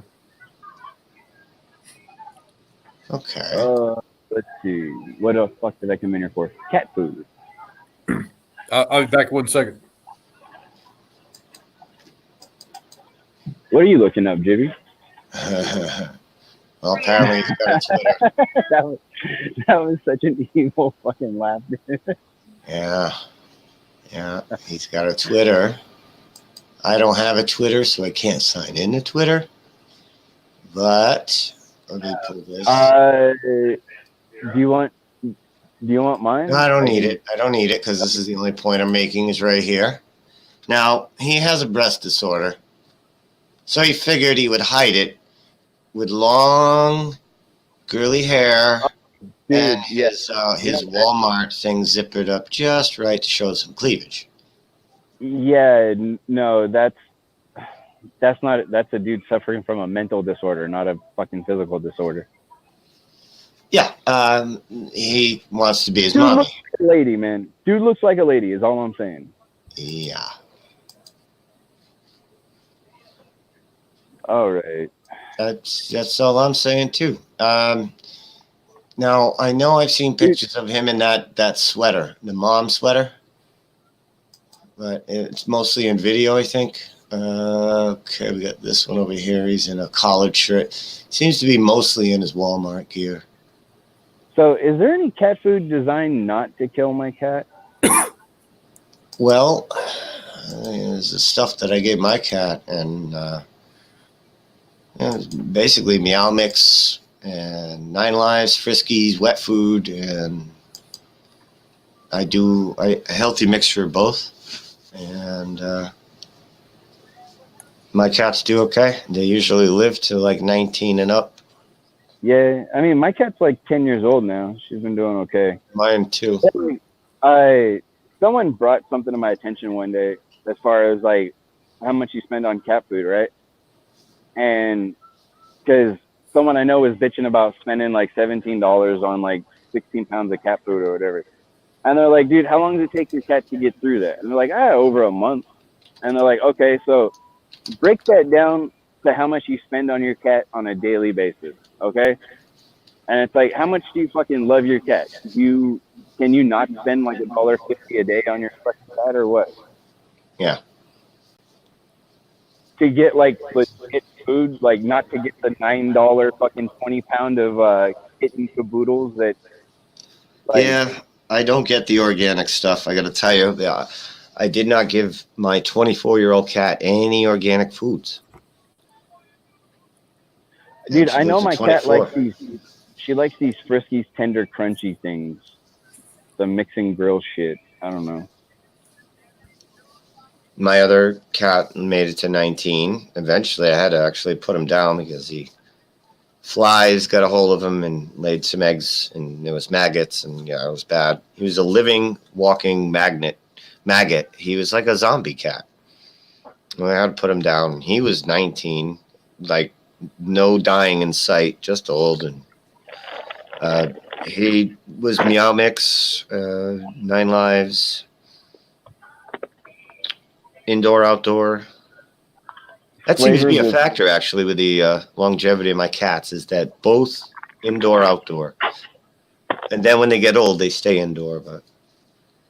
Speaker 2: Okay.
Speaker 11: Let's see. What the fuck did I come in here for? Cat food.
Speaker 8: I'll be back 1 second.
Speaker 11: What are you looking up, Jibby?
Speaker 2: Well, apparently he's got a Twitter.
Speaker 11: that was such an evil fucking laugh.
Speaker 2: Yeah, he's got a Twitter. I don't have a Twitter, so I can't sign into Twitter. But let me pull this.
Speaker 11: Do you want mine?
Speaker 2: No, I don't need it. I don't need it because this is the only point I'm making is right here. Now, he has a breast disorder. So he figured he would hide it with long, girly hair and his Walmart thing zippered up just right to show some cleavage.
Speaker 11: Yeah, no, that's a dude suffering from a mental disorder, not a fucking physical disorder.
Speaker 2: Yeah, he wants to be his
Speaker 11: Dude
Speaker 2: mommy.
Speaker 11: looks like a lady, man. Dude looks like a lady is all I'm saying.
Speaker 2: Yeah.
Speaker 11: All right.
Speaker 2: That's all I'm saying too. Now I know I've seen pictures of him in that sweater, the mom sweater, but it's mostly in video, I think. Okay, we got this one over here. He's in a collared shirt. Seems to be mostly in his Walmart gear.
Speaker 11: So, is there any cat food designed not to kill my cat?
Speaker 2: Well, there's the stuff that I gave my cat, and it's basically Meow Mix and 9 Lives, Friskies, wet food, and I do a healthy mixture of both. And my cats do okay. They usually live to like 19 and up.
Speaker 11: Yeah, I mean, my cat's like 10 years old now. She's been doing okay.
Speaker 2: Mine too.
Speaker 11: someone brought something to my attention one day as far as like how much you spend on cat food, right? And because someone I know was bitching about spending like $17 on like 16 pounds of cat food or whatever. And they're like, dude, how long does it take your cat to get through that? And they're like, over a month. And they're like, okay, so break that down to how much you spend on your cat on a daily basis, okay? And it's like, how much do you fucking love your cat? Can you not spend like $1.50 a day on your fucking cat or what?
Speaker 2: Yeah.
Speaker 11: To get like legit food, like not to get the $9 fucking 20-pound of kitten caboodles that. Like,
Speaker 2: Yeah, I don't get the organic stuff. I got to tell you, yeah, I did not give my 24-year-old cat any organic foods.
Speaker 11: Dude, I know my cat likes these. She likes these Friskies tender crunchy things. The mixing grill shit. I don't know.
Speaker 2: My other cat made it to 19. Eventually, I had to actually put him down because flies got a hold of him and laid some eggs, and there was maggots, and yeah, it was bad. He was a living, walking maggot. He was like a zombie cat. I had to put him down. He was 19, like no dying in sight, just old, and he was Meow Mix, 9 lives, indoor, outdoor. That seems to be a factor, actually, with the longevity of my cats, is that both indoor, outdoor. And then when they get old, they stay indoor. But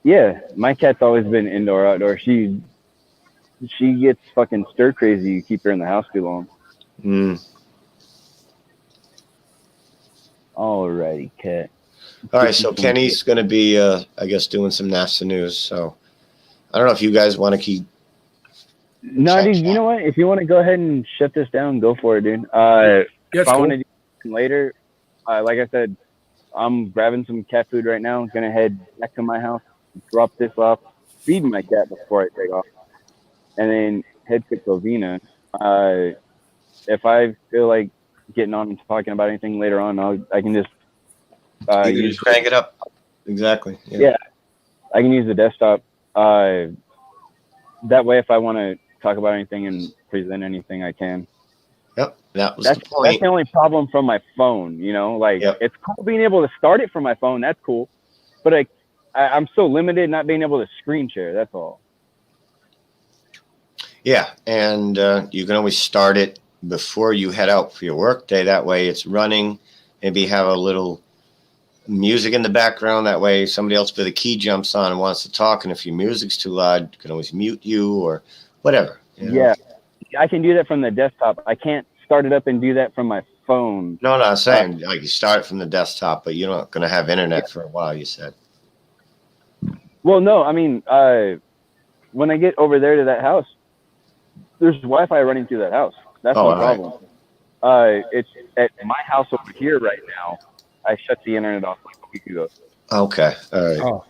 Speaker 11: yeah, my cat's always been indoor, outdoor. She gets fucking stir crazy. You keep her in the house too long. Alrighty, cat.
Speaker 2: All right, so Kenny's going to be, I guess, doing some NASA news. So I don't know if you guys want to keep.
Speaker 11: No, dude, you know what? If you want to go ahead and shut this down, go for it, dude. If I want to do it later, like I said, I'm grabbing some cat food right now. I'm going to head back to my house, drop this off, feed my cat before I take off, and then head to Covina. If I feel like getting on and talking about anything later on, I can just
Speaker 2: you just crank it up. Exactly.
Speaker 11: Yeah, I can use the desktop. That way, if I want to talk about anything and present anything, I can.
Speaker 2: Yep, that's the point.
Speaker 11: That's the only problem from my phone. Like it's cool being able to start it from my phone. That's cool, but I'm so limited not being able to screen share. That's all.
Speaker 2: Yeah, and you can always start it before you head out for your work day. That way, it's running. Maybe have a little music in the background. That way, somebody else with a key jumps on and wants to talk. And if your music's too loud, you can always mute you or whatever.
Speaker 11: Yeah, I can do that from the desktop. I can't start it up and do that from my phone.
Speaker 2: No, I'm saying like you start it from the desktop, but you're not going to have internet for a while, you said.
Speaker 11: Well, no, I mean, when I get over there to that house, there's Wi-Fi running through that house. That's no problem. It's at my house over here right now. I shut the internet off like a week ago.
Speaker 2: Okay. All right.
Speaker 8: Oh.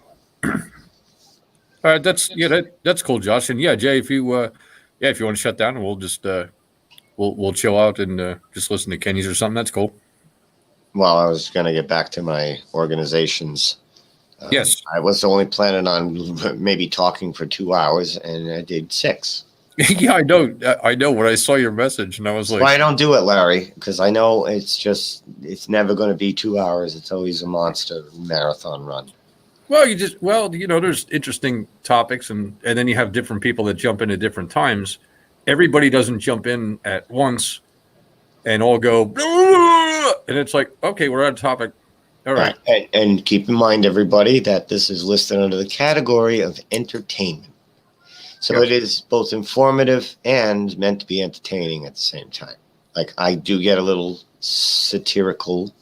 Speaker 8: All right. That's cool, Josh. And yeah, Jay, if you want to shut down, we'll just we'll chill out and just listen to Kenny's or something. That's cool.
Speaker 2: Well, I was going to get back to my organizations.
Speaker 8: Yes.
Speaker 2: I was only planning on maybe talking for 2 hours, and I did 6.
Speaker 8: Yeah, I know. When I saw your message, and I was like,
Speaker 2: "Why don't do it, Larry?" Because I know it's never going to be 2 hours. It's always a monster marathon run.
Speaker 8: Well, there's interesting topics, and then you have different people that jump in at different times. Everybody doesn't jump in at once and all go, and it's like, okay, we're on topic. All right.
Speaker 2: And keep in mind, everybody, that this is listed under the category of entertainment. So It is both informative and meant to be entertaining at the same time. Like I do get a little satirical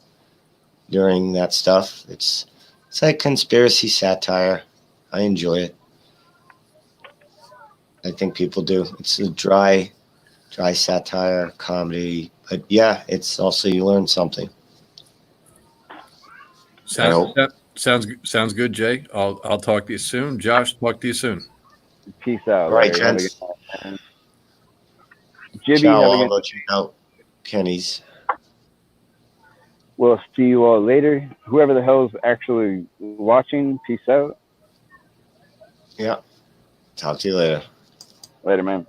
Speaker 2: during that stuff. It's like conspiracy satire. I enjoy it. I think people do. It's a dry satire comedy. But yeah, it's also you learn something.
Speaker 8: Sounds good, Jay. I'll talk to you soon. Josh, talk to you soon.
Speaker 11: Peace out.
Speaker 2: All right, gents.
Speaker 11: Jibby,
Speaker 2: I'll let you know. Kenny's.
Speaker 11: We'll see you all later. Whoever the hell's actually watching, peace out.
Speaker 2: Yeah. Talk to you later.
Speaker 11: Later, man.